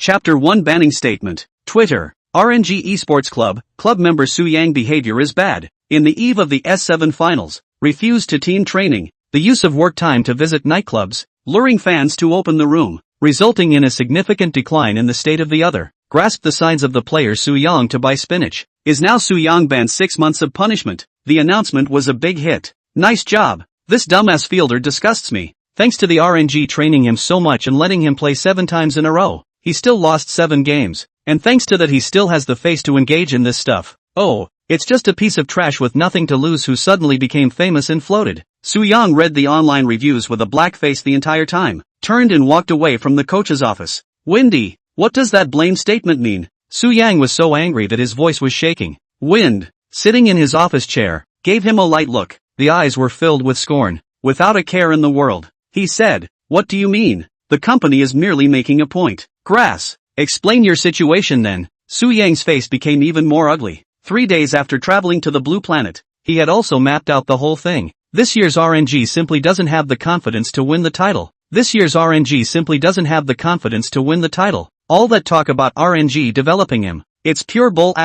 Chapter 1 Banning Statement. Twitter. RNG Esports Club member Su Yang behavior is bad. In the eve of the S7 finals, refused to team training, the use of work time to visit nightclubs, luring fans to open the room, resulting in a significant decline in the state of the other, grasped the signs of the player Su Yang to buy spinach, is now Su Yang banned 6 months of punishment. The announcement was a big hit. Nice job. This dumbass fielder disgusts me. Thanks to the RNG training him so much and letting him play 7 times in a row, he still lost 7 games. And thanks to that he still has the face to engage in this stuff. Oh, it's just a piece of trash with nothing to lose who suddenly became famous and floated. Su Yang read the online reviews with a black face the entire time, turned and walked away from the coach's office. Windy, what does that blame statement mean? Su Yang was so angry that his voice was shaking. Wind, sitting in his office chair, gave him a light look. The eyes were filled with scorn. Without a care in the world, he said, "What do you mean? The company is merely making a point." Grass. Explain your situation then. Su Yang's face became even more ugly. 3 days after traveling to the Blue Planet, he had also mapped out the whole thing. This year's RNG simply doesn't have the confidence to win the title. All that talk about RNG developing him. It's pure bull ********.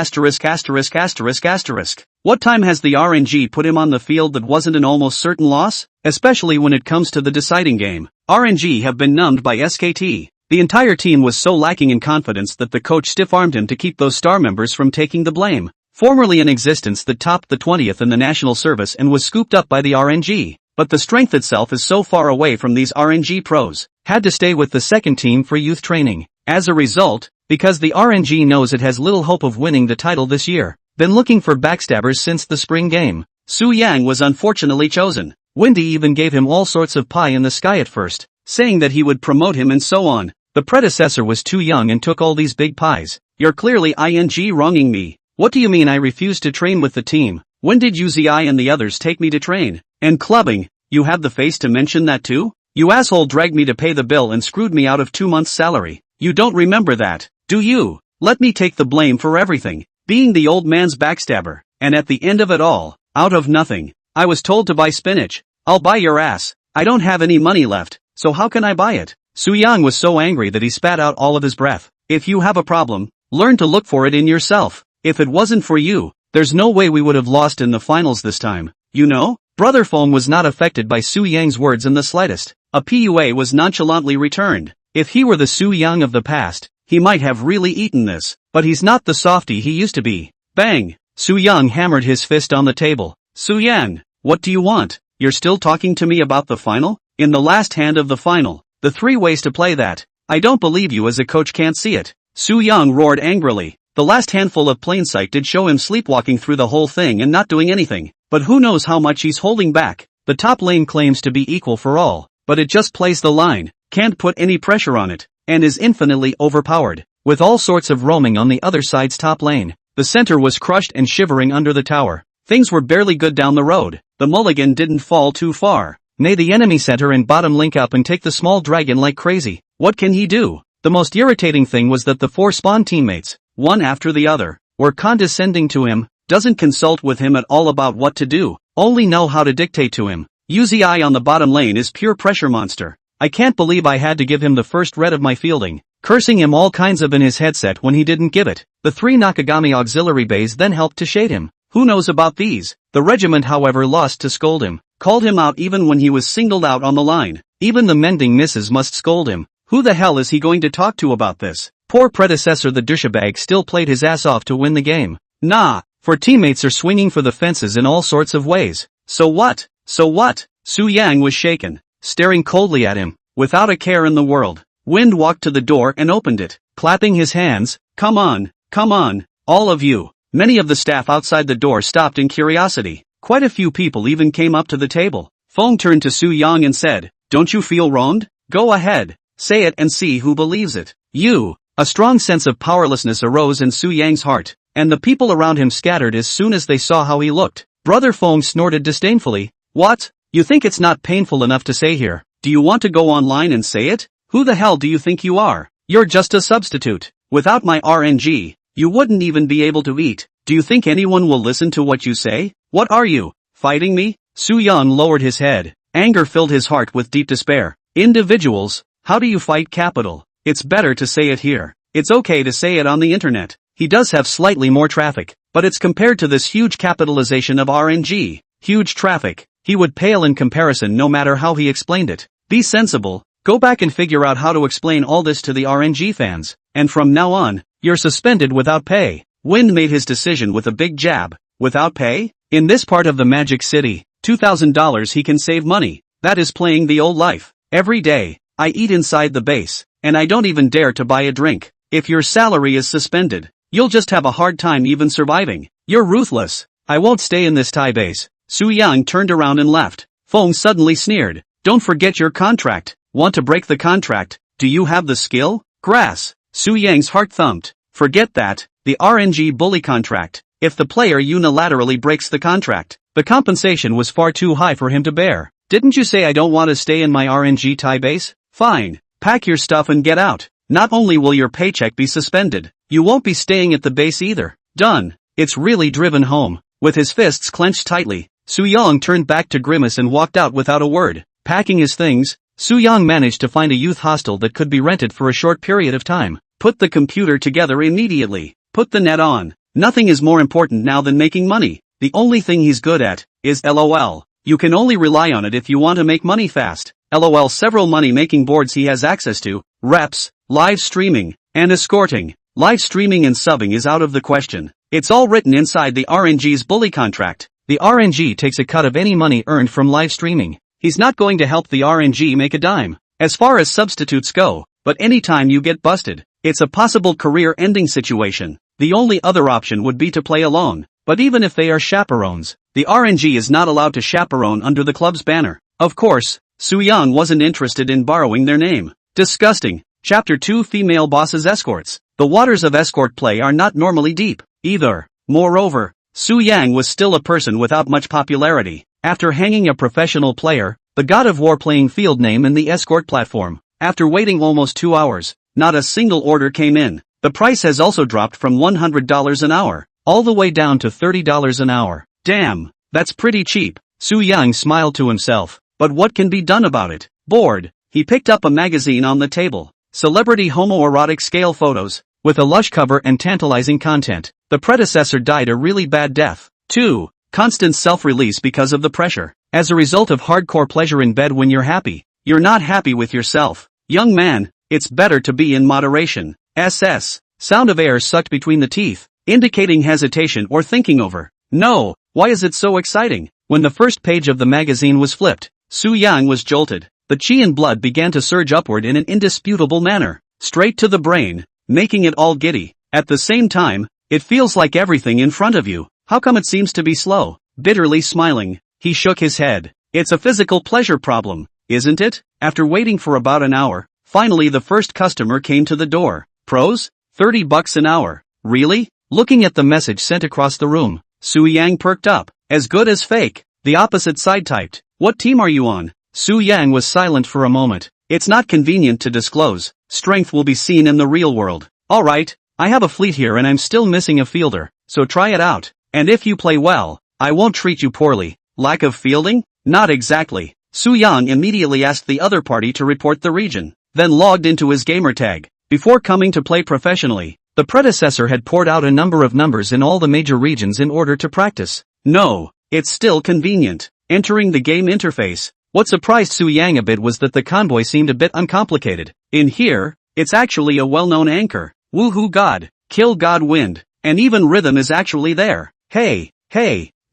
What time has the RNG put him on the field that wasn't an almost certain loss? Especially when it comes to the deciding game. RNG have been numbed by SKT. The entire team was so lacking in confidence that the coach stiff-armed him to keep those star members from taking the blame. Formerly an existence that topped the 20th in the national service and was scooped up by the RNG. But the strength itself is so far away from these RNG pros. Had to stay with the second team for youth training. As a result, because the RNG knows it has little hope of winning the title this year, been looking for backstabbers since the spring game. Su Yang was unfortunately chosen. Windy even gave him all sorts of pie in the sky at first, saying that he would promote him and so on. The predecessor was too young and took all these big pies. You're clearly ing wronging me. What do you mean I refused to train with the team? When did UZI and the others take me to train? And clubbing, you have the face to mention that too? You asshole dragged me to pay the bill and screwed me out of 2 months' salary. You don't remember that, do you? Let me take the blame for everything. Being the old man's backstabber. And at the end of it all, out of nothing, I was told to buy spinach. I'll buy your ass. I don't have any money left, so how can I buy it? Su Yang was so angry that he spat out all of his breath. If you have a problem, learn to look for it in yourself. If it wasn't for you, there's no way we would have lost in the finals this time. You know? Brother Foam was not affected by Su Yang's words in the slightest. A PUA was nonchalantly returned. If he were the Su Yang of the past, he might have really eaten this. But he's not the softy he used to be. Bang! Su Yang hammered his fist on the table. Su Yang, what do you want? You're still talking to me about the final? In the last hand of the final. The 3 ways to play that. I don't believe you as a coach can't see it. Su Yang roared angrily. The last handful of plain sight did show him sleepwalking through the whole thing and not doing anything. But who knows how much he's holding back. The top lane claims to be equal for all, but it just plays the line, can't put any pressure on it, and is infinitely overpowered. With all sorts of roaming on the other side's top lane, the center was crushed and shivering under the tower. Things were barely good down the road. The mulligan didn't fall too far. Nay, the enemy center and bottom link up and take the small dragon like crazy. What can he do? The most irritating thing was that the 4 spawn teammates, one after the other, were condescending to him, doesn't consult with him at all about what to do, only know how to dictate to him. UZI on the bottom lane is pure pressure monster. I can't believe I had to give him the first red of my fielding, cursing him all kinds of in his headset when he didn't give it. The 3 Nakagami auxiliary bays then helped to shade him. Who knows about these? The regiment however lost to scold him. Called him out even when he was singled out on the line. Even the mending misses must scold him. Who the hell is he going to talk to about this? Poor predecessor the douchebag still played his ass off to win the game. Nah, for teammates are swinging for the fences in all sorts of ways. So what? Su Yang was shaken, staring coldly at him, without a care in the world. Wind walked to the door and opened it, clapping his hands. Come on, all of you. Many of the staff outside the door stopped in curiosity. Quite a few people even came up to the table. Fong turned to Su Yang and said, "Don't you feel wronged? Go ahead, say it and see who believes it." You. A strong sense of powerlessness arose in Su Yang's heart, and the people around him scattered as soon as they saw how he looked. Brother Fong snorted disdainfully. What? You think it's not painful enough to say here? Do you want to go online and say it? Who the hell do you think you are? You're just a substitute. Without my RNG, you wouldn't even be able to eat. Do you think anyone will listen to what you say? What are you, fighting me? Su Yang lowered his head. Anger filled his heart with deep despair. Individuals, how do you fight capital? It's better to say it here. It's okay to say it on the internet. He does have slightly more traffic, but it's compared to this huge capitalization of RNG, huge traffic, he would pale in comparison no matter how he explained it. Be sensible, go back and figure out how to explain all this to the RNG fans, and from now on, you're suspended without pay. Wind made his decision with a big jab. Without pay? In this part of the Magic City, $2,000 he can save money. That is playing the old life. Every day, I eat inside the base, and I don't even dare to buy a drink. If your salary is suspended, you'll just have a hard time even surviving. You're ruthless. I won't stay in this Thai base. Su Yang turned around and left. Feng suddenly sneered. Don't forget your contract. Want to break the contract? Do you have the skill? Grass. Su Yang's heart thumped. Forget that. The RNG bully contract. If the player unilaterally breaks the contract, the compensation was far too high for him to bear. Didn't you say I don't want to stay in my RNG Thai base? Fine. Pack your stuff and get out. Not only will your paycheck be suspended, you won't be staying at the base either. Done. It's really driven home. With his fists clenched tightly, Su Yang turned back to Grimace and walked out without a word. Packing his things, Su Yang managed to find a youth hostel that could be rented for a short period of time. Put the computer together immediately. Put the net on. Nothing is more important now than making money. The only thing he's good at is LOL. You can only rely on it if you want to make money fast. LOL. Several money-making boards he has access to, reps, live streaming, and escorting. Live streaming and subbing is out of the question. It's all written inside the RNG's bully contract. The RNG takes a cut of any money earned from live streaming. He's not going to help the RNG make a dime, as far as substitutes go, but anytime you get busted, it's a possible career-ending situation. The only other option would be to play alone, but even if they are chaperones, the RNG is not allowed to chaperone under the club's banner. Of course, Su Yang wasn't interested in borrowing their name. Disgusting. Chapter 2 Female Bosses Escorts. The waters of escort play are not normally deep, either. Moreover, Su Yang was still a person without much popularity. After hanging a professional player, the God of War playing field name in the escort platform, after waiting almost 2 hours, not a single order came in. The price has also dropped from $100 an hour, all the way down to $30 an hour. Damn, that's pretty cheap. Su Yang smiled to himself, but what can be done about it? Bored, he picked up a magazine on the table. Celebrity homoerotic scale photos, with a lush cover and tantalizing content. The predecessor died a really bad death. 2. Constant self-release because of the pressure. As a result of hardcore pleasure in bed when you're happy, you're not happy with yourself. Young man, it's better to be in moderation. SS. Sound of air sucked between the teeth, indicating hesitation or thinking over. No, why is it so exciting? When the first page of the magazine was flipped, Su Yang was jolted. The chi and blood began to surge upward in an indisputable manner, straight to the brain, making it all giddy. At the same time, it feels like everything in front of you. How come it seems to be slow? Bitterly smiling, he shook his head. It's a physical pleasure problem, isn't it? After waiting for about an hour, finally the first customer came to the door. Pros? $30 an hour. Really? Looking at the message sent across the room, Su Yang perked up. As good as fake. The opposite side typed. What team are you on? Su Yang was silent for a moment. It's not convenient to disclose. Strength will be seen in the real world. Alright, I have a fleet here and I'm still missing a fielder, so try it out. And if you play well, I won't treat you poorly. Lack of fielding? Not exactly. Su Yang immediately asked the other party to report the region, then logged into his gamertag. Before coming to play professionally, the predecessor had poured out a number of numbers in all the major regions in order to practice. No, it's still convenient. Entering the game interface, what surprised Su Yang a bit was that the convoy seemed a bit uncomplicated. In here, it's actually a well-known anchor. Woohoo God, kill God Wind, and even Rhythm is actually there. Hey,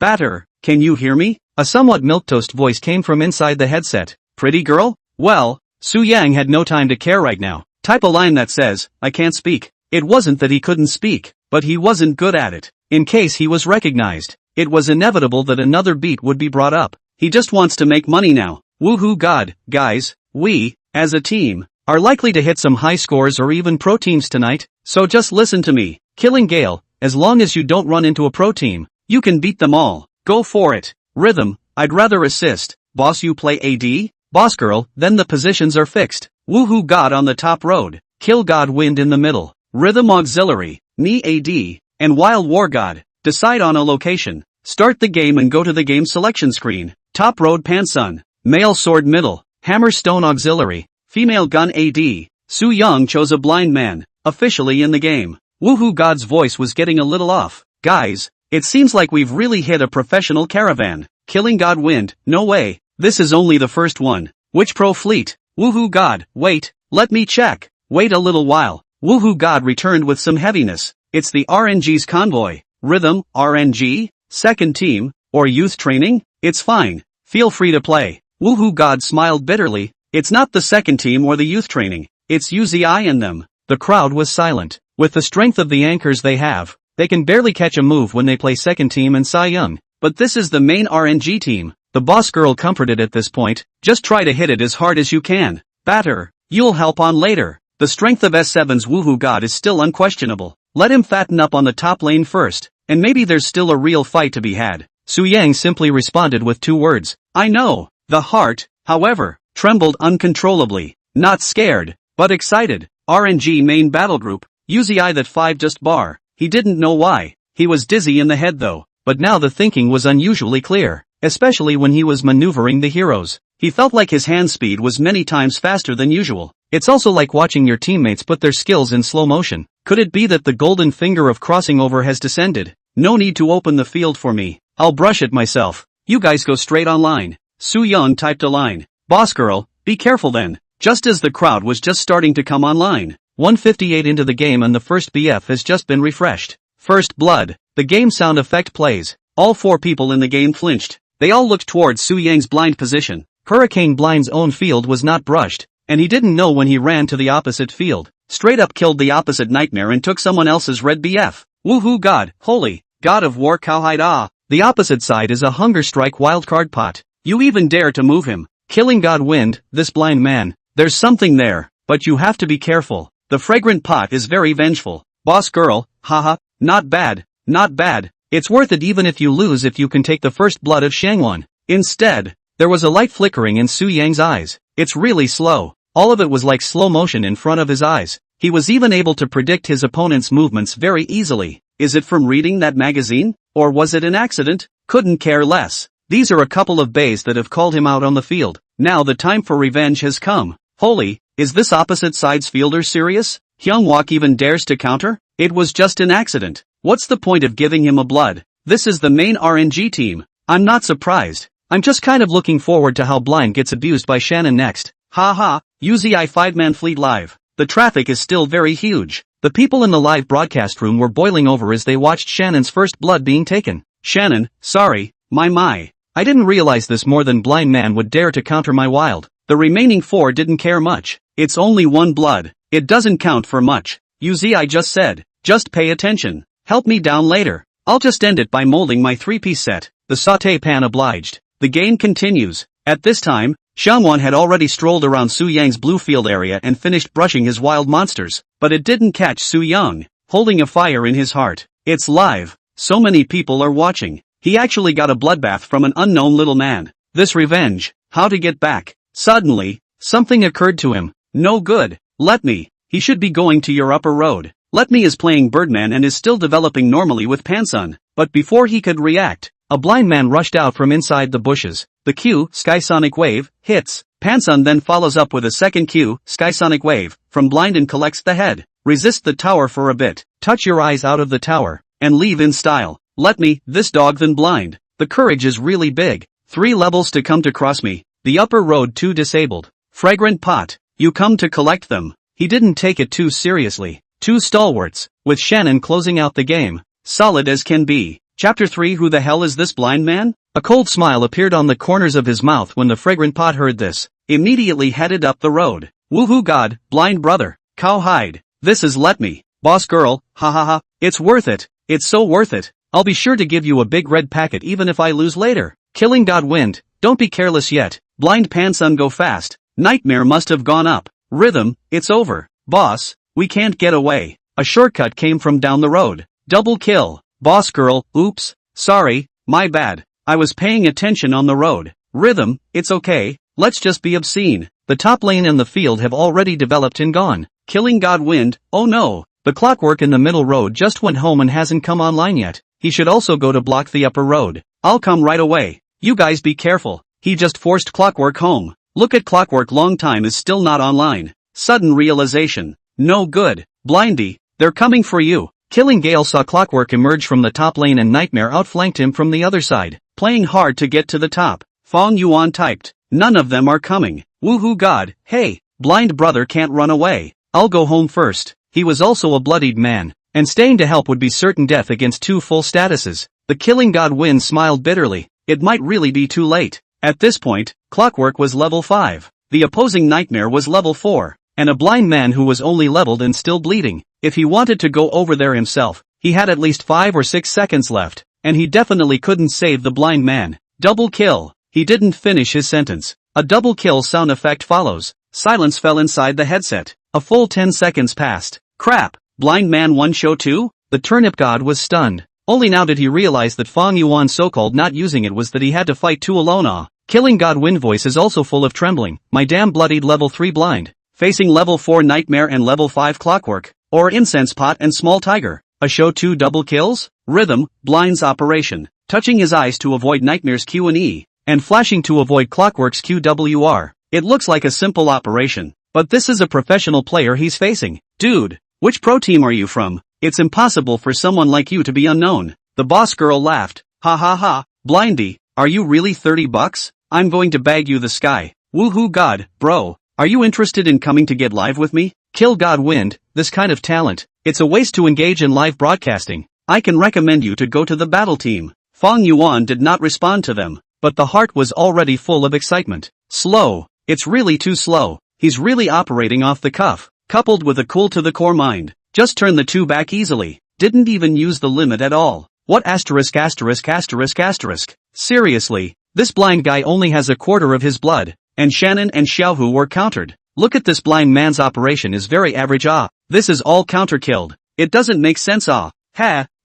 Batter, can you hear me? A somewhat milquetoast voice came from inside the headset. Pretty girl? Well, Su Yang had no time to care right now. Type a line that says, I can't speak. It wasn't that he couldn't speak, but he wasn't good at it. In case he was recognized, it was inevitable that another beat would be brought up. He just wants to make money now. Woohoo God, guys, we, as a team, are likely to hit some high scores or even pro teams tonight, so just listen to me. Killing Gale, as long as you don't run into a pro team, you can beat them all. Go for it. Rhythm, I'd rather assist. Boss, you play AD? Boss girl, then the positions are fixed. Woohoo God on the top road. Kill God Wind in the middle. Rhythm auxiliary, me AD, and Wild War God. Decide on a location. Start the game and go to the game selection screen. Top road Pansun. Male sword middle. Hammer stone auxiliary. Female gun AD. Su Yang chose a blind man. officially in the game. Woohoo God's voice was getting a little off. Guys, it seems like we've really hit a professional caravan. Killing God wind, no way. This is only the first one. Which pro fleet? Woohoo God, wait, let me check. Wait a little while. Woohoo God returned with some heaviness. It's the RNG's convoy. Rhythm, RNG? Second team? Or youth training? It's fine. Feel free to play. Woohoo God smiled bitterly. It's not the second team or the youth training. It's UZI and them. The crowd was silent. With the strength of the anchors they have, they can barely catch a move when they play second team and Cy Young. But this is the main RNG team. The boss girl comforted at this point. Just try to hit it as hard as you can. Batter. You'll help on later. The strength of S7's Woohoo God is still unquestionable. Let him fatten up on the top lane first, and maybe there's still a real fight to be had. Su Yang simply responded with 2 words. I know. The heart, however, trembled uncontrollably. Not scared, but excited. RNG main battle group. UZI that 5 just bar. He didn't know why. He was dizzy in the head though. But now the thinking was unusually clear. Especially when he was maneuvering the heroes. He felt like his hand speed was many times faster than usual. It's also like watching your teammates put their skills in slow motion. Could it be that the golden finger of crossing over has descended? No need to open the field for me. I'll brush it myself. You guys go straight online. Su Young typed a line. Boss girl, be careful then. Just as the crowd was just starting to come online. 158 into the game and the first BF has just been refreshed. First blood. The game sound effect plays. All 4 people in the game flinched. They all looked towards Su Yang's blind position. Hurricane Blind's own field was not brushed, and he didn't know when he ran to the opposite field. Straight up killed the opposite Nightmare and took someone else's red BF. Woohoo God, holy, God of War Cowhide ah. The opposite side is a Hunger Strike wildcard pot. You even dare to move him. Killing God wind, this blind man. There's something there, but you have to be careful. The fragrant pot is very vengeful. Boss girl, haha, not bad, not bad. It's worth it even if you lose if you can take the first blood of Shangwon. Instead, there was a light flickering in Su Yang's eyes. It's really slow. All of it was like slow motion in front of his eyes. He was even able to predict his opponent's movements very easily. Is it from reading that magazine? Or was it an accident? Couldn't care less. These are a couple of bays that have called him out on the field. Now the time for revenge has come. Holy, is this opposite side's fielder serious? Hyungwook even dares to counter? It was just an accident. What's the point of giving him a blood? This is the main RNG team. I'm not surprised. I'm just kind of looking forward to how Blind gets abused by Shannon next. Haha, UZI 5-man fleet live. The traffic is still very huge. The people in the live broadcast room were boiling over as they watched Shannon's first blood being taken. Shannon, sorry, my. I didn't realize this more than Blind Man would dare to counter my wild. The remaining 4 didn't care much. It's only 1 blood. It doesn't count for much. UZI just said. Just pay attention. Help me down later. I'll just end it by molding my 3-piece set. The sauté pan obliged. The game continues. At this time, Shangwon had already strolled around Su Yang's blue field area and finished brushing his wild monsters. But it didn't catch Su Yang, holding a fire in his heart. It's live. So many people are watching. He actually got a bloodbath from an unknown little man. This revenge. How to get back. Suddenly, something occurred to him. No good. Let me. He should be going to your upper road. Let me is playing Birdman and is still developing normally with Pansun. But before he could react, a blind man rushed out from inside the bushes. The Q, Skysonic Wave, hits. Pansun then follows up with a second Q, Skysonic Wave, from Blind and collects the head. Resist the tower for a bit. Touch your eyes out of the tower. And leave in style. Let me, this dog then Blind. The courage is really big. 3 levels to come to cross me. The upper road 2 disabled. Fragrant pot. You come to collect them. He didn't take it too seriously. 2 stalwarts, with Shannon closing out the game. Solid as can be. Chapter 3 Who the hell is this blind man? A cold smile appeared on the corners of his mouth when the fragrant pot heard this. Immediately headed up the road. Woohoo God, blind brother, cowhide. This is let me. Boss girl, ha ha ha. It's worth it. It's so worth it. I'll be sure to give you a big red packet even if I lose later. Killing God wind. Don't be careless yet. Blind Pansun go fast. Nightmare must have gone up. Rhythm, it's over. Boss, we can't get away. A shortcut came from down the road. Double kill. Boss girl, oops, sorry, my bad. I was paying attention on the road. Rhythm, it's okay, let's just be obscene. The top lane and the field have already developed and gone. Killing God wind, oh no. The clockwork in the middle road just went home and hasn't come online yet. He should also go to block the upper road. I'll come right away. You guys be careful. He just forced clockwork home. Look at clockwork long time is still not online. Sudden realization. No good. Blindy, they're coming for you. Killing Gale saw Clockwork emerge from the top lane and Nightmare outflanked him from the other side, playing hard to get to the top. Fong Yuan typed, none of them are coming. Woohoo god, hey, blind brother can't run away. I'll go home first. He was also a bloodied man, and staying to help would be certain death against 2 full statuses. The killing god Win smiled bitterly. It might really be too late. At this point, Clockwork was level 5. The opposing Nightmare was level 4, and a blind man who was only leveled and still bleeding. If he wanted to go over there himself, he had at least 5 or 6 seconds left, and he definitely couldn't save the blind man. Double kill. He didn't finish his sentence. A double kill sound effect follows. Silence fell inside the headset. A full 10 seconds passed. Crap, blind man won show 2? The turnip god was stunned. Only now did he realize that Fong Yuan's so-called not using it was that he had to fight 2 alone. Killing god Win voice is also full of trembling. My damn bloodied level 3 blind. Facing level 4 Nightmare and level 5 Clockwork. Or Incense Pot and Small Tiger. A show 2 double kills? Rhythm, blind's operation. Touching his eyes to avoid Nightmare's Q and E. And flashing to avoid Clockwork's QWR. It looks like a simple operation. But this is a professional player he's facing. Dude, which pro team are you from? It's impossible for someone like you to be unknown. The boss girl laughed. Ha ha ha, Blindy, are you really $30? I'm going to bag you the sky. Woohoo god, bro, are you interested in coming to get live with me? Kill God Wind, this kind of talent, it's a waste to engage in live broadcasting. I can recommend you to go to the battle team. Fong Yuan did not respond to them, but the heart was already full of excitement. Slow, it's really too slow. He's really operating off the cuff, coupled with a cool to the core mind. Just turn the 2 back easily. Didn't even use the limit at all. What asterisk. Seriously, this blind guy only has a quarter of his blood, and Shannon and Xiaohu were countered. Look at this blind man's operation is very average. This is all counter-killed. It doesn't make sense.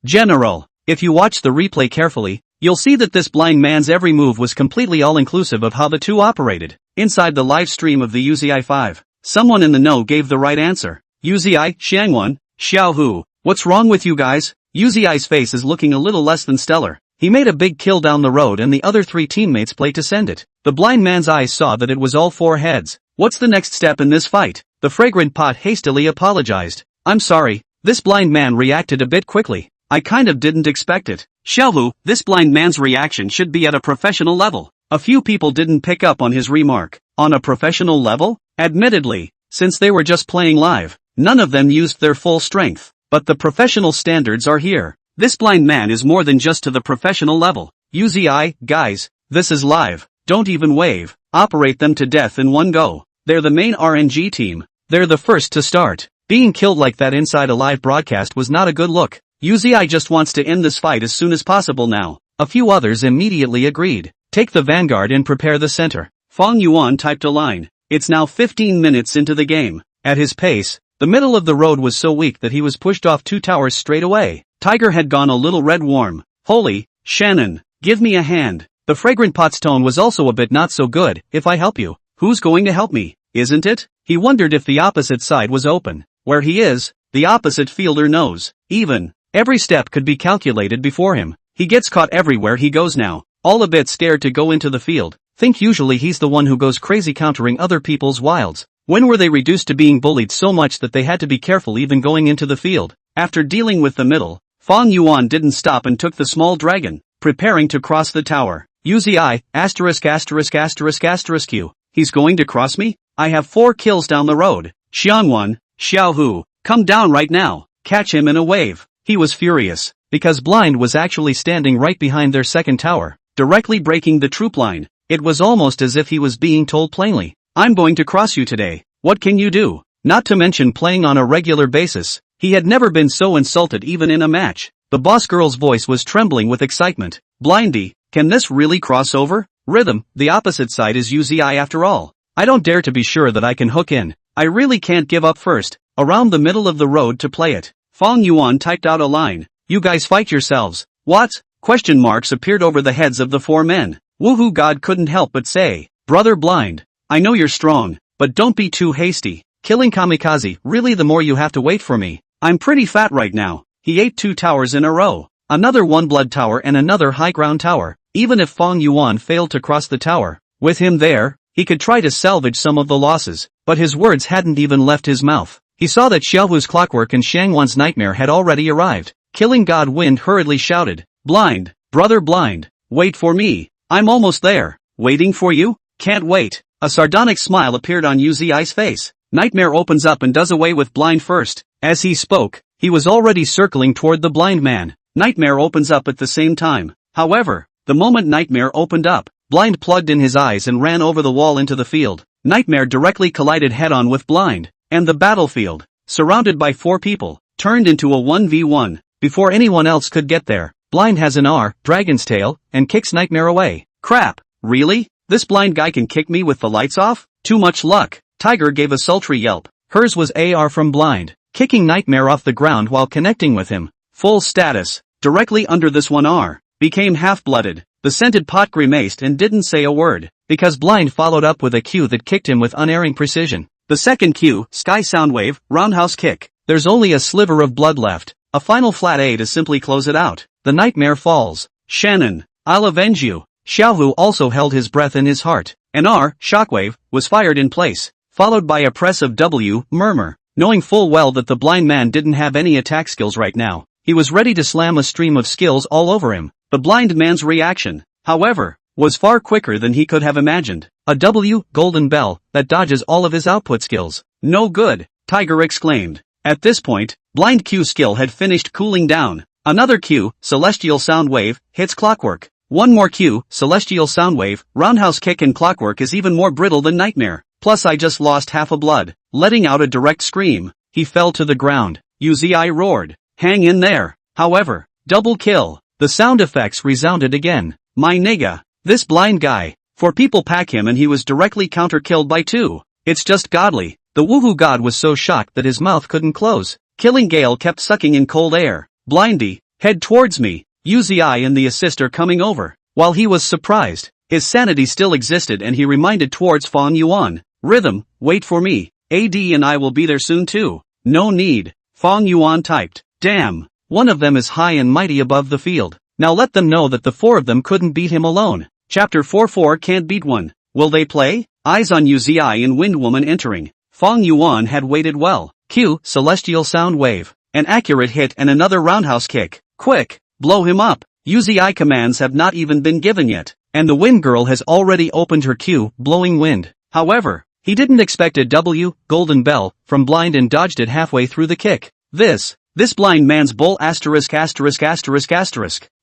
General. If you watch the replay carefully, you'll see that this blind man's every move was completely all-inclusive of how the 2 operated. Inside the live stream of the UZI 5, someone in the know gave the right answer. UZI, Xiangwan, Xiaohu, what's wrong with you guys? UZI's face is looking a little less than stellar. He made a big kill down the road and the other 3 teammates played to send it. The blind man's eyes saw that it was all 4 heads. What's the next step in this fight? The fragrant pot hastily apologized. I'm sorry, this blind man reacted a bit quickly. I kind of didn't expect it. Xiaohu, this blind man's reaction should be at a professional level. A few people didn't pick up on his remark. On a professional level? Admittedly, since they were just playing live, none of them used their full strength. But the professional standards are here. This blind man is more than just to the professional level. UZI, guys, this is live. Don't even wave. Operate them to death in one go. They're the main RNG team. They're the first to start. Being killed like that inside a live broadcast was not a good look. UZI just wants to end this fight as soon as possible now. A few others immediately agreed. Take the vanguard and prepare the center. Fong Yuan typed a line. It's now 15 minutes into the game. At his pace, the middle of the road was so weak that he was pushed off 2 towers straight away. Tiger had gone a little red warm. Holy, Shannon, give me a hand. The fragrant pot's tone was also a bit not so good. If I help you, who's going to help me, isn't it? He wondered if the opposite side was open. Where he is, the opposite fielder knows. Even, every step could be calculated before him. He gets caught everywhere he goes now. All a bit scared to go into the field. Think usually he's the one who goes crazy countering other people's wilds. When were they reduced to being bullied so much that they had to be careful even going into the field? After dealing with the middle, Fong Yuan didn't stop and took the small dragon, preparing to cross the tower. UZI, *****Q. He's going to cross me? I have 4 kills down the road. Xiangwan, Xiaohu, come down right now. Catch him in a wave. He was furious, because Blind was actually standing right behind their second tower, directly breaking the troop line. It was almost as if he was being told plainly, I'm going to cross you today. What can you do? Not to mention playing on a regular basis. He had never been so insulted even in a match. The boss girl's voice was trembling with excitement. Blindy, can this really cross over? Rhythm, the opposite side is UZI after all. I don't dare to be sure that I can hook in. I really can't give up first. Around the middle of the road to play it. Fong Yuan typed out a line. You guys fight yourselves. What? Question marks appeared over the heads of the 4 men. Woohoo God couldn't help but say, Brother Blind, I know you're strong, but don't be too hasty. Killing Kamikaze, really the more you have to wait for me. I'm pretty fat right now. He ate 2 towers in a row. Another 1 blood tower and another high ground tower. Even if Fong Yuan failed to cross the tower, with him there, he could try to salvage some of the losses, but his words hadn't even left his mouth. He saw that Xiaohu's clockwork and Shangwan's nightmare had already arrived. Killing God Wind hurriedly shouted, "Blind, brother Blind, wait for me. I'm almost there. Waiting for you? Can't wait." A sardonic smile appeared on Uzi's face. Nightmare opens up and does away with Blind first. As he spoke, he was already circling toward the blind man. Nightmare opens up at the same time. However, the moment Nightmare opened up, Blind plugged in his eyes and ran over the wall into the field. Nightmare directly collided head-on with Blind, and the battlefield, surrounded by 4 people, turned into a 1v1. Before anyone else could get there, Blind has an dragon's tail, and kicks Nightmare away. Crap, really? This blind guy can kick me with the lights off? Too much luck. Tiger gave a sultry yelp. Hers was AR from Blind, kicking Nightmare off the ground while connecting with him. Full status, directly under this 1R, became half-blooded. The scented pot grimaced and didn't say a word, because Blind followed up with a Q that kicked him with unerring precision. The second Q, Sky Soundwave, roundhouse kick. There's only a sliver of blood left. A final flat A to simply close it out. The Nightmare falls. Shannon, I'll avenge you. Xiaohu also held his breath in his heart. An shockwave, was fired in place, followed by a press of W, murmur. Knowing full well that the blind man didn't have any attack skills right now, he was ready to slam a stream of skills all over him. The blind man's reaction, however, was far quicker than he could have imagined. A W, golden bell, that dodges all of his output skills. No good, Tiger exclaimed. At this point, blind Q skill had finished cooling down. Another Q, celestial sound wave, hits clockwork. One more Q, celestial sound wave, roundhouse kick, and clockwork is even more brittle than Nightmare. Plus I just lost half a blood. Letting out a direct scream, he fell to the ground. Uzi roared, "Hang in there." However, double kill. The sound effects resounded again. My nigga, this blind guy. 4 people pack him and he was directly counter-killed by 2. It's just godly. The woohoo god was so shocked that his mouth couldn't close. Killing Gale kept sucking in cold air. Blindy, head towards me. Uzi and the assist are coming over. While he was surprised, his sanity still existed and he reminded towards Fang Yuan. Rhythm, wait for me. AD and I will be there soon too. No need. Fang Yuan typed. Damn, one of them is high and mighty above the field. Now let them know that the 4 of them couldn't beat him alone. Chapter 4 can't beat one. Will they play? Eyes on Uzi and Windwoman entering. Fang Yuan had waited well. Q, celestial sound wave. An accurate hit and another roundhouse kick. Quick, blow him up. Uzi commands have not even been given yet, and the wind girl has already opened her Q, blowing wind. However, he didn't expect a W, golden bell, from Blind and dodged it halfway through the kick. This blind man's bull ******,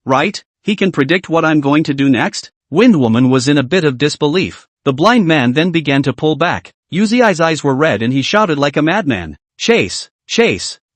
right? He can predict what I'm going to do next? Windwoman was in a bit of disbelief. The blind man then began to pull back. Uzi's eyes were red and he shouted like a madman. Chase,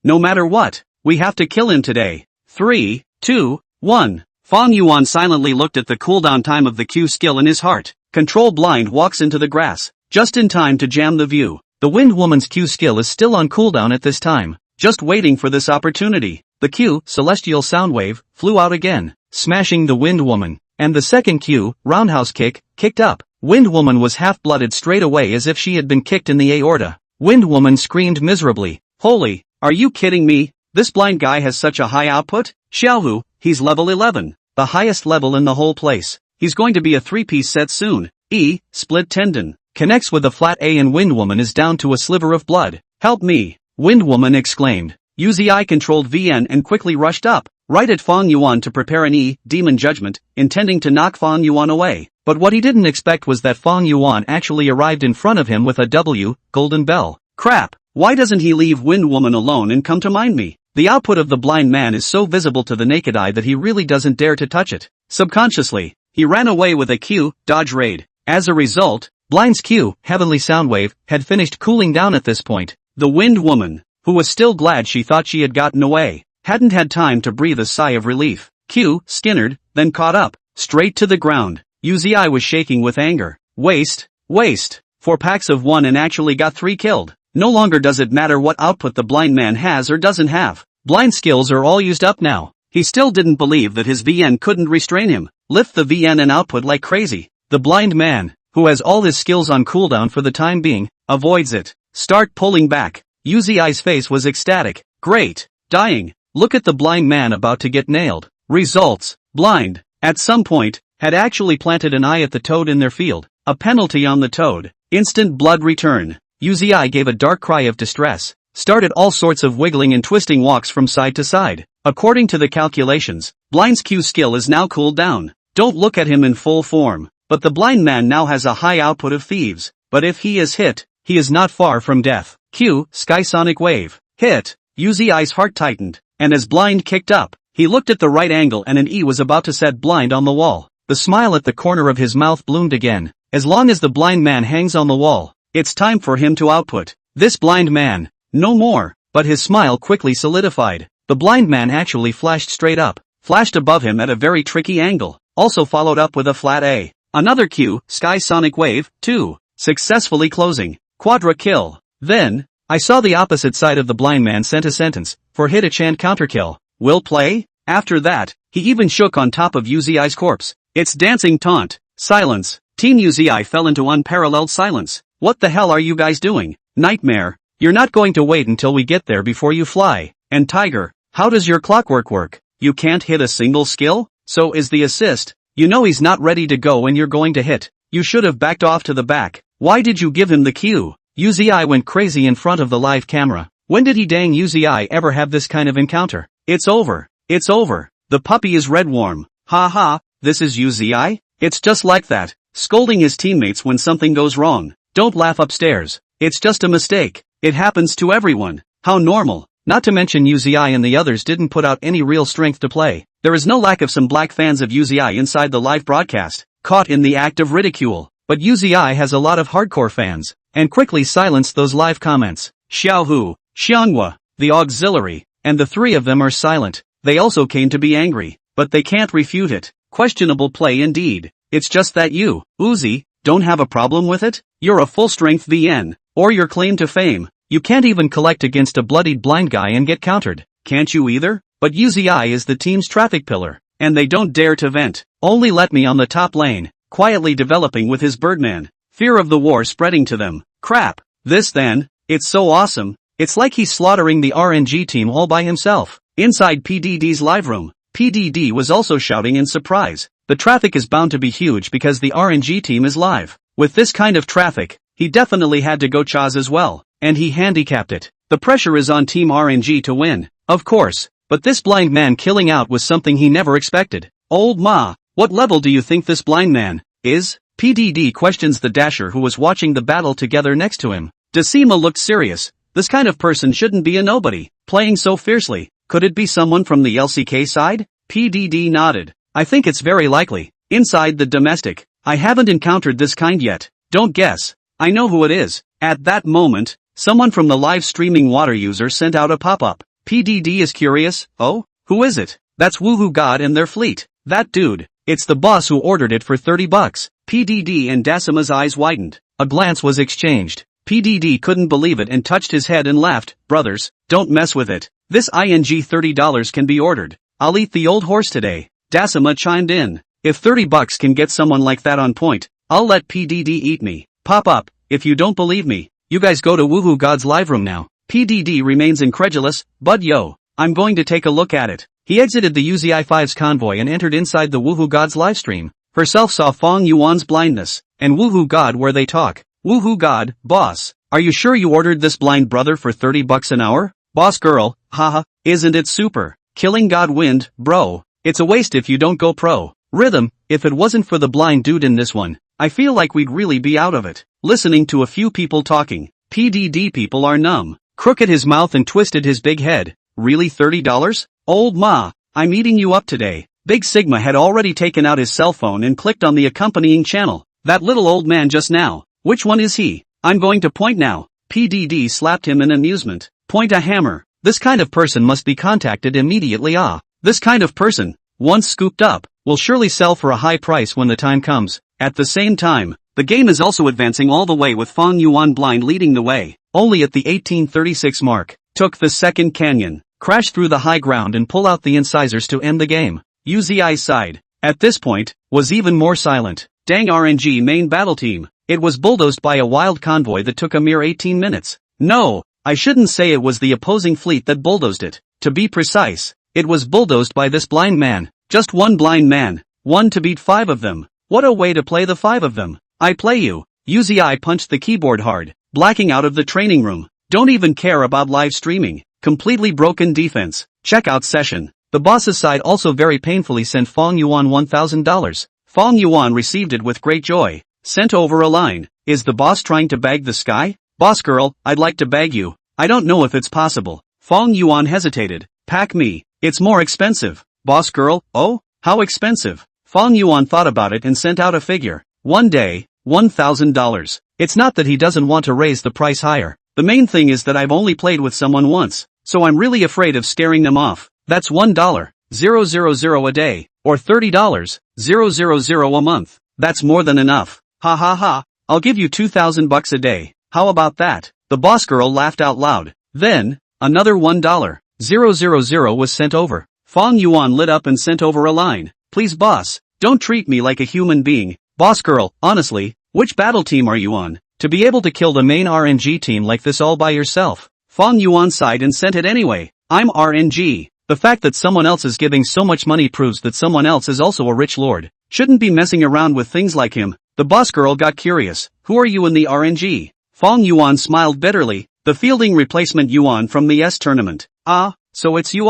no matter what, we have to kill him today. 3, 2, 1. Fang Yuan silently looked at the cooldown time of the Q skill in his heart. Control Blind walks into the grass, just in time to jam the view. The Windwoman's Q skill is still on cooldown at this time, just waiting for this opportunity. The Q, celestial soundwave, flew out again, smashing the Windwoman, and the second Q, roundhouse kick, kicked up. Windwoman was half-blooded straight away as if she had been kicked in the aorta. Windwoman screamed miserably. Holy, are you kidding me? This blind guy has such a high output? Xiaohu, he's level 11, the highest level in the whole place. He's going to be a 3-piece set soon. Split tendon. Connects with a flat A and Windwoman is down to a sliver of blood. Help me, Windwoman exclaimed. Uzi controlled VN and quickly rushed up, right at Fang Yuan to prepare an demon judgment, intending to knock Fang Yuan away. But what he didn't expect was that Fang Yuan actually arrived in front of him with a W, golden bell. Crap, why doesn't he leave Windwoman alone and come to mind me? The output of the blind man is so visible to the naked eye that he really doesn't dare to touch it. Subconsciously, he ran away with a Q, dodge raid. As a result, Blind's Q, heavenly soundwave, had finished cooling down at this point. The Windwoman, who was still glad she thought she had gotten away, hadn't had time to breathe a sigh of relief. Q, skinnered, then caught up, straight to the ground. Uzi was shaking with anger. Waste. 4 packs of 1 and actually got 3 killed. No longer does it matter what output the blind man has or doesn't have. Blind skills are all used up now. He still didn't believe that his VN couldn't restrain him. Lift the VN and output like crazy. The blind man, who has all his skills on cooldown for the time being, avoids it. Start pulling back. Uzi's face was ecstatic. Great. Dying. Look at the blind man about to get nailed. Results. Blind, at some point, had actually planted an eye at the toad in their field. A penalty on the toad. Instant blood return. Uzi gave a dark cry of distress. started all sorts of wiggling and twisting walks from side to side. According to the calculations, Blind's Q skill is now cooled down. Don't look at him in full form, but the blind man now has a high output of thieves. But if he is hit, he is not far from death. Q, Sky Sonic Wave. Hit. Uzi's heart tightened, and as Blind kicked up, he looked at the right angle and an E was about to set Blind on the wall. The smile at the corner of his mouth bloomed again. As long as the blind man hangs on the wall, it's time for him to output. This blind man. No more. But his smile quickly solidified. The blind man actually flashed straight up, flashed above him at a very tricky angle, also followed up with a flat A. Another Q, Sky Sonic Wave, 2. Successfully closing. Quadra kill. Then, I saw the opposite side of the blind man sent a sentence, for hit a chant counterkill. Will play? After that, he even shook on top of Uzi's corpse. It's dancing taunt. Silence. Team Uzi fell into unparalleled silence. What the hell are you guys doing? Nightmare. You're not going to wait until we get there before you fly. And Tiger, how does your clockwork work? You can't hit a single skill? So is the assist. You know he's not ready to go when you're going to hit. You should have backed off to the back. Why did you give him the cue? Uzi went crazy in front of the live camera. When did he dang Uzi ever have this kind of encounter? It's over. It's over. The puppy is red warm. Ha ha, this is Uzi? It's just like that. Scolding his teammates when something goes wrong. Don't laugh upstairs. It's just a mistake. It happens to everyone. How normal. Not to mention Uzi and the others didn't put out any real strength to play. There is no lack of some black fans of Uzi inside the live broadcast, caught in the act of ridicule. But Uzi has a lot of hardcore fans, and quickly silenced those live comments. Xiaohu, Xianghua, the auxiliary, and the three of them are silent. They also came to be angry, but they can't refute it. Questionable play indeed. It's just that you, Uzi, don't have a problem with it? You're a full-strength VN, or your claim to fame. You can't even collect against a bloodied blind guy and get countered. Can't you either? But Uzi is the team's traffic pillar, and they don't dare to vent. Only let me on the top lane, quietly developing with his Birdman. Fear of the war spreading to them. Crap. This then, it's so awesome. It's like he's slaughtering the RNG team all by himself. Inside PDD's live room, PDD was also shouting in surprise. The traffic is bound to be huge because the RNG team is live. With this kind of traffic, he definitely had to go Chaz as well, and he handicapped it. The pressure is on Team RNG to win, of course, but this blind man killing out was something he never expected. Old Ma, what level do you think this blind man is? PDD questions the dasher who was watching the battle together next to him. Decima looked serious. This kind of person shouldn't be a nobody, playing so fiercely. Could it be someone from the LCK side? PDD nodded. I think it's very likely. Inside the domestic, I haven't encountered this kind yet. Don't guess. I know who it is. At that moment, someone from the live streaming water user sent out a pop-up. PDD is curious. Oh? Who is it? That's Woohoo God and their fleet. That dude. It's the boss who ordered it for $30. PDD and Dasima's eyes widened. A glance was exchanged. PDD couldn't believe it and touched his head and laughed. Brothers, don't mess with it. This ING $30 can be ordered. I'll eat the old horse today. Dasima chimed in. If $30 can get someone like that on point, I'll let PDD eat me. Pop up. If you don't believe me, you guys go to Woohoo God's live room now. PDD remains incredulous. Bud yo, I'm going to take a look at it. He exited the UZI-5's convoy and entered inside the Woohoo God's livestream. Herself saw Fong Yuan's blindness, and Woohoo God where they talk. Woohoo God, boss, are you sure you ordered this blind brother for $30 an hour? Boss girl, haha, isn't it super? Killing God wind, bro. It's a waste if you don't go pro. Rhythm, if it wasn't for the blind dude in this one, I feel like we'd really be out of it. Listening to a few people talking, PDD people are numb. Crooked his mouth and twisted his big head. Really $30? Old Ma, I'm eating you up today. Big Sigma had already taken out his cell phone and clicked on the accompanying channel. That little old man just now. Which one is he? I'm going to point now. PDD slapped him in amusement. Point a hammer. This kind of person must be contacted immediately. This kind of person, once scooped up, will surely sell for a high price when the time comes. At the same time, the game is also advancing all the way with Fong Yuan blind leading the way. Only at the 1836 mark, took the second canyon, crash through the high ground and pull out the incisors to end the game. UZI's side, at this point, was even more silent. Dang RNG main battle team. It was bulldozed by a wild convoy that took a mere 18 minutes. No, I shouldn't say it was the opposing fleet that bulldozed it. To be precise, it was bulldozed by this blind man. Just one blind man. One to beat 5 of them. What a way to play the 5 of them. I play you. UZI punched the keyboard hard, blacking out of the training room. Don't even care about live streaming. Completely broken defense. Checkout session. The boss's side also very painfully sent Fong Yuan $1,000. Fong Yuan received it with great joy. Sent over a line. Is the boss trying to bag the sky? Boss girl, I'd like to bag you. I don't know if it's possible. Fong Yuan hesitated. Pack me. It's more expensive. Boss girl, oh? How expensive? Fong Yuan thought about it and sent out a figure. One day, $1,000. It's not that he doesn't want to raise the price higher. The main thing is that I've only played with someone once, so I'm really afraid of scaring them off. That's $1,000 a day, or $30,000 a month. That's more than enough. Ha ha ha. I'll give you $2,000 a day. How about that? The boss girl laughed out loud. Then, another $1,000 was sent over. Fong Yuan lit up and sent over a line. Please boss, don't treat me like a human being. Boss girl, honestly, which battle team are you on? To be able to kill the main RNG team like this all by yourself? Fong Yuan sighed and sent it anyway. I'm RNG. The fact that someone else is giving so much money proves that someone else is also a rich lord. Shouldn't be messing around with things like him. The boss girl got curious. Who are you in the RNG? Fong Yuan smiled bitterly. The fielding replacement Yuan from the S tournament. Ah, so it's you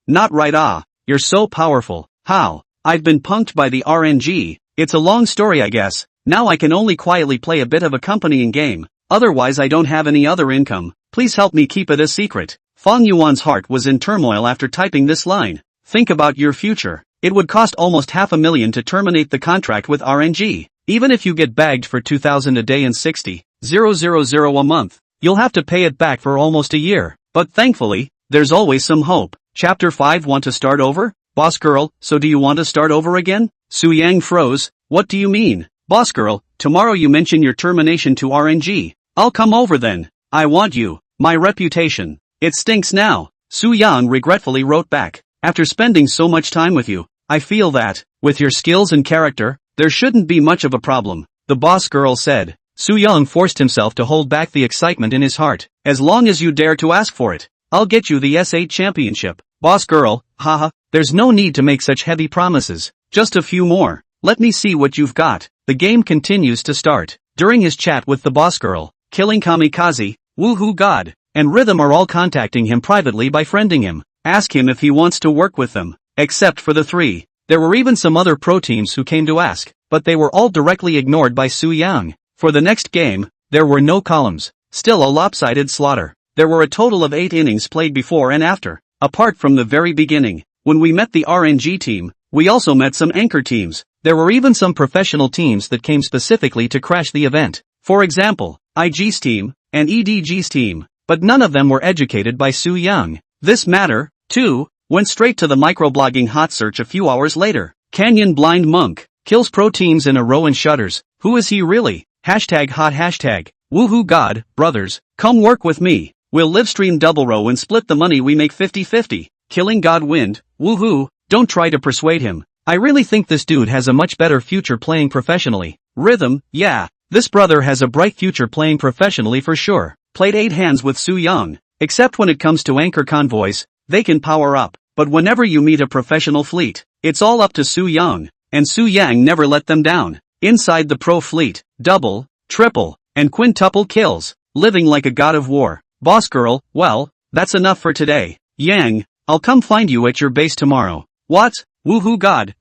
Not right You're so powerful. How? I've been punked by the RNG. It's a long story I guess. Now I can only quietly play a bit of accompanying game. Otherwise I don't have any other income. Please help me keep it a secret. Fong Yuan's heart was in turmoil after typing this line. Think about your future. It would cost almost $500,000 to terminate the contract with RNG. Even if you get bagged for $2,000 a day and $60,000 a month, you'll have to pay it back for almost a year. But thankfully, there's always some hope. Chapter 5. Want to start over? Boss girl, so do you want to start over again? Su Yang froze. What do you mean? Boss girl, tomorrow you mention your termination to RNG. I'll come over then. I want you. My reputation. It stinks now. Su Yang regretfully wrote back. After spending so much time with you, I feel that, with your skills and character, there shouldn't be much of a problem. The boss girl said. Su Yang forced himself to hold back the excitement in his heart. As long as you dare to ask for it, I'll get you the S8 championship. Boss girl, haha, there's no need to make such heavy promises. Just a few more. Let me see what you've got. The game continues to start. During his chat with the boss girl, Killing Kamikaze, Woohoo God, and Rhythm are all contacting him privately by friending him. Ask him if he wants to work with them. Except for the three. There were even some other pro teams who came to ask, but they were all directly ignored by Su Yang. For the next game, there were no columns. Still a lopsided slaughter. There were a total of 8 innings played before and after. Apart from the very beginning, when we met the RNG team, we also met some anchor teams. There were even some professional teams that came specifically to crash the event. For example, IG's team, and EDG's team, but none of them were educated by Su Yang. This matter, too, went straight to the microblogging hot search a few hours later. Canyon Blind Monk, kills pro teams in a row and shudders. Who is he really? Hashtag hot hashtag. Woohoo God, brothers, come work with me. We'll livestream double row and split the money we make 50-50. Killing God Wind, woohoo, don't try to persuade him. I really think this dude has a much better future playing professionally. Rhythm, yeah, this brother has a bright future playing professionally for sure. Played 8 hands with Su Yang. Except when it comes to anchor convoys, they can power up. But whenever you meet a professional fleet, it's all up to Su Yang. And Su Yang never let them down. Inside the pro fleet, double, triple, and quintuple kills. Living like a god of war. Boss girl, well, that's enough for today. Yang, I'll come find you at your base tomorrow. What? Woohoo God,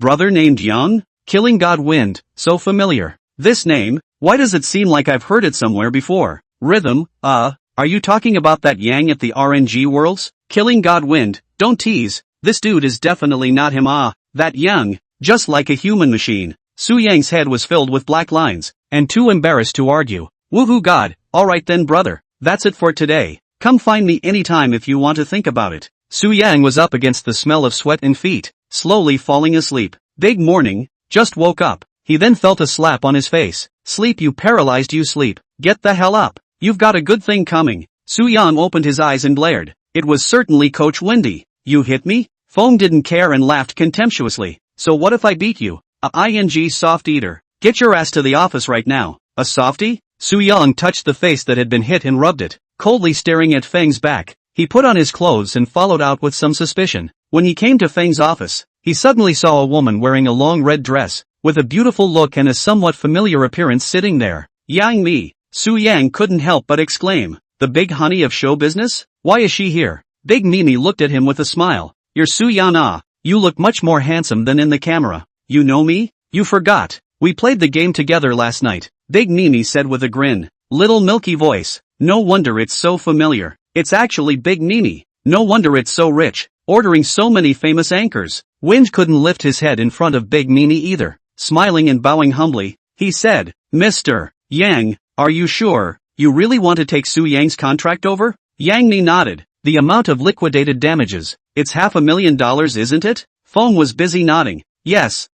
brother named Yang? Killing God Wind, so familiar. This name, why does it seem like I've heard it somewhere before? Rhythm, are you talking about that Yang at the RNG Worlds? Killing God Wind, don't tease, this dude is definitely not him that Yang, just like a human machine. Su Yang's head was filled with black lines, and too embarrassed to argue. Woohoo God, alright then brother, that's it for today. Come find me anytime if you want to think about it. Su Yang was up against the smell of sweat and feet, slowly falling asleep. Big morning, just woke up. He then felt a slap on his face. Sleep you paralyzed you sleep. Get the hell up. You've got a good thing coming. Su Yang opened his eyes and glared. It was certainly Coach Windy. You hit me? Foam didn't care and laughed contemptuously. So what if I beat you? A ing soft eater. Get your ass to the office right now. A softie? Su Yang touched the face that had been hit and rubbed it, coldly staring at Feng's back. He put on his clothes and followed out with some suspicion. When he came to Feng's office, he suddenly saw a woman wearing a long red dress, with a beautiful look and a somewhat familiar appearance sitting there. Yang Mi. Su Yang couldn't help but exclaim. The big honey of show business? Why is she here? Big Mimi looked at him with a smile. You're Soo-Yan ah. You look much more handsome than in the camera. You know me? You forgot. We played the game together last night, Big Mimi said with a grin. Little milky voice. No wonder it's so familiar. It's actually Big Mimi. No wonder it's so rich, ordering so many famous anchors. Wind couldn't lift his head in front of Big Mimi either. Smiling and bowing humbly, he said, Mr. Yang, are you sure you really want to take Su Yang's contract over? Yang Mi nodded. The amount of liquidated damages, it's $500,000 isn't it? Feng was busy nodding. Yes.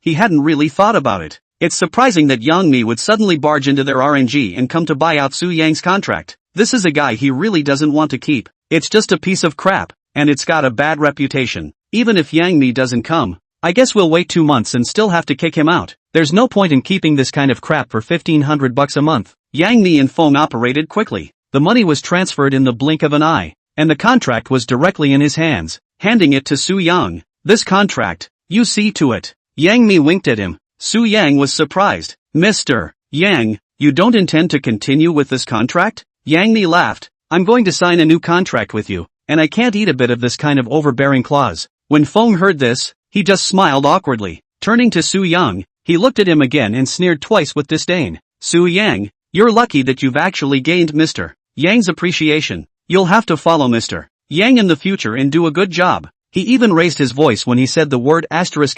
He hadn't really thought about it. It's surprising that Yang Mi would suddenly barge into their RNG and come to buy out Su Yang's contract. This is a guy he really doesn't want to keep. It's just a piece of crap, and it's got a bad reputation. Even if Yang Mi doesn't come, I guess we'll wait 2 months and still have to kick him out. There's no point in keeping this kind of crap for $1,500 a month. Yang Mi and Feng operated quickly. The money was transferred in the blink of an eye, and the contract was directly in his hands, handing it to Su Yang. This contract, you see to it. Yang Mi winked at him. Su Yang was surprised. Mr. Yang, you don't intend to continue with this contract? Yang Mi laughed. I'm going to sign a new contract with you, and I can't eat a bit of this kind of overbearing clause. When Feng heard this, he just smiled awkwardly. Turning to Su Yang, he looked at him again and sneered twice with disdain. Su Yang, you're lucky that you've actually gained Mr. Yang's appreciation. You'll have to follow Mr. Yang in the future and do a good job. He even raised his voice when he said the word asterisk.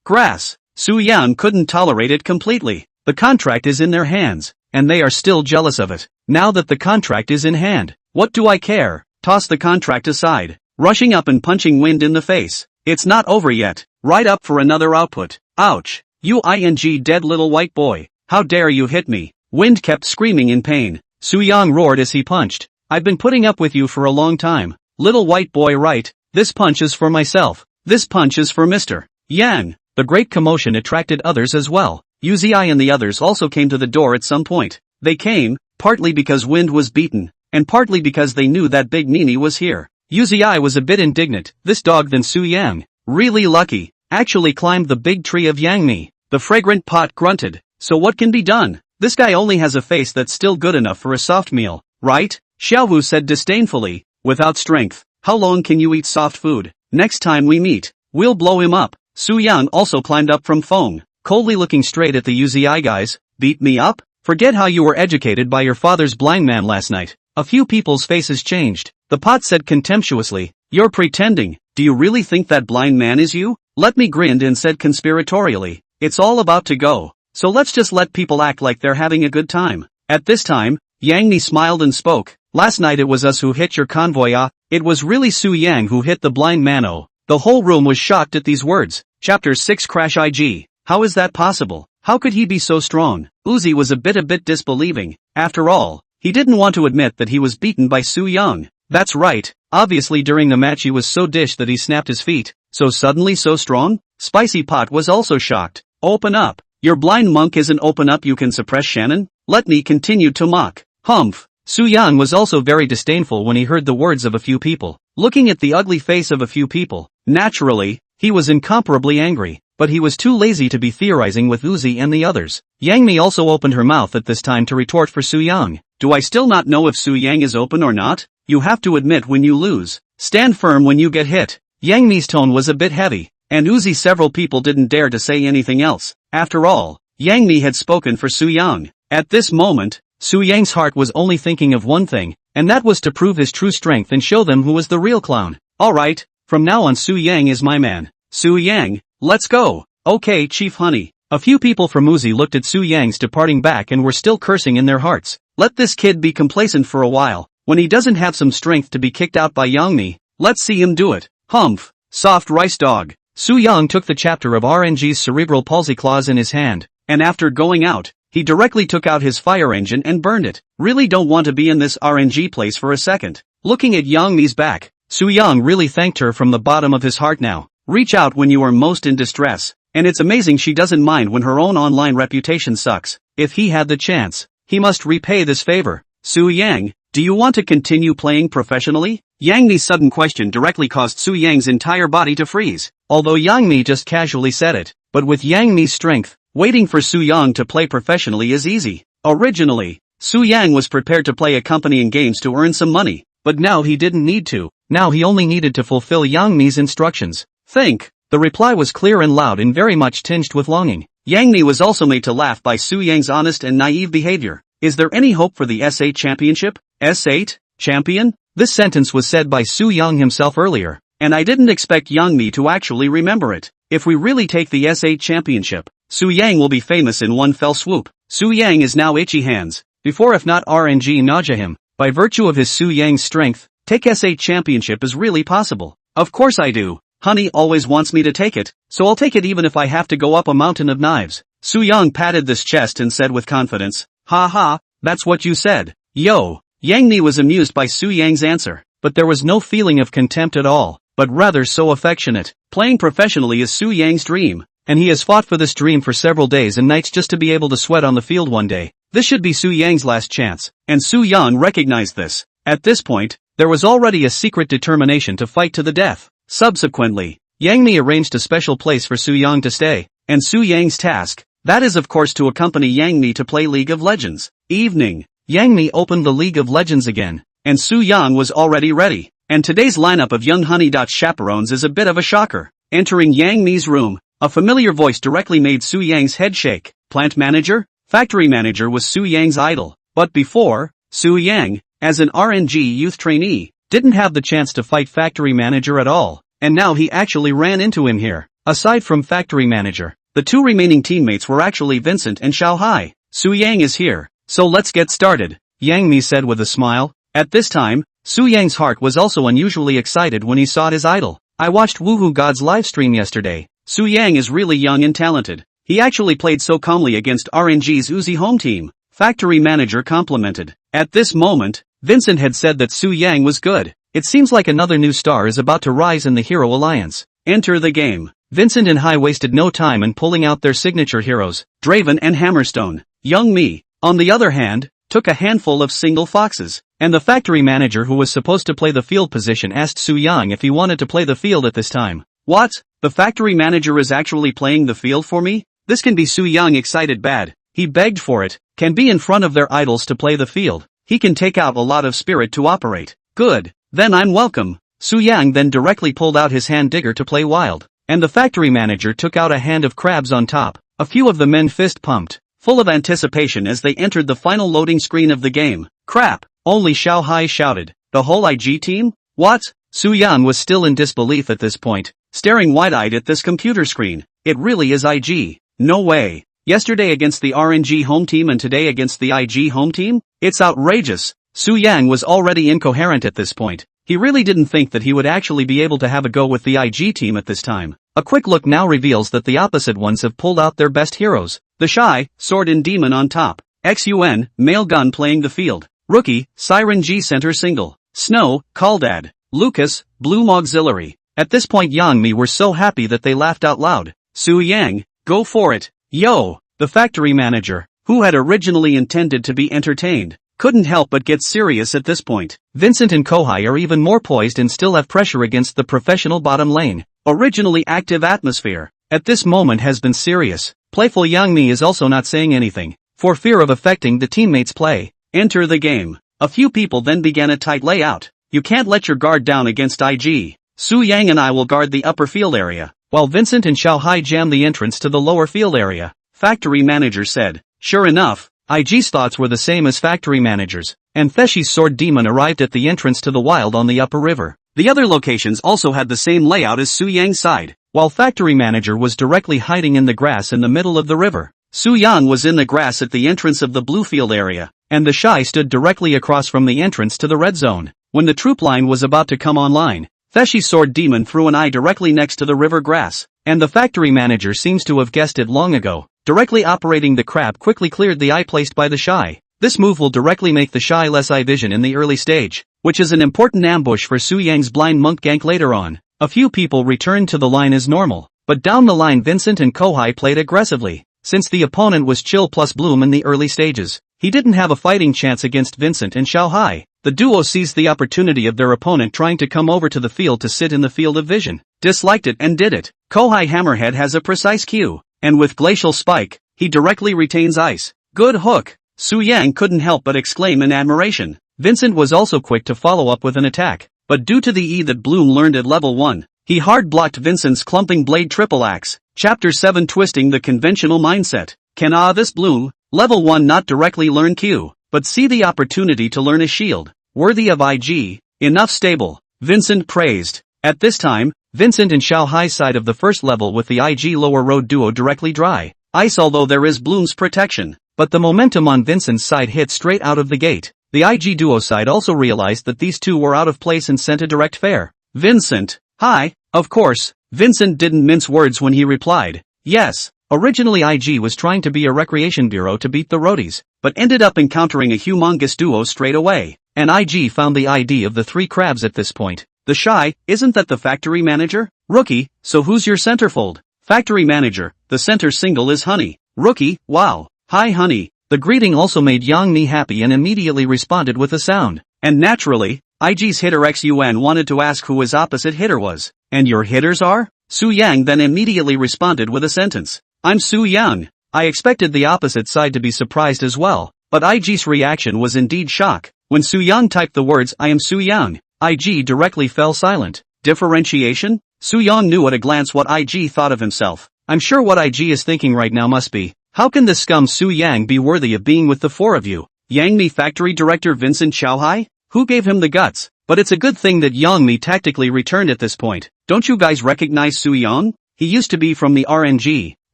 Grass. Su Yang couldn't tolerate it completely. The contract is in their hands, and they are still jealous of it. Now that the contract is in hand, what do I care? Toss the contract aside. Rushing up and punching Wind in the face. It's not over yet. Right up for another output. Ouch. You ing dead little white boy. How dare you hit me? Wind kept screaming in pain. Su Yang roared as he punched. I've been putting up with you for a long time. Little white boy, right? This punch is for myself. This punch is for Mr. Yang. The great commotion attracted others as well. Uzi and the others also came to the door at some point. They came, partly because Wind was beaten, and partly because they knew that Big Mimi was here. Uzi was a bit indignant. This dog than Su Yang, really lucky, actually climbed the big tree of Yang Mi. The fragrant pot grunted. So what can be done? This guy only has a face that's still good enough for a soft meal, right? Xiaowu said disdainfully. Without strength, how long can you eat soft food? Next time we meet, we'll blow him up. Su Yang also climbed up from Feng, coldly looking straight at the Uzi guys. Beat me up? Forget how you were educated by your father's blind man last night. A few people's faces changed. The pot said contemptuously. You're pretending. Do you really think that blind man is you? Let me grinned and said conspiratorially. It's all about to go. So let's just let people act like they're having a good time. At this time, Yang Mi smiled and spoke. Last night it was us who hit your convoy It was really Su Yang who hit the blind man The whole room was shocked at these words. Chapter 6 Crash IG. How is that possible? How could he be so strong? Uzi was a bit disbelieving. After all, he didn't want to admit that he was beaten by Su Yang. That's right. Obviously during the match he was so dished that he snapped his feet. So suddenly so strong? Spicy Pot was also shocked. Open up. Your blind monk isn't open up you can suppress Shannon? Let me continue to mock. Humph. Su Yang was also very disdainful when he heard the words of a few people. Looking at the ugly face of a few people, naturally, he was incomparably angry, but he was too lazy to be theorizing with Uzi and the others. Yang Mi also opened her mouth at this time to retort for Su Yang. Do I still not know if Su Yang is open or not? You have to admit when you lose. Stand firm when you get hit. Yang Mi's tone was a bit heavy, and Uzi several people didn't dare to say anything else. After all, Yang Mi had spoken for Su Yang. At this moment, Su Yang's heart was only thinking of one thing, and that was to prove his true strength and show them who was the real clown. Alright, from now on Su Yang is my man. Su Yang, let's go. Okay Chief Honey. A few people from Uzi looked at Su Yang's departing back and were still cursing in their hearts. Let this kid be complacent for a while. When he doesn't have some strength to be kicked out by Yang Mi, let's see him do it. Humph. Soft rice dog. Su Yang took the chapter of RNG's cerebral palsy clause in his hand, and after going out, he directly took out his fire engine and burned it. Really don't want to be in this RNG place for a second. Looking at Yang Mi's back, Su Yang really thanked her from the bottom of his heart now. Reach out when you are most in distress, and it's amazing she doesn't mind when her own online reputation sucks. If he had the chance, he must repay this favor. Su Yang, do you want to continue playing professionally? Yang Mi's sudden question directly caused Su Yang's entire body to freeze. Although Yang Mi just casually said it, but with Yang Mi's strength, waiting for Su Yang to play professionally is easy. Originally, Su Yang was prepared to play accompanying games to earn some money, but now he didn't need to. Now he only needed to fulfill Yang Mi's instructions. Think. The reply was clear and loud and very much tinged with longing. Yang Mi was also made to laugh by Su Yang's honest and naive behavior. Is there any hope for the S8 championship? S8? Champion? This sentence was said by Su Yang himself earlier, and I didn't expect Yang Mi to actually remember it. If we really take the S8 championship, Su Yang will be famous in one fell swoop. Su Yang is now itchy hands. Before if not RNG nausea him. By virtue of his Su Yang's strength, take S8 championship is really possible. Of course I do. Honey always wants me to take it, so I'll take it even if I have to go up a mountain of knives. Su Yang patted this chest and said with confidence, ha ha, that's what you said. Yo. Yang Mi was amused by Su Yang's answer, but there was no feeling of contempt at all, but rather so affectionate. Playing professionally is Su Yang's dream, and he has fought for this dream for several days and nights just to be able to sweat on the field one day. This should be Su Yang's last chance, and Su Yang recognized this. At this point, there was already a secret determination to fight to the death. Subsequently, Yang Mi arranged a special place for Su Yang to stay, and Su Yang's task, that is of course to accompany Yang Mi to play League of Legends. Evening. Yang Mi opened the League of Legends again, and Su Yang was already ready. And today's lineup of young honey chaperones is a bit of a shocker. Entering Yang Mi's room, a familiar voice directly made Su Yang's head shake. Plant manager? Factory manager was Su Yang's idol, but before, Su Yang, as an RNG youth trainee, didn't have the chance to fight factory manager at all, and now he actually ran into him here. Aside from factory manager, the two remaining teammates were actually Vincent and Xiaohai. Su Yang is here, so let's get started, Yang Mi said with a smile. At this time, Su Yang's heart was also unusually excited when he saw his idol. I watched Woohoo God's livestream yesterday. Su Yang is really young and talented. He actually played so calmly against RNG's Uzi home team. Factory manager complimented. At this moment, Vincent had said that Su Yang was good. It seems like another new star is about to rise in the Hero Alliance. Enter the game. Vincent and Hai wasted no time in pulling out their signature heroes, Draven and Hammerstone. Young Mi, on the other hand, took a handful of single foxes, and the factory manager who was supposed to play the field position asked Su Yang if he wanted to play the field at this time. What? The factory manager is actually playing the field for me? This can be Su Yang excited bad. He begged for it, can be in front of their idols to play the field. He can take out a lot of spirit to operate. Good, then I'm welcome. Su Yang then directly pulled out his hand digger to play wild, and the factory manager took out a hand of crabs on top. A few of the men fist pumped, full of anticipation as they entered the final loading screen of the game. Crap, only Xiaohai shouted. The whole IG team? What? Su Yang was still in disbelief at this point, staring wide-eyed at this computer screen. It really is IG. No way. Yesterday against the RNG home team and today against the IG home team? It's outrageous. Su Yang was already incoherent at this point. He really didn't think that he would actually be able to have a go with the IG team at this time. A quick look now reveals that the opposite ones have pulled out their best heroes. The Shy, Sword and Demon on top. XUN, Male Gun playing the field. Rookie, Siren G center single. Snow, Caldad. Lucas, Bloom Auxiliary. At this point Yang Mi were so happy that they laughed out loud. Su Yang, go for it. Yo! The factory manager, who had originally intended to be entertained, couldn't help but get serious at this point. Vincent and Kohai are even more poised and still have pressure against the professional bottom lane. Originally active atmosphere, at this moment has been serious. Playful Yang Mi is also not saying anything, for fear of affecting the teammates' play. Enter the game. A few people then began a tight layout. You can't let your guard down against IG. Su Yang and I will guard the upper field area, while Vincent and Xiaohai jam the entrance to the lower field area. Factory manager said. Sure enough, IG's thoughts were the same as factory managers, and Theshi's sword demon arrived at the entrance to the wild on the upper river. The other locations also had the same layout as Su Yang's side, while factory manager was directly hiding in the grass in the middle of the river. Su Yang was in the grass at the entrance of the blue field area, and the Shy stood directly across from the entrance to the red zone. When the troop line was about to come online, Theshi's sword demon threw an eye directly next to the river grass, and the factory manager seems to have guessed it long ago. Directly operating the crab quickly cleared the eye placed by the Shy. This move will directly make the Shy less eye vision in the early stage, which is an important ambush for Su Yang's blind monk gank later on. A few people returned to the line as normal, but down the line Vincent and Kohai played aggressively. Since the opponent was Chill plus Bloom in the early stages, he didn't have a fighting chance against Vincent and Xiaohai. The duo seized the opportunity of their opponent trying to come over to the field to sit in the field of vision, disliked it and did it. Kohai Hammerhead has a precise cue, and with Glacial Spike, he directly retains ice. Good hook. Su Yang couldn't help but exclaim in admiration. Vincent was also quick to follow up with an attack, but due to the E that Bloom learned at level 1, he hard-blocked Vincent's clumping blade triple axe. Chapter 7 Twisting the Conventional Mindset. Can this Bloom, level 1 not directly learn Q, but see the opportunity to learn a shield, worthy of IG, enough stable, Vincent praised. At this time, Vincent and Xiao Hai's side of the first level with the IG lower road duo directly dry ice, although there is Bloom's protection, but the momentum on Vincent's side hit straight out of the gate. The IG duo side also realized that these two were out of place and sent a direct fare. Vincent, hi, of course. Vincent didn't mince words when he replied, yes. Originally IG was trying to be a recreation bureau to beat the roadies, but ended up encountering a humongous duo straight away, and IG found the ID of the three crabs at this point. The shy, isn't that the factory manager? Rookie, so who's your centerfold? Factory manager, the center single is Honey. Rookie, wow, hi Honey. The greeting also made Yang Mi happy and immediately responded with a sound. And naturally, IG's hitter XUN wanted to ask who his opposite hitter was. And your hitters are? Su Yang then immediately responded with a sentence. I'm Su Yang. I expected the opposite side to be surprised as well, but IG's reaction was indeed shock. When Su Yang typed the words I am Su Yang, IG directly fell silent. Differentiation? Su Yang knew at a glance what IG thought of himself. I'm sure what IG is thinking right now must be, how can this scum Su Yang be worthy of being with the four of you? Yang Mi factory director Vincent Xiaohai? Who gave him the guts? But it's a good thing that Yang Mi tactically returned at this point. Don't you guys recognize Su Yang? He used to be from the RNG,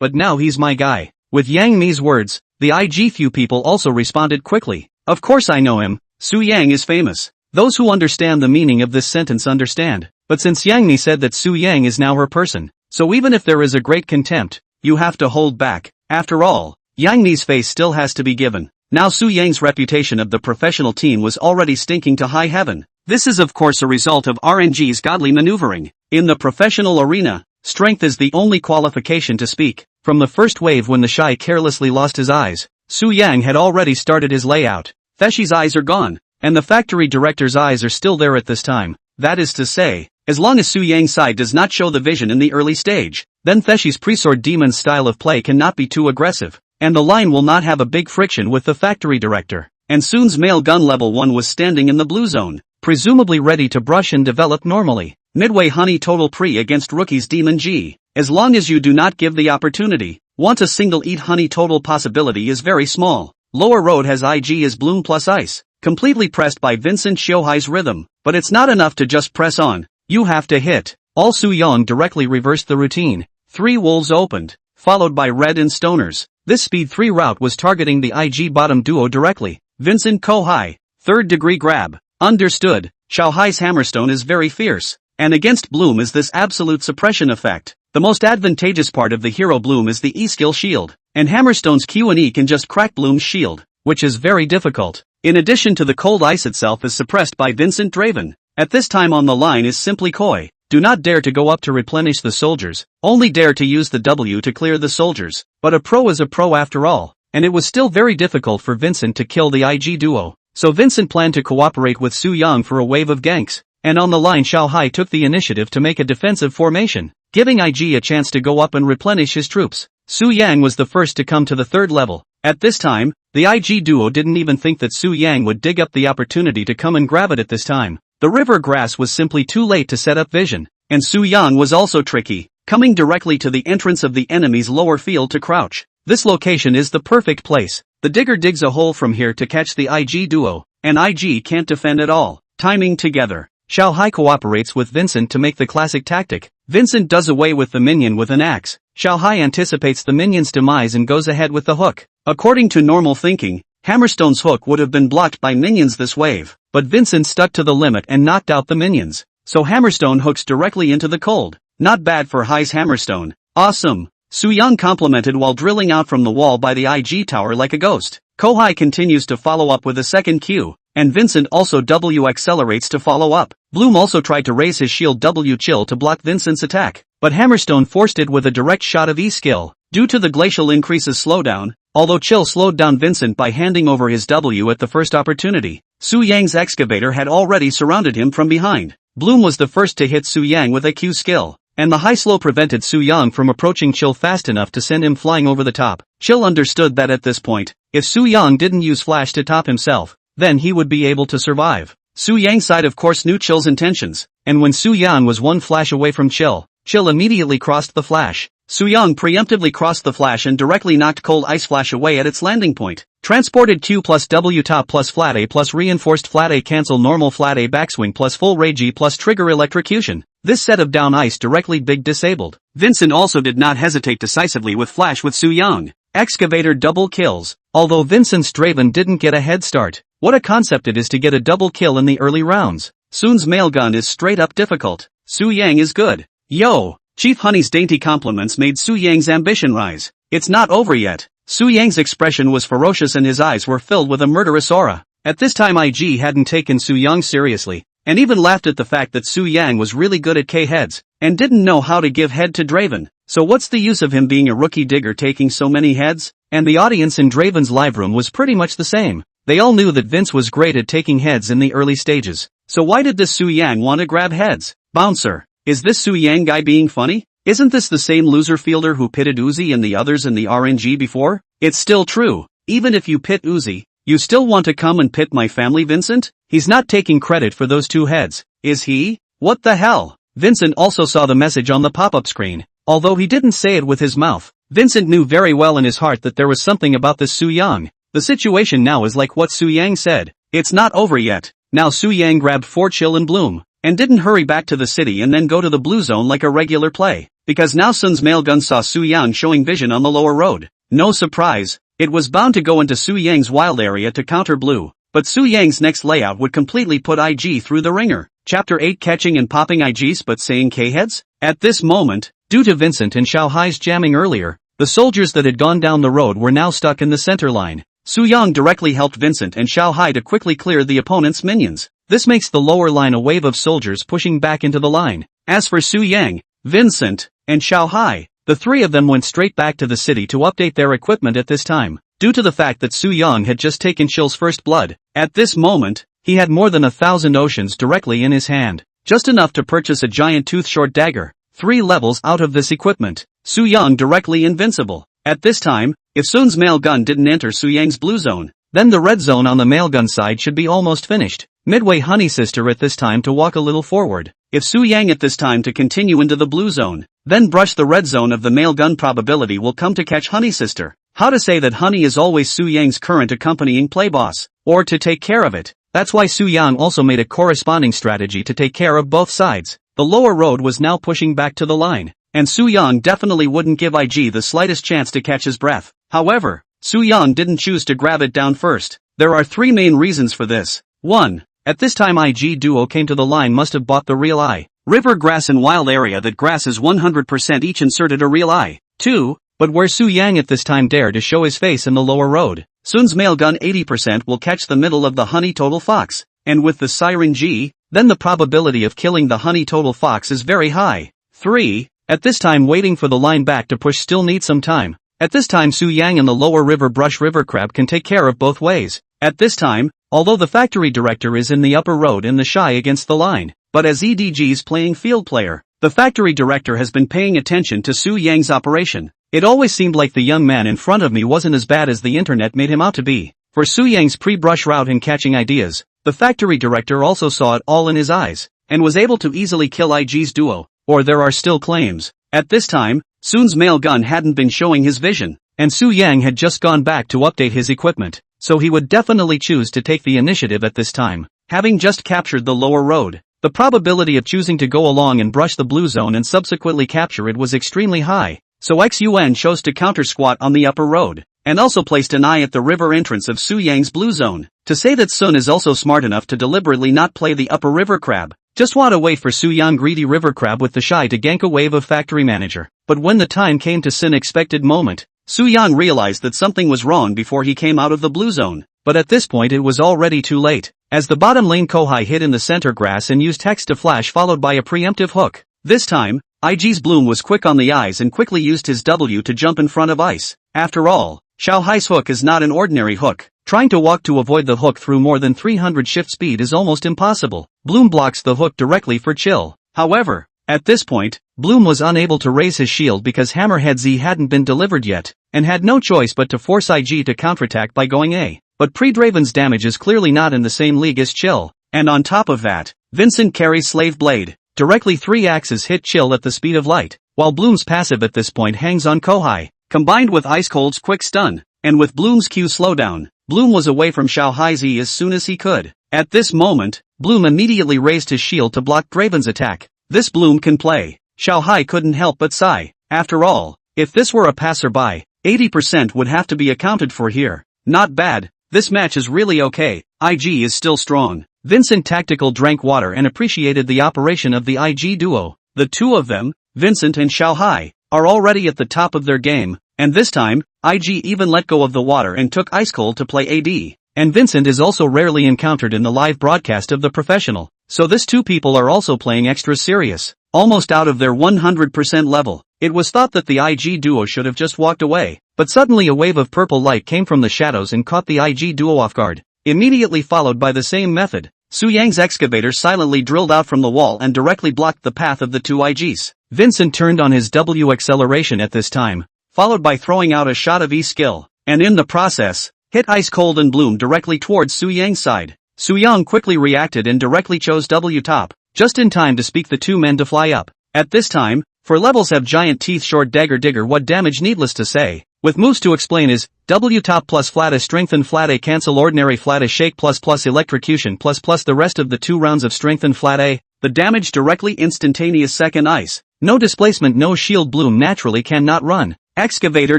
but now he's my guy. With Yang Mi's words, the IG few people also responded quickly. Of course I know him. Su Yang is famous. Those who understand the meaning of this sentence understand. But since Yang Mi said that Su Yang is now her person, so even if there is a great contempt, you have to hold back. After all, Yang Mi's face still has to be given. Now Su Yang's reputation of the professional team was already stinking to high heaven. This is of course a result of RNG's godly maneuvering. In the professional arena, strength is the only qualification to speak. From the first wave when the shy carelessly lost his eyes, Su Yang had already started his layout. Theshi's eyes are gone, and the factory director's eyes are still there at this time. That is to say, as long as Su Yang's side does not show the vision in the early stage, then Theshi's pre-sword demon's style of play cannot be too aggressive, and the line will not have a big friction with the factory director. And Soon's male gun level 1 was standing in the blue zone, presumably ready to brush and develop normally. Midway Honey total pre against Rookie's Demon G. As long as you do not give the opportunity, once a single eat Honey total possibility is very small. Lower road has IG as Bloom plus Ice, completely pressed by Vincent Xiaohai's rhythm, but it's not enough to just press on. You have to hit. All Su Yang directly reversed the routine. 3 wolves opened, followed by Red and Stoners. This speed 3 route was targeting the IG bottom duo directly. Vincent Kohai, 3rd degree grab. Understood. Xiaohai's hammerstone is very fierce, and against Bloom is this absolute suppression effect. The most advantageous part of the hero Bloom is the E-skill shield, and hammerstone's Q and E can just crack Bloom's shield, which is very difficult. In addition to the cold ice itself is suppressed by Vincent Draven. At this time on the line is simply Koi. Do not dare to go up to replenish the soldiers, only dare to use the W to clear the soldiers. But a pro is a pro after all, and it was still very difficult for Vincent to kill the IG duo. So Vincent planned to cooperate with Su Yang for a wave of ganks, and on the line Xiaohai took the initiative to make a defensive formation, giving IG a chance to go up and replenish his troops. Su Yang was the first to come to the 3rd level. At this time, the IG duo didn't even think that Su Yang would dig up the opportunity to come and grab it at this time. The river grass was simply too late to set up vision, and Su Yang was also tricky, coming directly to the entrance of the enemy's lower field to crouch. This location is the perfect place. The digger digs a hole from here to catch the IG duo, and IG can't defend at all. Timing together. Xiaohai cooperates with Vincent to make the classic tactic. Vincent does away with the minion with an axe. Xiaohai anticipates the minion's demise and goes ahead with the hook. According to normal thinking, Hammerstone's hook would have been blocked by minions this wave, but Vincent stuck to the limit and knocked out the minions. So Hammerstone hooks directly into the cold. Not bad for Hai's Hammerstone. Awesome. Su Yang complimented while drilling out from the wall by the IG tower like a ghost. Kohai continues to follow up with a second Q, and Vincent also W accelerates to follow up. Bloom also tried to raise his shield W chill to block Vincent's attack, but Hammerstone forced it with a direct shot of E-skill. Due to the glacial increases slowdown, although Chill slowed down Vincent by handing over his W at the first opportunity, Su Yang's excavator had already surrounded him from behind. Bloom was the first to hit Su Yang with a Q skill, and the high slow prevented Su Yang from approaching Chill fast enough to send him flying over the top. Chill understood that at this point, If Su Yang didn't use Flash to top himself, then he would be able to survive. Su Yang's side of course knew Chill's intentions, and when Su Yang was one flash away from Chill immediately crossed the Flash. Su Yang preemptively crossed the Flash and directly knocked Cold Ice Flash away at its landing point. Transported Q plus W top plus flat A plus reinforced flat A cancel normal flat A backswing plus full ray G plus trigger electrocution. This set of down ice directly big disabled. Vincent also did not hesitate decisively with Flash with Su Yang. Excavator double kills. Although Vincent's Draven didn't get a head start, what a concept it is to get a double kill in the early rounds. Sun's mail gun is straight up difficult. Su Yang is good. Yo! Chief Honey's dainty compliments made Su Yang's ambition rise. It's not over yet. Su Yang's expression was ferocious and his eyes were filled with a murderous aura. At this time IG hadn't taken Su Yang seriously, and even laughed at the fact that Su Yang was really good at K-heads, and didn't know how to give head to Draven. So what's the use of him being a rookie digger taking so many heads? And the audience in Draven's live room was pretty much the same. They all knew that Vince was great at taking heads in the early stages. So why did this Su Yang want to grab heads? Bouncer. Is this Su Yang guy being funny? Isn't this the same loser fielder who pitted Uzi and the others in the RNG before? It's still true. Even if you pit Uzi, you still want to come and pit my family, Vincent? He's not taking credit for those two heads, is he? What the hell? Vincent also saw the message on the pop-up screen. Although he didn't say it with his mouth, Vincent knew very well in his heart that there was something about this Su Yang. The situation now is like what Su Yang said. It's not over yet. Now Su Yang grabbed 4 Chill and Bloom, and didn't hurry back to the city and then go to the blue zone like a regular play. Because now Sun's mail gun saw Su Yang showing vision on the lower road. No surprise, it was bound to go into Su Yang's wild area to counter blue. But Su Yang's next layout would completely put IG through the ringer. Chapter 8 catching and popping IGs but saying K-heads? At this moment, due to Vincent and Xiao Hai's jamming earlier, the soldiers that had gone down the road were now stuck in the center line. Su Yang directly helped Vincent and Xiao Hai to quickly clear the opponent's minions. This makes the lower line a wave of soldiers pushing back into the line. As for Su Yang, Vincent, and Xiao Hai, the three of them went straight back to the city to update their equipment at this time. Due to the fact that Su Yang had just taken Chill's first blood, at this moment, he had more than 1,000 oceans directly in his hand. Just enough to purchase a giant tooth-short dagger. 3 levels out of this equipment. Su Yang directly invincible. At this time, if Sun's mail gun didn't enter Su Yang's blue zone, then the red zone on the mail gun side should be almost finished. Midway Honey Sister at this time to walk a little forward. If Su Yang at this time to continue into the blue zone, then brush the red zone of the mail gun probability will come to catch Honey Sister. How to say that Honey is always Su Yang's current accompanying play boss, or to take care of it. That's why Su Yang also made a corresponding strategy to take care of both sides. The lower road was now pushing back to the line, and Su Yang definitely wouldn't give IG the slightest chance to catch his breath. However, Su Yang didn't choose to grab it down first. There are 3 main reasons for this. 1. At this time IG duo came to the line must have bought the real eye. River grass and wild area that grass is 100% each inserted a real eye. 2. But where Su Yang at this time dared to show his face in the lower road, Sun's mail gun 80% will catch the middle of the Honey Total Fox, and with the Siren G, then the probability of killing the Honey Total Fox is very high. 3. At this time waiting for the line back to push still needs some time. At this time Su Yang and the lower river brush river crab can take care of both ways. At this time, although the factory director is in the upper road in the shy against the line, but as EDG's playing field player, the factory director has been paying attention to Su Yang's operation. It always seemed like the young man in front of me wasn't as bad as the internet made him out to be. For Su Yang's pre-brush route in catching ideas, the factory director also saw it all in his eyes, and was able to easily kill IG's duo, or there are still claims. At this time, Sun's mail gun hadn't been showing his vision, and Su Yang had just gone back to update his equipment, so he would definitely choose to take the initiative at this time. Having just captured the lower road, the probability of choosing to go along and brush the blue zone and subsequently capture it was extremely high. So XUN chose to counter-squat on the upper road, and also placed an eye at the river entrance of Su Yang's blue zone. To say that Sun is also smart enough to deliberately not play the upper river crab, just want to wait for Su Yang greedy river crab with the shy to gank a wave of factory manager. But when the time came to Sin expected moment, Su Yang realized that something was wrong before he came out of the blue zone. But at this point it was already too late, as the bottom lane Kohai hit in the center grass and used Hex to flash followed by a preemptive hook. This time, IG's Bloom was quick on the eyes and quickly used his W to jump in front of ice. After all, Xiao Hai's hook is not an ordinary hook. Trying to walk to avoid the hook through more than 300 shift speed is almost impossible. Bloom blocks the hook directly for Chill. However, At this point, Bloom was unable to raise his shield because Hammerhead Z hadn't been delivered yet, and had no choice but to force IG to counterattack by going A. But Pre-Draven's damage is clearly not in the same league as Chill, and on top of that, Vincent carries Slave Blade. Directly 3 axes hit Chill at the speed of light, while Bloom's passive at this point hangs on Kohai. Combined with Ice Cold's quick stun, and with Bloom's Q slowdown, Bloom was away from Xiaohai Z as soon as he could. At this moment, Bloom immediately raised his shield to block Draven's attack. This Bloom can play. Xiaohai couldn't help but sigh. After all, if this were a passerby, 80% would have to be accounted for here. Not bad, this match is really okay. IG is still strong. Vincent tactical drank water and appreciated the operation of the IG duo. The two of them, Vincent and Xiaohai, are already at the top of their game, and this time, IG even let go of the water and took Ice Cold to play AD. And Vincent is also rarely encountered in the live broadcast of the professional, so these two people are also playing extra serious, almost out of their 100% level. It was thought that the IG duo should have just walked away, but suddenly a wave of purple light came from the shadows and caught the IG duo off guard, immediately followed by the same method. Su Yang's excavator silently drilled out from the wall and directly blocked the path of the two IGs. Vincent turned on his W acceleration at this time, followed by throwing out a shot of E skill, and in the process, hit Ice Cold and Bloom directly towards Su Yang's side. Su Yang quickly reacted and directly chose W top, just in time to speak the two men to fly up. At this time, for levels have giant teeth short dagger digger what damage needless to say, with moves to explain is, W top plus flat A strengthen flat A cancel ordinary flat A shake plus electrocution plus the rest of the 2 rounds of strengthen flat A, the damage directly instantaneous second ice, no displacement no shield Bloom naturally cannot run, excavator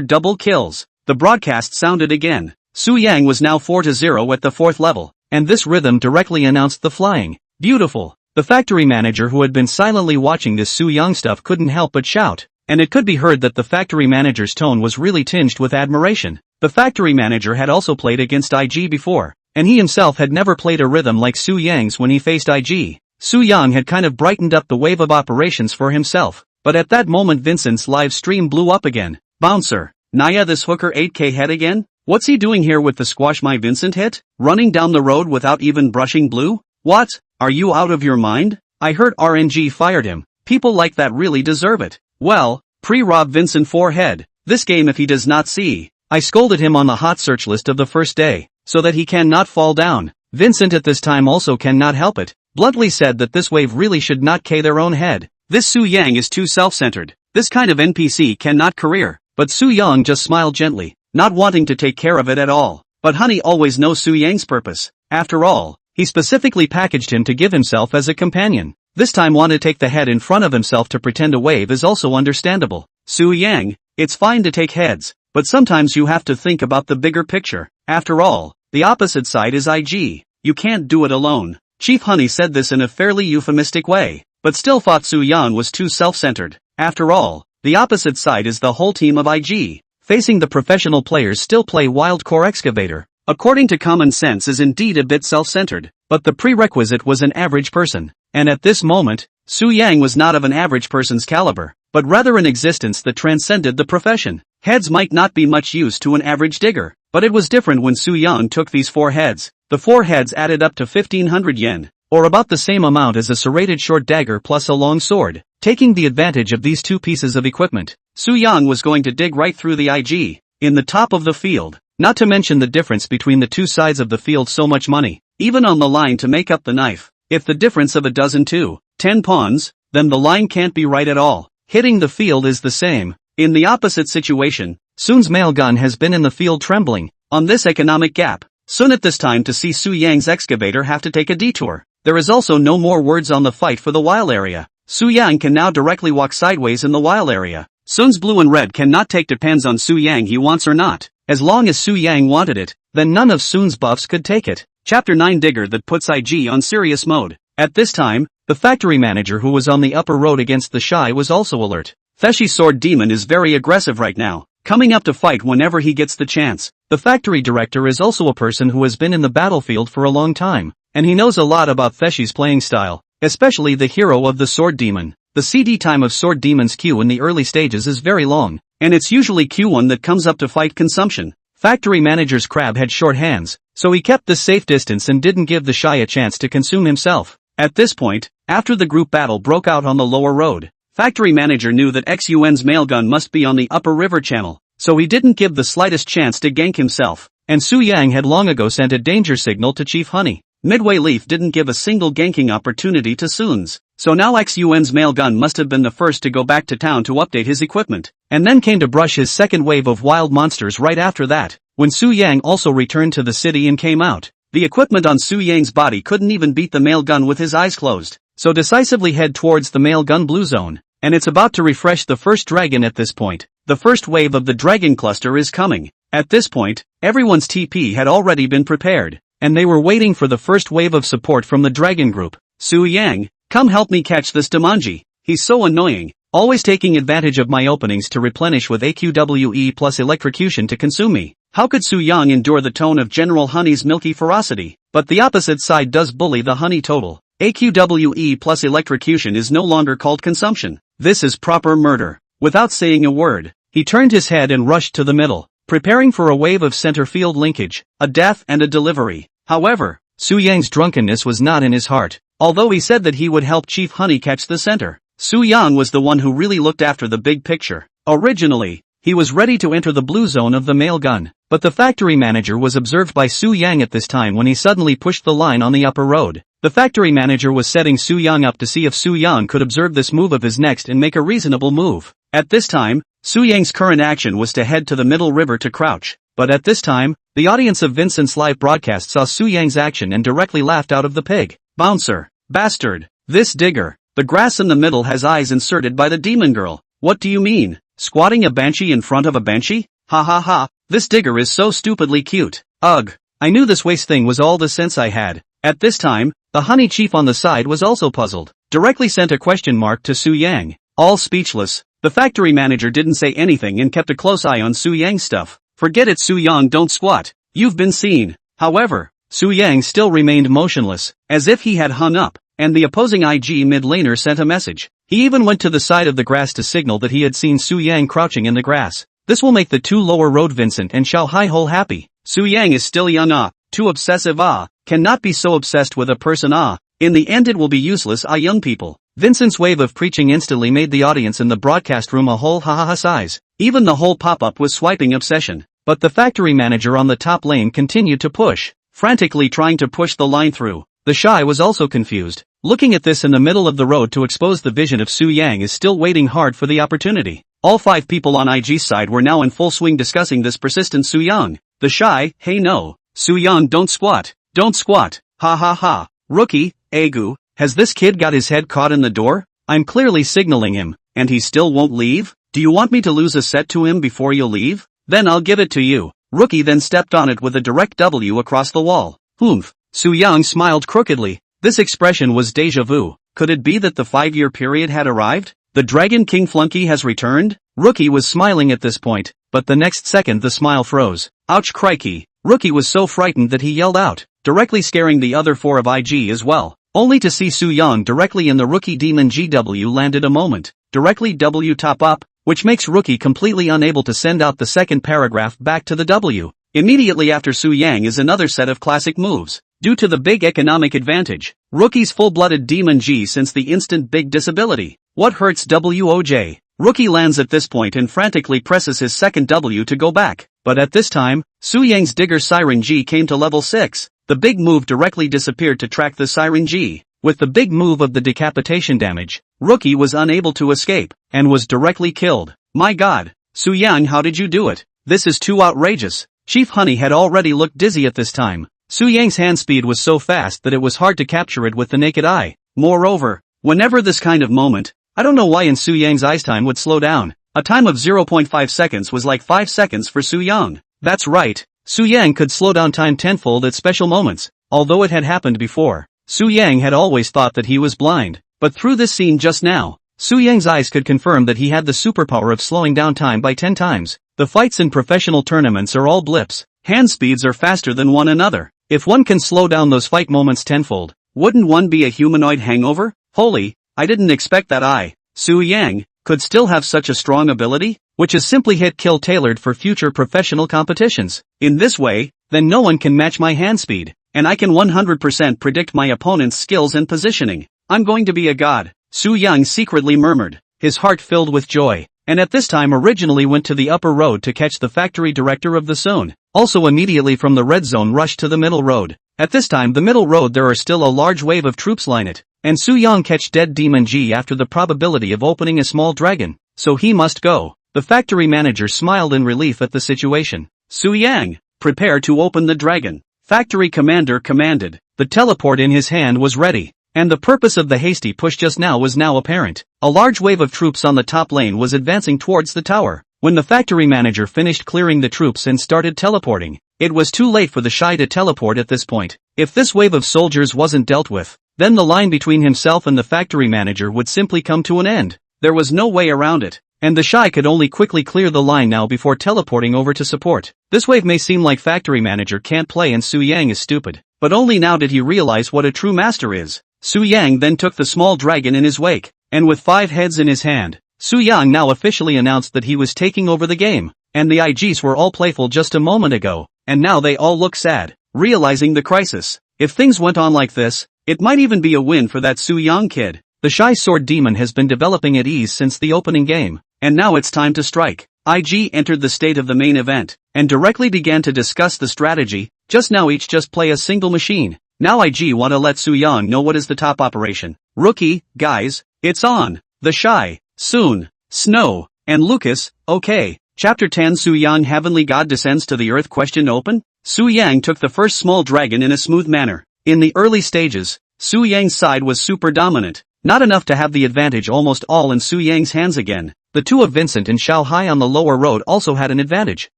double kills. The broadcast sounded again. Su Yang was now 4-0 at the 4th level, and this rhythm directly announced the flying. Beautiful. The factory manager who had been silently watching this Su Yang stuff couldn't help but shout, and it could be heard that the factory manager's tone was really tinged with admiration. The factory manager had also played against IG before, and he himself had never played a rhythm like Su Yang's when he faced IG. Su Yang had kind of brightened up the wave of operations for himself, but at that moment Vincent's live stream blew up again. Bouncer. Naya this hooker 8k head again? What's he doing here with the squash my Vincent hit? Running down the road without even brushing blue? What? Are you out of your mind? I heard RNG fired him. People like that really deserve it. Well, pre-rob Vincent 4 head. This game if he does not see. I scolded him on the hot search list of the first day, so that he cannot fall down. Vincent at this time also cannot help it. Bluntly said that this wave really should not K their own head. This Su Yang is too self-centered. This kind of NPC cannot career. But Su Yang just smiled gently, not wanting to take care of it at all. But honey always knows Su Yang's purpose. After all, he specifically packaged him to give himself as a companion. This time want to take the head in front of himself to pretend a wave is also understandable. Su Yang, it's fine to take heads, but sometimes you have to think about the bigger picture. After all, the opposite side is IG. You can't do it alone. Chief Honey said this in a fairly euphemistic way, but still thought Su Yang was too self-centered. After all, the opposite side is the whole team of IG. Facing the professional players still play Wild Core Excavator. According to common sense is indeed a bit self-centered, but the prerequisite was an average person. And at this moment, Su Yang was not of an average person's caliber, but rather an existence that transcended the profession. Heads might not be much use to an average digger, but it was different when Su Yang took these 4 heads. The 4 heads added up to 1500 yen, or about the same amount as a serrated short dagger plus a long sword. Taking the advantage of these 2 pieces of equipment, Su Yang was going to dig right through the IG, in the top of the field, not to mention the difference between the 2 sides of the field so much money, even on the line to make up the knife. If the difference of a dozen to 10 pawns, then the line can't be right at all. Hitting the field is the same. In the opposite situation, Sun's mail gun has been in the field trembling, on this economic gap. Sun at this time to see Su Yang's excavator have to take a detour. There is also no more words on the fight for the wild area. Su Yang can now directly walk sideways in the wild area. Sun's blue and red cannot take depends on Su Yang he wants or not. As long as Su Yang wanted it, then none of Sun's buffs could take it. Chapter 9 Digger that puts IG on serious mode. At this time, the factory manager who was on the upper road against the Shy was also alert. Theshi's sword demon is very aggressive right now, coming up to fight whenever he gets the chance. The factory director is also a person who has been in the battlefield for a long time, and he knows a lot about Theshi's playing style, especially the hero of the sword demon. The CD time of sword demon's Q in the early stages is very long, and it's usually Q1 that comes up to fight consumption. Factory manager's crab had short hands, so he kept the safe distance and didn't give the Shy a chance to consume himself. At this point, After the group battle broke out on the lower road, factory manager knew that XUN's mail gun must be on the upper river channel, so he didn't give the slightest chance to gank himself, and Su Yang had long ago sent a danger signal to Chief Honey. Midway Leaf didn't give a single ganking opportunity to Soon's, so now XUN's mail gun must have been the first to go back to town to update his equipment, and then came to brush his second wave of wild monsters right after that, when Su Yang also returned to the city and came out. The equipment on Su Yang's body couldn't even beat the mail gun with his eyes closed, so decisively head towards the mail gun blue zone, and it's about to refresh the first dragon at this point. The first wave of the dragon cluster is coming. At this point, everyone's TP had already been prepared, and they were waiting for the first wave of support from the dragon group. Su Yang, come help me catch this Damanji. He's so annoying, always taking advantage of my openings to replenish with AQWE plus electrocution to consume me. How could Su Yang endure the tone of General Honey's milky ferocity? But the opposite side does bully the Honey total. AQWE plus electrocution is no longer called consumption. This is proper murder. Without saying a word, he turned his head and rushed to the middle, preparing for a wave of center field linkage, a death and a delivery. However, Su Yang's drunkenness was not in his heart. Although he said that he would help Chief Honey catch the center, Su Yang was the one who really looked after the big picture. Originally, he was ready to enter the blue zone of the mail gun, but the factory manager was observed by Su Yang at this time when he suddenly pushed the line on the upper road. The factory manager was setting Su Yang up to see if Su Yang could observe this move of his next and make a reasonable move. At this time, Su Yang's current action was to head to the middle river to crouch, but at this time, the audience of Vincent's live broadcast saw Su Yang's action and directly laughed out of the pig. Bouncer, bastard, this digger, the grass in the middle has eyes inserted by the demon girl. What do you mean? Squatting a banshee in front of a banshee? Ha ha ha, this digger is so stupidly cute. Ugh, I knew this waist thing was all the sense I had. At this time, the Honey Chief on the side was also puzzled, directly sent a question mark to Su Yang. All speechless, the factory manager didn't say anything and kept a close eye on Su Yang's stuff. Forget it, Su Yang, don't squat. You've been seen. However, Su Yang still remained motionless, as if he had hung up, and the opposing IG mid-laner sent a message. He even went to the side of the grass to signal that he had seen Su Yang crouching in the grass. This will make the two lower road Vincent and Xiao Hai Hole happy. Su Yang is still young too obsessive cannot be so obsessed with a person in the end it will be useless young people. Vincent's wave of preaching instantly made the audience in the broadcast room a whole ha ha ha size. Even the whole pop-up was swiping obsession. But the factory manager on the top lane continued to push, frantically trying to push the line through. The Shy was also confused. Looking at this in the middle of the road to expose the vision of Su Yang is still waiting hard for the opportunity. All 5 people on IG's side were now in full swing discussing this persistent Su Yang. The Shy, hey no, Su Yang don't squat, ha ha ha, rookie, Agu, has this kid got his head caught in the door? I'm clearly signaling him, and he still won't leave? Do you want me to lose a set to him before you leave? Then I'll give it to you. Rookie then stepped on it with a direct W across the wall. Oomph. Su Yang smiled crookedly. This expression was deja vu. Could it be that the 5-year period had arrived? The Dragon King flunky has returned? Rookie was smiling at this point, but the next second the smile froze. Ouch crikey. Rookie was so frightened that he yelled out, directly scaring the other 4 of IG as well. Only to see Su Yang directly in the Rookie Demon GW landed a moment. Directly W top up, which makes Rookie completely unable to send out the second paragraph back to the W. Immediately after Su Yang is another set of classic moves. Due to the big economic advantage, Rookie's full-blooded Demon G since the instant big disability. What hurts WOJ? Rookie lands at this point and frantically presses his second W to go back. But at this time, Su Yang's Digger Siren G came to level 6. The big move directly disappeared to track the Siren G. With the big move of the decapitation damage, Rookie was unable to escape, and was directly killed. My god, Su Yang, how did you do it? This is too outrageous. Chief Honey had already looked dizzy at this time. Su Yang's hand speed was so fast that it was hard to capture it with the naked eye. Moreover, whenever this kind of moment, I don't know why in Su Yang's eyes time would slow down. A time of 0.5 seconds was like 5 seconds for Su Yang. That's right, Su Yang could slow down time tenfold at special moments. Although it had happened before, Su Yang had always thought that he was blind. But through this scene just now, Su Yang's eyes could confirm that he had the superpower of slowing down time by 10 times. The fights in professional tournaments are all blips. Hand speeds are faster than one another. If one can slow down those fight moments tenfold, wouldn't one be a humanoid hangover? Holy, I didn't expect that Su Yang, could still have such a strong ability, which is simply hit kill tailored for future professional competitions. In this way, then no one can match my hand speed, and I can 100% predict my opponent's skills and positioning. I'm going to be a god, Su Yang secretly murmured, his heart filled with joy. And at this time originally went to the upper road to catch the factory director of the zone. Also immediately from the red zone rushed to the middle road. At this time the middle road there are still a large wave of troops line it. And Su Yang catch dead Demon G after the probability of opening a small dragon. So he must go. The factory manager smiled in relief at the situation. Su Yang, prepare to open the dragon. Factory commander commanded. The teleport in his hand was ready. And the purpose of the hasty push just now was now apparent. A large wave of troops on the top lane was advancing towards the tower. When the factory manager finished clearing the troops and started teleporting, it was too late for the Shy to teleport at this point. If this wave of soldiers wasn't dealt with, then the line between himself and the factory manager would simply come to an end. There was no way around it. And the Shy could only quickly clear the line now before teleporting over to support. This wave may seem like factory manager can't play and Su Yang is stupid. But only now did he realize what a true master is. Su Yang then took the small dragon in his wake, and with 5 heads in his hand, Su Yang now officially announced that he was taking over the game, and the IGs were all playful just a moment ago, and now they all look sad, realizing the crisis. If things went on like this, it might even be a win for that Su Yang kid. The Shy Sword Demon has been developing at ease since the opening game, and now it's time to strike. IG entered the state of the main event, and directly began to discuss the strategy. Just now each just play a single machine. Now IG want to let Su Yang know what is the top operation. Rookie, guys, it's on. The Shy, Soon, Snow, and Lucas, okay. Chapter 10 Su Yang Heavenly God Descends to the Earth Question Open? Su Yang took the first small dragon in a smooth manner. In the early stages, Su Yang's side was super dominant. Not enough to have the advantage almost all in Su Yang's hands again. The two of Vincent and Xiao Hai on the lower road also had an advantage,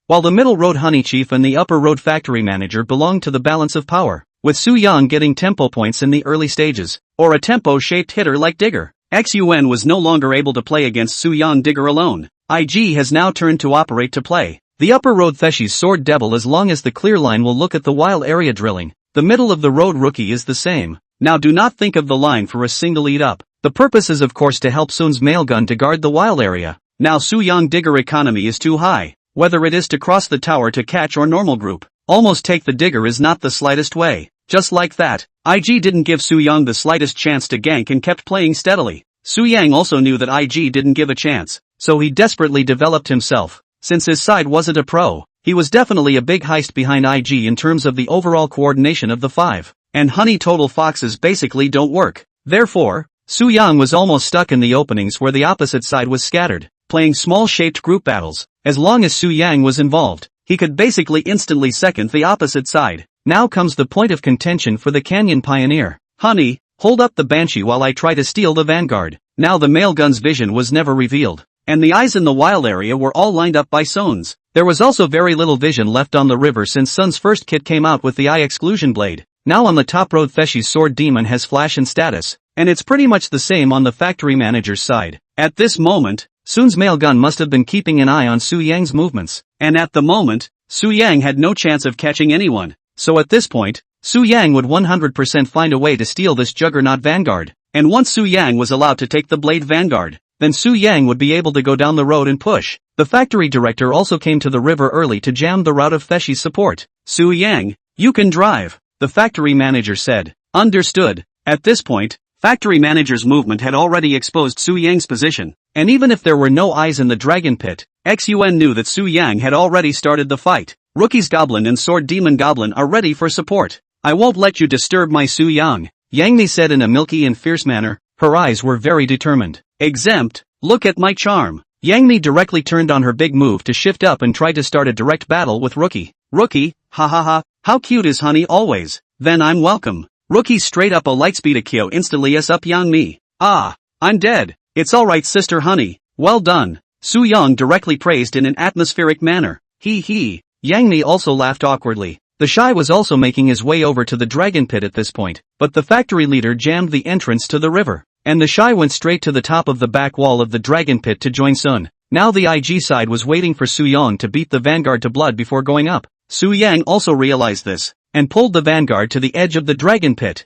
while the middle road Honey Chief and the upper road Factory Manager belonged to the balance of power, with Su Yang getting tempo points in the early stages, or a tempo-shaped hitter like Digger. XUN was no longer able to play against Su Yang Digger alone. IG has now turned to operate to play the upper road Theshi's Sword Devil as long as the clear line will look at the wild area drilling. The middle of the road Rookie is the same. Now do not think of the line for a single eat up. The purpose is of course to help Sun's mail gun to guard the wild area. Now Su Yang Digger economy is too high. Whether it is to cross the tower to catch or normal group, almost take the Digger is not the slightest way. Just like that, IG didn't give Su Yang the slightest chance to gank and kept playing steadily. Su Yang also knew that IG didn't give a chance, so he desperately developed himself. Since his side wasn't a pro, he was definitely a big heist behind IG in terms of the overall coordination of the 5. And Honey Total Foxes basically don't work. Therefore, Su Yang was almost stuck in the openings where the opposite side was scattered, playing small-shaped group battles. As long as Su Yang was involved, he could basically instantly second the opposite side. Now comes the point of contention for the Canyon Pioneer. Honey, hold up the Banshee while I try to steal the Vanguard. Now the male gun's vision was never revealed, and the eyes in the wild area were all lined up by Sun's. There was also very little vision left on the river since Sun's first kit came out with the eye exclusion blade. Now on the top road Theshi's Sword Demon has flash and status, and it's pretty much the same on the factory manager's side. At this moment, Sun's mail gun must have been keeping an eye on Su Yang's movements, and at the moment, Su Yang had no chance of catching anyone. So at this point, Su Yang would 100% find a way to steal this Juggernaut Vanguard, and once Su Yang was allowed to take the Blade Vanguard, then Su Yang would be able to go down the road and push. The factory director also came to the river early to jam the route of Theshi's support. Su Yang, you can drive, the factory manager said. Understood. At this point, factory manager's movement had already exposed Su Yang's position, and even if there were no eyes in the dragon pit, XUN knew that Su Yang had already started the fight. Rookie's Goblin and Sword Demon Goblin are ready for support. I won't let you disturb my Su Yang, Yangmi said in a milky and fierce manner. Her eyes were very determined. Exempt, look at my charm. Yangmi directly turned on her big move to shift up and tried to start a direct battle with Rookie. Rookie, ha ha ha, how cute is Honey always? Then I'm welcome. Rookie straight up a lightspeed Akio instantly s up Yangmi. Ah, I'm dead. It's alright sister Honey, well done. Su Yang directly praised in an atmospheric manner. Hee hee. Yangmi also laughed awkwardly. The Shy was also making his way over to the dragon pit at this point, but the factory leader jammed the entrance to the river, and the Shy went straight to the top of the back wall of the dragon pit to join Sun. Now the IG side was waiting for Su Yang to beat the Vanguard to blood before going up. Su Yang also realized this, and pulled the Vanguard to the edge of the dragon pit.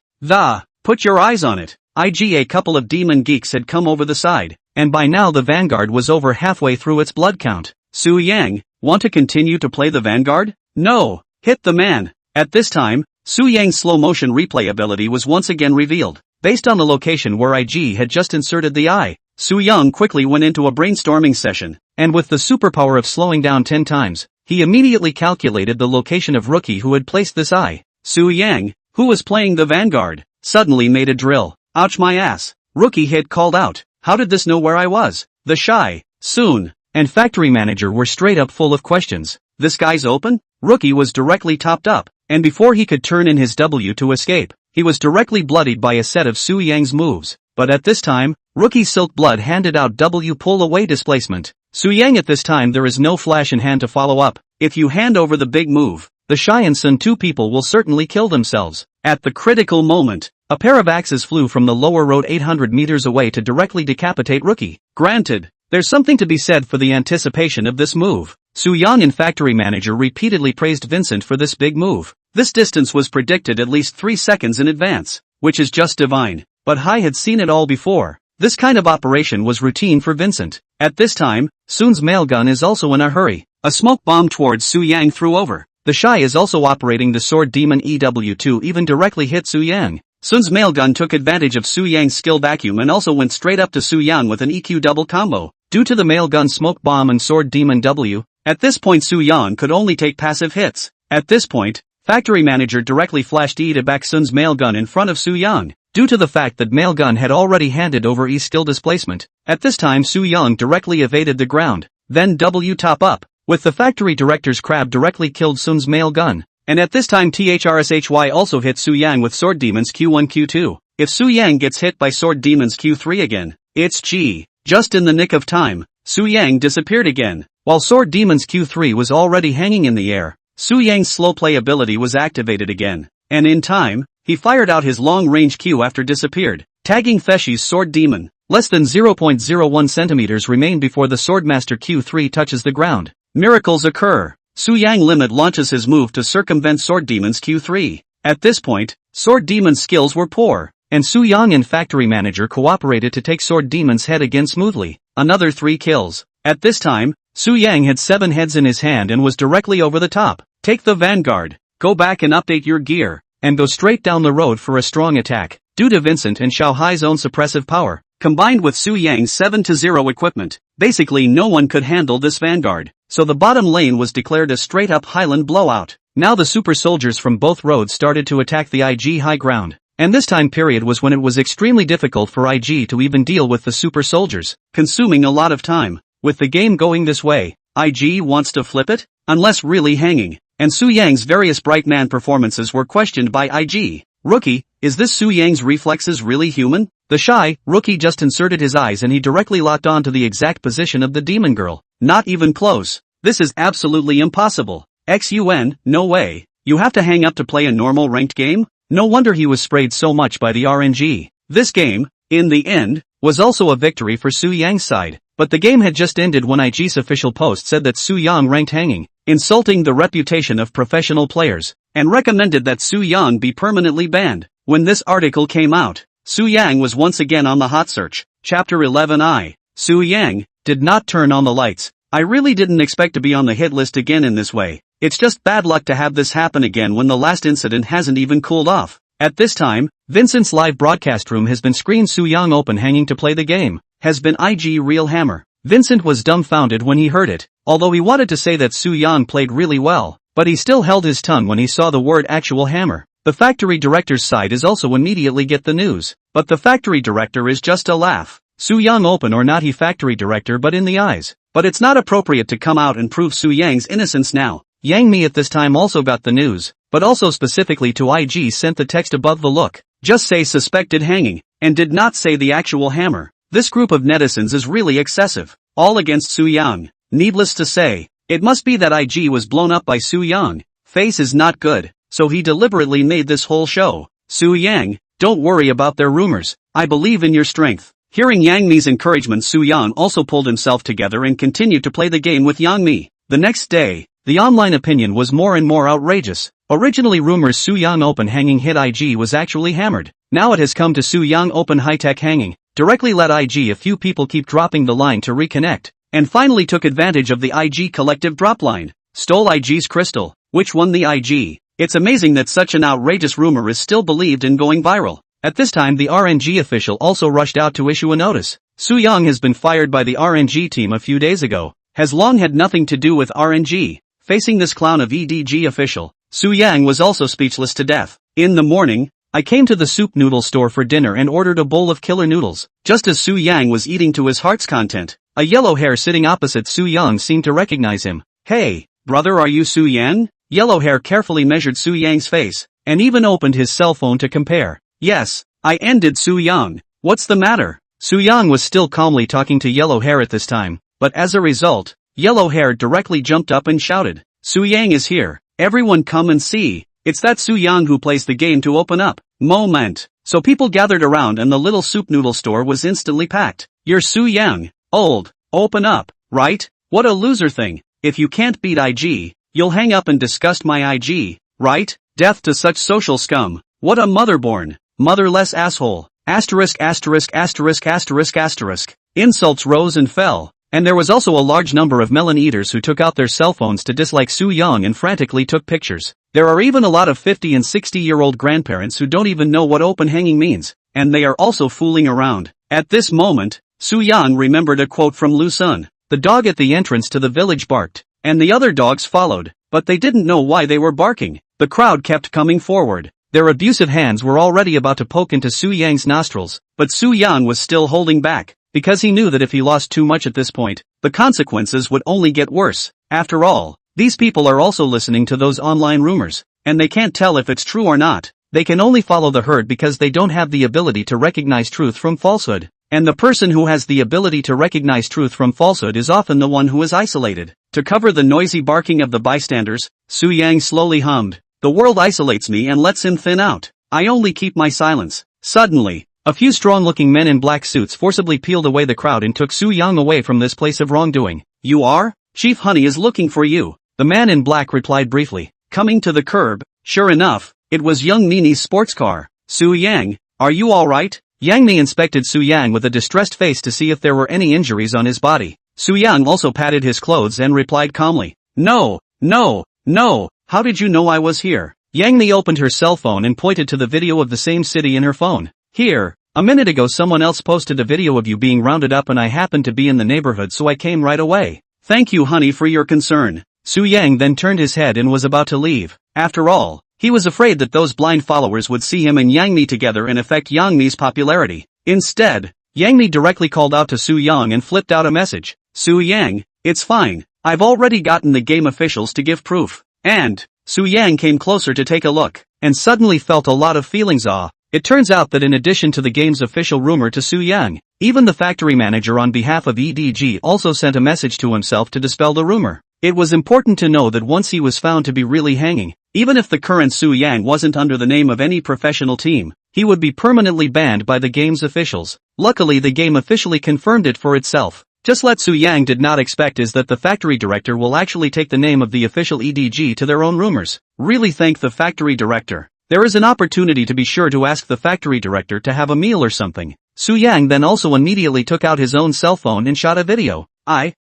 Put your eyes on it. A couple of demon geeks had come over the side, and by now the Vanguard was over halfway through its blood count. Su Yang, want to continue to play the Vanguard? No, hit the man. At this time, Su Yang's slow motion replay ability was once again revealed. based on the location where IG had just inserted the eye. Su Young quickly went into a brainstorming session, and with the superpower of slowing down 10 times, he immediately calculated the location of Rookie who had placed this eye. Su Yang, who was playing the Vanguard, suddenly made a drill. Ouch my ass. Rookie had called out. How did this know where I was? The Shy, Soon, and factory manager were straight up full of questions. This guy's open? Rookie was directly topped up, and before he could turn in his W to escape, he was directly bloodied by a set of Su Yang's moves. But at this time, Rookie's Silk Blood handed out W pull away displacement. Su Yang at this time there is no flash in hand to follow up. If you hand over the big move, the Shy and Sun 2 people will certainly kill themselves. At the critical moment, a pair of axes flew from the lower road 800 meters away to directly decapitate Rookie. Granted, there's something to be said for the anticipation of this move. Su Yang and factory manager repeatedly praised Vincent for this big move. This distance was predicted at least 3 seconds in advance, which is just divine. But Hai had seen it all before. This kind of operation was routine for Vincent. At this time, Sun's mail gun is also in a hurry. A smoke bomb towards Su Yang threw over. The Shy is also operating the Sword Demon EW to even directly hit Su Yang. Sun's mail gun took advantage of Su Yang's skill vacuum and also went straight up to Su Yang with an EQ double combo. Due to the mail gun smoke bomb and Sword Demon W, at this point Su Yang could only take passive hits. At this point, factory manager directly flashed E to back Sun's mail gun in front of Su Yang. Due to the fact that mail gun had already handed over E skill displacement, at this time Su Yang directly evaded the ground, then W top up, with the factory director's crab directly killed Sun's mail gun, and at this time THRSHY also hit Su Yang with Sword Demon's Q1 Q2. If Su Yang gets hit by Sword Demon's Q3 again, it's G. Just in the nick of time, Su Yang disappeared again, while Sword Demon's Q3 was already hanging in the air. Su Yang's slow play ability was activated again, and in time, he fired out his long-range Q after disappeared, tagging Feshi's Sword Demon. Less than 0.01 centimeters remain before the Swordmaster Q3 touches the ground. Miracles occur. Su Yang Limit launches his move to circumvent Sword Demon's Q3. At this point, Sword Demon's skills were poor, and Su Yang and factory manager cooperated to take Sword Demon's head again smoothly. Another 3 kills. At this time, Su Yang had 7 heads in his hand and was directly over the top. Take the Vanguard, go back and update your gear, and go straight down the road for a strong attack. Due to Vincent and Xiao Hai's own suppressive power, combined with Su Yang's 7-0 equipment, basically no one could handle this Vanguard, so the bottom lane was declared a straight-up Highland blowout. Now the super soldiers from both roads started to attack the IG high ground, and this time period was when it was extremely difficult for IG to even deal with the super soldiers, consuming a lot of time. With the game going this way, IG wants to flip it? Unless really hanging. And Su Yang's various bright man performances were questioned by IG. Rookie, is this Su Yang's reflexes really human? The Shy, Rookie just inserted his eyes and he directly locked on to the exact position of the demon girl. Not even close. This is absolutely impossible. XUN, no way. You have to hang up to play a normal ranked game? No wonder he was sprayed so much by the RNG. This game, in the end, was also a victory for Su Yang's side. But the game had just ended when IG's official post said that Su Yang ranked hanging, insulting the reputation of professional players, and recommended that Su Yang be permanently banned. When this article came out, Su Yang was once again on the hot search. Chapter 11 Su Yang did not turn on the lights. I really didn't expect to be on the hit list again in this way. It's just bad luck to have this happen again when the last incident hasn't even cooled off. At this time, Vincent's live broadcast room has been screened. Su Yang open hanging to play the game. Has been IG real hammer. Vincent was dumbfounded when he heard it, although he wanted to say that Su Yang played really well, but he still held his tongue when he saw the word actual hammer. The factory director's side is also immediately get the news, but the factory director is just a laugh. Su Yang open or not he factory director but in the eyes. But it's not appropriate to come out and prove Su Yang's innocence now. Yang Mi at this time also got the news, but also specifically to IG sent the text above the look. Just say suspected hanging, and did not say the actual hammer. This group of netizens is really excessive, all against Su Yang. Needless to say, it must be that IG was blown up by Su Yang. Face is not good, so he deliberately made this whole show. Su Yang, don't worry about their rumors, I believe in your strength. Hearing Yang Mi's encouragement, Su Yang also pulled himself together and continued to play the game with Yang Mi. The next day, the online opinion was more and more outrageous. Originally rumors Su Yang open hanging hit IG was actually hammered. Now it has come to Su Yang open high-tech hanging. Directly let IG a few people keep dropping the line to reconnect, and finally took advantage of the IG collective drop line. Stole IG's crystal, which won the IG. It's amazing that such an outrageous rumor is still believed and going viral. At this time the RNG official also rushed out to issue a notice. Su Yang has been fired by the RNG team a few days ago. Has long had nothing to do with RNG. Facing this clown of EDG official, Su Yang was also speechless to death. In the morning, I came to the soup noodle store for dinner and ordered a bowl of killer noodles. Just as Su Yang was eating to his heart's content, a yellow hair sitting opposite Su Yang seemed to recognize him. Hey, brother, are you Su Yang? Yellow hair carefully measured Su Yang's face, and even opened his cell phone to compare. Yes, I ended Su Yang. What's the matter? Su Yang was still calmly talking to yellow hair at this time, but as a result, yellow hair directly jumped up and shouted, Su Yang is here, everyone come and see. It's that Su Yang who plays the game to open up. Moment. So people gathered around and the little soup noodle store was instantly packed. You're Su Yang. Old. Open up. Right? What a loser thing. If you can't beat IG, you'll hang up and disgust my IG. Right? Death to such social scum. What a motherborn. Motherless asshole. Asterisk asterisk asterisk asterisk asterisk. Insults rose and fell. And there was also a large number of melon eaters who took out their cell phones to dislike Su Yang and frantically took pictures. There are even a lot of 50 and 60-year-old grandparents who don't even know what open hanging means, and they are also fooling around. At this moment, Su Yang remembered a quote from Lu Sun. The dog at the entrance to the village barked, and the other dogs followed, but they didn't know why they were barking. The crowd kept coming forward. Their abusive hands were already about to poke into Su Yang's nostrils, but Su Yang was still holding back, because he knew that if he lost too much at this point, the consequences would only get worse. After all, these people are also listening to those online rumors, and they can't tell if it's true or not. They can only follow the herd because they don't have the ability to recognize truth from falsehood. And the person who has the ability to recognize truth from falsehood is often the one who is isolated. To cover the noisy barking of the bystanders, Su Yang slowly hummed, "The world isolates me and lets him thin out. I only keep my silence." Suddenly, a few strong-looking men in black suits forcibly peeled away the crowd and took Su Yang away from this place of wrongdoing. "You are? Chief Honey is looking for you," the man in black replied briefly. Coming to the curb, sure enough, it was young Nini's sports car. "Su Yang, are you alright?" Yang Mi inspected Su Yang with a distressed face to see if there were any injuries on his body. Su Yang also patted his clothes and replied calmly, "No, no, no, how did you know I was here?" Yang Mi opened her cell phone and pointed to the video of the same city in her phone. "Here, a minute ago someone else posted a video of you being rounded up and I happened to be in the neighborhood so I came right away. Thank you honey for your concern." Su Yang then turned his head and was about to leave. After all, he was afraid that those blind followers would see him and Yang Mi together and affect Yang Mi's popularity. Instead, Yang Mi directly called out to Su Yang and flipped out a message. "Su Yang, it's fine, I've already gotten the game officials to give proof." And Su Yang came closer to take a look, and suddenly felt a lot of feelings. It turns out that in addition to the game's official rumor to Su Yang, even the factory manager on behalf of EDG also sent a message to himself to dispel the rumor. It was important to know that once he was found to be really hanging, even if the current Su Yang wasn't under the name of any professional team, he would be permanently banned by the game's officials. Luckily the game officially confirmed it for itself. Just what Su Yang did not expect is that the factory director will actually take the name of the official EDG to their own rumors. Really thank the factory director. There is an opportunity to be sure to ask the factory director to have a meal or something. Su Yang then also immediately took out his own cell phone and shot a video.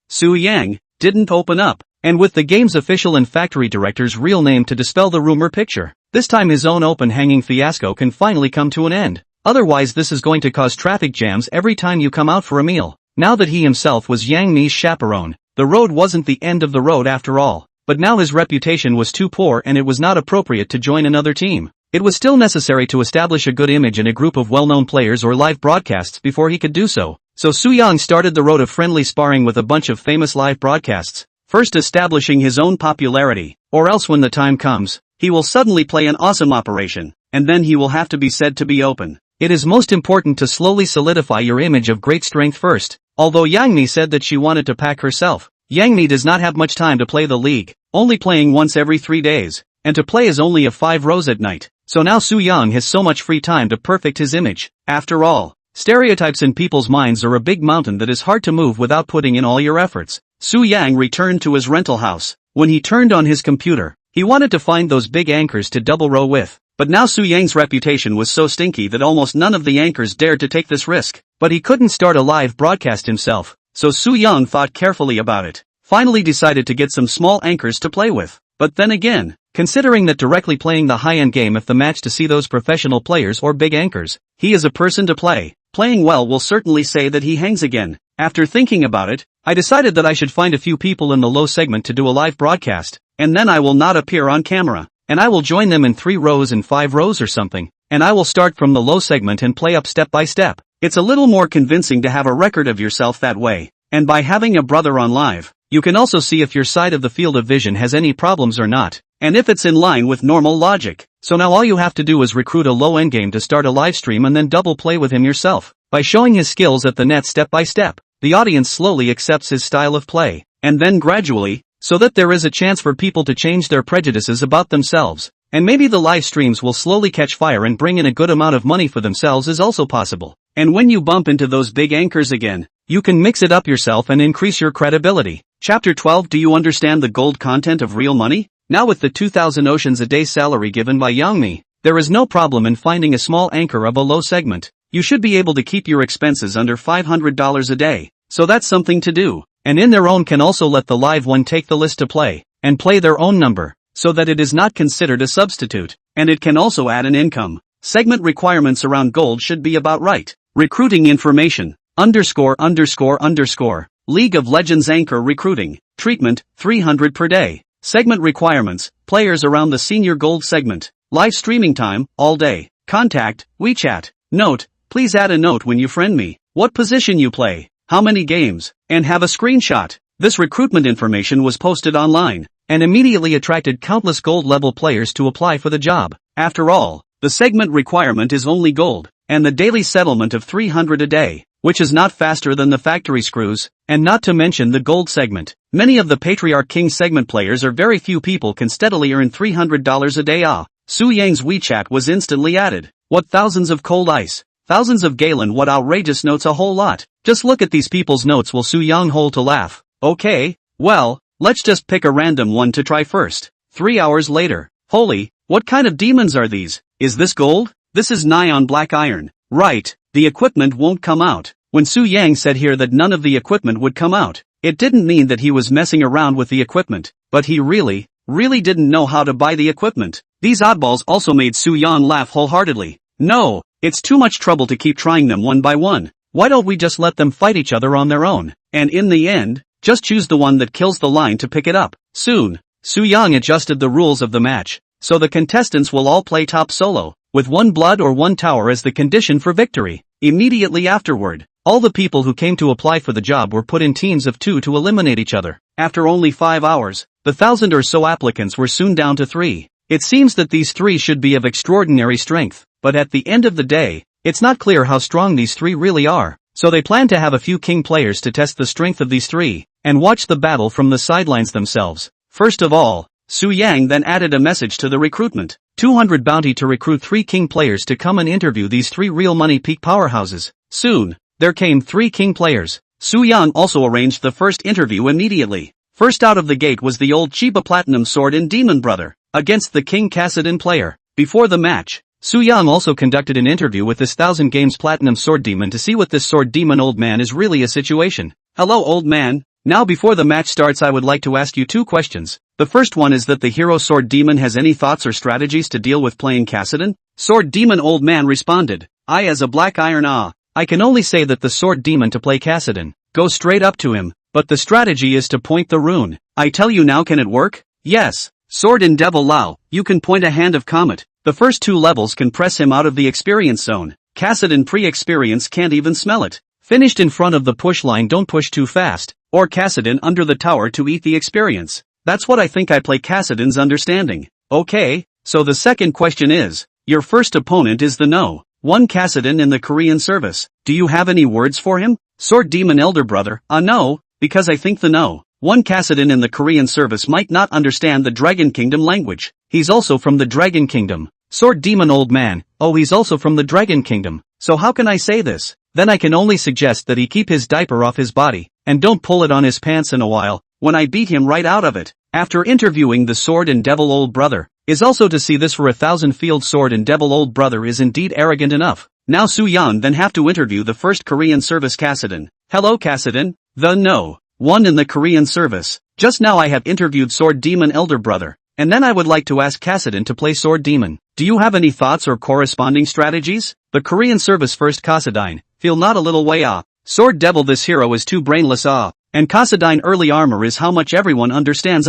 Su Yang, didn't open up, and with the game's official and factory director's real name to dispel the rumor picture. This time his own open hanging fiasco can finally come to an end. Otherwise this is going to cause traffic jams every time you come out for a meal. Now that he himself was Yang Mi's chaperone, the road wasn't the end of the road after all. But now his reputation was too poor and it was not appropriate to join another team. It was still necessary to establish a good image in a group of well-known players or live broadcasts before he could do so. So Su Yang started the road of friendly sparring with a bunch of famous live broadcasts, first establishing his own popularity, or else when the time comes, he will suddenly play an awesome operation, and then he will have to be said to be open. It is most important to slowly solidify your image of great strength first. Although Yang Mi said that she wanted to pack herself, Yang Mi does not have much time to play the league, only playing once every 3 days, and to play is only a 5 rows at night. So now Su Yang has so much free time to perfect his image. After all, stereotypes in people's minds are a big mountain that is hard to move without putting in all your efforts. Su Yang returned to his rental house. When he turned on his computer, he wanted to find those big anchors to double row with. But now Su Yang's reputation was so stinky that almost none of the anchors dared to take this risk. But he couldn't start a live broadcast himself, so Su Yang thought carefully about it. Finally decided to get some small anchors to play with. But then again, considering that directly playing the high-end game if the match to see those professional players or big anchors, He is a person to play. Playing well will certainly say that he hangs again. After thinking about it, I decided that I should find a few people in the low segment to do a live broadcast, and then I will not appear on camera, and I will join them in 3 rows and 5 rows or something, and I will start from the low segment and play up step by step. It's a little more convincing to have a record of yourself that way, and by having a brother on live, you can also see if your side of the field of vision has any problems or not, and if it's in line with normal logic. So now all you have to do is recruit a low endgame to start a live stream and then double play with him yourself. By showing his skills at the net step by step, the audience slowly accepts his style of play, and then gradually, so that there is a chance for people to change their prejudices about themselves, and maybe the live streams will slowly catch fire and bring in a good amount of money for themselves is also possible. And when you bump into those big anchors again, you can mix it up yourself and increase your credibility. Chapter 12. Do you understand the gold content of real money? Now with the 2,000 oceans a day salary given by Yang, there is no problem in finding a small anchor of a low segment. You should be able to keep your expenses under $500 a day, so that's something to do. And in their own can also let the live one take the list to play, and play their own number, so that it is not considered a substitute, and it can also add an income. Segment requirements around gold should be about right. Recruiting information, ____. League of Legends anchor recruiting, treatment, 300 per day. Segment requirements, players around the senior gold segment. Live streaming time, all day. Contact, WeChat. Note, please add a note when you friend me. What position you play, how many games, and have a screenshot. This recruitment information was posted online, and immediately attracted countless gold level players to apply for the job. After all, the segment requirement is only gold, and the daily settlement of 300 a day, which is not faster than the factory screws, and not to mention the gold segment. Many of the Patriarch King segment players or very few people can steadily earn $300 a day. Su Yang's WeChat was instantly added. What thousands of cold ice, thousands of Galen, what outrageous notes, a whole lot. Just look at these people's notes. Will Su Yang hold to laugh? Okay, well, let's just pick a random one to try first. 3 hours later. Holy, what kind of demons are these? Is this gold? This is neon black iron. Right, the equipment won't come out. When Su Yang said here that none of the equipment would come out, it didn't mean that he was messing around with the equipment, but he really didn't know how to buy the equipment. These oddballs also made Su Yang laugh wholeheartedly. No, it's too much trouble to keep trying them one by one. Why don't we just let them fight each other on their own, and in the end, just choose the one that kills the line to pick it up. Soon, Su Yang adjusted the rules of the match, so the contestants will all play top solo, with 1 blood or 1 tower as the condition for victory. Immediately afterward, all the people who came to apply for the job were put in teams of 2 to eliminate each other. After only 5 hours, the 1,000 or so applicants were soon down to 3. It seems that these 3 should be of extraordinary strength, but at the end of the day, it's not clear how strong these 3 really are. So they plan to have a few king players to test the strength of these 3, and watch the battle from the sidelines themselves. First of all, Su Yang then added a message to the recruitment. 200 bounty to recruit 3 king players to come and interview these 3 real money peak powerhouses. Soon, there came 3 king players. Su Yang also arranged the first interview immediately. First out of the gate was the old Chiba Platinum Sword and Demon brother, against the King Kassadin player. Before the match, Su Yang also conducted an interview with this 1000 games Platinum Sword Demon to see what this Sword Demon old man is really a situation. Hello old man, now before the match starts I would like to ask you 2 questions. The first one is that the hero Sword Demon has any thoughts or strategies to deal with playing Kassadin? Sword Demon old man responded, I as a black iron I can only say that the Sword Demon to play Kassadin, go straight up to him, but the strategy is to point the rune. I tell you now, can it work? Yes. Sword and Devil Lao, you can point a hand of Comet. The first 2 levels can press him out of the experience zone. Kassadin pre-experience can't even smell it. Finished in front of the push line, don't push too fast, or Kassadin under the tower to eat the experience. That's what I think I play Kassadin's understanding. Okay, so the second question is, your first opponent is the No. 1 Kassadin in the Korean service. Do you have any words for him? Sword Demon elder brother, no, because I think the No. 1 Kassadin in the Korean service might not understand the Dragon Kingdom language. He's also from the Dragon Kingdom. Sword Demon old man, he's also from the Dragon Kingdom. So how can I say this? Then I can only suggest that he keep his diaper off his body, and don't pull it on his pants in a while, when I beat him right out of it. After interviewing the Sword and Devil old brother, is also to see this for 1,000 field Sword and Devil old brother is indeed arrogant enough. Now Su Yan then have to interview the first Korean service Kassadin. Hello Kassadin, the No. 1 in the Korean service. Just now I have interviewed Sword Demon elder brother. and then I would like to ask Kassadin to play Sword Demon. Do you have any thoughts or corresponding strategies? The Korean service first Kassadin, feel not a little way off. Sword Devil, this hero is too brainless and Kassadin early armor is how much everyone understand.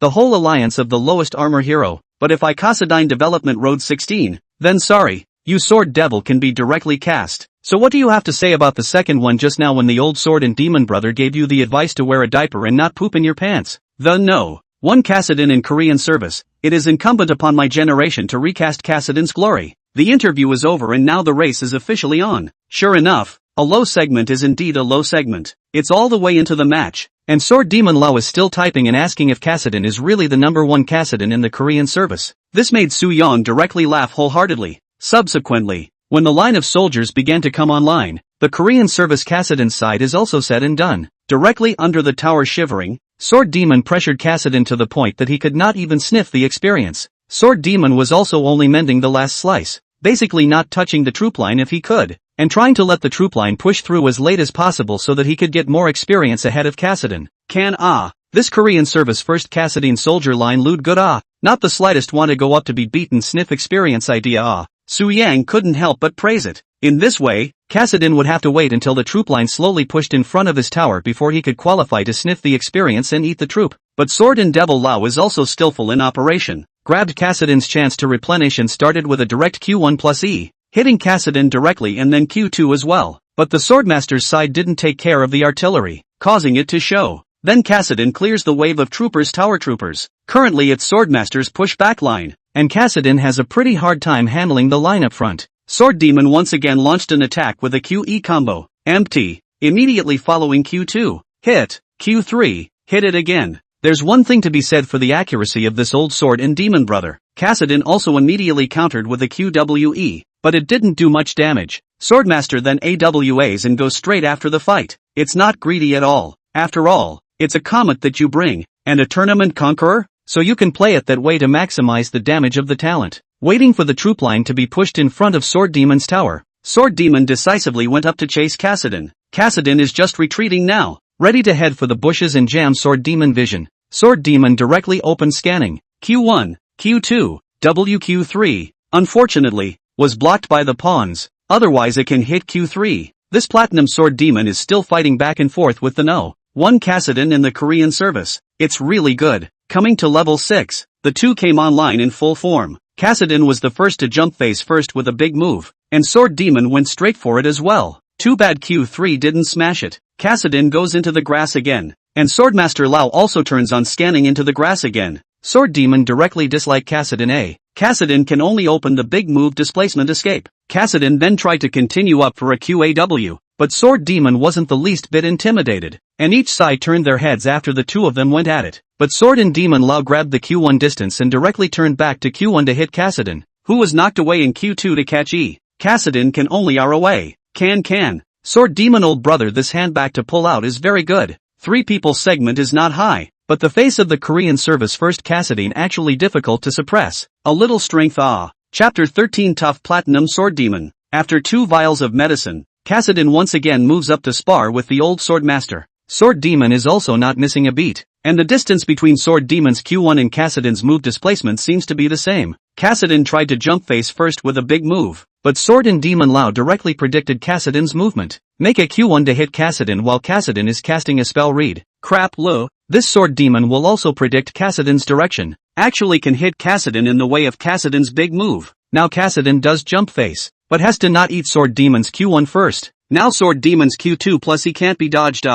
The whole alliance of the lowest armor hero, but if I Kassadin development road 16, then sorry, you Sword Devil can be directly cast. So what do you have to say about the second one just now when the old Sword and Demon brother gave you the advice to wear a diaper and not poop in your pants? No. One Kassadin in Korean service, it is incumbent upon my generation to recast Kassadin's glory. The interview is over and now the race is officially on. Sure enough, a low segment is indeed a low segment. It's all the way into the match, and Sword Demon Lau is still typing and asking if Kassadin is really the number one Kassadin in the Korean service. This made Su Yong directly laugh wholeheartedly. Subsequently, when the line of soldiers began to come online, the Korean service Kassadin's side is also said and done. Directly under the tower shivering, Sword Demon pressured Kassadin to the point that he could not even sniff the experience. Sword Demon was also only mending the last slice, basically not touching the troop line if he could, and trying to let the troop line push through as late as possible so that he could get more experience ahead of Kassadin. This Korean service first Kassadin soldier line lewd good not the slightest want to go up to be beaten sniff experience idea Su Yang couldn't help but praise it. In this way, Kassadin would have to wait until the troop line slowly pushed in front of his tower before he could qualify to sniff the experience and eat the troop. But Sword and Devil Lau is also skillful in operation, grabbed Kassadin's chance to replenish and started with a direct Q1 plus E, hitting Kassadin directly and then Q2 as well. But the Swordmaster's side didn't take care of the artillery, causing it to show. Then Kassadin clears the wave of tower troopers. Currently it's Swordmaster's push-back line, and Kassadin has a pretty hard time handling the line up front. Sword Demon once again launched an attack with a QE combo, empty, immediately following Q2, hit, Q3, hit it again. There's one thing to be said for the accuracy of this old Sword and Demon brother. Kassadin also immediately countered with a QWE, but it didn't do much damage. Swordmaster then AWAs and goes straight after the fight. It's not greedy at all. After all, it's a comet that you bring, and a tournament conqueror, so you can play it that way to maximize the damage of the talent. Waiting for the troop line to be pushed in front of Sword Demon's tower, Sword Demon decisively went up to chase Kassadin. Kassadin is just retreating now, ready to head for the bushes and jam Sword Demon vision. Sword Demon directly opened scanning. Q1, Q2, WQ3, unfortunately, was blocked by the pawns, otherwise it can hit Q3. This Platinum Sword Demon is still fighting back and forth with the No.1 Kassadin in the Korean service. It's really good. Coming to level 6, the two came online in full form. Kassadin was the first to jump face first with a big move, and Sword Demon went straight for it as well. Too bad Q3 didn't smash it. Kassadin goes into the grass again, and Swordmaster Lau also turns on scanning into the grass again. Sword Demon directly disliked Kassadin. Kassadin can only open the big move displacement escape. Kassadin then tried to continue up for a QAW, but Sword Demon wasn't the least bit intimidated, and each side turned their heads after the two of them went at it. But Sword and Demon Lau grabbed the Q1 distance and directly turned back to Q1 to hit Kassadin, who was knocked away in Q2 to catch E. Kassadin can only R away. Can. Sword Demon old brother, this handback to pull out is very good. 3 people segment is not high, but the face of the Korean service first Kassadin actually difficult to suppress. A little strength Chapter 13 Tough Platinum Sword Demon. After 2 vials of medicine, Kassadin once again moves up to spar with the old Swordmaster. Sword Demon is also not missing a beat, and the distance between Sword Demon's Q1 and Kassadin's move displacement seems to be the same. Kassadin tried to jump face first with a big move, but Sword and Demon Lau directly predicted Kassadin's movement. Make a Q1 to hit Kassadin while Kassadin is casting a spell read. Crap lo. This Sword Demon will also predict Kassadin's direction. Actually can hit Kassadin in the way of Kassadin's big move. Now Kassadin does jump face, but has to not eat Sword Demon's Q1 first. Now Sword Demon's Q2 plus he can't be dodged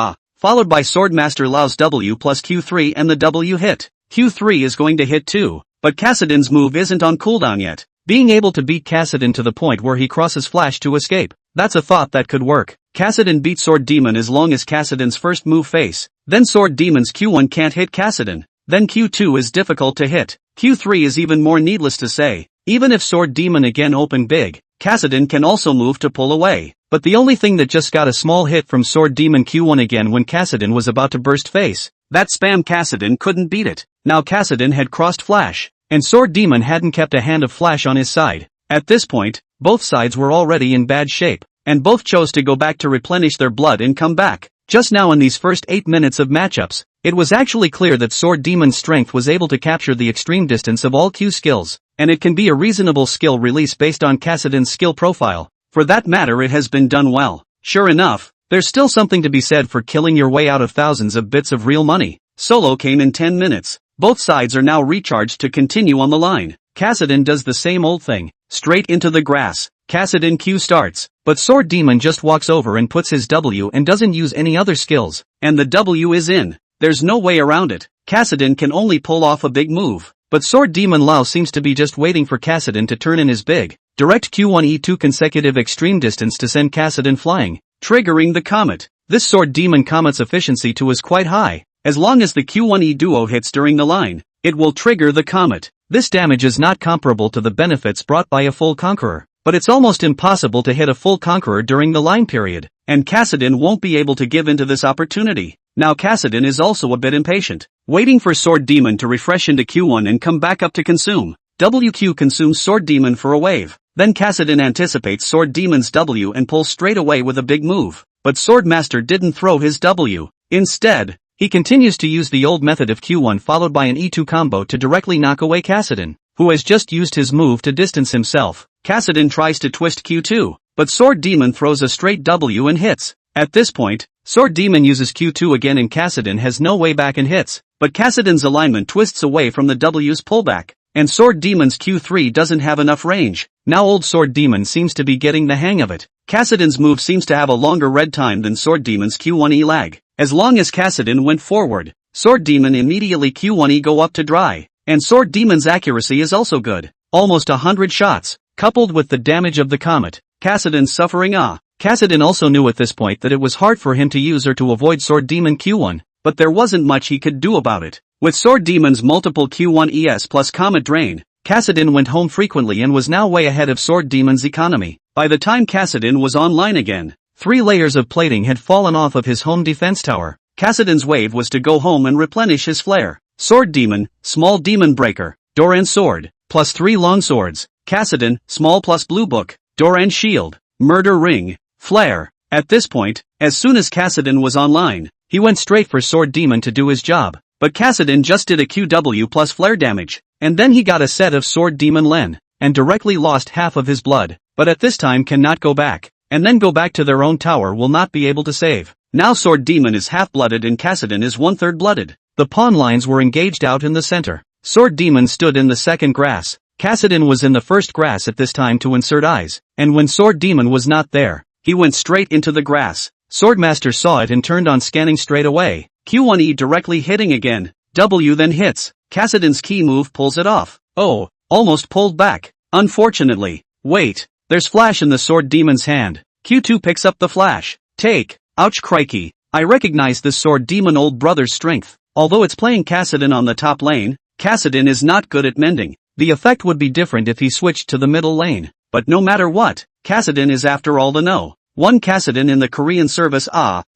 followed by Swordmaster Lau's W plus Q3 and the W hit. Q3 is going to hit too, but Kassadin's move isn't on cooldown yet. Being able to beat Kassadin to the point where he crosses flash to escape, that's a thought that could work. Kassadin beat Sword Demon as long as Kassadin's first move face, then Sword Demon's Q1 can't hit Kassadin, then Q2 is difficult to hit. Q3 is even more needless to say. Even if Sword Demon again open big, Kassadin can also move to pull away. But the only thing that just got a small hit from Sword Demon Q1 again when Kassadin was about to burst face. That spam Kassadin couldn't beat it. Now Kassadin had crossed flash, and Sword Demon hadn't kept a hand of flash on his side. At this point, both sides were already in bad shape, and both chose to go back to replenish their blood and come back. Just now in these first 8 minutes of matchups, It was actually clear that Sword Demon's strength was able to capture the extreme distance of all Q skills, and it can be a reasonable skill release based on Kassadin's skill profile. For that matter, it has been done well. Sure enough, there's still something to be said for killing your way out of thousands of bits of real money. Solo came in 10 minutes. Both sides are now recharged to continue on the line. Kassadin does the same old thing. Straight into the grass. Kassadin Q starts, but Sword Demon just walks over and puts his W and doesn't use any other skills. And the W is in. There's no way around it. Kassadin can only pull off a big move. But Sword Demon Lao seems to be just waiting for Kassadin to turn in his big, direct Q1E2 consecutive extreme distance to send Kassadin flying, triggering the comet. This Sword Demon comet's efficiency too is quite high. As long as the Q1E duo hits during the line, it will trigger the comet. This damage is not comparable to the benefits brought by a full conqueror, but it's almost impossible to hit a full conqueror during the line period, and Kassadin won't be able to give into this opportunity. Now Kassadin is also a bit impatient, waiting for Sword Demon to refresh into Q1 and come back up to consume. WQ consumes Sword Demon for a wave. Then Kassadin anticipates Sword Demon's W and pulls straight away with a big move. But Sword Master didn't throw his W. Instead, he continues to use the old method of Q1 followed by an E2 combo to directly knock away Kassadin, who has just used his move to distance himself. Kassadin tries to twist Q2, but Sword Demon throws a straight W and hits. At this point, Sword Demon uses Q2 again and Kassadin has no way back and hits, but Kassadin's alignment twists away from the W's pullback, and Sword Demon's Q3 doesn't have enough range. Now old Sword Demon seems to be getting the hang of it. Kassadin's move seems to have a longer red time than Sword Demon's Q1E lag. As long as Kassadin went forward, Sword Demon immediately Q1E go up to dry, and Sword Demon's accuracy is also good. Almost 100 shots, coupled with the damage of the comet. Kassadin suffering Kassadin also knew at this point that it was hard for him to use or to avoid Sword Demon Q1, but there wasn't much he could do about it. With Sword Demon's multiple Q1 ES plus comet drain, Kassadin went home frequently and was now way ahead of Sword Demon's economy. By the time Kassadin was online again, 3 layers of plating had fallen off of his home defense tower. Kassadin's wave was to go home and replenish his flare. Sword Demon, small demon breaker, Doran sword, plus 3 long swords. Kassadin, small plus blue book, Doran shield, murder ring, flare. At this point, as soon as Kassadin was online, he went straight for Sword Demon to do his job. But Kassadin just did a QW plus flare damage, and then he got a set of Sword Demon Len, and directly lost half of his blood, but at this time cannot go back, and then go back to their own tower will not be able to save. Now Sword Demon is half-blooded and Kassadin is 1/3 blooded. The pawn lines were engaged out in the center. Sword Demon stood in the second grass. Kassadin was in the first grass at this time to insert eyes, and when Sword Demon was not there, he went straight into the grass. Swordmaster saw it and turned on scanning straight away. Q1E directly hitting again. W then hits. Kassadin's key move pulls it off. Oh, almost pulled back. Unfortunately. Wait, there's flash in the Sword Demon's hand. Q2 picks up the flash. Take. Ouch crikey. I recognize this Sword Demon old brother's strength. Although it's playing Kassadin on the top lane, Kassadin is not good at mending. The effect would be different if he switched to the middle lane. But no matter what, Kassadin is after all the no. One Kassadin in the Korean service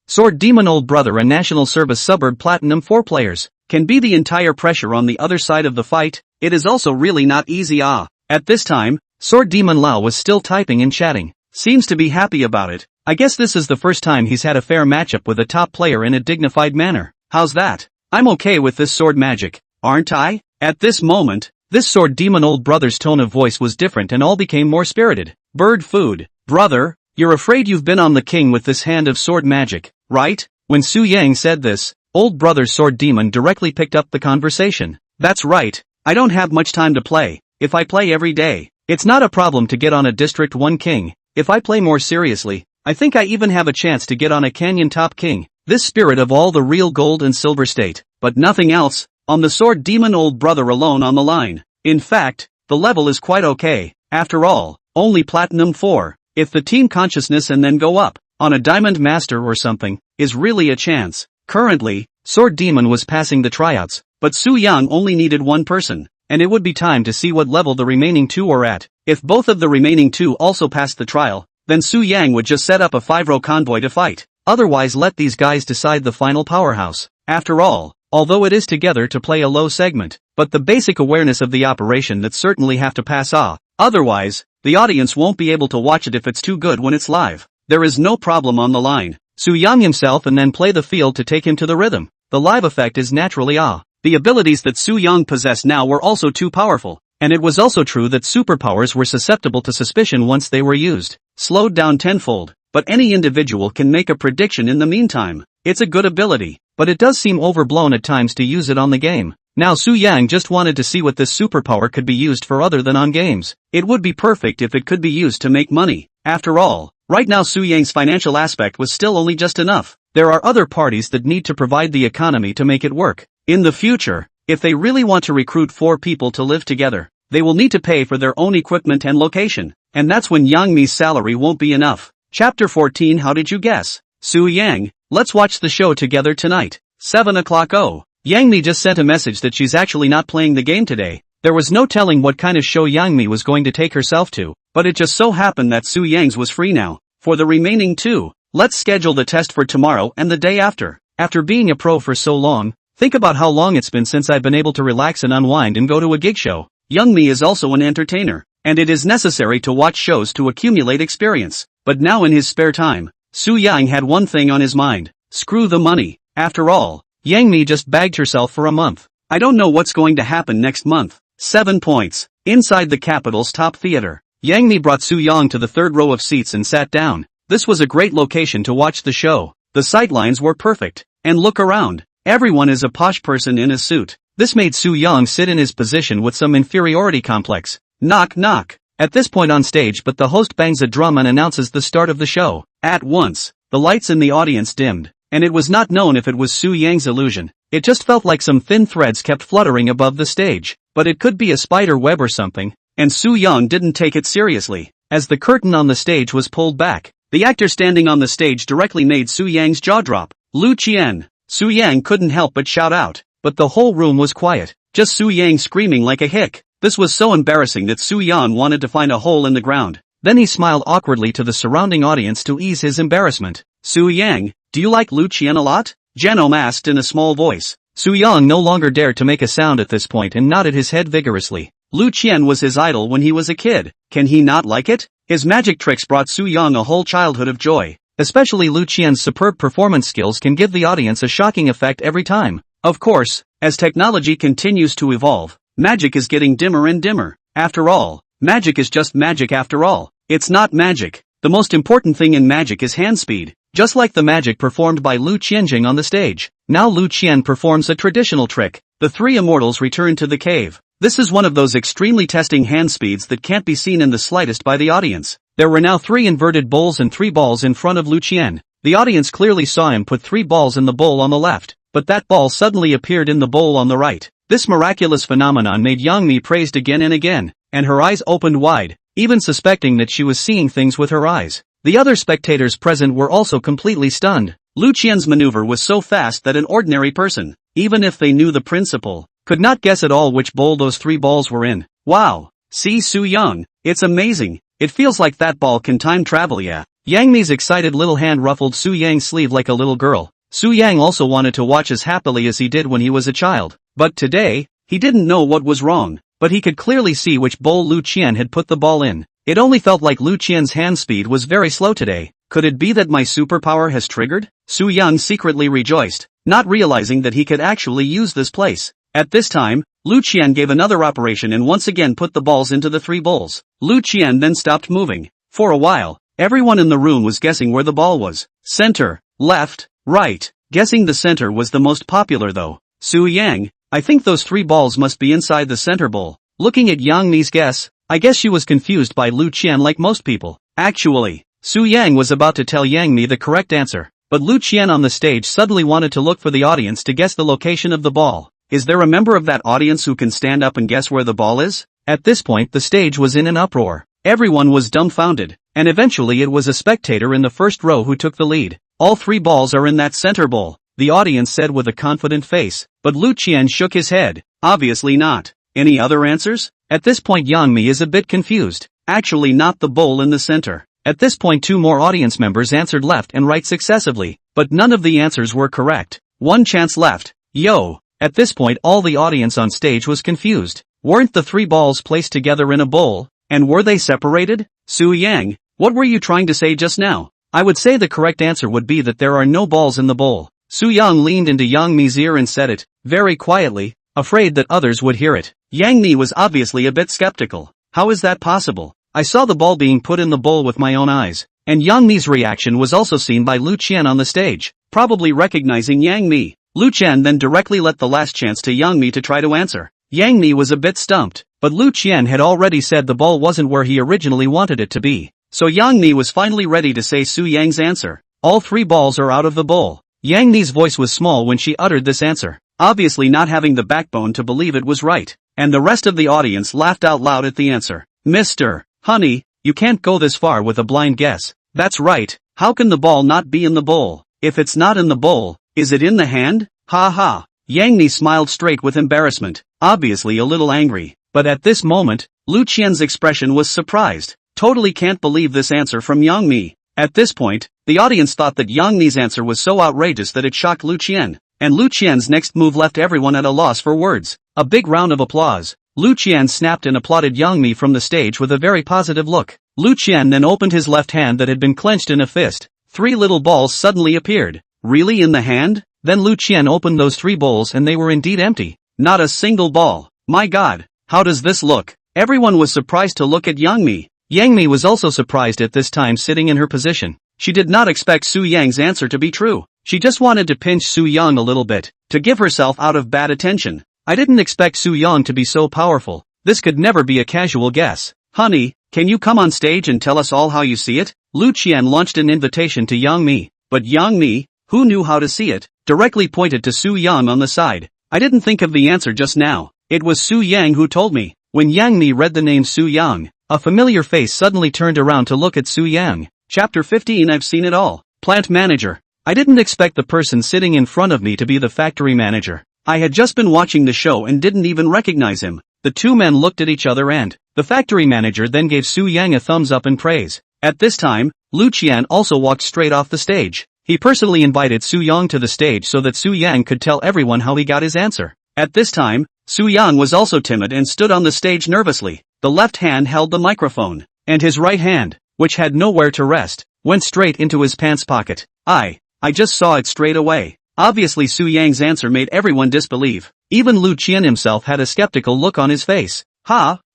Sword Demon old brother and national service suburb platinum 4 players, can be the entire pressure on the other side of the fight. It is also really not easy At this time, Sword Demon Lao was still typing and chatting. Seems to be happy about it. I guess this is the first time he's had a fair matchup with a top player in a dignified manner. How's that? I'm okay with this sword magic, aren't I? At this moment, this Sword Demon old brother's tone of voice was different and all became more spirited. Bird food. Brother, you're afraid you've been on the king with this hand of sword magic, right? When Su Yang said this, old brother Sword Demon directly picked up the conversation. That's right, I don't have much time to play. If I play every day, it's not a problem to get on a District 1 king. If I play more seriously, I think I even have a chance to get on a Canyon top king. This spirit of all the real gold and silver state, but nothing else, on the Sword Demon old brother alone on the line. In fact, the level is quite okay. After all, only Platinum 4. If the team consciousness and then go up, on a Diamond Master or something, is really a chance. Currently, Sword Demon was passing the tryouts, but Su Yang only needed one person, and it would be time to see what level the remaining 2 are at. If both of the remaining 2 also passed the trial, then Su Yang would just set up a 5-row convoy to fight. Otherwise let these guys decide the final powerhouse. After all, although it is together to play a low segment, but the basic awareness of the operation that certainly have to pass Otherwise, the audience won't be able to watch it if it's too good when it's live. There is no problem on the line. Su Yang himself and then play the field to take him to the rhythm. the live effect is naturally ah. The abilities that Su Yang possessed now were also too powerful, and it was also true that superpowers were susceptible to suspicion once they were used, slowed down tenfold, but any individual can make a prediction in the meantime. It's a good ability, but it does seem overblown at times to use it on the game. Now Su Yang just wanted to see what this superpower could be used for other than on games. It would be perfect if it could be used to make money. After all, right now Su Yang's financial aspect was still only just enough. There are other parties that need to provide the economy to make it work. In the future, if they really want to recruit 4 people to live together, they will need to pay for their own equipment and location, and that's when Yang Mi's salary won't be enough. Chapter 14. How did you guess? Su Yang, let's watch the show together tonight. 7 o'clock. Oh, Yang Mi just sent a message that she's actually not playing the game today. There was no telling what kind of show Yang Mi was going to take herself to, but it just so happened that Su Yang's was free now. For the remaining 2, let's schedule the test for tomorrow and the day after. After being a pro for so long, think about how long it's been since I've been able to relax and unwind and go to a gig show. Young Mi is also an entertainer, and it is necessary to watch shows to accumulate experience. But now in his spare time, Su Yang had one thing on his mind. Screw the money. After all, Yang Mi just bagged herself for a month. I don't know what's going to happen next month. 7 points. Inside the capital's top theater, Yang Mi brought Su Yang to the 3rd row of seats and sat down. This was a great location to watch the show. The sightlines were perfect. And look around. Everyone is a posh person in a suit. This made Su Yang sit in his position with some inferiority complex. Knock knock. At this point on stage, but the host bangs a drum and announces the start of the show. At once, the lights in the audience dimmed, and it was not known if it was Su Yang's illusion. It just felt like some thin threads kept fluttering above the stage, but it could be a spider web or something, and Su Yang didn't take it seriously. As the curtain on the stage was pulled back, the actor standing on the stage directly made Su Yang's jaw drop. Lu Qian. Su Yang couldn't help but shout out, but the whole room was quiet, just Su Yang screaming like a hick. This was so embarrassing that Su Yang wanted to find a hole in the ground. Then he smiled awkwardly to the surrounding audience to ease his embarrassment. Su Yang, do you like Lu Qian a lot? Genome asked in a small voice. Su Yang no longer dared to make a sound at this point and nodded his head vigorously. Lu Qian was his idol when he was a kid. Can he not like it? His magic tricks brought Su Yang a whole childhood of joy. Especially Lu Qian's superb performance skills can give the audience a shocking effect every time. Of course, as technology continues to evolve, magic is getting dimmer and dimmer. After all, magic is just magic after all. It's not magic. The most important thing in magic is hand speed. Just like the magic performed by Lu Qianjing on the stage. Now Lu Qian performs a traditional trick. The 3 immortals return to the cave. This is one of those extremely testing hand speeds that can't be seen in the slightest by the audience. There were now 3 inverted bowls and 3 balls in front of Lu Qian. The audience clearly saw him put 3 balls in the bowl on the left, but that ball suddenly appeared in the bowl on the right. This miraculous phenomenon made Yang Mi praised again and again, and her eyes opened wide, even suspecting that she was seeing things with her eyes. The other spectators present were also completely stunned. Lu Qian's maneuver was so fast that an ordinary person, even if they knew the principle, could not guess at all which bowl those 3 balls were in. Wow! See Su Yang, it's amazing. It feels like that ball can time travel, yeah. Yang Mi's excited little hand ruffled Su Yang's sleeve like a little girl. Su Yang also wanted to watch as happily as he did when he was a child. But today, he didn't know what was wrong, but he could clearly see which bowl Lu Qian had put the ball in. It only felt like Lu Qian's hand speed was very slow today. Could it be that my superpower has triggered? Su Yang secretly rejoiced, not realizing that he could actually use this place. At this time, Lu Qian gave another operation and once again put the balls into the 3 bowls. Lu Qian then stopped moving. For a while, everyone in the room was guessing where the ball was. Center, left, right. Guessing the center was the most popular though. Su Yang, I think those 3 balls must be inside the center bowl. Looking at Yang Mi's guess, I guess she was confused by Lu Qian like most people. Actually, Su Yang was about to tell Yang Mi the correct answer, but Lu Qian on the stage suddenly wanted to look for the audience to guess the location of the ball. Is there a member of that audience who can stand up and guess where the ball is? At this point the stage was in an uproar. Everyone was dumbfounded, and eventually it was a spectator in the first row who took the lead. All 3 balls are in that center bowl, the audience said with a confident face, but Lu Qian shook his head. Obviously not. Any other answers? At this point Yang Mi is a bit confused. Actually not the bowl in the center. At this point 2 more audience members answered left and right successively, but none of the answers were correct. 1 chance left. Yo! At this point all the audience on stage was confused. Weren't the 3 balls placed together in a bowl, and were they separated? Su Yang, what were you trying to say just now? I would say the correct answer would be that there are no balls in the bowl. Su Yang leaned into Yang Mi's ear and said it, very quietly, afraid that others would hear it. Yang Mi was obviously a bit skeptical. How is that possible? I saw the ball being put in the bowl with my own eyes. And Yang Mi's reaction was also seen by Lu Qian on the stage. Probably recognizing Yang Mi, Lu Qian then directly let the last chance to Yang Mi to try to answer. Yang Mi was a bit stumped, but Lu Qian had already said the ball wasn't where he originally wanted it to be. So Yang Mi was finally ready to say Su Yang's answer. All 3 balls are out of the bowl. Yang Mi's voice was small when she uttered this answer, obviously not having the backbone to believe it was right. And the rest of the audience laughed out loud at the answer. Mr. Honey, you can't go this far with a blind guess. That's right, how can the ball not be in the bowl? If it's not in the bowl, is it in the hand? Ha ha. Yang Mi smiled straight with embarrassment, obviously a little angry. But at this moment, Lu Qian's expression was surprised. Totally can't believe this answer from Yang Mi. At this point, the audience thought that Yang Mi's answer was so outrageous that it shocked Lu Qian. And Lu Qian's next move left everyone at a loss for words. A big round of applause. Lu Qian snapped and applauded Yang Mi from the stage with a very positive look. Lu Qian then opened his left hand that had been clenched in a fist. 3 little balls suddenly appeared. Really in the hand? Then Lu Qian opened those 3 bowls and they were indeed empty. Not a single ball. My god, how does this look? Everyone was surprised to look at Yang Mi. Yang Mi was also surprised at this time sitting in her position. She did not expect Su Yang's answer to be true. She just wanted to pinch Su Yang a little bit, to give herself out of bad attention. I didn't expect Su Yang to be so powerful. This could never be a casual guess. Honey, can you come on stage and tell us all how you see it? Lu Qian launched an invitation to Yang Mi. But Yang Mi, who knew how to see it, directly pointed to Su Yang on the side. I didn't think of the answer just now. It was Su Yang who told me. When Yang Mi read the name Su Yang, a familiar face suddenly turned around to look at Su Yang. Chapter 15. I've seen it all. Plant manager. I didn't expect the person sitting in front of me to be the factory manager. I had just been watching the show and didn't even recognize him. The 2 men looked at each other and the factory manager then gave Su Yang a thumbs up in praise. At this time, Lu Qian also walked straight off the stage. He personally invited Su Yang to the stage so that Su Yang could tell everyone how he got his answer. At this time, Su Yang was also timid and stood on the stage nervously. The left hand held the microphone, and his right hand, which had nowhere to rest, went straight into his pants pocket. I just saw it straight away. Obviously Su Yang's answer made everyone disbelieve. Even Lu Qian himself had a skeptical look on his face.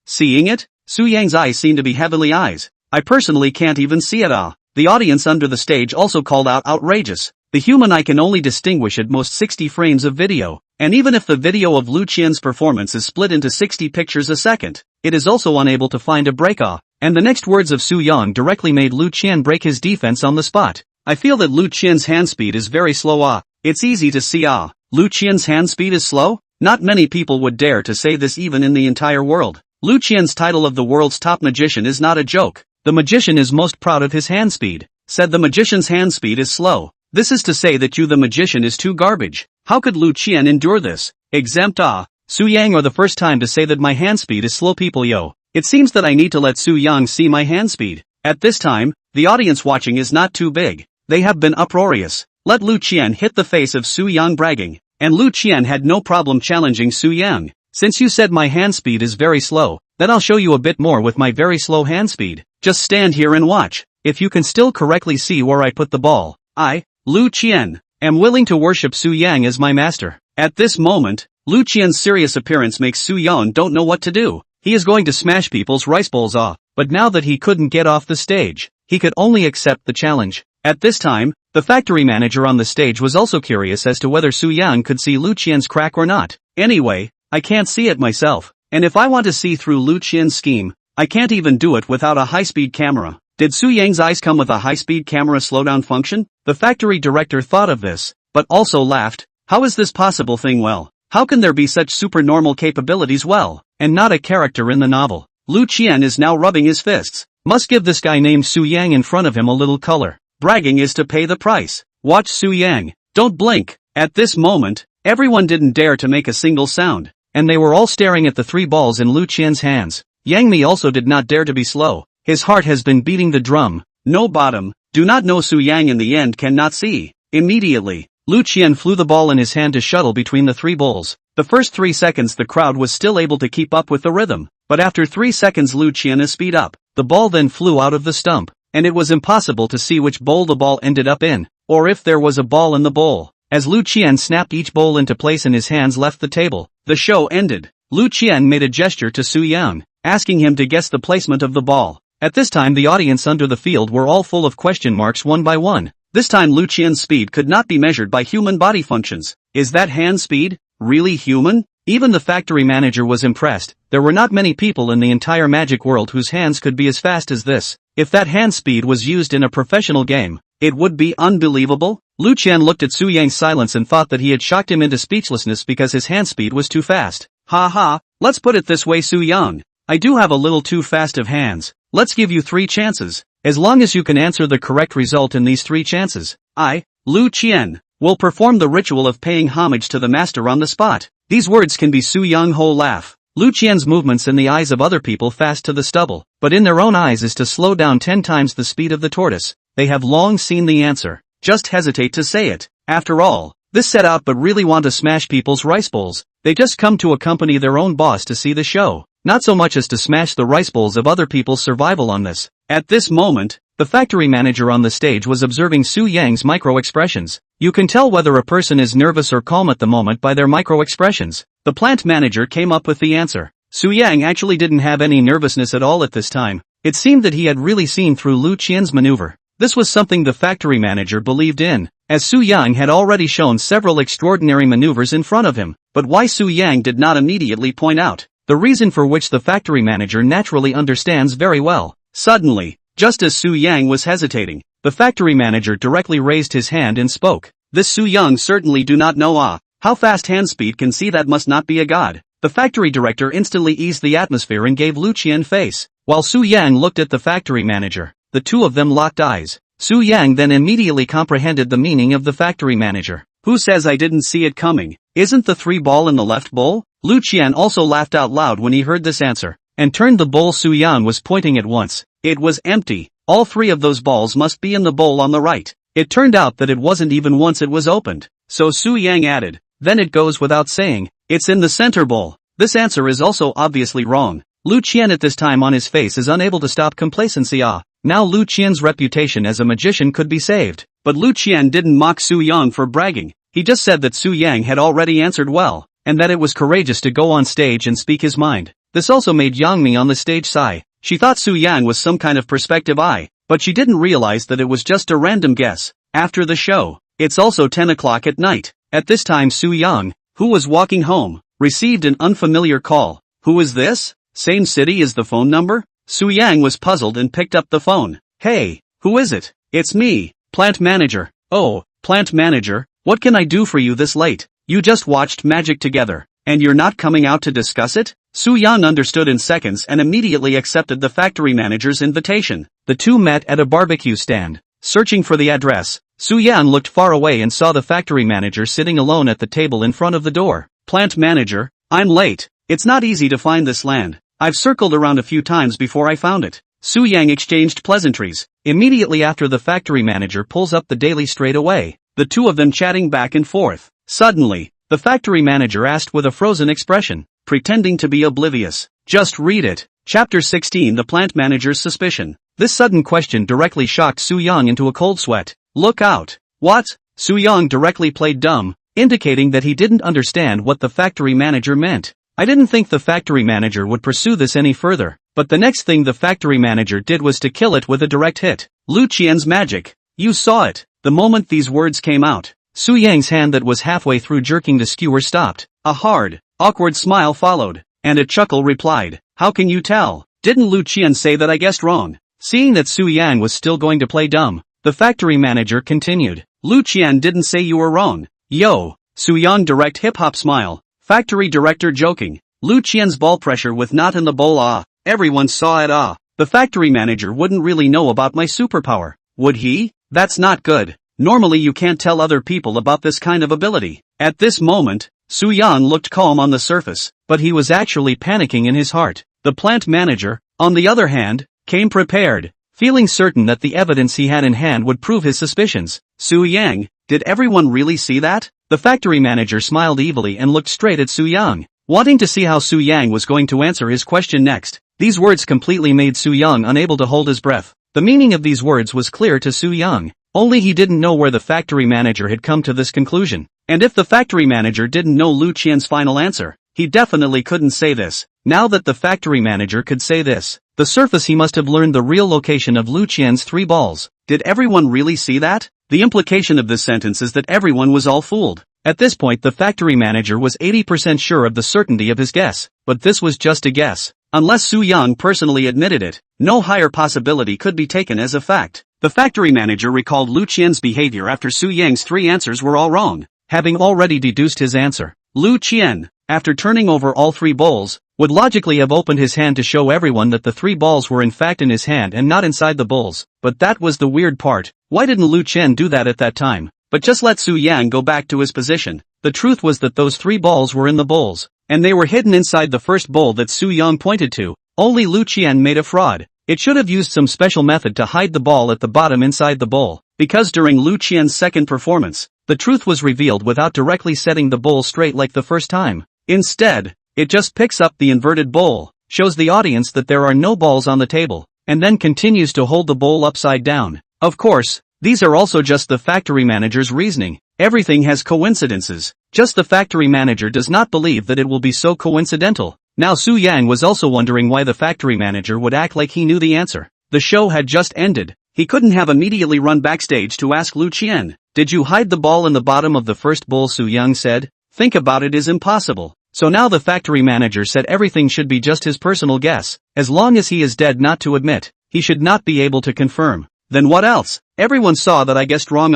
Seeing it? Su Yang's eyes seem to be heavenly eyes. I personally can't even see it. The audience under the stage also called out outrageous. The human eye can only distinguish at most 60 frames of video, and even if the video of Lu Qian's performance is split into 60 pictures a second, it is also unable to find a break. And the next words of Su Yang directly made Lu Qian break his defense on the spot. I feel that Lu Qian's hand speed is very slow. It's easy to see. Lu Qian's hand speed is slow? Not many people would dare to say this even in the entire world. Lu Qian's title of the world's top magician is not a joke. The magician is most proud of his hand speed. Said the magician's hand speed is slow. This is to say that you the magician is too garbage. How could Lu Qian endure this? Exempt. Su Yang are the first time to say that my hand speed is slow people yo. It seems that I need to let Su Yang see my hand speed. At this time, the audience watching is not too big. They have been uproarious. Let Lu Qian hit the face of Su Yang bragging. And Lu Qian had no problem challenging Su Yang. Since you said my hand speed is very slow, then I'll show you a bit more with my very slow hand speed. Just stand here and watch. If you can still correctly see where I put the ball, I, Lu Qian, am willing to worship Su Yang as my master. At this moment, Lu Qian's serious appearance makes Su Yang don't know what to do. He is going to smash people's rice bowls off, but now that he couldn't get off the stage, he could only accept the challenge. At this time, the factory manager on the stage was also curious as to whether Su Yang could see Lu Qian's crack or not. Anyway, I can't see it myself, and if I want to see through Lu Qian's scheme, I can't even do it without a high-speed camera. Did Su Yang's eyes come with a high-speed camera slowdown function? The factory director thought of this, but also laughed. How is this possible thing? Well, how can there be such supernormal capabilities? Well, and not a character in the novel. Lu Qian is now rubbing his fists. Must give this guy named Su Yang in front of him a little color. Bragging is to pay the price. Watch Su Yang. Don't blink. At this moment, everyone didn't dare to make a single sound, and they were all staring at the 3 balls in Lu Qian's hands. Yang Mi also did not dare to be slow. His heart has been beating the drum. No bottom. Do not know Su Yang in the end cannot see. Immediately, Lu Qian flew the ball in his hand to shuttle between the 3 bowls. The first 3 seconds the crowd was still able to keep up with the rhythm, but after 3 seconds Lu Qian speed up. The ball then flew out of the stump, and it was impossible to see which bowl the ball ended up in, or if there was a ball in the bowl. As Lu Qian snapped each bowl into place and his hands left the table, the show ended. Lu Qian made a gesture to Su Yang, asking him to guess the placement of the ball. At this time the audience under the field were all full of question marks one by one. This time Lu Qian's speed could not be measured by human body functions. Is that hand speed really human? Even the factory manager was impressed. There were not many people in the entire magic world whose hands could be as fast as this. If that hand speed was used in a professional game, it would be unbelievable. Lu Qian looked at Su Yang's silence and thought that he had shocked him into speechlessness because his hand speed was too fast. Ha ha, let's put it this way, Su Yang. I do have a little too fast of hands. Let's give you 3 chances. As long as you can answer the correct result in these 3 chances, I, Lu Qian, will perform the ritual of paying homage to the master on the spot. These words can be Su Yang whole laugh. Lu Qian's movements in the eyes of other people fast to the stubble, but in their own eyes is to slow down 10 times the speed of the tortoise. They have long seen the answer. Just hesitate to say it. After all, this set out but really want to smash people's rice bowls. They just come to accompany their own boss to see the show. Not so much as to smash the rice bowls of other people's survival on this. At this moment, the factory manager on the stage was observing Su Yang's micro-expressions. You can tell whether a person is nervous or calm at the moment by their micro-expressions. The plant manager came up with the answer. Su Yang actually didn't have any nervousness at all at this time. It seemed that he had really seen through Lu Qian's maneuver. This was something the factory manager believed in, as Su Yang had already shown several extraordinary maneuvers in front of him. But why Su Yang did not immediately point out the reason for which the factory manager naturally understands very well. Suddenly, just as Su Yang was hesitating, the factory manager directly raised his hand and spoke. This Su Yang certainly do not know how fast hand speed can see, that must not be a god. The factory director instantly eased the atmosphere and gave Lu Qian face, while Su Yang looked at the factory manager. The two of them locked eyes. Su Yang then immediately comprehended the meaning of the factory manager. Who says I didn't see it coming? Isn't the 3 ball in the left bowl? Lu Qian also laughed out loud when he heard this answer, and turned the bowl Su Yang was pointing at once. It was empty. All 3 of those balls must be in the bowl on the right. It turned out that it wasn't even once it was opened. So Su Yang added, then it goes without saying, it's in the center bowl. This answer is also obviously wrong. Lu Qian at this time on his face is unable to stop complacency. Now Lu Qian's reputation as a magician could be saved. But Lu Qian didn't mock Su Yang for bragging. He just said that Su Yang had already answered well, and that it was courageous to go on stage and speak his mind. This also made Yang Mi on the stage sigh. She thought Su Yang was some kind of perspective eye, but she didn't realize that it was just a random guess. After the show, it's also 10 o'clock at night. At this time Su Yang, who was walking home, received an unfamiliar call. Who is this? Same city as the phone number? Su Yang was puzzled and picked up the phone. Hey, who is it? It's me, plant manager. Oh, plant manager, what can I do for you this late? You just watched magic together, and you're not coming out to discuss it? Su Yang understood in seconds and immediately accepted the factory manager's invitation. The two met at a barbecue stand. Searching for the address, Su Yang looked far away and saw the factory manager sitting alone at the table in front of the door. Plant manager, I'm late. It's not easy to find this land. I've circled around a few times before I found it. Su Yang exchanged pleasantries. Immediately after, the factory manager pulls up the daily straight away, the two of them chatting back and forth. Suddenly, the factory manager asked with a frozen expression, pretending to be oblivious. Just read it. Chapter 16, The Plant Manager's Suspicion. This sudden question directly shocked Su Yang into a cold sweat. Look out. What? Su Yang directly played dumb, indicating that he didn't understand what the factory manager meant. I didn't think the factory manager would pursue this any further, but the next thing the factory manager did was to kill it with a direct hit. Lu Qian's magic. You saw it. The moment these words came out, Su Yang's hand that was halfway through jerking the skewer stopped. A hard, awkward smile followed, and a chuckle replied. How can you tell? Didn't Lu Qian say that I guessed wrong? Seeing that Su Yang was still going to play dumb, the factory manager continued. Lu Qian didn't say you were wrong. Yo, Su Yang direct hip-hop smile. Factory director joking. Lu Qian's ball pressure with not in the bowl. Everyone saw it. The factory manager wouldn't really know about my superpower, would he? That's not good. Normally you can't tell other people about this kind of ability. At this moment, Su Yang looked calm on the surface, but he was actually panicking in his heart. The plant manager, on the other hand, came prepared, feeling certain that the evidence he had in hand would prove his suspicions. Su Yang, did everyone really see that? The factory manager smiled evilly and looked straight at Su Yang, wanting to see how Su Yang was going to answer his question next. These words completely made Su Yang unable to hold his breath. The meaning of these words was clear to Su Yang. Only he didn't know where the factory manager had come to this conclusion. And if the factory manager didn't know Lu Qian's final answer, he definitely couldn't say this. Now that the factory manager could say this, the surface he must have learned the real location of Lu Qian's 3 balls. Did everyone really see that? The implication of this sentence is that everyone was all fooled. At this point the factory manager was 80% sure of the certainty of his guess, but this was just a guess. Unless Su Yang personally admitted it, no higher possibility could be taken as a fact. The factory manager recalled Lu Qian's behavior after Su Yang's 3 answers were all wrong. Having already deduced his answer, Lu Qian, after turning over all 3 bowls, would logically have opened his hand to show everyone that the 3 balls were in fact in his hand and not inside the bowls. But that was the weird part. Why didn't Lu Qian do that at that time? But just let Su Yang go back to his position. The truth was that those 3 balls were in the bowls, and they were hidden inside the first bowl that Su Yang pointed to. Only Lu Qian made a fraud. It should have used some special method to hide the ball at the bottom inside the bowl, because during Lu Qian's second performance, the truth was revealed without directly setting the bowl straight like the first time. Instead, it just picks up the inverted bowl, shows the audience that there are no balls on the table, and then continues to hold the bowl upside down. Of course, these are also just the factory manager's reasoning. Everything has coincidences. Just the factory manager does not believe that it will be so coincidental. Now Su Yang was also wondering why the factory manager would act like he knew the answer. The show had just ended. He couldn't have immediately run backstage to ask Lu Qian, "Did you hide the ball in the bottom of the first bowl?" Su Yang said. "Think about it, is impossible." So now the factory manager said everything should be just his personal guess. As long as he is dead not to admit, he should not be able to confirm. Then what else? Everyone saw that I guessed wrong.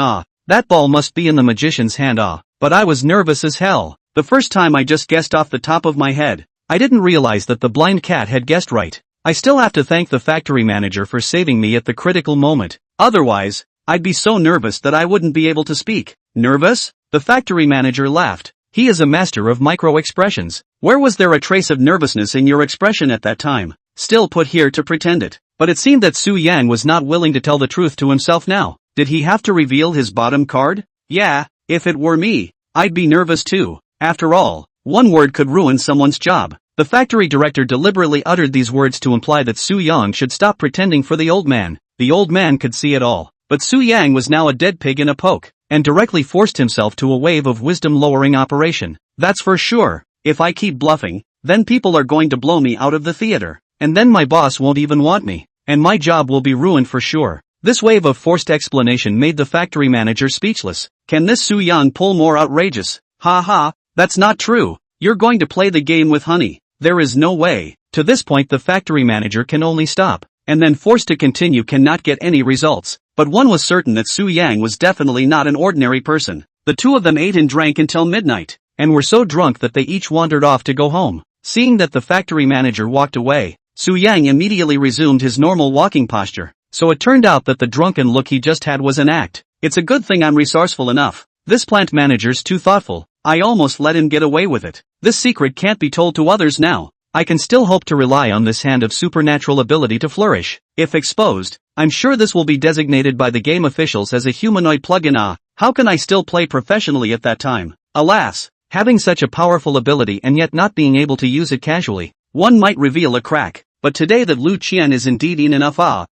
That ball must be in the magician's hand. But I was nervous as hell. The first time I just guessed off the top of my head. I didn't realize that the blind cat had guessed right. I still have to thank the factory manager for saving me at the critical moment. Otherwise, I'd be so nervous that I wouldn't be able to speak. Nervous? The factory manager laughed. He is a master of micro-expressions. Where was there a trace of nervousness in your expression at that time? Still put here to pretend it. But it seemed that Su Yang was not willing to tell the truth to himself now. Did he have to reveal his bottom card? Yeah, if it were me, I'd be nervous too. After all, one word could ruin someone's job. The factory director deliberately uttered these words to imply that Su Yang should stop pretending for the old man. The old man could see it all. But Su Yang was now a dead pig in a poke, and directly forced himself to a wave of wisdom-lowering operation. That's for sure. If I keep bluffing, then people are going to blow me out of the theater. And then my boss won't even want me. And my job will be ruined for sure. This wave of forced explanation made the factory manager speechless. Can this Su Yang pull more outrageous? Ha ha, that's not true. You're going to play the game with honey. There is no way. To this point the factory manager can only stop, and then forced to continue cannot get any results. But one was certain, that Su Yang was definitely not an ordinary person. The two of them ate and drank until midnight, and were so drunk that they each wandered off to go home. Seeing that the factory manager walked away, Su Yang immediately resumed his normal walking posture. So it turned out that the drunken look he just had was an act. It's a good thing I'm resourceful enough. This plant manager's too thoughtful. I almost let him get away with it. This secret can't be told to others now. I can still hope to rely on this hand of supernatural ability to flourish. If exposed, I'm sure this will be designated by the game officials as a humanoid plugin. How can I still play professionally at that time? Alas, having such a powerful ability and yet not being able to use it casually, one might reveal a crack. But today that Lu Qian is indeed enough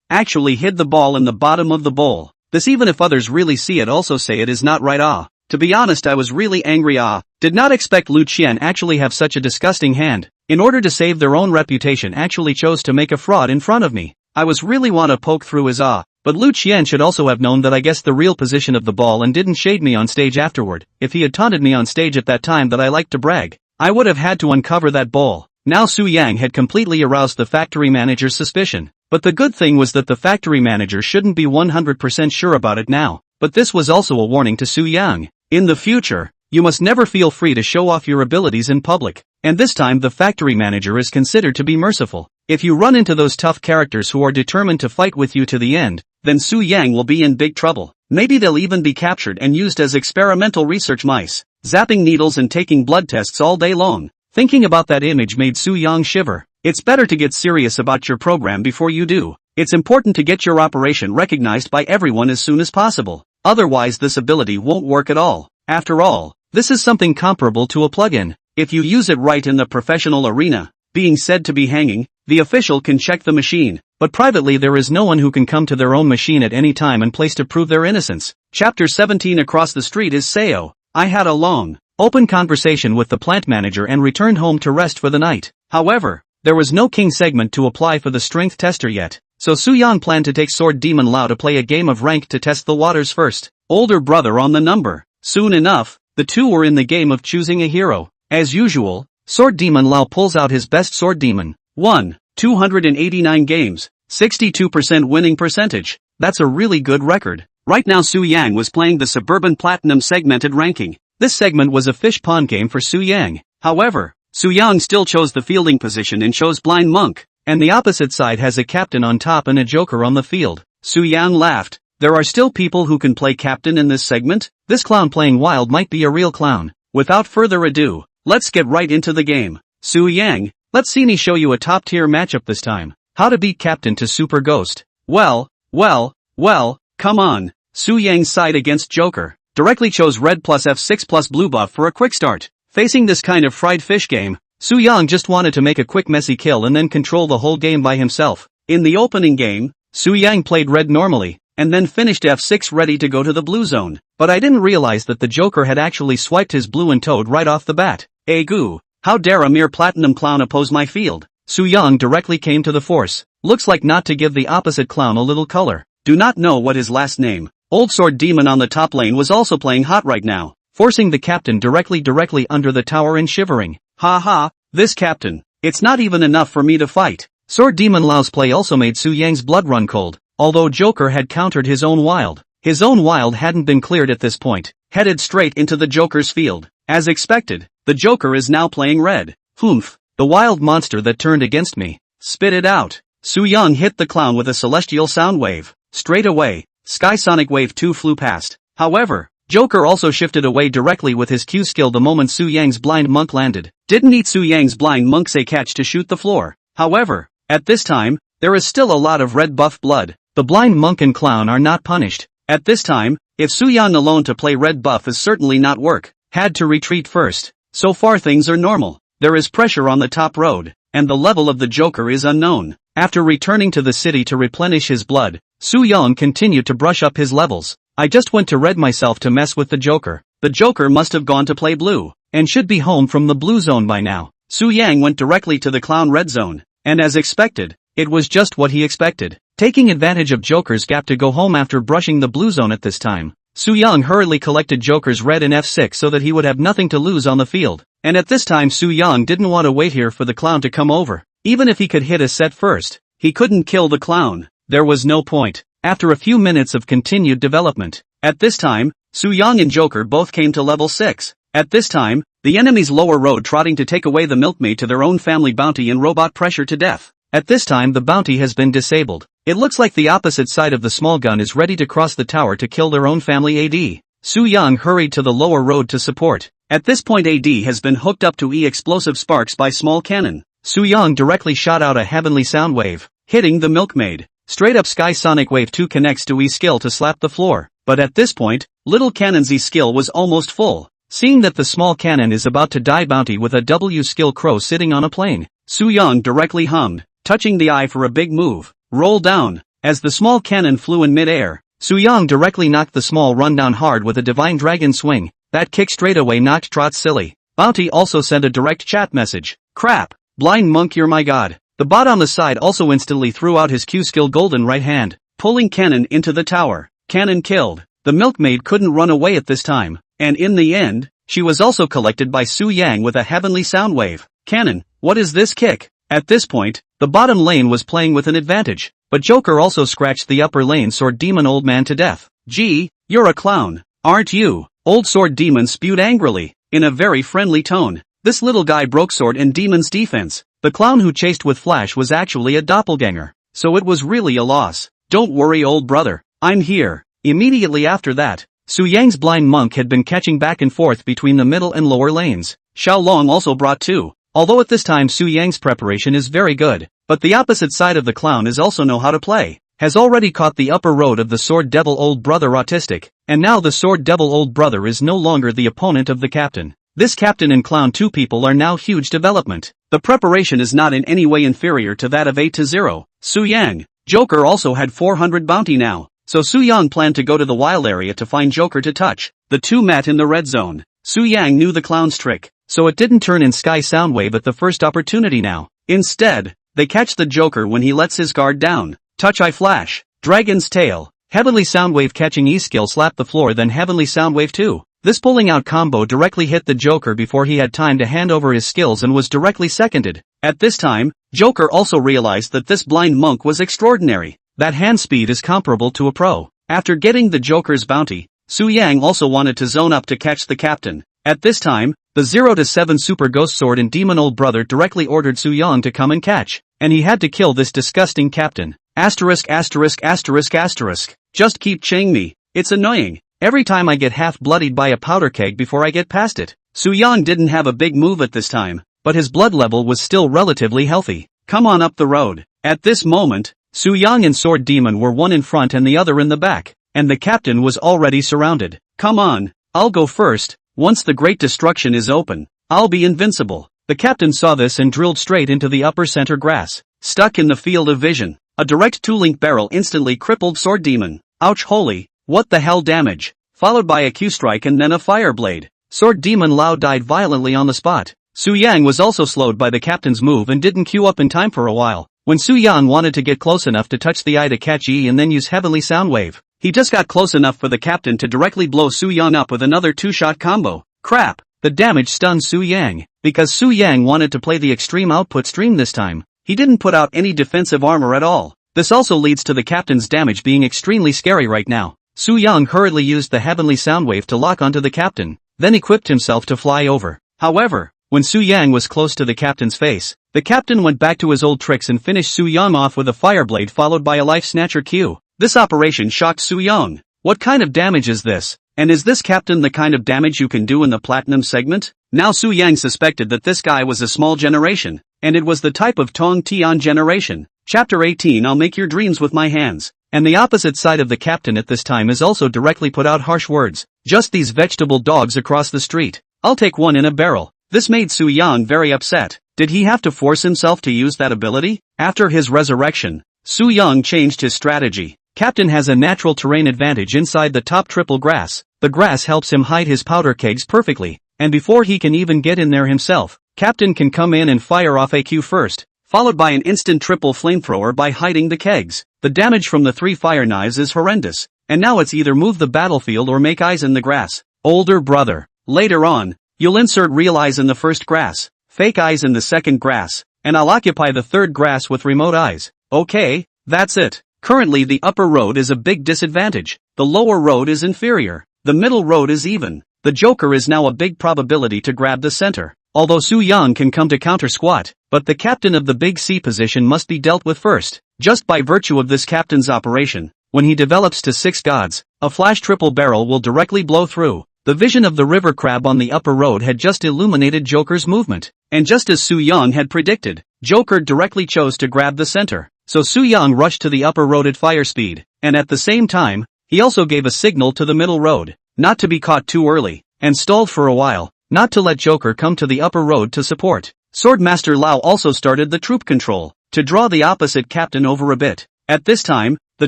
actually hid the ball in the bottom of the bowl. This, even if others really see it, also say it is not right. To be honest, I was really angry. Did not expect Lu Qian actually have such a disgusting hand. In order to save their own reputation, actually chose to make a fraud in front of me. I was really want to poke through his but Lu Qian should also have known that I guessed the real position of the ball and didn't shade me on stage afterward. If he had taunted me on stage at that time that I liked to brag, I would have had to uncover that bowl. Now Su Yang had completely aroused the factory manager's suspicion. But the good thing was that the factory manager shouldn't be 100% sure about it now. But this was also a warning to Su Yang. In the future, you must never feel free to show off your abilities in public. And this time the factory manager is considered to be merciful. If you run into those tough characters who are determined to fight with you to the end, then Su Yang will be in big trouble. Maybe they'll even be captured and used as experimental research mice, zapping needles and taking blood tests all day long. Thinking about that image made Su Yang shiver. It's better to get serious about your program before you do. It's important to get your operation recognized by everyone as soon as possible. Otherwise this ability won't work at all. After all, this is something comparable to a plugin. If you use it right in the professional arena, being said to be hanging, the official can check the machine. but privately there is no one who can come to their own machine at any time and place to prove their innocence. Chapter 17. Across the street is Seo. I had a long, open conversation with the plant manager and returned home to rest for the night. However, there was no king segment to apply for the strength tester yet, so Soo-young planned to take Sword Demon Lao to play a game of rank to test the waters first. Older brother on the number. Soon enough, the two were in the game of choosing a hero. As usual, Sword Demon Lao pulls out his best Sword Demon. 1. 289 games, 62% winning percentage. That's a really good record. Right now Soo-yang was playing the Suburban Platinum segmented ranking. This segment was a fish pond game for Soo-yang. However, Soo-young still chose the fielding position and chose Blind Monk, and the opposite side has a captain on top and a joker on the field. Soo-young laughed. There are still people who can play captain in this segment? This clown playing wild might be a real clown. Without further ado, let's get right into the game. Soo-yang, let's see me show you a top-tier matchup this time. How to beat captain to Super Ghost. Well, come on. Soo-yang's side against joker directly chose red plus F6 plus blue buff for a quick start. Facing this kind of fried fish game, Soo-young just wanted to make a quick messy kill and then control the whole game by himself. In the opening game, Soo-young played red normally, and then finished F6 ready to go to the blue zone. But I didn't realize that the joker had actually swiped his blue and toad right off the bat. Goo, how dare a mere platinum clown oppose my field? Soo-young directly came to the force. Looks like not to give the opposite clown a little color. Do not know what his last name. Old Sword Demon on the top lane was also playing hot right now, forcing the captain directly under the tower and shivering. Ha, this captain. It's not even enough for me to fight. Sword Demon Lao's play also made Soo-yang's blood run cold, although Joker had countered his own wild. His own wild hadn't been cleared at this point, headed straight into the Joker's field. As expected, the Joker is now playing red. Humph, the wild monster that turned against me. Spit it out. Soo-young hit the clown with a celestial sound wave. Straight away, Sky Sonic Wave 2 flew past. However, Joker also shifted away directly with his Q skill the moment Soo-yang's Blind Monk landed. Didn't need Soo-yang's Blind Monk say catch to shoot the floor. However, at this time, there is still a lot of red buff blood. The Blind Monk and clown are not punished. At this time, if Soo-young alone to play red buff is certainly not work. Had to retreat first. So far things are normal. There is pressure on the top road, and the level of the Joker is unknown. After returning to the city to replenish his blood, Soo-young continued to brush up his levels. I just went to red myself to mess with the Joker. The Joker must have gone to play blue, and should be home from the blue zone by now. Soo-young went directly to the clown red zone, and as expected, it was just what he expected. Taking advantage of Joker's gap to go home after brushing the blue zone at this time, Soo-young hurriedly collected Joker's red in F6 so that he would have nothing to lose on the field. And at this time Soo-young didn't want to wait here for the clown to come over. Even if he could hit a set first, he couldn't kill the clown. There was no point. After a few minutes of continued development, at this time, Soo-young and Joker both came to level 6. At this time, the enemy's lower road trotting to take away the milkmaid to their own family bounty and robot pressure to death. At this time the bounty has been disabled. It looks like the opposite side of the small gun is ready to cross the tower to kill their own family AD. Soo-young hurried to the lower road to support. At this point AD has been hooked up to E-explosive sparks by small cannon. Soo-young directly shot out a heavenly sound wave, hitting the milkmaid. Straight up Sky Sonic Wave 2 connects to E skill to slap the floor. But at this point, Little Cannon's E skill was almost full. Seeing that the small cannon is about to die bounty with a W skill crow sitting on a plane, Soo-young directly hummed, touching the eye for a big move. Roll down. As the small cannon flew in mid-air, Soo-young directly knocked the small rundown hard with a divine dragon swing. That kick straight away knocked Trot silly. Bounty also sent a direct chat message. Crap. Blind Monk, you're my god. The bot on the side also instantly threw out his Q skill golden right hand, pulling Cannon into the tower. Cannon killed. The milkmaid couldn't run away at this time, and in the end, she was also collected by Soo-young with a heavenly sound wave. Cannon, what is this kick? At this point, the bottom lane was playing with an advantage, but Joker also scratched the upper lane Sword Demon old man to death. Gee, you're a clown, aren't you? Old Sword Demon spewed angrily, in a very friendly tone. This little guy broke Sword and Demon's defense. The clown who chased with Flash was actually a doppelganger, so it was really a loss. Don't worry old brother, I'm here. Immediately after that, Soo-young's Blind Monk had been catching back and forth between the middle and lower lanes. Xiaolong also brought 2. Although at this time Soo-young's preparation is very good, but the opposite side of the clown is also know how to play. Has already caught the upper road of the Sword Devil old brother autistic, and now the Sword Devil old brother is no longer the opponent of the captain. This captain and clown 2 people are now huge development. The preparation is not in any way inferior to that of 8-0. Su Yang. Joker also had 400 bounty now, so Su Yang planned to go to the wild area to find Joker to touch. The two met in the red zone. Su Yang knew the clown's trick, so it didn't turn in Sky Soundwave at the first opportunity now. Instead, they catch the Joker when he lets his guard down. Touch Eye Flash. Dragon's Tail. Heavenly Soundwave catching E-skill slapped the floor, then Heavenly Soundwave 2. This pulling out combo directly hit the Joker before he had time to hand over his skills and was directly seconded. At this time, Joker also realized that this blind monk was extraordinary. That hand speed is comparable to a pro. After getting the Joker's bounty, Su Yang also wanted to zone up to catch the captain. At this time, the 0-7 Super Ghost Sword and Demon Old Brother directly ordered Su Yang to come and catch, and he had to kill this disgusting captain. Asterisk asterisk asterisk asterisk. Just keep ching me. It's annoying. Every time I get half bloodied by a powder keg before I get past it. Su Yang didn't have a big move at this time, but his blood level was still relatively healthy. Come on up the road. At this moment, Su Yang and Sword Demon were one in front and the other in the back, and the captain was already surrounded. Come on, I'll go first. Once the Great Destruction is open, I'll be invincible. The captain saw this and drilled straight into the upper center grass. Stuck in the field of vision. A direct two-link barrel instantly crippled Sword Demon. Ouch, holy, what the hell damage. Followed by a Q-strike and then a fire blade. Sword Demon Lao died violently on the spot. Su Yang was also slowed by the captain's move and didn't queue up in time for a while. When Su Yang wanted to get close enough to touch the eye to catch E and then use Heavenly Soundwave, he just got close enough for the captain to directly blow Su Yang up with another two-shot combo. Crap, the damage stunned Su Yang. Because Su Yang wanted to play the extreme output stream this time, he didn't put out any defensive armor at all. This also leads to the captain's damage being extremely scary right now. Su Yang hurriedly used the Heavenly Soundwave to lock onto the captain, then equipped himself to fly over. However, when Su Yang was close to the captain's face, the captain went back to his old tricks and finished Su Yang off with a fire blade followed by a life snatcher Q. This operation shocked Su Yang. What kind of damage is this? And is this captain the kind of damage you can do in the platinum segment? Now Su Yang suspected that this guy was a small generation, and it was the type of Tong Tian generation. Chapter 18 I'll make your dreams with my hands. And the opposite side of the captain at this time is also directly put out harsh words. Just these vegetable dogs across the street. I'll take one in a barrel. This made Su Yang very upset. Did he have to force himself to use that ability? After his resurrection, Su Yang changed his strategy. Captain has a natural terrain advantage inside the top triple grass. The grass helps him hide his powder kegs perfectly, and before he can even get in there himself, Captain can come in and fire off a Q first, followed by an instant triple flamethrower by hiding the kegs. The damage from the 3 fire knives is horrendous, and now it's either move the battlefield or make eyes in the grass. Older brother. Later on, you'll insert real eyes in the first grass, fake eyes in the second grass, and I'll occupy the third grass with remote eyes. Okay, that's it. Currently the upper road is a big disadvantage. The lower road is inferior. The middle road is even. The Joker is now a big probability to grab the center. Although Su Yang can come to counter squat, but the captain of the big C position must be dealt with first. Just by virtue of this captain's operation, when he develops to 6 gods, a flash triple barrel will directly blow through. The vision of the river crab on the upper road had just illuminated Joker's movement. And just as Su Yang had predicted, Joker directly chose to grab the center. So Su Yang rushed to the upper road at fire speed, and at the same time, he also gave a signal to the middle road, not to be caught too early, and stalled for a while, not to let Joker come to the upper road to support. Swordmaster Lao also started the troop control, to draw the opposite captain over a bit. At this time, the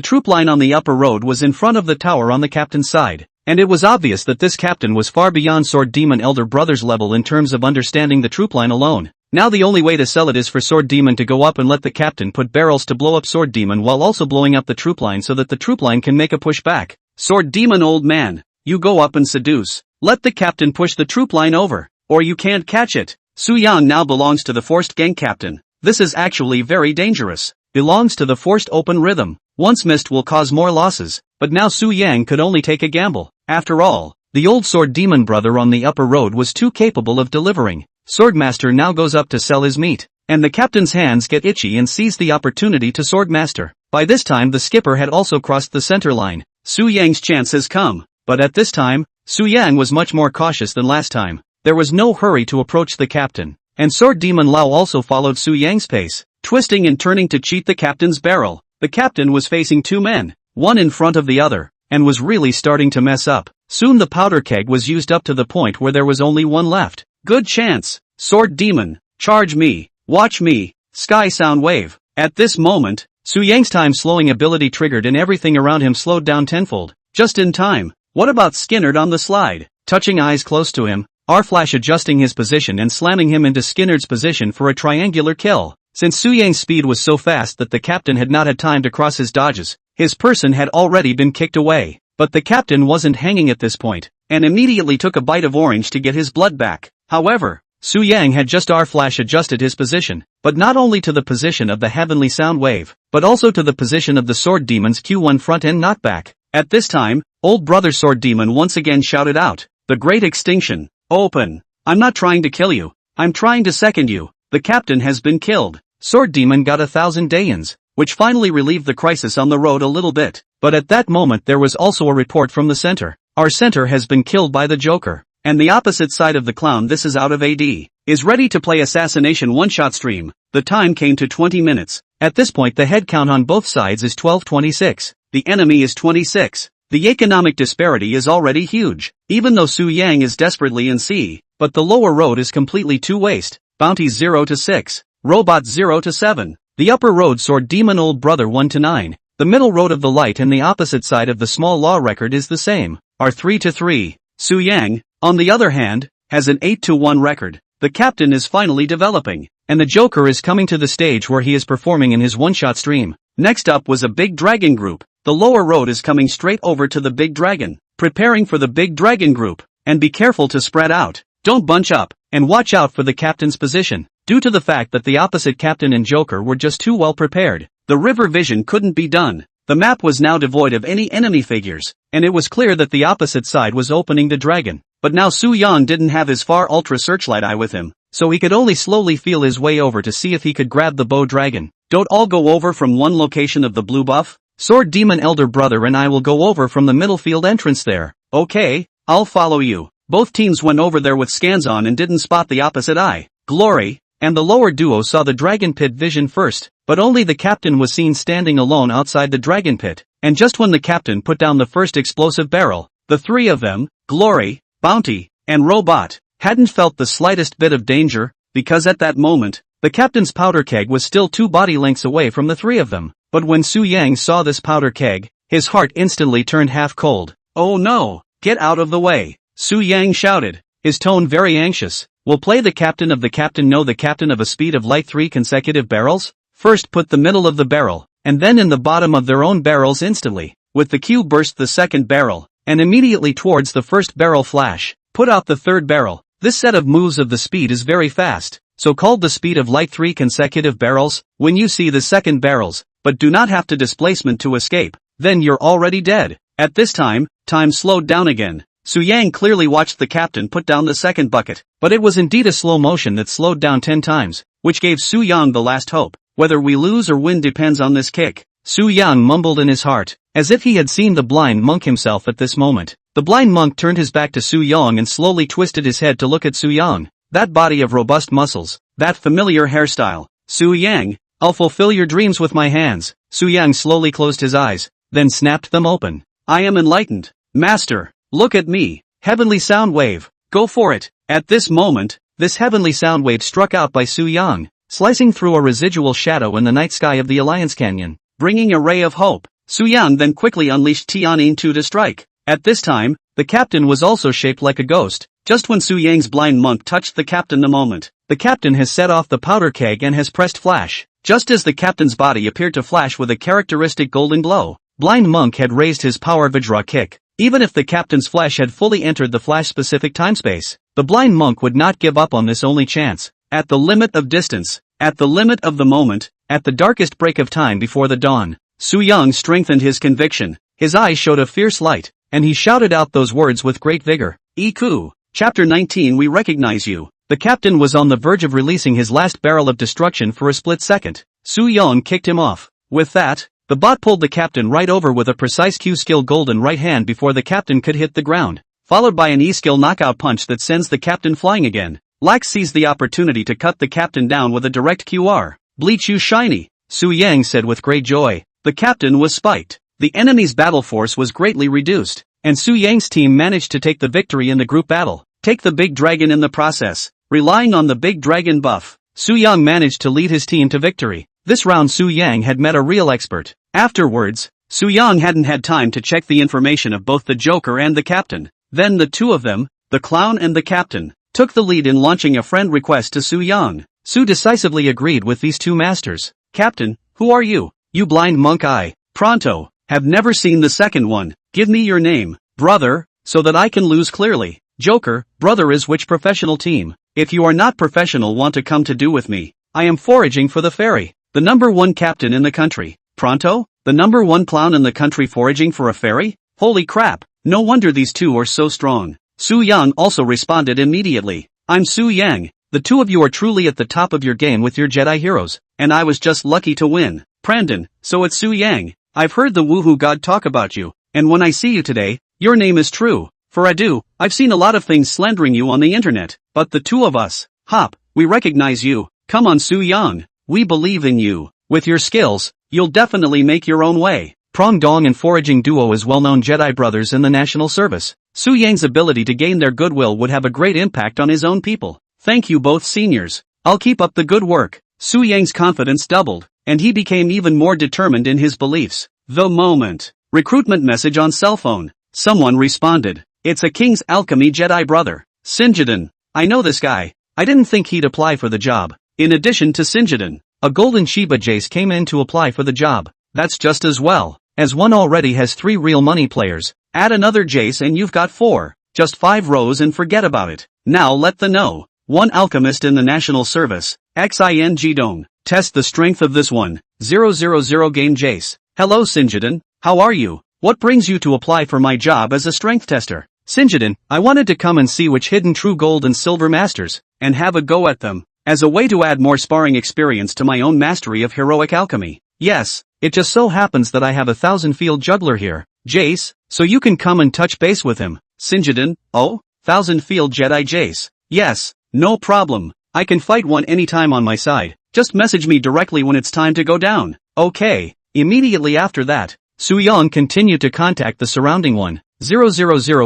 troop line on the upper road was in front of the tower on the captain's side, and it was obvious that this captain was far beyond Sword Demon Elder Brother's level in terms of understanding the troop line alone. Now the only way to sell it is for Sword Demon to go up and let the captain put barrels to blow up Sword Demon while also blowing up the troop line so that the troop line can make a push back. Sword Demon old man, you go up and seduce. Let the captain push the troop line over, or you can't catch it. Su Yang now belongs to the forced gang captain. This is actually very dangerous. Belongs to the forced open rhythm. Once missed will cause more losses, but now Su Yang could only take a gamble. After all, the old Sword Demon brother on the upper road was too capable of delivering. Swordmaster now goes up to sell his meat, and the captain's hands get itchy and seize the opportunity to Swordmaster. By this time the skipper had also crossed the center line. Su Yang's chance has come, but at this time, Su Yang was much more cautious than last time. There was no hurry to approach the captain, and Sword Demon Lao also followed Su Yang's pace, twisting and turning to cheat the captain's barrel. The captain was facing 2 men, one in front of the other, and was really starting to mess up. Soon the powder keg was used up to the point where there was only one left. Good chance. Sword Demon, charge me, watch me, Sky Sound Wave. At this moment, Su Yang's time-slowing ability triggered and everything around him slowed down tenfold. Just in time. What about Skinnerd on the slide? Touching eyes close to him, R-Flash adjusting his position and slamming him into Skinnerd's position for a triangular kill. Since Su Yang's speed was so fast that the captain had not had time to cross his dodges, his person had already been kicked away. But the captain wasn't hanging at this point, and immediately took a bite of orange to get his blood back. However, Su Yang had just R-Flash adjusted his position, but not only to the position of the heavenly sound wave, but also to the position of the Sword Demon's Q1 front-end knockback. At this time, old brother Sword Demon once again shouted out, "The Great Extinction, open! I'm not trying to kill you, I'm trying to second you. The captain has been killed." Sword Demon got 1,000 Daeons, which finally relieved the crisis on the road a little bit. But at that moment there was also a report from the center. Our center has been killed by the Joker. And the opposite side of the clown, this is out of AD, is ready to play assassination one-shot stream. The time came to 20 minutes. At this point the head count on both sides is 1226. The enemy is 26. The economic disparity is already huge. Even though Su Yang is desperately in C, but the lower road is completely to waste. Bounties 0 to 6. Robots 0 to 7. The upper road Sword Demon Old Brother 1 to 9. The middle road of the light and the opposite side of the small law record is the same, are 3 to 3. Su Yang, on the other hand, has an 8 to 1 record. The captain is finally developing, and the Joker is coming to the stage where he is performing in his one-shot stream. Next up was a Big Dragon group. The lower road is coming straight over to the Big Dragon, preparing for the Big Dragon group. And be careful to spread out. Don't bunch up, and watch out for the captain's position. Due to the fact that the opposite captain and Joker were just too well prepared, the river vision couldn't be done. The map was now devoid of any enemy figures, and it was clear that the opposite side was opening the dragon. But now Su Yang didn't have his far ultra searchlight eye with him, so he could only slowly feel his way over to see if he could grab the bow dragon. Don't all go over from one location of the blue buff? Sword Demon Elder Brother and I will go over from the middle field entrance there. Okay, I'll follow you. Both teams went over there with scans on and didn't spot the opposite eye. Glory, and the lower duo saw the dragon pit vision first, but only the captain was seen standing alone outside the dragon pit. And just when the captain put down the first explosive barrel, the three of them, Glory, Bounty, and Robot, hadn't felt the slightest bit of danger, because at that moment, the captain's powder keg was still 2 body lengths away from the three of them. But when Su Yang saw this powder keg, his heart instantly turned half cold. "Oh no, get out of the way," Su Yang shouted, his tone very anxious. "Will play the captain of the captain know the captain of a speed of light 3 consecutive barrels? First put the middle of the barrel, and then in the bottom of their own barrels instantly. With the Q burst the second barrel, and immediately towards the first barrel flash, put out the third barrel. This set of moves of the speed is very fast, so called the speed of light 3 consecutive barrels. When you see the second barrels, but do not have to displacement to escape, then you're already dead." At this time slowed down again. Su Yang clearly watched the captain put down the second bucket, but it was indeed a slow motion that slowed down 10 times, which gave Su Yang the last hope. "Whether we lose or win depends on this kick," Su Yang mumbled in his heart, as if he had seen the blind monk himself at this moment. The blind monk turned his back to Su Yang and slowly twisted his head to look at Su Yang. That body of robust muscles, that familiar hairstyle. "Su Yang, I'll fulfill your dreams with my hands." Su Yang slowly closed his eyes, then snapped them open. "I am enlightened. Master, look at me. Heavenly sound wave, go for it." At this moment, this heavenly sound wave struck out by Su Yang, slicing through a residual shadow in the night sky of the Alliance Canyon, bringing a ray of hope. Su Yang then quickly unleashed Tianin 2 to strike. At this time, the captain was also shaped like a ghost. Just when Su Yang's blind monk touched the captain, the moment, the captain has set off the powder keg and has pressed flash. Just as the captain's body appeared to flash with a characteristic golden glow, blind monk had raised his power Vajra kick. Even if the captain's flesh had fully entered the flash-specific timespace, the blind monk would not give up on this only chance. At the limit of distance, at the limit of the moment, at the darkest break of time before the dawn, Su Yang strengthened his conviction. His eyes showed a fierce light, and he shouted out those words with great vigor. "Iku, Chapter 19, we recognize you." The captain was on the verge of releasing his last barrel of destruction for a split second. Su Yang kicked him off. With that, the bot pulled the captain right over with a precise Q-skill golden right hand before the captain could hit the ground, followed by an E-skill knockout punch that sends the captain flying again. Lax seized the opportunity to cut the captain down with a direct QR. "Bleach you shiny," Su Yang said with great joy. The captain was spiked. The enemy's battle force was greatly reduced, and Su Yang's team managed to take the victory in the group battle. Take the big dragon in the process. Relying on the big dragon buff, Su Yang managed to lead his team to victory. This round Su Yang had met a real expert. Afterwards, Su Yang hadn't had time to check the information of both the Joker and the Captain. Then the two of them, the clown and the Captain, took the lead in launching a friend request to Su Yang. Su decisively agreed with these two masters. Captain, who are you? You blind monk I. Pronto. Have never seen the second one. Give me your name. Brother, so that I can lose clearly. Joker, brother is which professional team? If you are not professional want to come to do with me. I am foraging for the ferry. The number one captain in the country. Pronto? The number one clown in the country foraging for a ferry? Holy crap, no wonder these two are so strong. Su Yang also responded immediately. I'm Su Yang. The two of you are truly at the top of your game with your Jedi heroes, and I was just lucky to win. Prandon, so it's Su Yang. I've heard the woohoo god talk about you, and when I see you today, your name is true. For I've seen a lot of things slandering you on the internet, but the two of us, Hop, we recognize you. Come on Su Yang, we believe in you. With your skills, you'll definitely make your own way. Prong Dong and foraging duo is well-known Jedi brothers in the national service. Su Yang's ability to gain their goodwill would have a great impact on his own people. Thank you both seniors. I'll keep up the good work. Su Yang's confidence doubled, and he became even more determined in his beliefs. The moment. Recruitment message on cell phone. Someone responded. It's a King's Alchemy Jedi brother. Sinjidin. I know this guy. I didn't think he'd apply for the job. In addition to Sinjidin, a Golden Shiba Jace came in to apply for the job. That's just as well, as one already has 3 real money players. Add another Jace and you've got 4. Just 5 rows and forget about it. Now let the know. 1 alchemist in the national service. XING Dong. Test the strength of this one. 000 game Jace. Hello Sinjidin. How are you? What brings you to apply for my job as a strength tester? Sinjidin, I wanted to come and see which hidden true gold and silver masters, and have a go at them, as a way to add more sparring experience to my own mastery of heroic alchemy. Yes, it just so happens that I have a 1000-field juggler here, Jace, so you can come and touch base with him. Sinjidin, oh, 1000-field Jedi Jace. Yes, no problem. I can fight one anytime on my side. Just message me directly when it's time to go down. Okay. Immediately after that, Su Yang continued to contact the surrounding 1000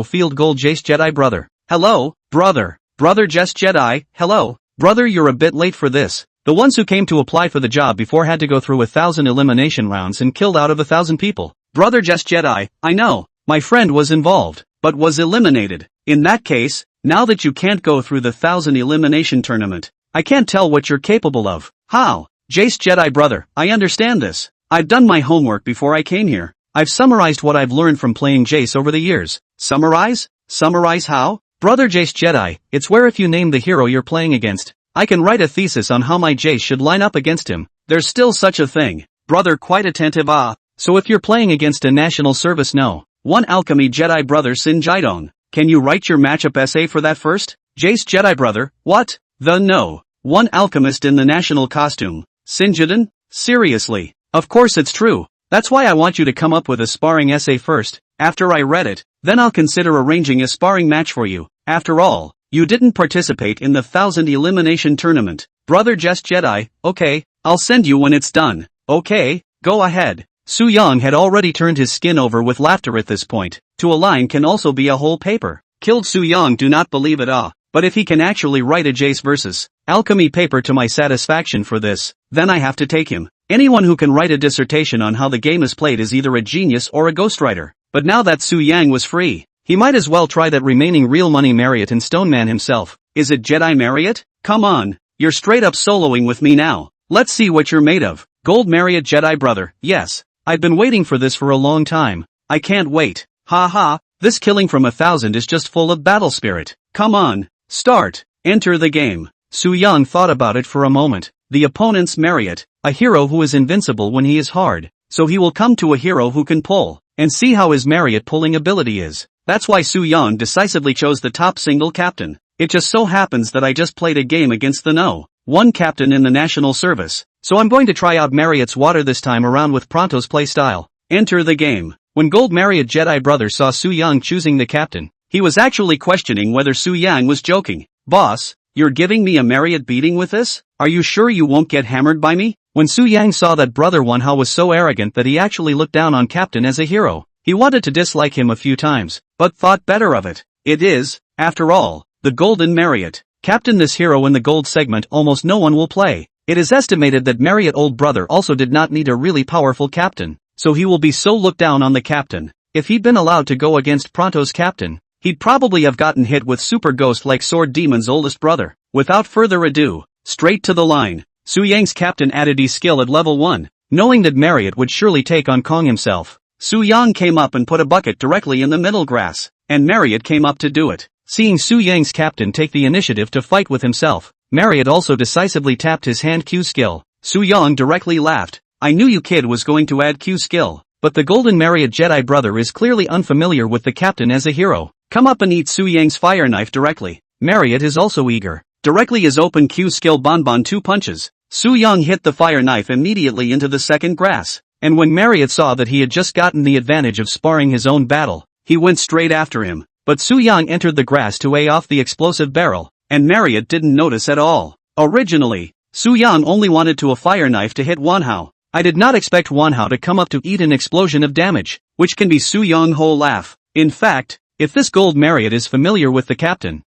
field gold Jace Jedi brother. Hello, brother. Brother Jace Jedi, hello. Brother, you're a bit late for this. The ones who came to apply for the job before had to go through 1000 elimination rounds and killed out of 1000 people. Brother Jace Jedi, I know. My friend was involved, but was eliminated. In that case, now that you can't go through the 1000 elimination tournament, I can't tell what you're capable of. How? Jace Jedi brother, I understand this. I've done my homework before I came here. I've summarized what I've learned from playing Jace over the years. Summarize? Summarize how? Brother Jace Jedi, it's where if you name the hero you're playing against, I can write a thesis on how my Jace should line up against him. There's still such a thing. Brother quite attentive So if you're playing against a national service 1 alchemy Jedi brother Sin Jidong, can you write your matchup essay for that first? Jace Jedi brother, what? 1 alchemist in the national costume. Sinjidin? Seriously? Of course it's true. That's why I want you to come up with a sparring essay first. After I read it, then I'll consider arranging a sparring match for you. After all, you didn't participate in the 1000 elimination tournament. Brother Jace Jedi, okay, I'll send you when it's done. Okay, go ahead. Su Yang had already turned his skin over with laughter at this point. To a line can also be a whole paper. Killed Su Yang do not believe it but if he can actually write a Jace versus alchemy paper to my satisfaction for this, then I have to take him. Anyone who can write a dissertation on how the game is played is either a genius or a ghostwriter. But now that Su Yang was free, he might as well try that remaining real money Marriott and Stoneman himself. Is it Jedi Marriott? Come on, you're straight up soloing with me now. Let's see what you're made of. Gold Marriott Jedi brother, yes. I've been waiting for this for a long time. I can't wait. Ha, this killing from 1000 is just full of battle spirit. Come on, start. Enter the game. Su Yang thought about it for a moment. The opponent's Marriott, a hero who is invincible when he is hard, so he will come to a hero who can pull, and see how his Marriott pulling ability is. That's why Su Yang decisively chose the top single captain. It just so happens that I just played a game against the 1 captain in the national service, so I'm going to try out Marriott's water this time around with Pronto's play style. Enter the game. When Gold Marriott Jedi brother saw Su Yang choosing the captain, he was actually questioning whether Su Yang was joking. Boss, you're giving me a Marriott beating with this? Are you sure you won't get hammered by me? When Su Yang saw that brother Wanhao was so arrogant that he actually looked down on Captain as a hero, he wanted to dislike him a few times, but thought better of it. It is, after all, the Golden Marriott. Captain this hero in the gold segment almost no one will play. It is estimated that Marriott old brother also did not need a really powerful captain, so he will be so looked down on the captain. If he'd been allowed to go against Pronto's captain, he'd probably have gotten hit with super ghost like Sword Demon's oldest brother. Without further ado, straight to the line. Su Yang's captain added his skill at level 1, knowing that Marriott would surely take on Kong himself. Su Yang came up and put a bucket directly in the middle grass, and Marriott came up to do it. Seeing Su Yang's captain take the initiative to fight with himself, Marriott also decisively tapped his hand Q skill. Su Yang directly laughed. I knew you kid was going to add Q skill, but the golden Marriott Jedi brother is clearly unfamiliar with the captain as a hero. Come up and eat Su Yang's fire knife directly. Marriott is also eager. Directly is open Q skill Bonbon 2 punches. Su Yang hit the fire knife immediately into the second grass, and when Marriott saw that he had just gotten the advantage of sparring his own battle, he went straight after him, but Su Yang entered the grass to weigh off the explosive barrel, and Marriott didn't notice at all. Originally, Su Yang only wanted a fire knife to hit Wanhao. I did not expect Wanhao to come up to eat an explosion of damage, which can be Su Yang whole laugh. In fact, if this gold Marriott is familiar with the captain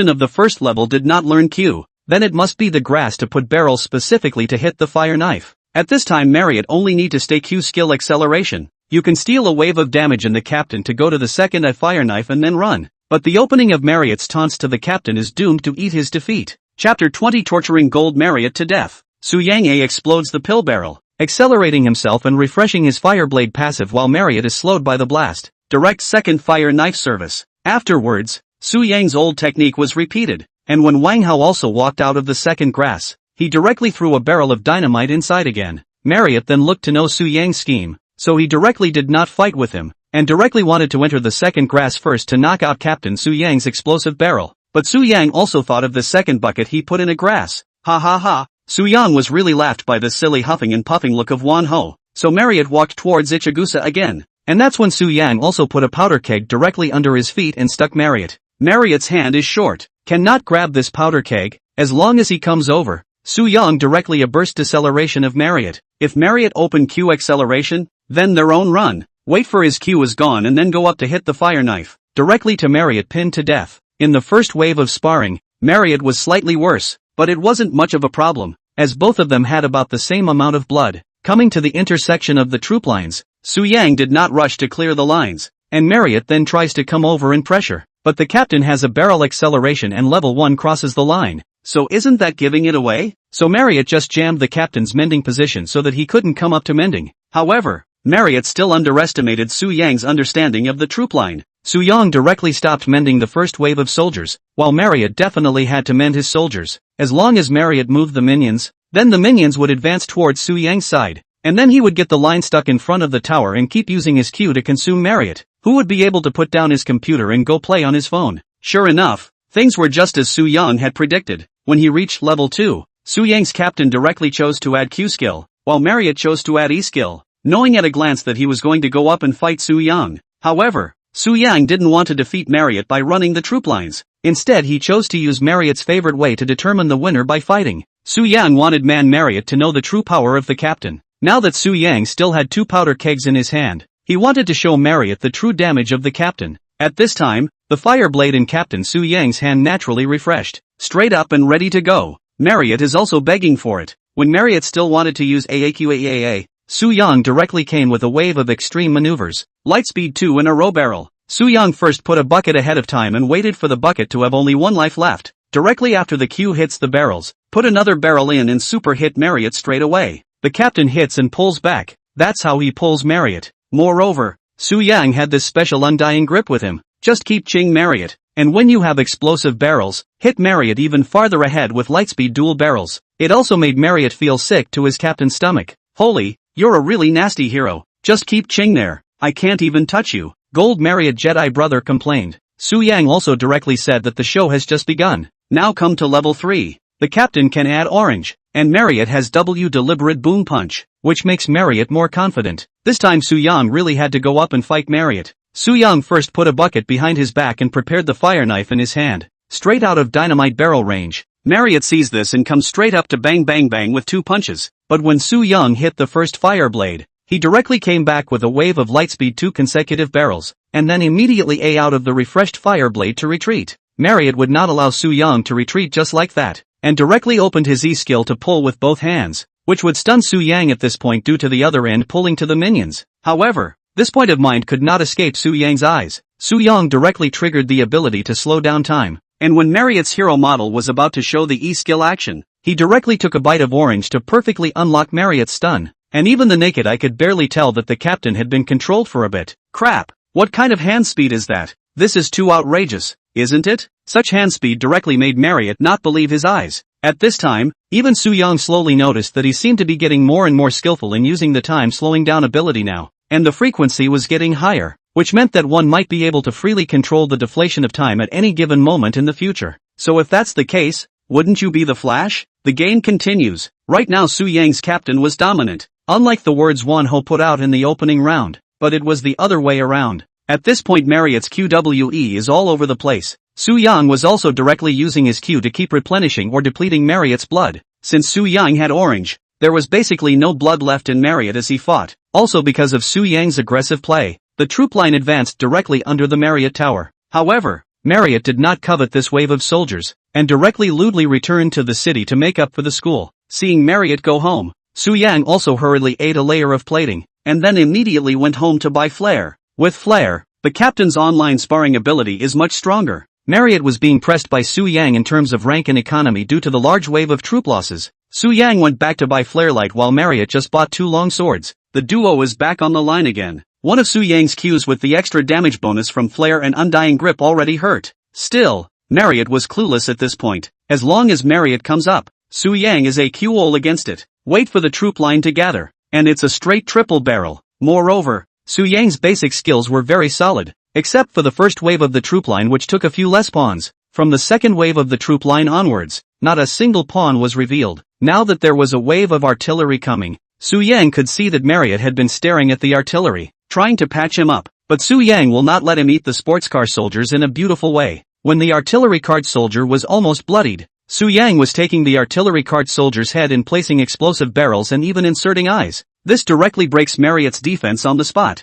of the first level did not learn Q, then it must be the grass to put barrels specifically to hit the fire knife. At this time Marriott only need to stay Q skill acceleration. You can steal a wave of damage in the captain to go to the second fire knife and then run. But the opening of Marriott's taunts to the captain is doomed to eat his defeat. Chapter 20 Torturing Gold Marriott to Death. Su Yang explodes the pill barrel, accelerating himself and refreshing his fireblade passive while Marriott is slowed by the blast. Direct second fire knife service. Afterwards, Su Yang's old technique was repeated, and when Wang Hao also walked out of the second grass, he directly threw a barrel of dynamite inside again. Marriott then looked to know Su Yang's scheme, so he directly did not fight with him, and directly wanted to enter the second grass first to knock out Captain Su Yang's explosive barrel. But Su Yang also thought of the second bucket he put in a grass. Ha ha ha. Su Yang was really laughed by the silly huffing and puffing look of Wan Ho, so Marriott walked towards Ichigusa again, and that's when Su Yang also put a powder keg directly under his feet and stuck Marriott. Marriott's hand is short, cannot grab this powder keg, as long as he comes over. Su Yang directly a burst deceleration of Marriott. If Marriott open Q acceleration, then their own run. Wait for his Q is gone and then go up to hit the fire knife, directly to Marriott pinned to death. In the first wave of sparring, Marriott was slightly worse, but it wasn't much of a problem, as both of them had about the same amount of blood. Coming to the intersection of the troop lines, Su Yang did not rush to clear the lines, and Marriott then tries to come over and pressure, but the captain has a barrel acceleration and level 1 crosses the line. So isn't that giving it away? So Marriott just jammed the captain's mending position so that he couldn't come up to mending. However, Marriott still underestimated Su Yang's understanding of the troop line. Su Yang directly stopped mending the first wave of soldiers, while Marriott definitely had to mend his soldiers. As long as Marriott moved the minions, then the minions would advance towards Su Yang's side, and then he would get the line stuck in front of the tower and keep using his Q to consume Marriott, who would be able to put down his computer and go play on his phone. Sure enough, things were just as Su Yang had predicted. When he reached level 2, Su Yang's captain directly chose to add Q skill, while Marriott chose to add E skill, knowing at a glance that he was going to go up and fight Su Yang. However, Su Yang didn't want to defeat Marriott by running the troop lines. Instead he chose to use Marriott's favorite way to determine the winner by fighting. Su Yang wanted Marriott to know the true power of the captain. Now that Su Yang still had 2 powder kegs in his hand, he wanted to show Marriott the true damage of the captain. At this time, the fire blade in Captain Su Yang's hand naturally refreshed, straight up and ready to go. Marriott is also begging for it. When Marriott still wanted to use AAQAAA, Su Yang directly came with a wave of extreme maneuvers. Lightspeed 2 in a row barrel. Su Yang first put a bucket ahead of time and waited for the bucket to have only 1 life left. Directly after the Q hits the barrels, put another barrel in and super hit Marriott straight away. The captain hits and pulls back. That's how he pulls Marriott. Moreover, Su Yang had this special undying grip with him. Just keep ching Marriott, and when you have explosive barrels, hit Marriott even farther ahead with lightspeed dual barrels. It also made Marriott feel sick to his captain's stomach. Holy, you're a really nasty hero. Just keep ching there. I can't even touch you. Gold Marriott Jedi brother complained. Su Yang also directly said that the show has just begun. Now come to level 3. The captain can add orange, and Marriott has W deliberate boom punch, which makes Marriott more confident. This time Su Yang really had to go up and fight Marriott. Su Yang first put a bucket behind his back and prepared the fire knife in his hand, straight out of dynamite barrel range. Marriott sees this and comes straight up to bang bang bang with 2 punches, but when Su Yang hit the first fire blade, he directly came back with a wave of lightspeed 2 consecutive barrels, and then immediately A out of the refreshed fire blade to retreat. Marriott would not allow Su Yang to retreat just like that. and directly opened his E skill to pull with both hands, which would stun Su Yang at this point due to the other end pulling to the minions. However, this point of mind could not escape Su Yang's eyes. Su Yang directly triggered the ability to slow down time, and when Marriott's hero model was about to show the E skill action, he directly took a bite of orange to perfectly unlock Marriott's stun, and even the naked eye could barely tell that the captain had been controlled for a bit. Crap! What kind of hand speed is that? This is too outrageous, isn't it? Such hand speed directly made Marriott not believe his eyes. At this time, even Su Yang slowly noticed that he seemed to be getting more and more skillful in using the time slowing down ability now, and the frequency was getting higher, which meant that one might be able to freely control the deflation of time at any given moment in the future. So if that's the case, wouldn't you be the Flash? The game continues. Right now Su Yang's captain was dominant, unlike the words Wanho put out in the opening round, but it was the other way around. At this point Marriott's QWE is all over the place. Su Yang was also directly using his Q to keep replenishing or depleting Marriott's blood. Since Su Yang had orange, there was basically no blood left in Marriott as he fought. Also because of Su Yang's aggressive play, the troop line advanced directly under the Marriott tower. However, Marriott did not covet this wave of soldiers, and directly lewdly returned to the city to make up for the school. Seeing Marriott go home, Su Yang also hurriedly ate a layer of plating, and then immediately went home to buy Flare. With Flare, the captain's online sparring ability is much stronger. Marriott was being pressed by Su Yang in terms of rank and economy due to the large wave of troop losses. Su Yang went back to buy Flare Light while Marriott just bought 2 long swords. The duo is back on the line again. One of Su Yang's Qs with the extra damage bonus from Flare and Undying Grip already hurt. Still, Marriott was clueless at this point. As long as Marriott comes up, Su Yang is a QOL against it. Wait for the troop line to gather, and it's a straight triple barrel. Moreover, Su Yang's basic skills were very solid, except for the first wave of the troop line which took a few less pawns. From the second wave of the troop line onwards, not a single pawn was revealed. Now that there was a wave of artillery coming, Su Yang could see that Marriott had been staring at the artillery, trying to patch him up, but Su Yang will not let him eat the sports car soldiers in a beautiful way. When the artillery cart soldier was almost bloodied, Su Yang was taking the artillery cart soldier's head and placing explosive barrels and even inserting eyes. This directly breaks Marriott's defense on the spot.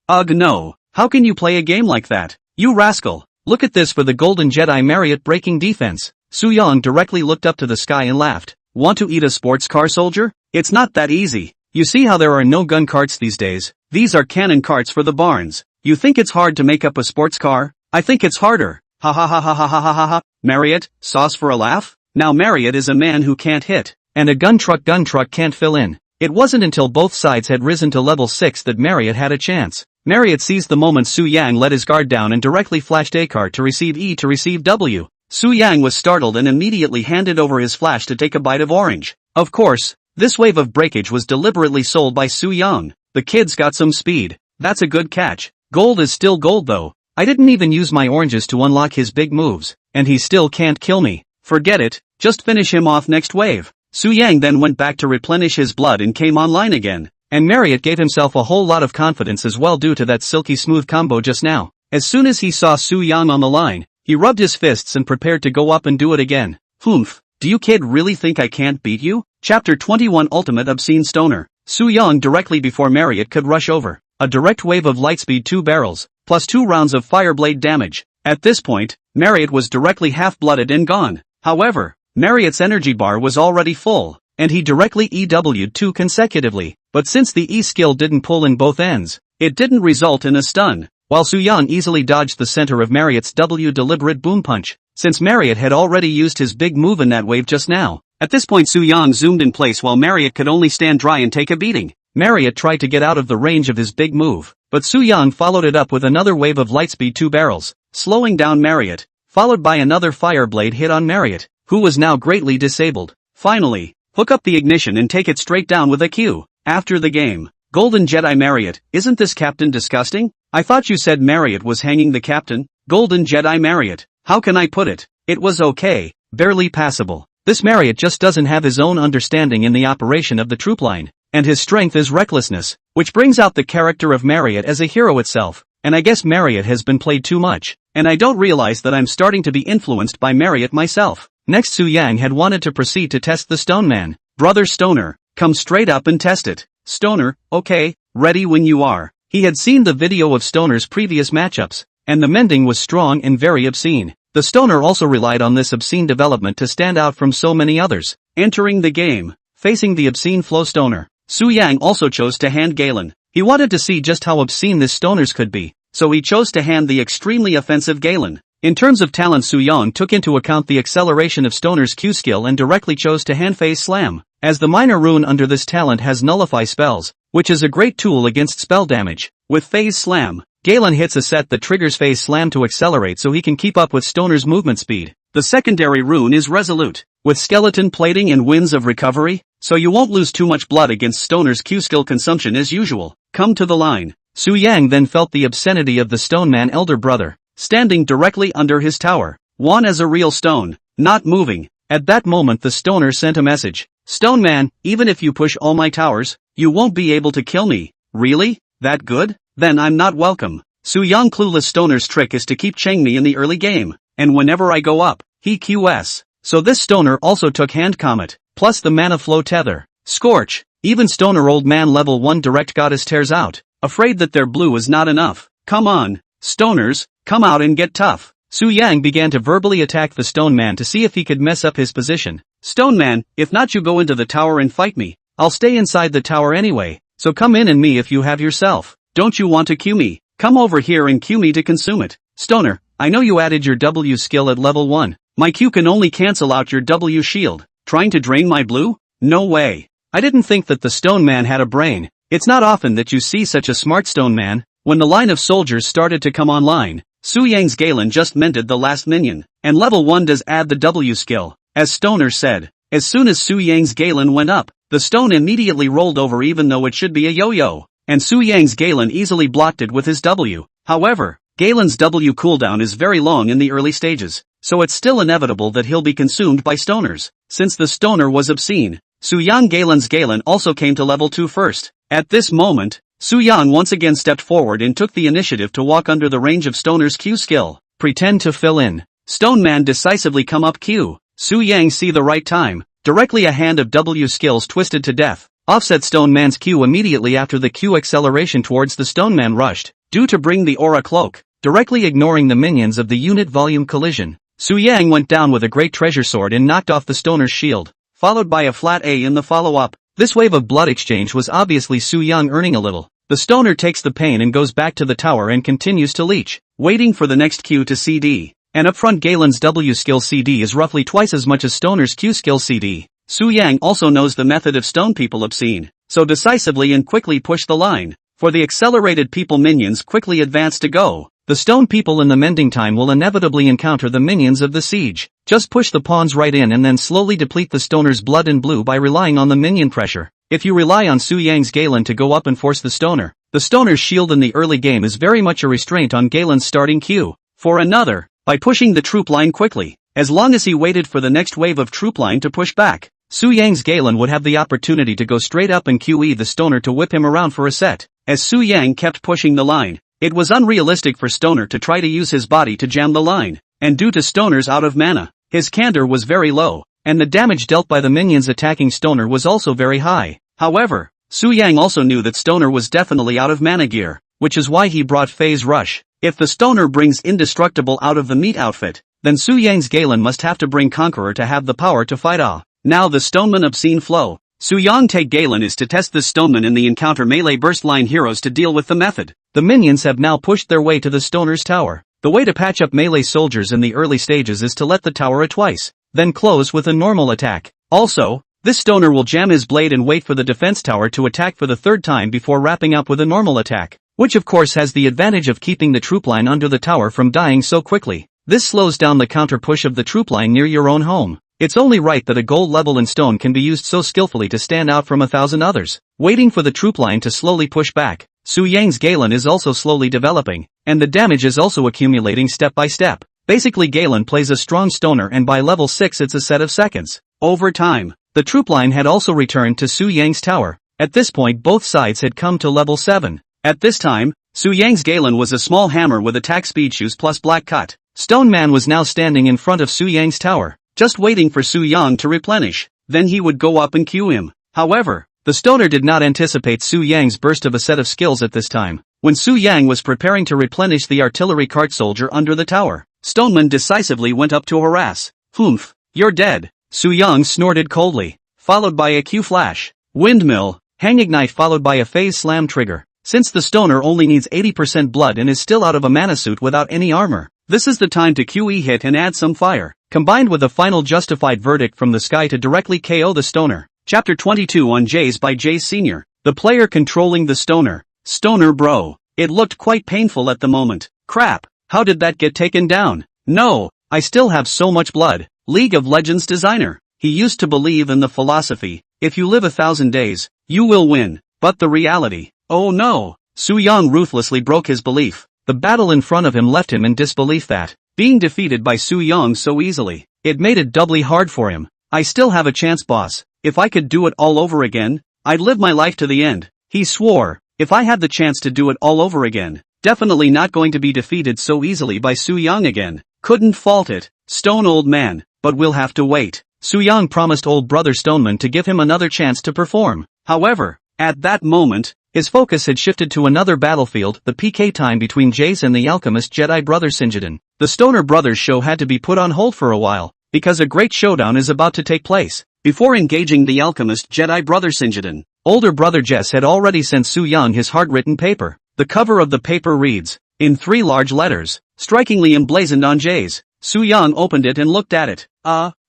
Ugh no, how can you play a game like that? You rascal, look at this for the Golden Jedi Marriott breaking defense. Su Yang directly looked up to the sky and laughed. Want to eat a sports car soldier? It's not that easy. You see how there are no gun carts these days? These are cannon carts for the barns. You think it's hard to make up a sports car? I think it's harder. Ha ha ha ha ha ha ha ha ha. Marriott, sauce for a laugh? Now Marriott is a man who can't hit, and a gun truck can't fill in. It wasn't until both sides had risen to level 6 that Marriott had a chance. Marriott seized the moment Su Yang let his guard down and directly flashed A card to receive E to receive W. Su Yang was startled and immediately handed over his flash to take a bite of orange. Of course, this wave of breakage was deliberately sold by Su Yang. The kid's got some speed. That's a good catch. Gold is still gold though. I didn't even use my oranges to unlock his big moves, and he still can't kill me. Forget it, just finish him off next wave. Su Yang then went back to replenish his blood and came online again, and Marriott gave himself a whole lot of confidence as well due to that silky smooth combo just now. As soon as he saw Su Yang on the line, he rubbed his fists and prepared to go up and do it again. Humph, do you kid really think I can't beat you? Chapter 21 Ultimate Obscene Stoner. Su Yang directly before Marriott could rush over. A direct wave of lightspeed 2 barrels, plus 2 rounds of fireblade damage. At this point, Marriott was directly half-blooded and gone. However, Marriott's energy bar was already full, and he directly EW'd 2 consecutively, but since the E skill didn't pull in both ends, it didn't result in a stun, while Su Yang easily dodged the center of Marriott's W deliberate boom punch, since Marriott had already used his big move in that wave just now. At this point Su Yang zoomed in place while Marriott could only stand dry and take a beating. Marriott tried to get out of the range of his big move, but Su Yang followed it up with another wave of lightspeed 2 barrels, slowing down Marriott, followed by another fireblade hit on Marriott, who was now greatly disabled. Finally, hook up the ignition and take it straight down with a Q. After the game, Golden Jedi Marriott, isn't this captain disgusting? I thought you said Marriott was hanging the captain. Golden Jedi Marriott, how can I put it? It was okay, barely passable. This Marriott just doesn't have his own understanding in the operation of the troop line, and his strength is recklessness, which brings out the character of Marriott as a hero itself, and I guess Marriott has been played too much, and I don't realize that I'm starting to be influenced by Marriott myself. Next Su Yang had wanted to proceed to test the Stone Man. Brother Stoner, come straight up and test it. Stoner, okay, ready when you are. He had seen the video of Stoner's previous matchups, and the mending was strong and very obscene. The stoner also relied on this obscene development to stand out from so many others. Entering the game, facing the obscene flow stoner, Su Yang also chose to hand Galen. He wanted to see just how obscene this stoners could be, so he chose to hand the extremely offensive Galen. In terms of talent, Su Yang took into account the acceleration of stoner's Q skill and directly chose to hand phase slam, as the minor rune under this talent has nullify spells, which is a great tool against spell damage. With phase slam, Galen hits a set that triggers phase slam to accelerate so he can keep up with stoner's movement speed. The secondary rune is resolute, with skeleton plating and winds of recovery, so you won't lose too much blood against stoner's Q skill consumption as usual. Come to the line. Su Yang then felt the obscenity of the stone man elder brother, standing directly under his tower, one as a real stone, not moving. At that moment the stoner sent a message. Stone man, even if you push all my towers, you won't be able to kill me. Really? That good? Then I'm not welcome. Su Yang clueless stoner's trick is to keep Cheng me in the early game, and whenever I go up, he QS. So this stoner also took hand comet, plus the mana flow tether. Scorch. Even stoner old man level 1 direct goddess tears out, afraid that their blue is not enough. Come on, stoners, come out and get tough. Su Yang began to verbally attack the stone man to see if he could mess up his position. Stone man, if not you go into the tower and fight me. I'll stay inside the tower anyway, so come in and me if you have yourself. Don't you want to Q me? Come over here and Q me to consume it. Stoner, I know you added your W skill at level 1. My Q can only cancel out your W shield. Trying to drain my blue? No way. I didn't think that the stone man had a brain. It's not often that you see such a smart stone man. When the line of soldiers started to come online, Su Yang's Galen just mended the last minion, and level 1 does add the W skill, as Stoner said. As soon as Su Yang's Galen went up, the stone immediately rolled over even though it should be a yo-yo, and Su Yang's Galen easily blocked it with his W. However, Galen's W cooldown is very long in the early stages, so it's still inevitable that he'll be consumed by stoners. Since the stoner was obscene, Su Yang Galen's Galen also came to level 2 first. At this moment, Su Yang once again stepped forward and took the initiative to walk under the range of stoner's Q skill. Pretend to fill in. Stone man decisively come up Q. Su Yang see the right time. Directly a hand of W skills twisted to death. Offset stone man's Q immediately after the Q acceleration towards the stone man rushed. Due to bring the aura cloak, directly ignoring the minions of the unit volume collision. Su Yang went down with a great treasure sword and knocked off the stoner's shield, followed by a flat A in the follow-up. This wave of blood exchange was obviously Su Yang earning a little. The stoner takes the pain and goes back to the tower and continues to leech, waiting for the next Q to CD. And upfront Galen's W skill CD is roughly twice as much as stoner's Q skill CD. Su Yang also knows the method of stone people obscene, so decisively and quickly push the line. For the accelerated people minions quickly advance to go. The stone people in the mending time will inevitably encounter the minions of the siege. Just push the pawns right in and then slowly deplete the stoner's blood and blue by relying on the minion pressure. If you rely on Su Yang's Galen to go up and force the stoner's shield in the early game is very much a restraint on Galen's starting Q. For another, by pushing the troop line quickly, as long as he waited for the next wave of troop line to push back, Su Yang's Galen would have the opportunity to go straight up and QE the stoner to whip him around for a set. As Su Yang kept pushing the line, it was unrealistic for Stoner to try to use his body to jam the line, and due to Stoner's out of mana, his candor was very low, and the damage dealt by the minions attacking Stoner was also very high. However, Su Yang also knew that Stoner was definitely out of mana gear, which is why he brought Phase Rush. If the Stoner brings Indestructible out of the meat outfit, then Su Yang's Galen must have to bring Conqueror to have the power to fight off. Now the Stoneman obscene flow. Su Yang take Galen is to test this Stoneman in the encounter melee burst line heroes to deal with the method. The minions have now pushed their way to the Stoner's tower. The way to patch up melee soldiers in the early stages is to let the tower twice, then close with a normal attack. Also, this Stoner will jam his blade and wait for the defense tower to attack for the third time before wrapping up with a normal attack, which of course has the advantage of keeping the troop line under the tower from dying so quickly. This slows down the counter push of the troop line near your own home. It's only right that a gold level in stone can be used so skillfully to stand out from 1,000 others. Waiting for the troop line to slowly push back, Su Yang's Galen is also slowly developing, and the damage is also accumulating step by step. Basically Galen plays a strong stoner and by level 6 it's a set of seconds. Over time, the troop line had also returned to Su Yang's tower. At this point both sides had come to level 7. At this time, Su Yang's Galen was a small hammer with attack speed shoes plus black cut. Stone Man was now standing in front of Su Yang's tower, just waiting for Su Yang to replenish, then he would go up and Q him. However, the stoner did not anticipate Su Yang's burst of a set of skills at this time. When Su Yang was preparing to replenish the artillery cart soldier under the tower, Stoneman decisively went up to harass. Humph, you're dead. Su Young snorted coldly, followed by a Q flash. Windmill, hang ignite followed by a phase slam trigger. Since the stoner only needs 80% blood and is still out of a mana suit without any armor, this is the time to QE hit and add some fire, combined with a final justified verdict from the sky to directly KO the stoner. Chapter 22 on Jace by Jace Sr. The player controlling the stoner. Stoner bro. It looked quite painful at the moment. Crap, how did that get taken down? No, I still have so much blood. League of Legends designer. He used to believe in the philosophy, if you live 1,000 days, you will win. But the reality, oh no. Su Yang ruthlessly broke his belief. The battle in front of him left him in disbelief that, being defeated by Su Yang so easily, it made it doubly hard for him. I still have a chance, boss. If I could do it all over again, I'd live my life to the end. He swore, if I had the chance to do it all over again, definitely not going to be defeated so easily by Su Yang again. Couldn't fault it. Stone old man, but we'll have to wait. Su Yang promised old brother Stoneman to give him another chance to perform. However, at that moment, his focus had shifted to another battlefield, the PK time between Jace and the alchemist Jedi brother Sinjidin. The Stoner Brothers show had to be put on hold for a while, because a great showdown is about to take place. Before engaging the alchemist Jedi brother Sinjidin, older brother Jess had already sent Su Yang his hard-written paper. The cover of the paper reads, in 3 large letters, strikingly emblazoned on Jace. Su Yang opened it and looked at it.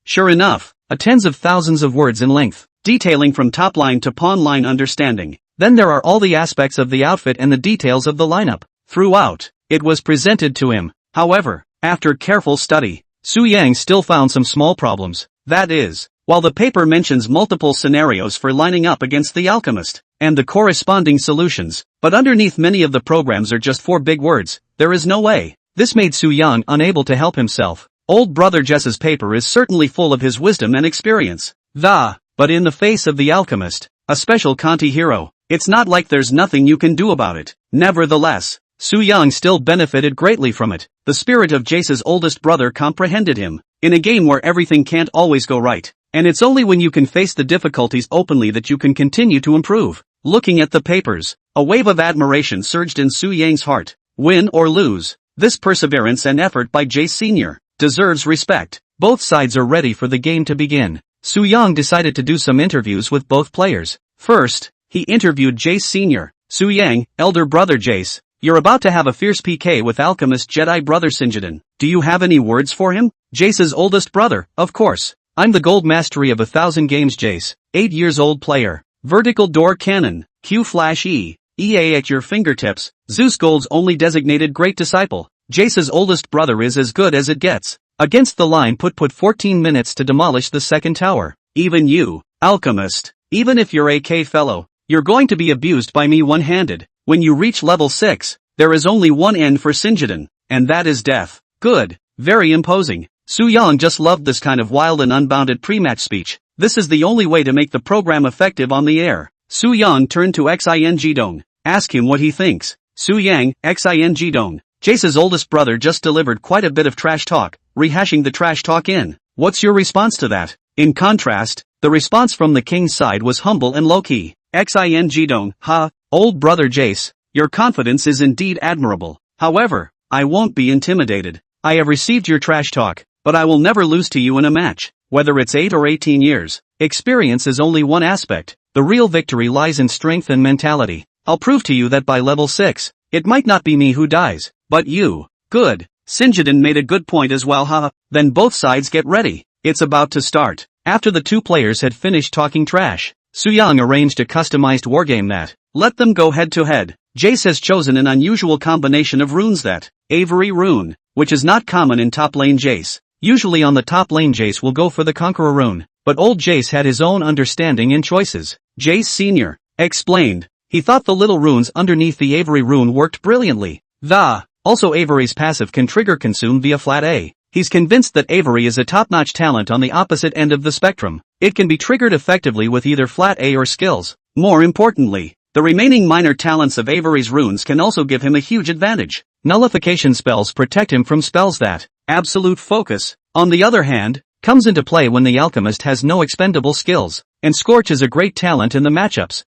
Sure enough, tens of thousands of words in length, detailing from top line to pawn line understanding. Then there are all the aspects of the outfit and the details of the lineup. Throughout, it was presented to him. However, after careful study, Su Yang still found some small problems. That is, while the paper mentions multiple scenarios for lining up against the alchemist, and the corresponding solutions, but underneath many of the programs are just 4 big words, there is no way. This made Su Yang unable to help himself. Old brother Jess's paper is certainly full of his wisdom and experience. But in the face of the alchemist, a special Kanti hero, it's not like there's nothing you can do about it. Nevertheless, Su Yang still benefited greatly from it. The spirit of Jace's oldest brother comprehended him. In a game where everything can't always go right, and it's only when you can face the difficulties openly that you can continue to improve. Looking at the papers, a wave of admiration surged in Su Yang's heart. Win or lose, this perseverance and effort by Jace Sr. deserves respect. Both sides are ready for the game to begin. Su Yang decided to do some interviews with both players. First, he interviewed Jace Sr. Su Yang, elder brother Jace, you're about to have a fierce PK with alchemist Jedi brother Sinjidin. Do you have any words for him? Jace's oldest brother, of course. I'm the gold mastery of 1,000 games Jace, 8 years old player. Vertical door cannon, Q flash EA at your fingertips. Zeus Gold's only designated great disciple. Jace's oldest brother is as good as it gets. Against the line put 14 minutes to demolish the second tower. Even you, alchemist, even if you're AK fellow, you're going to be abused by me one-handed. When you reach level 6, there is only one end for Sinjidin, and that is death. Good, very imposing. Su Yang just loved this kind of wild and unbounded pre-match speech. This is the only way to make the program effective on the air. Su Yang turned to Xing Dong. Ask him what he thinks. Su Yang, Xing Dong. Jace's oldest brother just delivered quite a bit of trash talk, rehashing the trash talk in. What's your response to that? In contrast, the response from the king's side was humble and low-key. Xing Dong, old brother Jace, your confidence is indeed admirable. However, I won't be intimidated. I have received your trash talk, but I will never lose to you in a match. Whether it's 8 or 18 years, experience is only one aspect. The real victory lies in strength and mentality. I'll prove to you that by level 6, it might not be me who dies, but you. Good. Sinjidin made a good point as well, Then both sides get ready. It's about to start. After the two players had finished talking trash, Su Yang arranged a customized wargame that let them go head to head. Jace has chosen an unusual combination of runes that Avery rune, which is not common in top lane Jace. Usually on the top lane Jace will go for the Conqueror rune, but old Jace had his own understanding and choices. Jace Sr. explained. He thought the little runes underneath the Avery rune worked brilliantly. Also Avery's passive can trigger consume via flat A. He's convinced that Avery is a top-notch talent on the opposite end of the spectrum. It can be triggered effectively with either flat A or skills. More importantly, the remaining minor talents of Avery's runes can also give him a huge advantage. Nullification spells protect him from spells that absolute focus, on the other hand, comes into play when the alchemist has no expendable skills, and Scorch is a great talent in the matchups.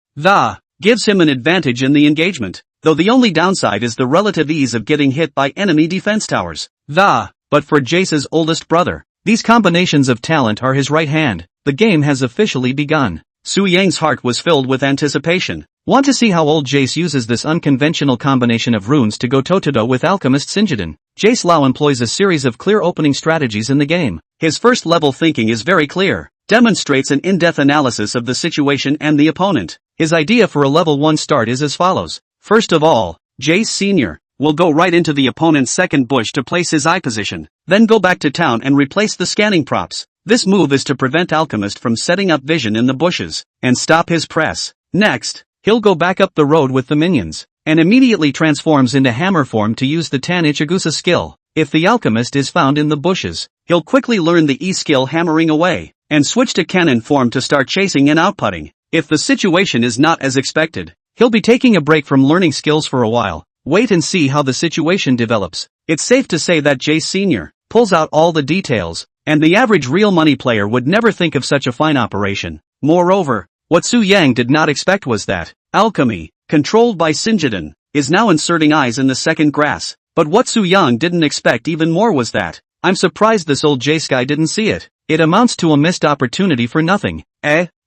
Gives him an advantage in the engagement, though the only downside is the relative ease of getting hit by enemy defense towers. But but for Jace's oldest brother. These combinations of talent are his right hand. The game has officially begun. Su Yang's heart was filled with anticipation. Want to see how old Jace uses this unconventional combination of runes to go toe-to-toe with alchemist Sinjidin? Jace Lao employs a series of clear opening strategies in the game. His first level thinking is very clear. Demonstrates an in-depth analysis of the situation and the opponent. His idea for a level 1 start is as follows. First of all, Jace Sr. will go right into the opponent's second bush to place his eye position, then go back to town and replace the scanning props. This move is to prevent Alchemist from setting up vision in the bushes, and stop his press. Next, he'll go back up the road with the minions, and immediately transforms into hammer form to use the Tan Ichigusa skill. If the Alchemist is found in the bushes, he'll quickly learn the E skill hammering away, and switch to cannon form to start chasing and outputting. If the situation is not as expected, he'll be taking a break from learning skills for a while. Wait and see how the situation develops. It's safe to say that Jace Sr. pulls out all the details, and the average real money player would never think of such a fine operation. Moreover, what Su Yang did not expect was that alchemy, controlled by Sinjidin, is now inserting eyes in the second grass. But what Su Yang didn't expect even more was that, I'm surprised this old Jace guy didn't see it. It amounts to a missed opportunity for nothing.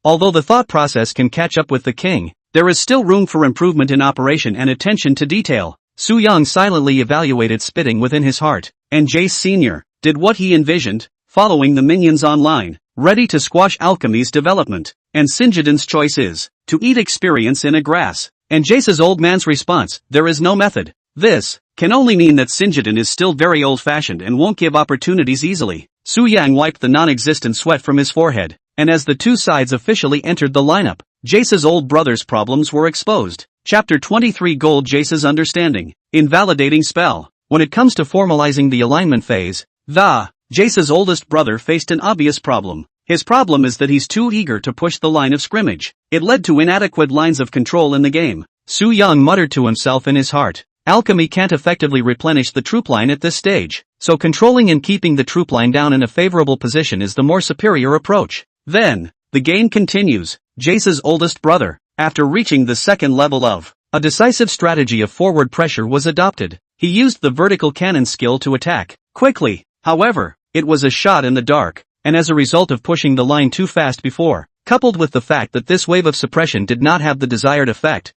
Although the thought process can catch up with the king, there is still room for improvement in operation and attention to detail. Su Yang silently evaluated spitting within his heart, and Jace Sr. did what he envisioned, following the minions online, ready to squash alchemy's development. And Sinjidin's choice is to eat experience in a grass. And Jace's old man's response, there is no method. This can only mean that Sinjidin is still very old-fashioned and won't give opportunities easily. Su Yang wiped the non-existent sweat from his forehead, and as the two sides officially entered the lineup, Jace's old brother's problems were exposed. Chapter 23 Gold Jace's Understanding. Invalidating Spell. When it comes to formalizing the alignment phase, Jace's oldest brother faced an obvious problem. His problem is that he's too eager to push the line of scrimmage. It led to inadequate lines of control in the game. Su Yang muttered to himself in his heart. Alchemy can't effectively replenish the troop line at this stage, so controlling and keeping the troop line down in a favorable position is the more superior approach. Then, the game continues. Jace's oldest brother, after reaching the second level of a decisive strategy of forward pressure was adopted. He used the vertical cannon skill to attack quickly. However, it was a shot in the dark, and as a result of pushing the line too fast before, coupled with the fact that this wave of suppression did not have the desired effect,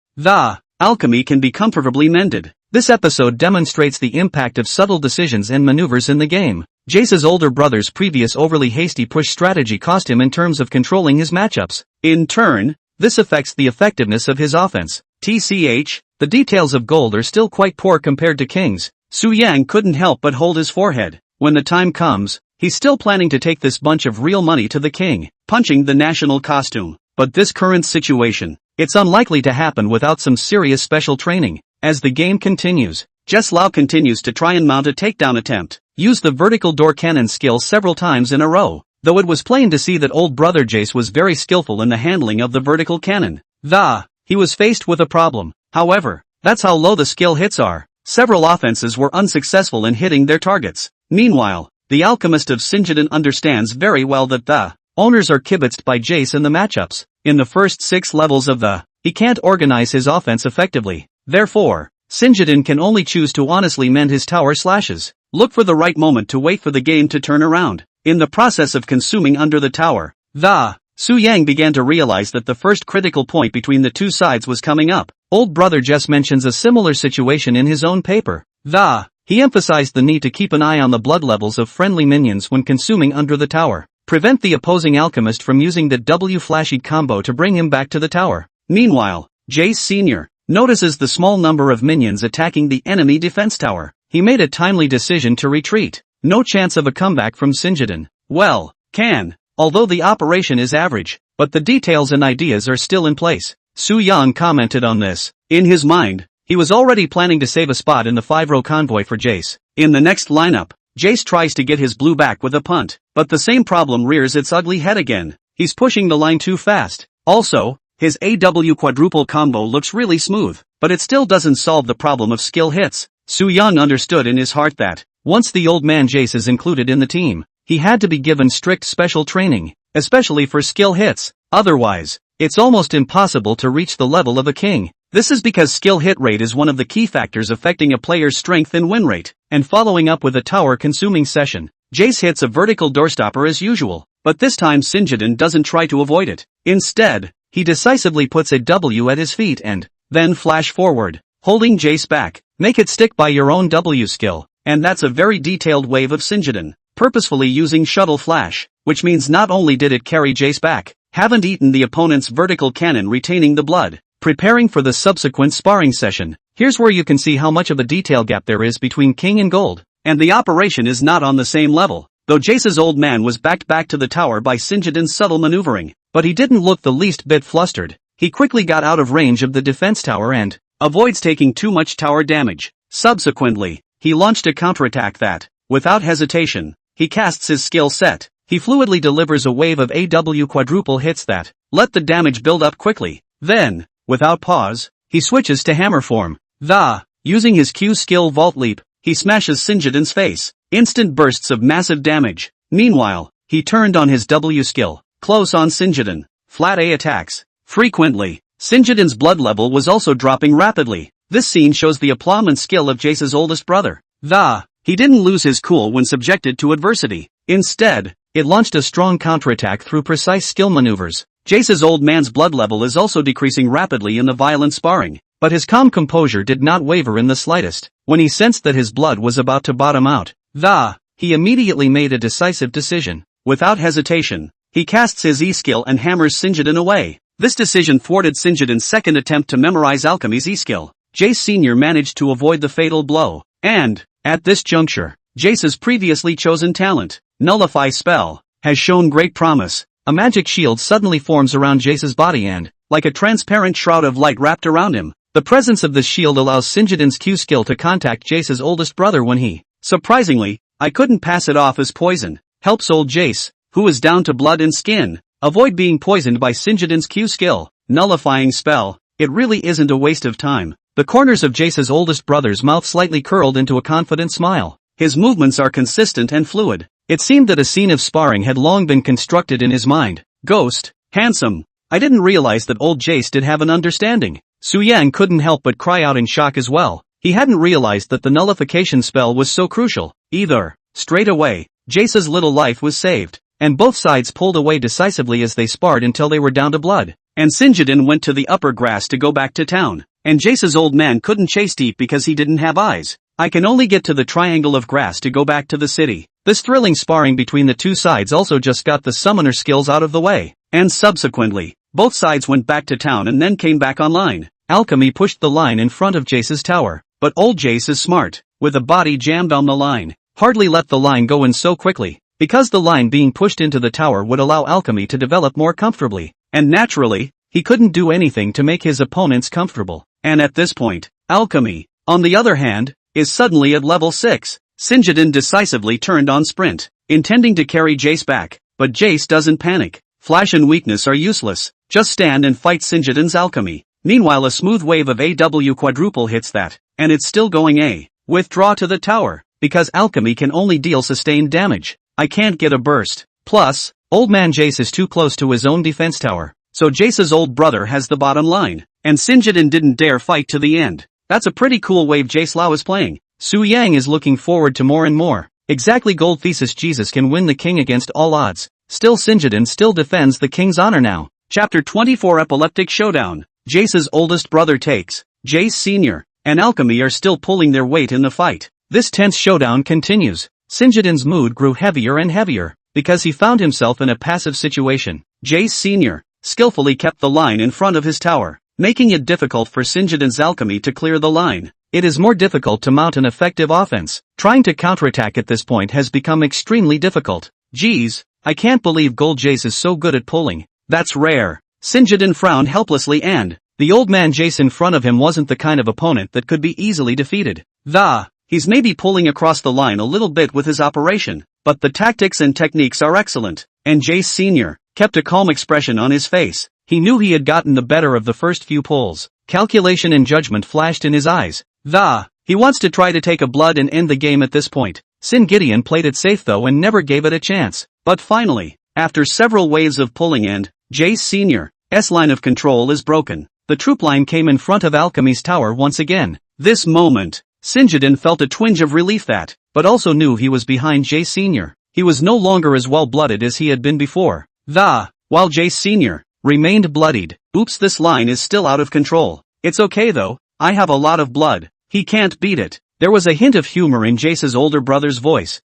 alchemy can be comfortably mended. This episode demonstrates the impact of subtle decisions and maneuvers in the game. Jace's older brother's previous overly hasty push strategy cost him in terms of controlling his matchups. In turn, this affects the effectiveness of his offense. TCH, the details of gold are still quite poor compared to King's. Su Yang couldn't help but hold his forehead. When the time comes, he's still planning to take this bunch of real money to the king, punching the national costume. But this current situation, it's unlikely to happen without some serious special training. As the game continues, Jace Lao continues to try and mount a takedown attempt. Use the vertical door cannon skill several times in a row, though it was plain to see that old brother Jace was very skillful in the handling of the vertical cannon. He was faced with a problem. However, that's how low the skill hits are. Several offenses were unsuccessful in hitting their targets. Meanwhile, the alchemist of Sinjidin understands very well that the owners are kibitzed by Jace in the matchups. In the first 6 levels of he can't organize his offense effectively. Therefore, Sinjidin can only choose to honestly mend his tower slashes. Look for the right moment to wait for the game to turn around. In the process of consuming under the tower, Su Yang began to realize that the first critical point between the two sides was coming up. Old brother Jess mentions a similar situation in his own paper. He emphasized the need to keep an eye on the blood levels of friendly minions when consuming under the tower. Prevent the opposing alchemist from using the W flashy combo to bring him back to the tower. Meanwhile, Jace Sr. notices the small number of minions attacking the enemy defense tower. He made a timely decision to retreat. No chance of a comeback from Sinjidin. Well, although the operation is average, but the details and ideas are still in place. Su Yang commented on this. In his mind, he was already planning to save a spot in the 5-row convoy for Jace. In the next lineup, Jace tries to get his blue back with a punt, but the same problem rears its ugly head again. He's pushing the line too fast. Also, his AW quadruple combo looks really smooth, but it still doesn't solve the problem of skill hits. Su Yang understood in his heart that, once the old man Jace is included in the team, he had to be given strict special training, especially for skill hits. Otherwise, it's almost impossible to reach the level of a king. This is because skill hit rate is one of the key factors affecting a player's strength and win rate. and following up with a tower-consuming session. Jace hits a vertical doorstopper as usual, but this time Sinjidin doesn't try to avoid it. Instead, he decisively puts a W at his feet and then flash forward, holding Jace back. Make it stick by your own W skill, and that's a very detailed wave of Sinjidin, purposefully using shuttle flash, which means not only did it carry Jace back, haven't eaten the opponent's vertical cannon retaining the blood. Preparing for the subsequent sparring session, here's where you can see how much of a detail gap there is between King and Gold, and the operation is not on the same level. Though Jace's old man was backed back to the tower by Sinjidin's subtle maneuvering, but he didn't look the least bit flustered. He quickly got out of range of the defense tower and avoids taking too much tower damage. Subsequently, he launched a counterattack that, without hesitation, he casts his skill set. He fluidly delivers a wave of AW quadruple hits that let the damage build up quickly. Then, without pause, he switches to hammer form. Using his Q skill Vault Leap, he smashes Sinjidin's face. Instant bursts of massive damage. Meanwhile, he turned on his W skill, Close on Sinjidin. Flat A attacks. Frequently, Sinjidin's blood level was also dropping rapidly. This scene shows the aplomb and skill of Jace's oldest brother. He didn't lose his cool when subjected to adversity. Instead, it launched a strong counterattack through precise skill maneuvers. Jace's old man's blood level is also decreasing rapidly in the violent sparring, but his calm composure did not waver in the slightest. When he sensed that his blood was about to bottom out, he immediately made a decisive decision. Without hesitation, he casts his E-skill and hammers Sinjidin away. This decision thwarted Sinjidin's second attempt to memorize alchemy's E-skill. Jace Sr. managed to avoid the fatal blow, and, at this juncture, Jace's previously chosen talent, Nullify spell, has shown great promise. A magic shield suddenly forms around Jace's body and, like a transparent shroud of light wrapped around him, the presence of this shield allows Sinjidin's Q skill to contact Jace's oldest brother when he, surprisingly, I couldn't pass it off as poison, helps old Jace, who is down to blood and skin, avoid being poisoned by Sinjidin's Q skill, nullifying spell. It really isn't a waste of time. The corners of Jace's oldest brother's mouth slightly curled into a confident smile. His movements are consistent and fluid. It seemed that a scene of sparring had long been constructed in his mind. Ghost, handsome. I didn't realize that old Jace did have an understanding. Su Yang couldn't help but cry out in shock as well. He hadn't realized that the nullification spell was so crucial, either. Straight away, Jace's little life was saved, and both sides pulled away decisively as they sparred until they were down to blood. And Sinjidin went to the upper grass to go back to town, and Jace's old man couldn't chase deep because he didn't have eyes. I can only get to the triangle of grass to go back to the city. This thrilling sparring between the two sides also just got the summoner skills out of the way, and subsequently, both sides went back to town and then came back online. Alchemy pushed the line in front of Jace's tower, but old Jace is smart, with a body jammed on the line, hardly let the line go in so quickly, because the line being pushed into the tower would allow Alchemy to develop more comfortably, and naturally, he couldn't do anything to make his opponents comfortable, and at this point, Alchemy, on the other hand, is suddenly at level 6. Sinjidin decisively turned on Sprint, intending to carry Jace back, but Jace doesn't panic. Flash and weakness are useless, just stand and fight Sinjidin's alchemy. Meanwhile a smooth wave of AW quadruple hits that, and it's still going A. Withdraw to the tower, because alchemy can only deal sustained damage. I can't get a burst. Plus, old man Jace is too close to his own defense tower, so Jace's old brother has the bottom line, and Sinjidin didn't dare fight to the end. That's a pretty cool wave Jace Lao is playing. Su Yang is looking forward to more and more. Exactly Gold Thesis Jesus can win the king against all odds. Still Sinjidin still defends the king's honor now. Chapter 24 Epileptic Showdown. Jace's oldest brother takes. Jace Sr. and Alchemy are still pulling their weight in the fight. This tense showdown continues. Sinjidin's mood grew heavier and heavier, because he found himself in a passive situation. Jace Sr. skillfully kept the line in front of his tower, making it difficult for Sinjidin's alchemy to clear the line. It is more difficult to mount an effective offense. Trying to counterattack at this point has become extremely difficult. Geez, I can't believe Gold Jace is so good at pulling. That's rare. Sinjidin frowned helplessly and, the old man Jace in front of him wasn't the kind of opponent that could be easily defeated. He's maybe pulling across the line a little bit with his operation, but the tactics and techniques are excellent. And Jace Sr. kept a calm expression on his face. He knew he had gotten the better of the first few pulls. Calculation and judgment flashed in his eyes. He wants to try to take a blood and end the game at this point. Sin Gideon played it safe though and never gave it a chance. But finally, after several waves of pulling and Jace Sr.'s line of control is broken, the troop line came in front of Alchemy's tower once again. This moment, Sinjidin felt a twinge of relief but also knew he was behind Jace Sr. He was no longer as well-blooded as he had been before. While Jace Sr. remained bloodied. Oops, this line is still out of control. It's okay though, I have a lot of blood. He can't beat it. There was a hint of humor in Jace's older brother's voice.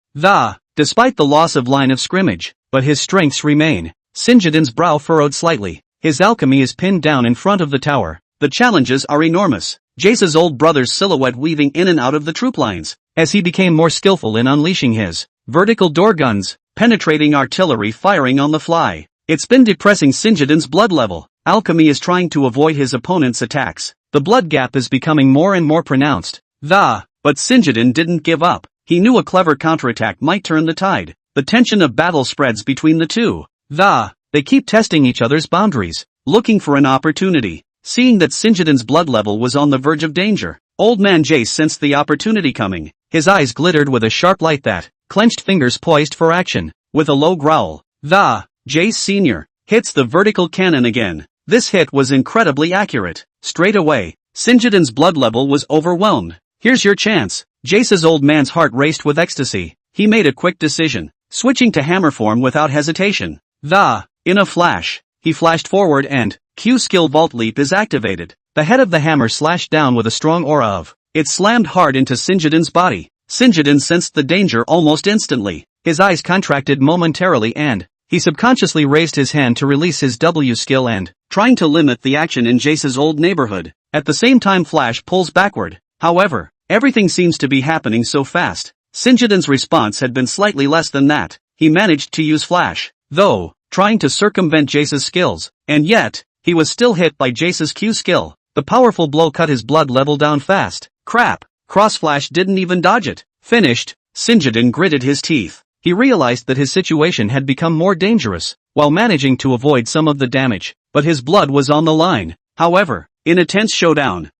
Despite the loss of line of scrimmage, but his strengths remain. Sinjidin's brow furrowed slightly. His alchemy is pinned down in front of the tower. The challenges are enormous. Jace's old brother's silhouette weaving in and out of the troop lines, as he became more skillful in unleashing his vertical door guns, penetrating artillery firing on the fly. It's been depressing Sinjidin's blood level. Alchemy is trying to avoid his opponent's attacks. The blood gap is becoming more and more pronounced. But Sinjidin didn't give up. He knew a clever counterattack might turn the tide. The tension of battle spreads between the two. They keep testing each other's boundaries, looking for an opportunity. Seeing that Sinjidin's blood level was on the verge of danger, Old Man Jace sensed the opportunity coming. His eyes glittered with a sharp light clenched fingers poised for action. With a low growl, Jace Sr. hits the vertical cannon again. This hit was incredibly accurate. Straight away, Sinjidin's blood level was overwhelmed. Here's your chance. Jace's old man's heart raced with ecstasy. He made a quick decision, switching to hammer form without hesitation. In a flash, he flashed forward and Q skill Vault Leap is activated. The head of the hammer slashed down with a strong aura of. It slammed hard into Sinjidin's body. Sinjidin sensed the danger almost instantly. His eyes contracted momentarily and he subconsciously raised his hand to release his W skill and trying to limit the action in Jace's old neighborhood. At the same time Flash pulls backward. However, everything seems to be happening so fast. Sinjidin's response had been slightly less than that. He managed to use Flash, though, trying to circumvent Jace's skills, and yet, he was still hit by Jace's Q skill. The powerful blow cut his blood level down fast. Crap! Crossflash didn't even dodge it. Finished, Sinjidin gritted his teeth. He realized that his situation had become more dangerous, while managing to avoid some of the damage, but his blood was on the line. However, in a tense showdown,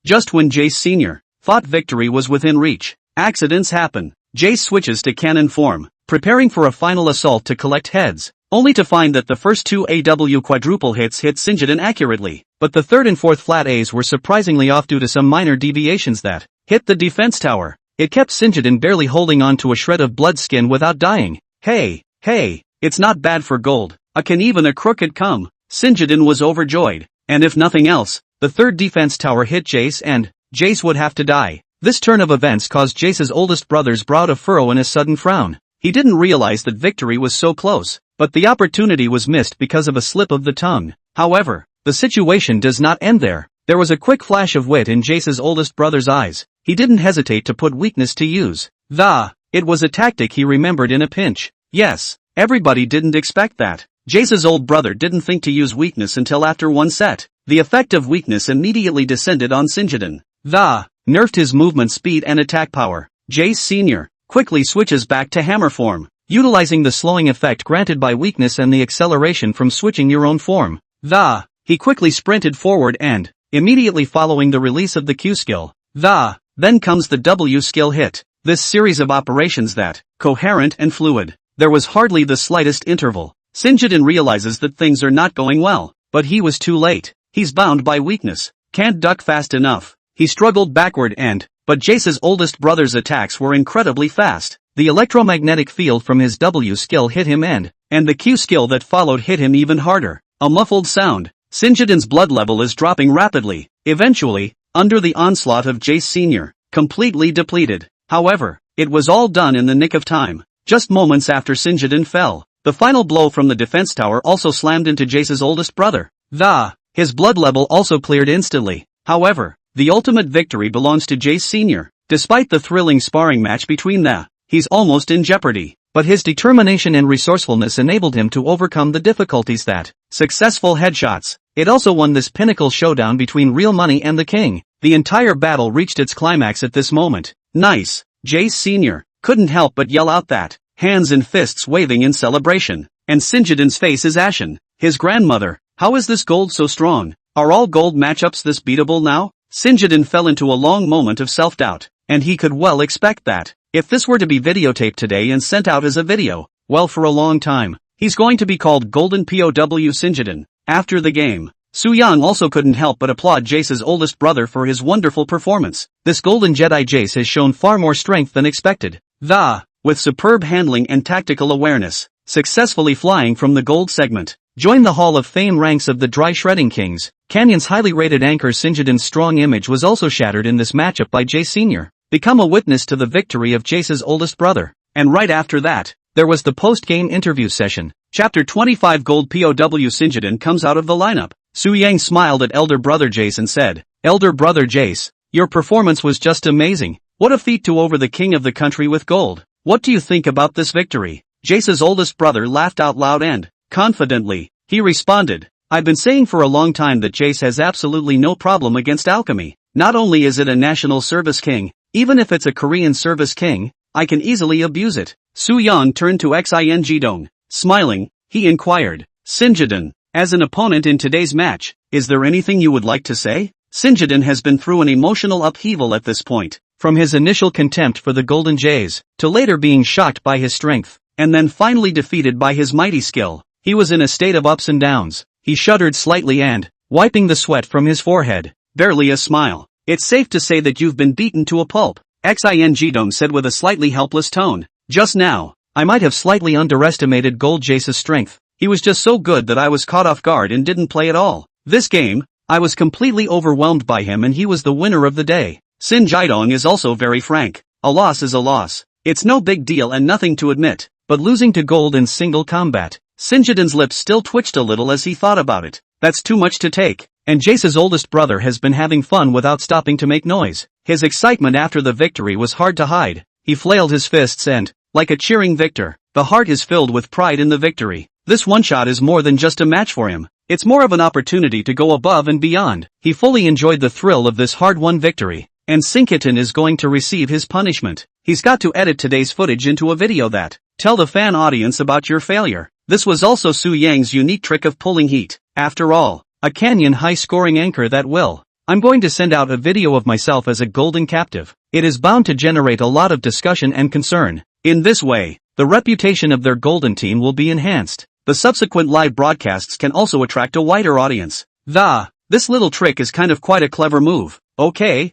just when Jace Sr. thought victory was within reach, accidents happen. Jace switches to cannon form, preparing for a final assault to collect heads, only to find that the first two AW quadruple hits hit Sinjidin accurately, but the third and fourth flat A's were surprisingly off due to some minor deviations that hit the defense tower. It kept Sinjidin barely holding on to a shred of blood skin without dying. Hey, it's not bad for gold. Can even a crooked come? Sinjidin was overjoyed, and if nothing else, the third defense tower hit Jace and Jace would have to die. This turn of events caused Jace's oldest brother's brow to furrow in a sudden frown. He didn't realize that victory was so close, but the opportunity was missed because of a slip of the tongue. However, the situation does not end there. There was a quick flash of wit in Jace's oldest brother's eyes. He didn't hesitate to put weakness to use. It was a tactic he remembered in a pinch. Yes, everybody didn't expect that. Jace's old brother didn't think to use weakness until after one set. The effect of weakness immediately descended on Sinjidin. Nerfed his movement speed and attack power. Jace Sr. quickly switches back to hammer form, utilizing the slowing effect granted by weakness and the acceleration from switching your own form. He quickly sprinted forward and, immediately following the release of the Q skill, then comes the W skill hit. This series of operations coherent and fluid. There was hardly the slightest interval. Sinjidin realizes that things are not going well, but he was too late. He's bound by weakness. Can't duck fast enough. He struggled backward but Jace's oldest brother's attacks were incredibly fast. The electromagnetic field from his W skill hit him and the Q skill that followed hit him even harder. A muffled sound. Sinjidin's blood level is dropping rapidly. Eventually, under the onslaught of Jace Sr., completely depleted. However, it was all done in the nick of time. Just moments after Sinjidin fell, the final blow from the defense tower also slammed into Jace's oldest brother. His blood level also cleared instantly. However, the ultimate victory belongs to Jace Sr. Despite the thrilling sparring match between he's almost in jeopardy. But his determination and resourcefulness enabled him to overcome the difficulties successful headshots. It also won this pinnacle showdown between real money and the king. The entire battle reached its climax at this moment. Nice. Jace Sr. couldn't help but yell out hands and fists waving in celebration. And Sinjidin's face is ashen. His grandmother, how is this gold so strong? Are all gold matchups this beatable now? Sinjidin fell into a long moment of self-doubt, and he could well expect that. If this were to be videotaped today and sent out as a video, well, for a long time, he's going to be called Golden POW Sinjidin. After the game, Soo-young also couldn't help but applaud Jace's oldest brother for his wonderful performance. This Golden Jedi Jace has shown far more strength than expected. With superb handling and tactical awareness, successfully flying from the gold segment, join the Hall of Fame ranks of the Dry Shredding Kings. Canyon's highly rated anchor Sinjidin's strong image was also shattered in this matchup by Jace Sr. Become a witness to the victory of Jace's oldest brother. And right after that, there was the post-game interview session. Chapter 25 Gold POW Sinjidin comes out of the lineup. Soo-young smiled at elder brother Jace and said, "Elder brother Jace, your performance was just amazing. What a feat to over the king of the country with gold. What do you think about this victory?" Jace's oldest brother laughed out loud and, confidently, he responded, "I've been saying for a long time that Jace has absolutely no problem against alchemy. Not only is it a national service king, even if it's a Korean service king, I can easily abuse it." Soo-young turned to Xing-dong. Smiling, he inquired, "Sinjidin, as an opponent in today's match, is there anything you would like to say?" Sinjidin has been through an emotional upheaval at this point, from his initial contempt for the Golden Jays, to later being shocked by his strength, and then finally defeated by his mighty skill. He was in a state of ups and downs. He shuddered slightly and, wiping the sweat from his forehead, barely a smile. "It's safe to say that you've been beaten to a pulp," Xing-dong said with a slightly helpless tone. "Just now, I might have slightly underestimated Gold Jace's strength. He was just so good that I was caught off guard and didn't play at all. This game, I was completely overwhelmed by him and he was the winner of the day." Sinjidong is also very frank. "A loss is a loss. It's no big deal and nothing to admit, but losing to Gold in single combat." Sinjidin's lips still twitched a little as he thought about it. That's too much to take. And Jace's oldest brother has been having fun without stopping to make noise. His excitement after the victory was hard to hide. He flailed his fists and, like a cheering victor, the heart is filled with pride in the victory. This one-shot is more than just a match for him. It's more of an opportunity to go above and beyond. He fully enjoyed the thrill of this hard-won victory. And Sinkitin is going to receive his punishment. He's got to edit today's footage into a video that tell the fan audience about your failure. This was also Soo-young's unique trick of pulling heat. After all, a Canyon high-scoring anchor that will. I'm going to send out a video of myself as a golden captive. It is bound to generate a lot of discussion and concern. In this way, the reputation of their golden team will be enhanced. The subsequent live broadcasts can also attract a wider audience. This little trick is kind of quite a clever move. Okay,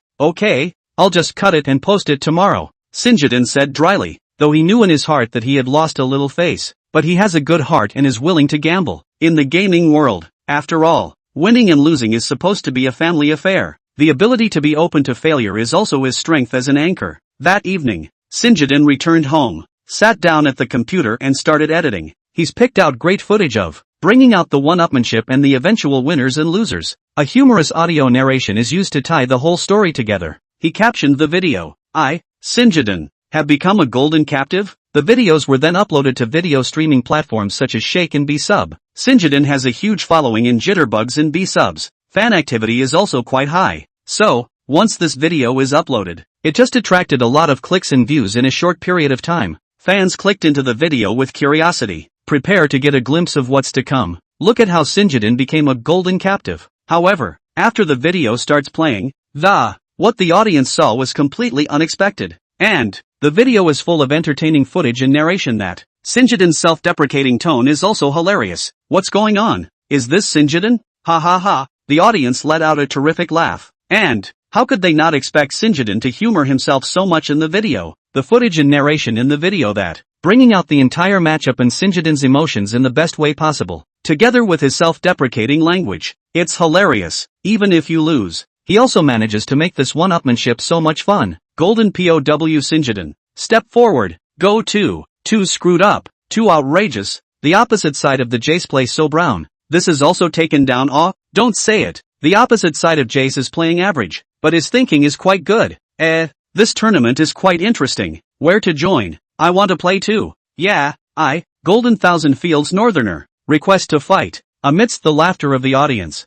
I'll just cut it and post it tomorrow, Sinjidin said dryly, though he knew in his heart that he had lost a little face. But he has a good heart and is willing to gamble. In the gaming world, after all, winning and losing is supposed to be a family affair. The ability to be open to failure is also his strength as an anchor. That evening, Sinjidin returned home, sat down at the computer and started editing. He's picked out great footage of bringing out the one-upmanship and the eventual winners and losers. A humorous audio narration is used to tie the whole story together. He captioned the video, "I, Sinjidin, have become a golden captive?" The videos were then uploaded to video streaming platforms such as Shake and B-Sub. Sinjidin has a huge following in Jitterbugs and B-Subs. Fan activity is also quite high. So, once this video is uploaded, it just attracted a lot of clicks and views in a short period of time. Fans clicked into the video with curiosity. Prepare to get a glimpse of what's to come. Look at how Sinjidin became a golden captive. However, after the video starts playing, what the audience saw was completely unexpected. And the video is full of entertaining footage and narration that Sinjidin's self-deprecating tone is also hilarious. "What's going on? Is this Sinjidin? Ha ha ha." The audience let out a terrific laugh. And how could they not expect Sinjidin to humor himself so much in the video? The footage and narration in the video that bringing out the entire matchup and Sinjidin's emotions in the best way possible, together with his self-deprecating language. It's hilarious, even if you lose. He also manages to make this one-upmanship so much fun. Golden POW Sinjidin. Step forward. Go too screwed up. Too outrageous. The opposite side of the Jace play so brown. This is also taken down. Don't say it. The opposite side of Jace is playing average, but his thinking is quite good. This tournament is quite interesting. Where to join? I want to play too. Yeah, Golden Thousand Fields Northerner. Request to fight. Amidst the laughter of the audience,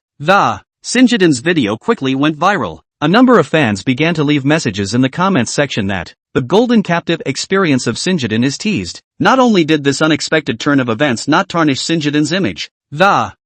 Sinjidin's video quickly went viral. A number of fans began to leave messages in the comments section that the golden captive experience of Sinjidin is teased. Not only did this unexpected turn of events not tarnish Sinjidin's image,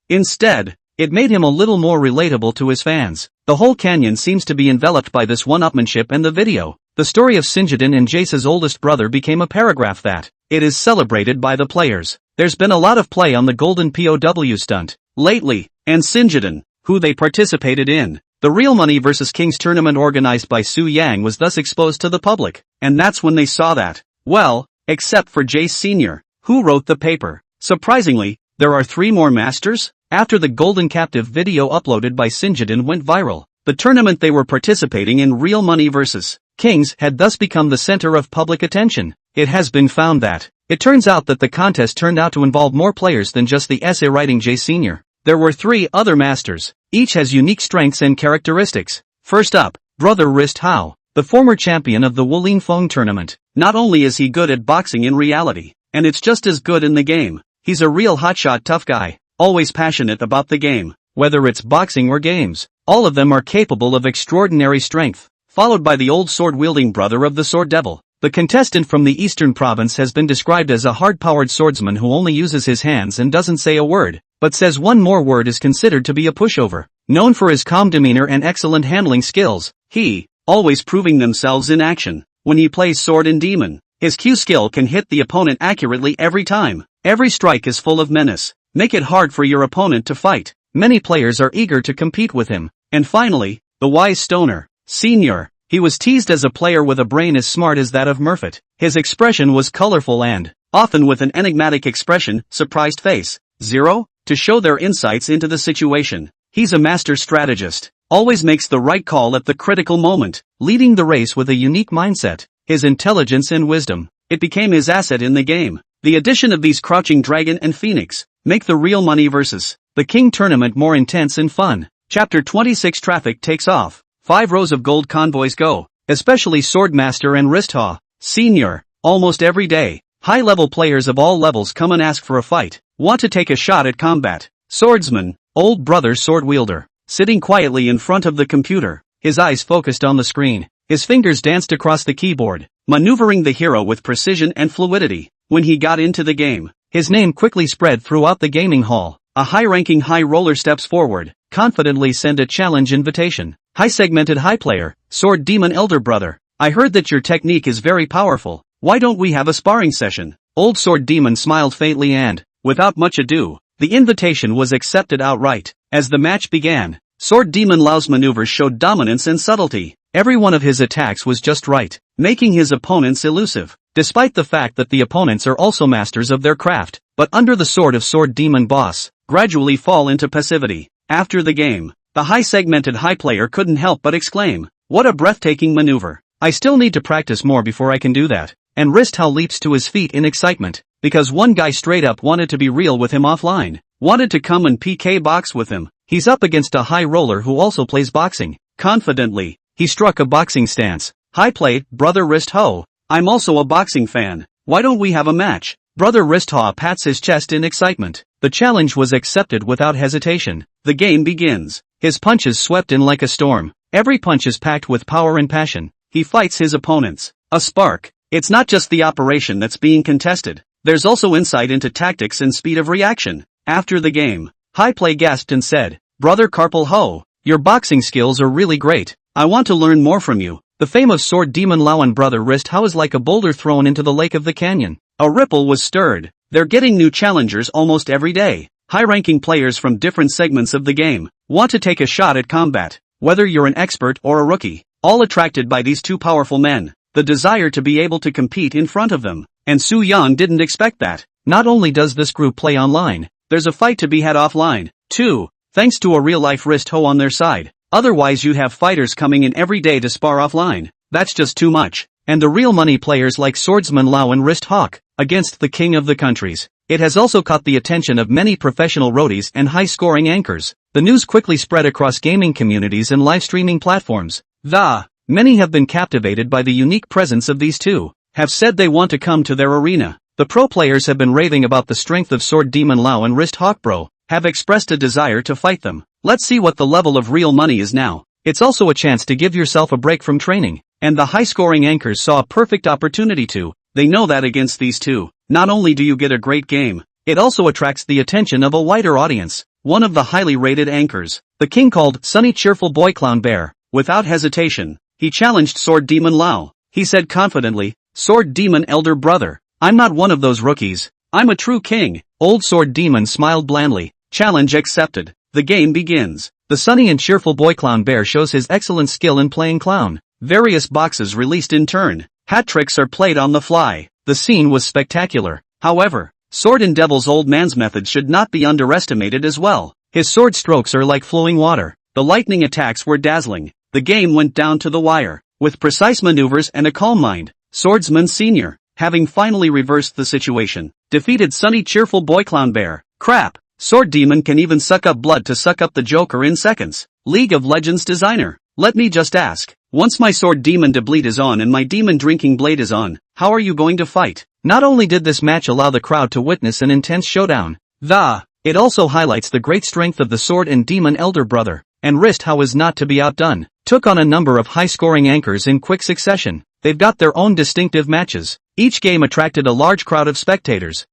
instead, it made him a little more relatable to his fans. The whole canyon seems to be enveloped by this one-upmanship and the video. The story of Sinjidin and Jace's oldest brother became a paragraph that it is celebrated by the players. There's been a lot of play on the golden POW stunt lately, and Sinjidin, who they participated in. The Real Money vs. Kings tournament organized by Su Yang was thus exposed to the public, and that's when they saw that. Well, except for Jace Sr., who wrote the paper. Surprisingly, there are 3 more masters? After the Golden Captive video uploaded by Sinjidin went viral, the tournament they were participating in, Real Money vs. Kings, had thus become the center of public attention. It has been found that it turns out that the contest turned out to involve more players than just the essay writing Jace Sr. There were 3 other masters. Each has unique strengths and characteristics. First up, Brother Wrist Hao, the former champion of the Wulin Feng tournament. Not only is he good at boxing in reality, and it's just as good in the game, he's a real hotshot tough guy, always passionate about the game. Whether it's boxing or games, all of them are capable of extraordinary strength. Followed by the old sword-wielding brother of the Sword Devil. The contestant from the Eastern Province has been described as a hard-powered swordsman who only uses his hands and doesn't say a word, but says one more word is considered to be a pushover. Known for his calm demeanor and excellent handling skills, he, always proving themselves in action. When he plays Sword and Demon, his Q skill can hit the opponent accurately every time. Every strike is full of menace. Make it hard for your opponent to fight. Many players are eager to compete with him. And finally, the Wise Stoner, Senior. He was teased as a player with a brain as smart as that of Murphet. His expression was colorful and, often with an enigmatic expression, surprised face. 0, to show their insights into the situation. He's a master strategist. Always makes the right call at the critical moment, leading the race with a unique mindset. His intelligence and wisdom, it became his asset in the game. The addition of these Crouching Dragon and Phoenix make the Real Money vs. the King tournament more intense and fun. Chapter 26 Traffic takes off. 5 rows of gold convoys go, especially Swordmaster and Wristhaw, Senior. Almost every day, high-level players of all levels come and ask for a fight, want to take a shot at combat. Swordsman, old brother sword wielder, sitting quietly in front of the computer, his eyes focused on the screen. His fingers danced across the keyboard, maneuvering the hero with precision and fluidity. When he got into the game, his name quickly spread throughout the gaming hall. A high-ranking high roller steps forward, confidently send a challenge invitation. High-segmented high player, Sword Demon Elder Brother. I heard that your technique is very powerful. Why don't we have a sparring session? Old Sword Demon smiled faintly and, without much ado, the invitation was accepted outright. As the match began, Sword Demon Lao's maneuvers showed dominance and subtlety. Every one of his attacks was just right, making his opponents elusive, despite the fact that the opponents are also masters of their craft, but under the sword of Sword Demon Boss, gradually fall into passivity. After the game, the high-segmented high player couldn't help but exclaim, "What a breathtaking maneuver. I still need to practice more before I can do that." And Wristhaw leaps to his feet in excitement, because one guy straight up wanted to be real with him offline, wanted to come and PK box with him. He's up against a high roller who also plays boxing. Confidently, he struck a boxing stance. "Hi play, Brother Wristhaw. I'm also a boxing fan. Why don't we have a match?" Brother Wristhaw pats his chest in excitement. The challenge was accepted without hesitation. The game begins. His punches swept in like a storm. Every punch is packed with power and passion. He fights his opponents. A spark. It's not just the operation that's being contested. There's also insight into tactics and speed of reaction. After the game, High Play gasped and said, "Brother Carpal Ho, your boxing skills are really great. I want to learn more from you." The fame of Sword Demon Lao and Brother Wristhaw is like a boulder thrown into the lake of the canyon. A ripple was stirred. They're getting new challengers almost every day. High-ranking players from different segments of the game want to take a shot at combat. Whether you're an expert or a rookie, all attracted by these two powerful men, the desire to be able to compete in front of them. And Su Yang didn't expect that. Not only does this group play online, there's a fight to be had offline, too, thanks to a real-life Wristhaw on their side. Otherwise you'd have fighters coming in every day to spar offline. That's just too much. And the real money players like Swordsman Lao and Wristhaw, against the king of the countries. It has also caught the attention of many professional roadies and high-scoring anchors. The news quickly spread across gaming communities and live-streaming platforms. Many have been captivated by the unique presence of these two, have said they want to come to their arena. The pro players have been raving about the strength of Sword Demon Lao and Wristhaw Bro, have expressed a desire to fight them. Let's see what the level of real money is now. It's also a chance to give yourself a break from training, and the high-scoring anchors saw a perfect opportunity to. They know that against these two, not only do you get a great game, it also attracts the attention of a wider audience. One of the highly rated anchors, the king called Sunny Cheerful Boy Clown Bear, without hesitation, he challenged Sword Demon Lao. He said confidently, "Sword Demon Elder Brother, I'm not one of those rookies. I'm a true king." Old Sword Demon smiled blandly. Challenge accepted. The game begins. The sunny and cheerful boy clown bear shows his excellent skill in playing clown. Various boxes released in turn. Hat tricks are played on the fly. The scene was spectacular. However, Sword and Devil's old man's method should not be underestimated as well. His sword strokes are like flowing water. The lightning attacks were dazzling. The game went down to the wire. With precise maneuvers and a calm mind, Swordsman Sr., having finally reversed the situation, defeated sunny cheerful boy clown bear. Crap. Sword Demon can even suck up blood to suck up the Joker in seconds. League of Legends designer. Let me just ask, once my Sword Demon de bleed is on and my Demon Drinking Blade is on, how are you going to fight? Not only did this match allow the crowd to witness an intense showdown, it also highlights the great strength of the Sword and Demon elder brother, and Wrist How is not to be outdone. Took on a number of high-scoring anchors in quick succession. They've got their own distinctive matches. Each game attracted a large crowd of spectators.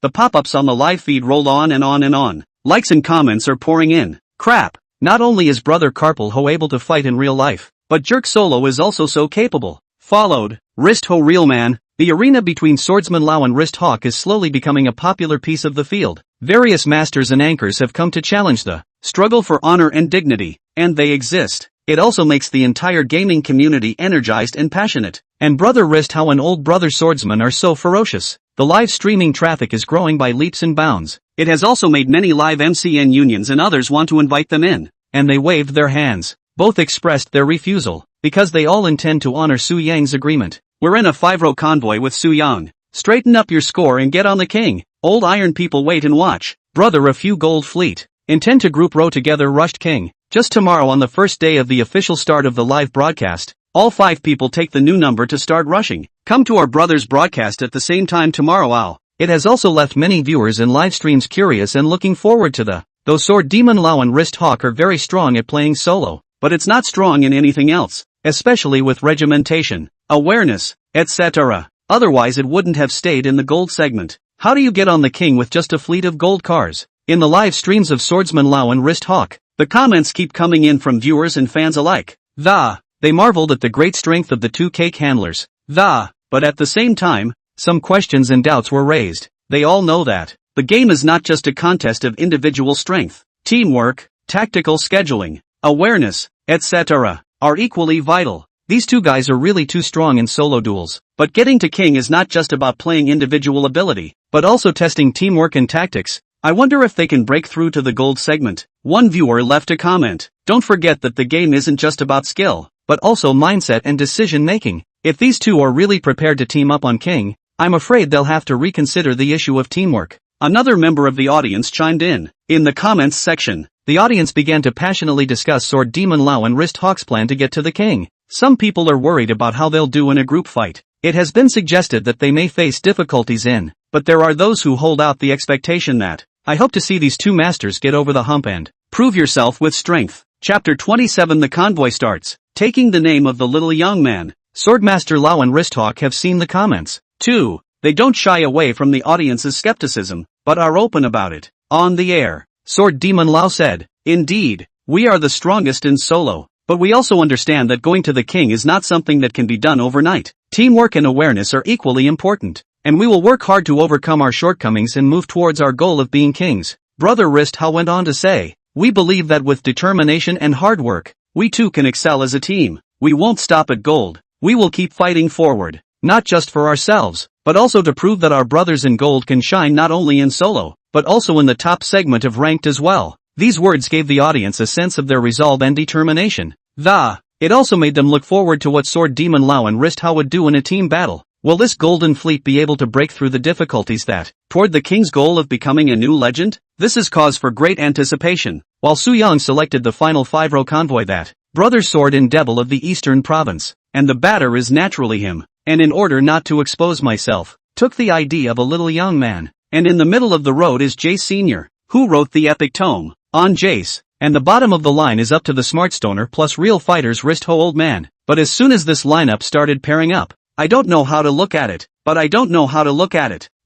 The pop-ups on the live feed rolled on and on and on. Likes and comments are pouring in. Crap. Not only is brother Carpal Ho able to fight in real life, but Jerk Solo is also so capable. Followed, Wrist Ho Real Man. The arena between Swordsman Lao and Wrist Hawk is slowly becoming a popular piece of the field. Various masters and anchors have come to challenge the struggle for honor and dignity, and they exist. It also makes the entire gaming community energized and passionate. And brother Wrist How and old brother Swordsman are so ferocious. The live streaming traffic is growing by leaps and bounds. It has also made many live MCN unions and others want to invite them in. And they waved their hands. Both expressed their refusal, because they all intend to honor Su Yang's agreement. We're in a 5-row convoy with Su Yang. Straighten up your score and get on the king. Old iron people wait and watch. Brother a few gold fleet. Intend to group row together rushed king. Just tomorrow on the first day of the official start of the live broadcast, all 5 people take the new number to start rushing. Come to our brother's broadcast at the same time tomorrow. It has also left many viewers in live streams curious and looking forward to though Sword Demon Lao and Wrist Hawk are very strong at playing solo, but it's not strong in anything else, especially with regimentation, awareness, etc. Otherwise it wouldn't have stayed in the gold segment. How do you get on the king with just a fleet of gold cars? In the live streams of Swordsman Lao and Wrist Hawk, the comments keep coming in from viewers and fans alike. They marveled at the great strength of the 2 cake handlers. But at the same time, some questions and doubts were raised. They all know that the game is not just a contest of individual strength. Teamwork, tactical scheduling, awareness, etc. are equally vital. These 2 guys are really too strong in solo duels. But getting to king is not just about playing individual ability, but also testing teamwork and tactics. I wonder if they can break through to the gold segment. One viewer left a comment. Don't forget that the game isn't just about skill, but also mindset and decision making. If these 2 are really prepared to team up on king, I'm afraid they'll have to reconsider the issue of teamwork. Another member of the audience chimed in. In the comments section, the audience began to passionately discuss Sword Demon Lao and Wrist Hawk's plan to get to the king. Some people are worried about how they'll do in a group fight. It has been suggested that they may face difficulties but there are those who hold out the expectation that, I hope to see these 2 masters get over the hump and prove yourself with strength. Chapter 27. The convoy starts. Taking the name of the little young man, Swordmaster Lao and Wrist Hawk have seen the comments. 2. They don't shy away from the audience's skepticism, but are open about it. On the air, Sword Demon Lao said, indeed, we are the strongest in solo, but we also understand that going to the king is not something that can be done overnight. Teamwork and awareness are equally important, and we will work hard to overcome our shortcomings and move towards our goal of being kings. Brother Wrist How went on to say, we believe that with determination and hard work, we too can excel as a team. We won't stop at gold. We will keep fighting forward, not just for ourselves, but also to prove that our brothers in gold can shine not only in solo, but also in the top segment of ranked as well. These words gave the audience a sense of their resolve and determination. It also made them look forward to what Sword Demon Lao and Wrist How would do in a team battle. Will this golden fleet be able to break through the difficulties toward the king's goal of becoming a new legend? This is cause for great anticipation. While Su Yang selected the final 5-row convoy Brother Sword and Devil of the Eastern Province, and the batter is naturally him, and in order not to expose myself, took the idea of a little young man, and in the middle of the road is Jace Sr., who wrote the epic tome, on Jace, and the bottom of the line is up to the Smart Stoner plus Real Fighters Wrist Ho Old Man. But as soon as this lineup started pairing up, I don't know how to look at it,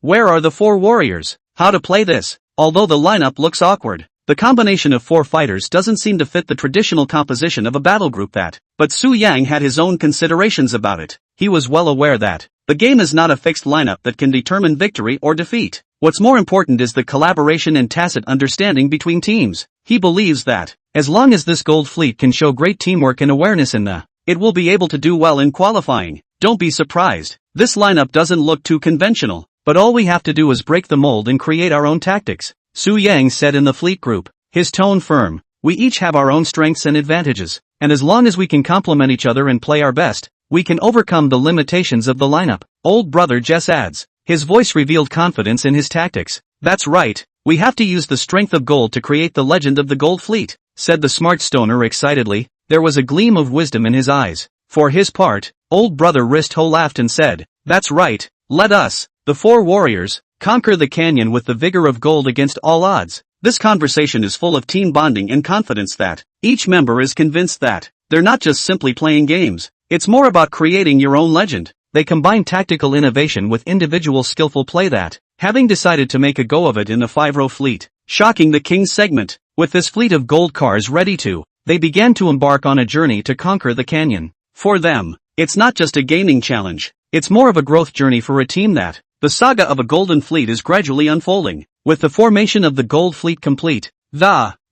Where are the 4 warriors? How to play this? Although the lineup looks awkward, the combination of 4 fighters doesn't seem to fit the traditional composition of a battle group but Su Yang had his own considerations about it. He was well aware that the game is not a fixed lineup that can determine victory or defeat. What's more important is the collaboration and tacit understanding between teams. He believes that, as long as this gold fleet can show great teamwork and awareness it will be able to do well in qualifying. Don't be surprised. This lineup doesn't look too conventional, but all we have to do is break the mold and create our own tactics, Su Yang said in the fleet group, his tone firm. We each have our own strengths and advantages, and as long as we can complement each other and play our best, we can overcome the limitations of the lineup. Old brother Jess adds. His voice revealed confidence in his tactics. That's right, we have to use the strength of gold to create the legend of the gold fleet, said the smart stoner excitedly. There was a gleam of wisdom in his eyes. For his part, old brother Wrist-Ho laughed and said, that's right, let us, the four warriors, conquer the canyon with the vigor of gold against all odds. This conversation is full of team bonding and confidence that each member is convinced that they're not just simply playing games, it's more about creating your own legend. They combine tactical innovation with individual skillful play that, having decided to make a go of it in the 5-row fleet, shocking the King's segment. With this fleet of gold cars ready to, they began to embark on a journey to conquer the canyon. For them, it's not just a gaming challenge, it's more of a growth journey for a team that, the saga of a golden fleet is gradually unfolding. With the formation of the gold fleet complete,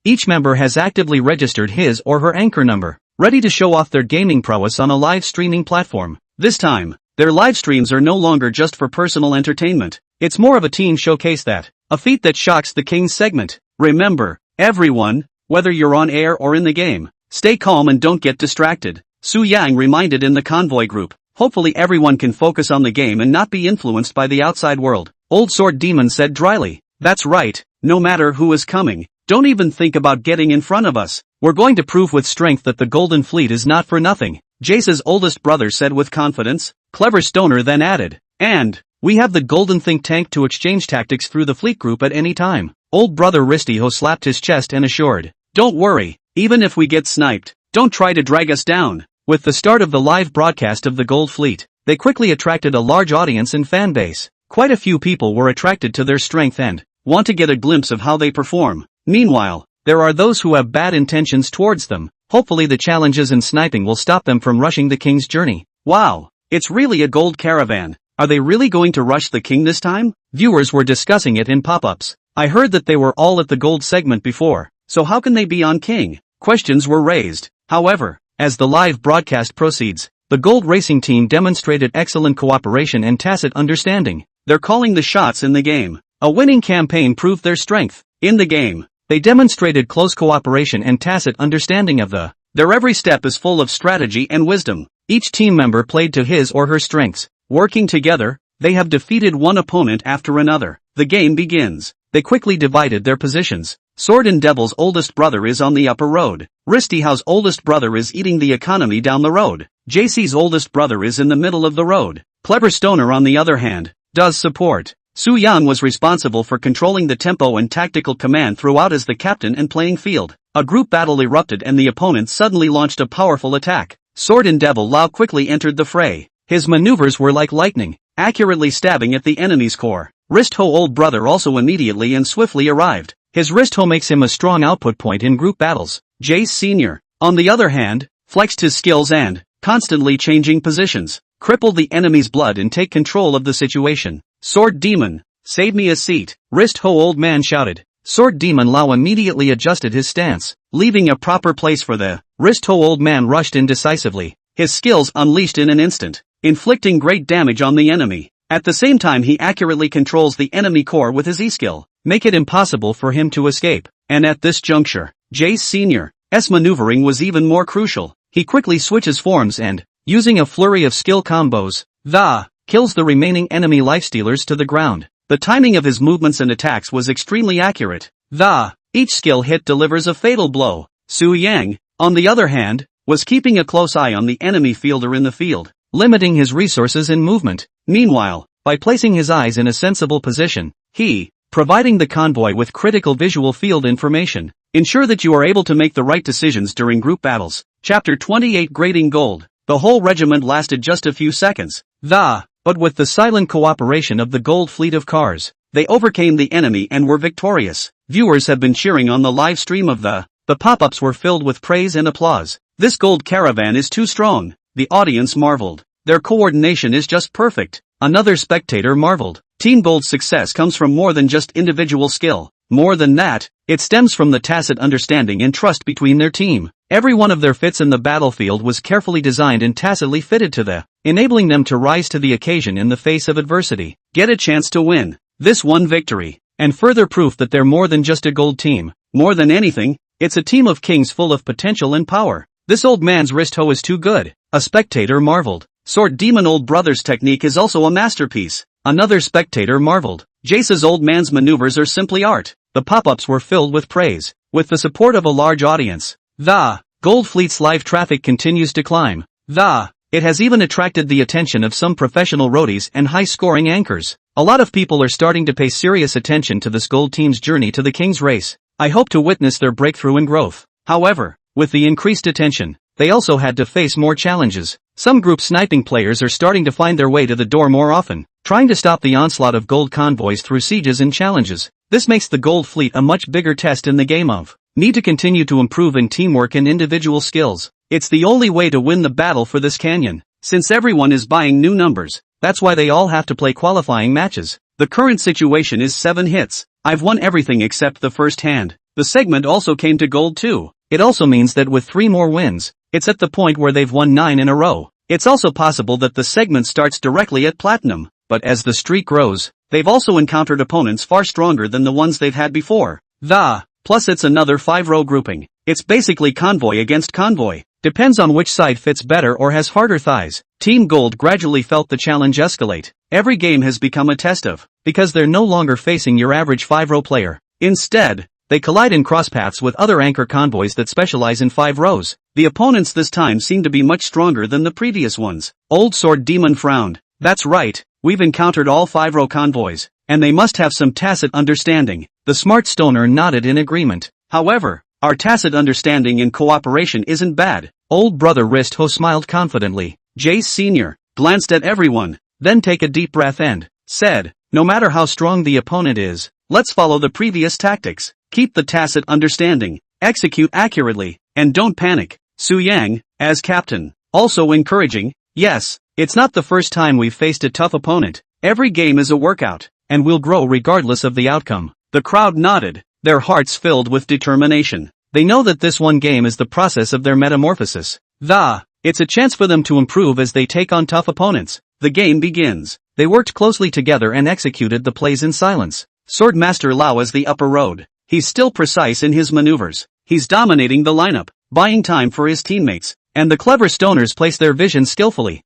each member has actively registered his or her anchor number, ready to show off their gaming prowess on a live streaming platform. This time, their live streams are no longer just for personal entertainment, it's more of a team showcase a feat that shocks the King's segment. Remember, everyone, whether you're on air or in the game, stay calm and don't get distracted, Su Yang reminded in the convoy group. Hopefully everyone can focus on the game and not be influenced by the outside world, Old Sword Demon said dryly. That's right, no matter who is coming, don't even think about getting in front of us. We're going to prove with strength that the Golden Fleet is not for nothing, Jace's oldest brother said with confidence. Clever Stoner then added, and we have the Golden Think Tank to exchange tactics through the fleet group at any time. Old brother Wrist-Ho slapped his chest and assured, don't worry, even if we get sniped, don't try to drag us down. With the start of the live broadcast of the Gold Fleet, they quickly attracted a large audience and fan base. Quite a few people were attracted to their strength and want to get a glimpse of how they perform. Meanwhile, there are those who have bad intentions towards them. Hopefully the challenges and sniping will stop them from rushing the King's journey. Wow, it's really a gold caravan. Are they really going to rush the King this time? Viewers were discussing it in pop-ups. I heard that they were all at the gold segment before, so how can they be on King? Questions were raised. However, as the live broadcast proceeds, the gold racing team demonstrated excellent cooperation and tacit understanding. They're calling the shots in the game. A winning campaign proved their strength. In the game, they demonstrated close cooperation and tacit understanding of their every step is full of strategy and wisdom. Each team member played to his or her strengths. Working together, they have defeated one opponent after another. The game begins. They quickly divided their positions. Sword and Devil's oldest brother is on the upper road. Wrist-Ho's oldest brother is eating the economy down the road. JC's oldest brother is in the middle of the road. Clever Stoner on the other hand, does support. Su Yan was responsible for controlling the tempo and tactical command throughout as the captain and playing field. A group battle erupted and the opponent suddenly launched a powerful attack. Sword and Devil Lao quickly entered the fray. His maneuvers were like lightning, accurately stabbing at the enemy's core. Wrist-Ho old brother also immediately and swiftly arrived. His Wrist-Ho makes him a strong output point in group battles. Jace Sr., on the other hand, flexed his skills and, constantly changing positions, cripple the enemy's blood and take control of the situation. Sword Demon, save me a seat, Wrist-Ho old man shouted. Sword Demon Lao immediately adjusted his stance, leaving a proper place for the Wrist-Ho old man rushed in decisively, his skills unleashed in an instant, inflicting great damage on the enemy. At the same time he accurately controls the enemy core with his E-skill, make it impossible for him to escape. And at this juncture, Jace Sr.'s maneuvering was even more crucial. He quickly switches forms and, using a flurry of skill combos, kills the remaining enemy lifestealers to the ground. The timing of his movements and attacks was extremely accurate. Each skill hit delivers a fatal blow. Su Yang, on the other hand, was keeping a close eye on the enemy fielder in the field, limiting his resources and movement. Meanwhile, by placing his eyes in a sensible position, he, providing the convoy with critical visual field information, ensure that you are able to make the right decisions during group battles. Chapter 28 Grading Gold. The whole regiment lasted just a few seconds. But with the silent cooperation of the gold fleet of cars, they overcame the enemy and were victorious. Viewers have been cheering on the live stream of the pop-ups were filled with praise and applause. This gold caravan is too strong, the audience marveled. Their coordination is just perfect. Another spectator marveled. Team Gold's success comes from more than just individual skill. More than that, it stems from the tacit understanding and trust between their team. Every one of their fits in the battlefield was carefully designed and tacitly fitted to the, enabling them to rise to the occasion in the face of adversity. Get a chance to win this one victory, and further proof that they're more than just a gold team. More than anything, it's a team of kings full of potential and power. This old man's wrist hoe is too good, a spectator marveled. Sword Demon Old Brother's technique is also a masterpiece. Another spectator marveled. Jace's old man's maneuvers are simply art. The pop-ups were filled with praise. With the support of a large audience, the Gold Fleet's live traffic continues to climb. It has even attracted the attention of some professional roadies and high-scoring anchors. A lot of people are starting to pay serious attention to this gold team's journey to the King's race. I hope to witness their breakthrough and growth. However, with the increased attention, they also had to face more challenges. Some group sniping players are starting to find their way to the door more often, trying to stop the onslaught of gold convoys through sieges and challenges. This makes the Gold Fleet a much bigger test in the game of need to continue to improve in teamwork and individual skills. It's the only way to win the battle for this canyon. Since everyone is buying new numbers, that's why they all have to play qualifying matches. The current situation is 7 hits. I've won everything except the first hand. The segment also came to gold too. It also means that with 3 more wins, it's at the point where they've won 9 in a row. It's also possible that the segment starts directly at platinum, but as the streak grows, they've also encountered opponents far stronger than the ones they've had before. Plus it's another 5-row grouping. It's basically convoy against convoy. Depends on which side fits better or has harder thighs. Team Gold gradually felt the challenge escalate. Every game has become a test of, because they're no longer facing your average 5-row player. Instead, they collide in crosspaths with other anchor convoys that specialize in 5 rows. The opponents this time seem to be much stronger than the previous ones. Old Sword Demon frowned. That's right, we've encountered all 5-row convoys, and they must have some tacit understanding. The smart stoner nodded in agreement. However, our tacit understanding and cooperation isn't bad. Old Brother Wrist Ho smiled confidently. Jace Sr. glanced at everyone, then take a deep breath and said, no matter how strong the opponent is, let's follow the previous tactics. Keep the tacit understanding, execute accurately, and don't panic. Su Yang, as captain, also encouraging, yes, it's not the first time we've faced a tough opponent. Every game is a workout, and we'll grow regardless of the outcome. The crowd nodded, their hearts filled with determination. They know that this one game is the process of their metamorphosis. It's a chance for them to improve as they take on tough opponents. The game begins. They worked closely together and executed the plays in silence. Swordmaster Lao is the upper road. He's still precise in his maneuvers. He's dominating the lineup, buying time for his teammates, and the clever stoners place their vision skillfully.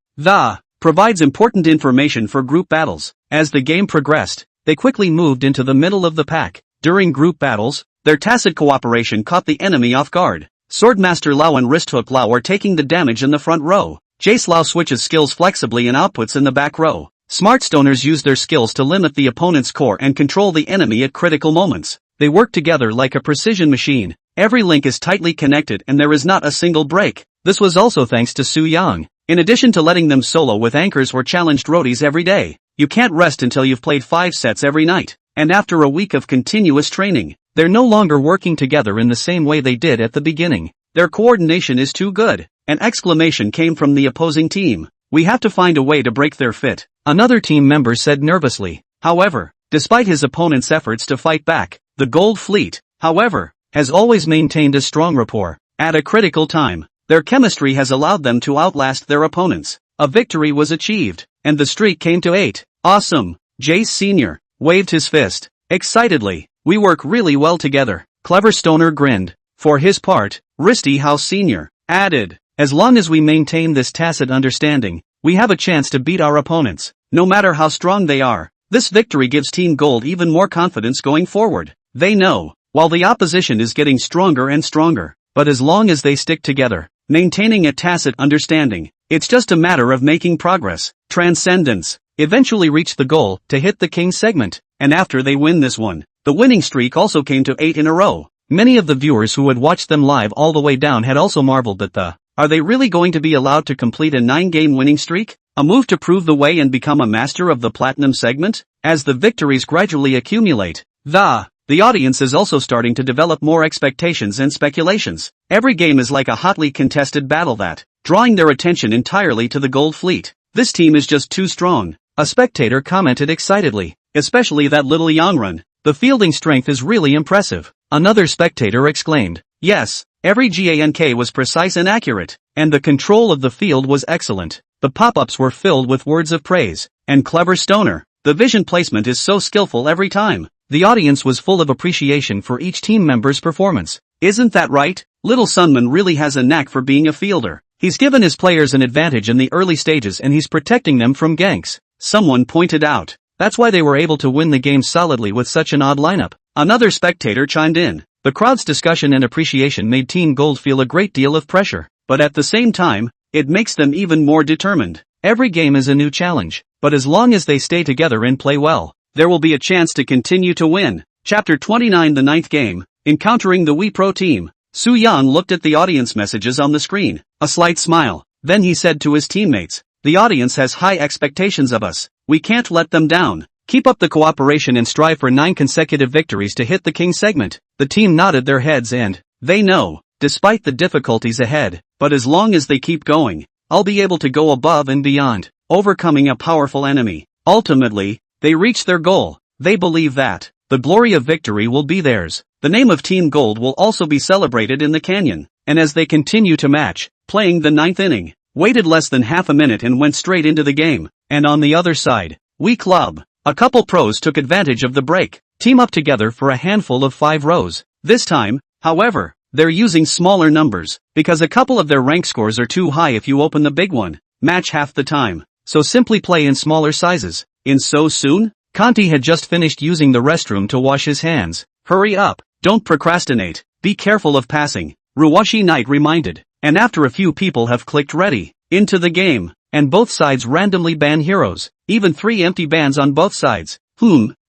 Provides important information for group battles. As the game progressed, they quickly moved into the middle of the pack. During group battles, their tacit cooperation caught the enemy off guard. Swordmaster Lao and Wristhook Lao are taking the damage in the front row. Jace Lao switches skills flexibly and outputs in the back row. Smart stoners use their skills to limit the opponent's core and control the enemy at critical moments. They work together like a precision machine. Every link is tightly connected and there is not a single break. This was also thanks to Su Yang. In addition to letting them solo with anchors or challenged roadies every day, you can't rest until you've played 5 sets every night. And after a week of continuous training, they're no longer working together in the same way they did at the beginning. Their coordination is too good. An exclamation came from the opposing team. We have to find a way to break their fit, another team member said nervously. However, despite his opponent's efforts to fight back, the Gold Fleet, however, has always maintained a strong rapport. At a critical time, their chemistry has allowed them to outlast their opponents. A victory was achieved, and the streak came to 8. Awesome! Jace Sr. waved his fist excitedly. We work really well together. Clever Stoner grinned. For his part, Risty House Sr. added, as long as we maintain this tacit understanding, we have a chance to beat our opponents, no matter how strong they are. This victory gives Team Gold even more confidence going forward. They know, while the opposition is getting stronger and stronger, but as long as they stick together, maintaining a tacit understanding, it's just a matter of making progress. Transcendence eventually reached the goal to hit the King segment, and after they win this one, the winning streak also came to 8 in a row. Many of the viewers who had watched them live all the way down had also marveled at are they really going to be allowed to complete a 9-game winning streak? A move to prove the way and become a master of the platinum segment? As the victories gradually accumulate, the audience is also starting to develop more expectations and speculations. Every game is like a hotly contested battle drawing their attention entirely to the Gold Fleet. This team is just too strong, a spectator commented excitedly, especially that little Yangrun. The fielding strength is really impressive. Another spectator exclaimed. Yes, every gank was precise and accurate, and the control of the field was excellent. The pop-ups were filled with words of praise. And clever stoner. The vision placement is so skillful every time. The audience was full of appreciation for each team member's performance. Isn't that right? Little Sunman really has a knack for being a fielder. He's given his players an advantage in the early stages and he's protecting them from ganks. Someone pointed out. That's why they were able to win the game solidly with such an odd lineup. Another spectator chimed in. The crowd's discussion and appreciation made Team Gold feel a great deal of pressure. But at the same time, it makes them even more determined. Every game is a new challenge. But as long as they stay together and play well, there will be a chance to continue to win. Chapter 29. The ninth game. Encountering the Wii Pro team. Su Yang looked at the audience messages on the screen. A slight smile. Then he said to his teammates. The audience has high expectations of us. We can't let them down. Keep up the cooperation and strive for 9 consecutive victories to hit the King segment. The team nodded their heads and, they know, despite the difficulties ahead, but as long as they keep going, I'll be able to go above and beyond, overcoming a powerful enemy. Ultimately, they reach their goal. They believe that the glory of victory will be theirs. The name of Team Gold will also be celebrated in the canyon. And as they continue to match, playing the 9th inning, waited less than half a minute and went straight into the game. And on the other side, Wii Club. A couple pros took advantage of the break. Team up together for a handful of 5 rows. This time, however, they're using smaller numbers, because a couple of their rank scores are too high if you open the big one. Match half the time. So simply play in smaller sizes. In so soon? Conti had just finished using the restroom to wash his hands. Hurry up. Don't procrastinate. Be careful of passing. Ruwashi Knight reminded. And after a few people have clicked ready, into the game, and both sides randomly ban heroes. Even 3 empty bans on both sides.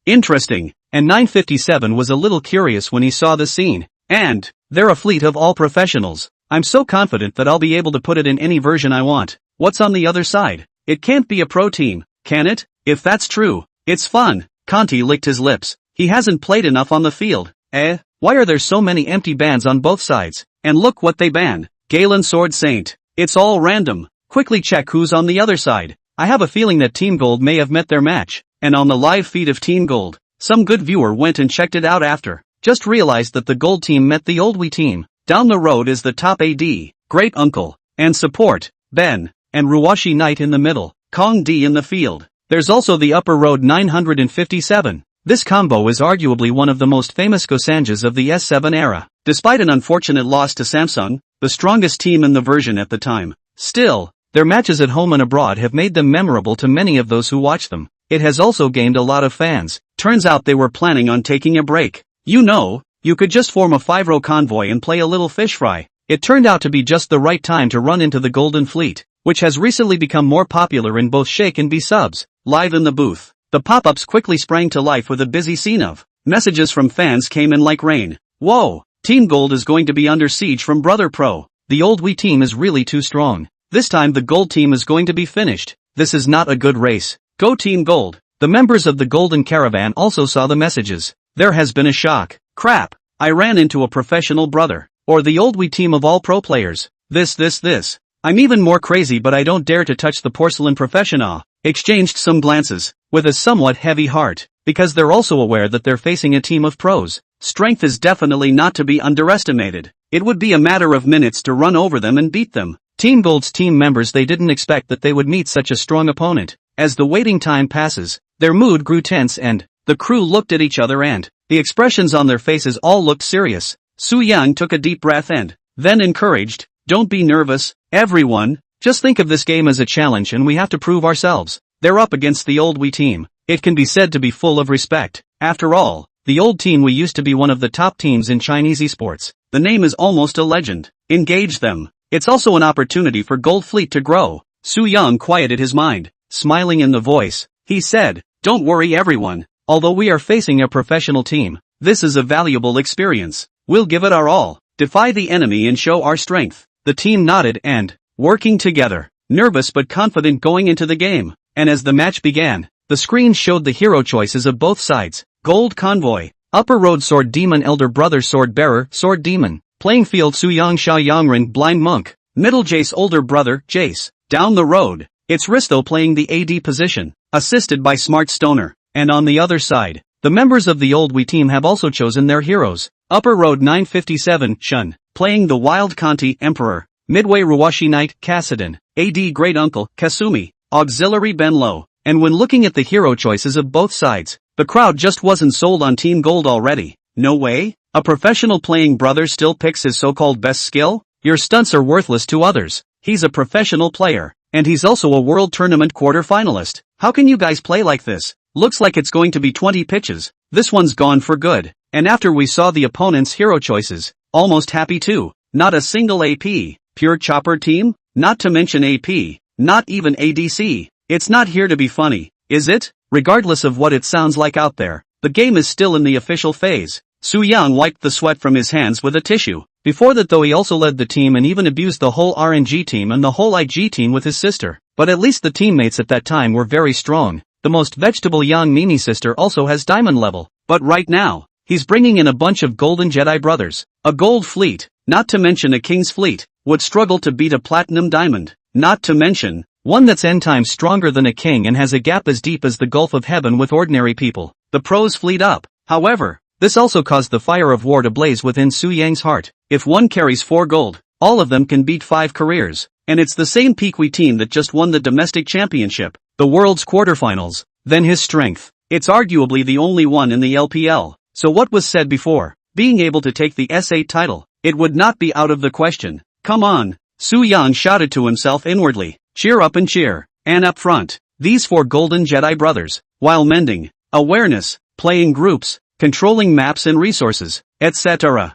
Interesting. And 957 was a little curious when he saw the scene. And, they're a fleet of all professionals. I'm so confident that I'll be able to put it in any version I want. What's on the other side? It can't be a pro team, can it? If that's true, it's fun. Conti licked his lips. He hasn't played enough on the field. Why are there so many empty bans on both sides? And look what they ban. Galen Sword Saint. It's all random. Quickly check who's on the other side. I have a feeling that Team Gold may have met their match. And on the live feed of Team Gold, some good viewer went and checked it out after. Just realized that the Gold team met the old Wii team. Down the road is the top AD, Great Uncle, and support, Ben, and Ruwashi Knight in the middle, Kong D in the field. There's also the upper road 957. This combo is arguably one of the most famous Gosanjas of the S7 era. Despite an unfortunate loss to Samsung, the strongest team in the version at the time. Still, their matches at home and abroad have made them memorable to many of those who watch them. It has also gained a lot of fans. Turns out they were planning on taking a break. You know, you could just form a 5-row convoy and play a little fish fry. It turned out to be just the right time to run into the Golden Fleet, which has recently become more popular in both Shake and B subs. Live in the booth, the pop-ups quickly sprang to life with a busy scene of messages from fans came in like rain. Whoa, Team Gold is going to be under siege from Brother Pro. The old Wii team is really too strong. This time the Gold team is going to be finished. This is not a good race. Go Team Gold. The members of the Golden Caravan also saw the messages. There has been a shock. Crap. I ran into a professional brother. Or the old Wii team of all pro players. This. I'm even more crazy but I don't dare to touch the porcelain professional. Exchanged some glances, with a somewhat heavy heart, because they're also aware that they're facing a team of pros. Strength is definitely not to be underestimated. It would be a matter of minutes to run over them and beat them. Team Gold's team members they didn't expect that they would meet such a strong opponent. As the waiting time passes, their mood grew tense and, the crew looked at each other and, the expressions on their faces all looked serious. Su Yang took a deep breath and, then encouraged, don't be nervous, everyone, just think of this game as a challenge and we have to prove ourselves. They're up against the old Wii team. It can be said to be full of respect. After all, the old team Wii used to be one of the top teams in Chinese esports. The name is almost a legend. Engage them. It's also an opportunity for Gold Fleet to grow. Su Yang quieted his mind, smiling in the voice. He said, don't worry everyone. Although we are facing a professional team, this is a valuable experience. We'll give it our all, defy the enemy and show our strength. The team nodded and, working together, nervous but confident going into the game. And as the match began, the screen showed the hero choices of both sides. Gold Convoy, Upper Road Sword Demon Elder Brother Sword Bearer Sword Demon, Playing Field Su Yang Sha Yangren Blind Monk, Middle Jace Older Brother Jace, Down the Road, it's Risto playing the AD position, assisted by Smart Stoner. And on the other side, The members of the old Wii team have also chosen their heroes. Upper Road 957, Shun, playing the Wild Kanti, Emperor. Midway Ruwashi Knight, Kassadin. AD Great Uncle, Kasumi. Auxiliary Benlo. And when looking at the hero choices of both sides, the crowd just wasn't sold on Team Gold already. No way? A professional playing brother still picks his so-called best skill? Your stunts are worthless to others. He's a professional player. And he's also a World Tournament quarter-finalist. How can you guys play like this? Looks like it's going to be 20 pitches. This one's gone for good. And after we saw the opponent's hero choices, almost happy too. Not a single AP. Pure chopper team? Not to mention AP. Not even ADC. It's not here to be funny, is it? Regardless of what it sounds like out there, the game is still in the official phase. Su Yang wiped the sweat from his hands with a tissue. Before that though he also led the team and even abused the whole RNG team and the whole IG team with his sister. But at least the teammates at that time were very strong. The most vegetable young Mimi sister also has diamond level. But right now, he's bringing in a bunch of golden Jedi brothers. A gold fleet, not to mention a king's fleet, would struggle to beat a platinum diamond. Not to mention, one that's n times stronger than a king and has a gap as deep as the Gulf of Heaven with ordinary people. The pros fleet up. However, this also caused the fire of war to blaze within Su Yang's heart. If one carries 4 gold, all of them can beat 5 careers. And it's the same Pequea team that just won the domestic championship, the world's quarterfinals. Then his strength. It's arguably the only one in the LPL. So what was said before, being able to take the S8 title, it would not be out of the question. Come on. Su Yang shouted to himself inwardly. Cheer up and cheer. And up front, these 4 golden Jedi brothers, while mending, awareness, playing groups, controlling maps and resources, etc.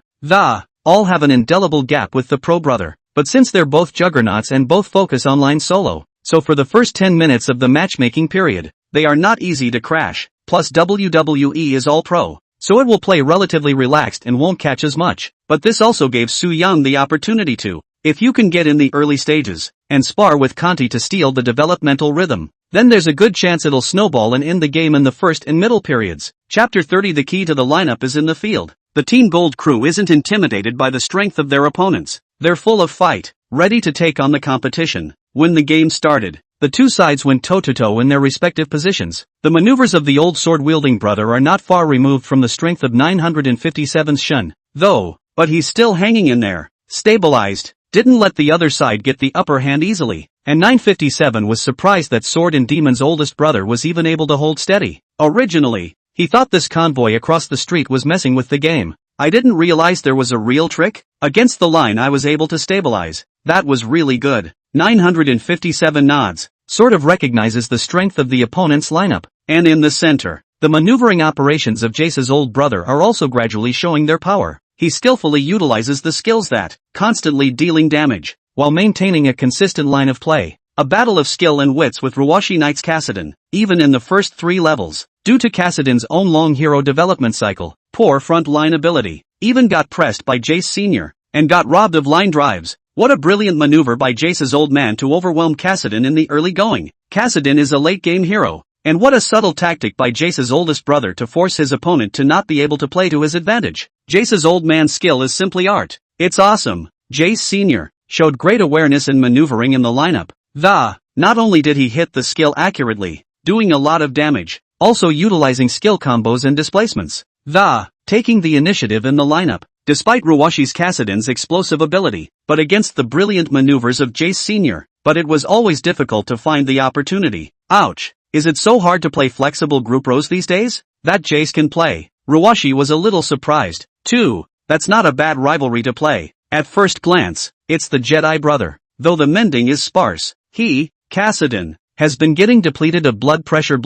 All have an indelible gap with the pro brother. But since they're both juggernauts and both focus online solo, so for the first 10 minutes of the matchmaking period, they are not easy to crash. Plus WWE is all pro, so it will play relatively relaxed and won't catch as much. But this also gave Su Yang the opportunity to, if you can get in the early stages, and spar with Kanti to steal the developmental rhythm, then there's a good chance it'll snowball and end the game in the first and middle periods. Chapter 30. The key to the lineup is in the field. The Team Gold crew isn't intimidated by the strength of their opponents. They're full of fight, ready to take on the competition. When the game started, the two sides went toe-to-toe in their respective positions. The maneuvers of the old sword-wielding brother are not far removed from the strength of 957's Shun, though, but he's still hanging in there, stabilized, didn't let the other side get the upper hand easily, and 957 was surprised that Sword and Demon's oldest brother was even able to hold steady. Originally, he thought this convoy across the street was messing with the game. I didn't realize there was a real trick. Against the line I was able to stabilize. That was really good. 957 nods, sort of recognizes the strength of the opponent's lineup. And in the center, the maneuvering operations of Jace's old brother are also gradually showing their power. He skillfully utilizes the skills that, constantly dealing damage, while maintaining a consistent line of play. A battle of skill and wits with Ruwashi Knight's Kassadin, even in the first 3 levels, due to Kassadin's own long hero development cycle, poor front line ability, even got pressed by Jace Sr., and got robbed of line drives. What a brilliant maneuver by Jace's old man to overwhelm Kassadin in the early going. Kassadin is a late game hero, and what a subtle tactic by Jace's oldest brother to force his opponent to not be able to play to his advantage. Jace's old man's skill is simply art. It's awesome. Jace Sr. showed great awareness and maneuvering in the lineup. Not only did he hit the skill accurately, doing a lot of damage, also utilizing skill combos and displacements. Taking the initiative in the lineup, despite Ruwashi's Kassadin's explosive ability, but against the brilliant maneuvers of Jace Sr., but it was always difficult to find the opportunity. Ouch. Is it so hard to play flexible group rows these days? That Jace can play. Ruwashi was a little surprised, too. That's not a bad rivalry to play. At first glance, it's the Jedi brother. Though the mending is sparse, he, Kassadin, has been getting depleted of blood pressure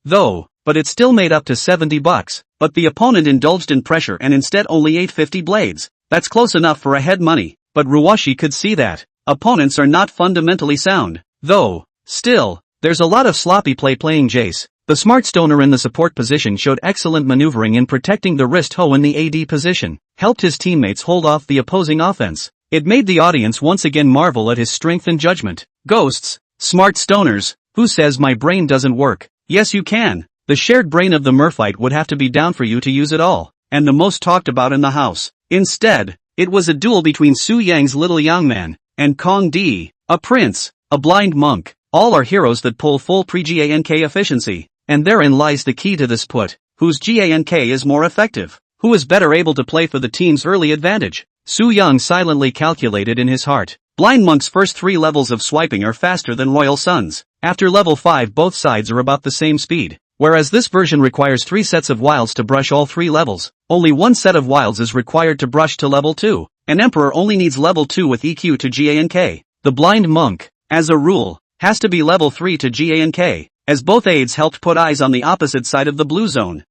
though, but it still made up to $70. But the opponent indulged in pressure and instead only ate 50 blades. That's close enough for a head money, but Ruwashi could see that. Opponents are not fundamentally sound, though. Still, there's a lot of sloppy play playing Jace. The smart stoner in the support position showed excellent maneuvering in protecting the wrist hoe in the AD position, helped his teammates hold off the opposing offense. It made the audience once again marvel at his strength and judgment. Ghosts, smart stoners, who says my brain doesn't work? Yes you can. The shared brain of the Merfight would have to be down for you to use it all, and the most talked about in the house. Instead, it was a duel between Su Yang's little young man, and Kong Di, a prince, a blind monk. All are heroes that pull full pre-GANK efficiency, and therein lies the key to this put. Whose gank is more effective? Who is better able to play for the team's early advantage? Su Young silently calculated in his heart. Blind Monk's first 3 levels of swiping are faster than Royal Sun's. After level 5 both sides are about the same speed. Whereas this version requires 3 sets of wilds to brush all 3 levels, only 1 set of wilds is required to brush to level 2. An Emperor only needs level 2 with EQ to gank. The Blind Monk, as a rule, has to be level 3 to gank, as both aides helped put eyes on the opposite side of the blue zone.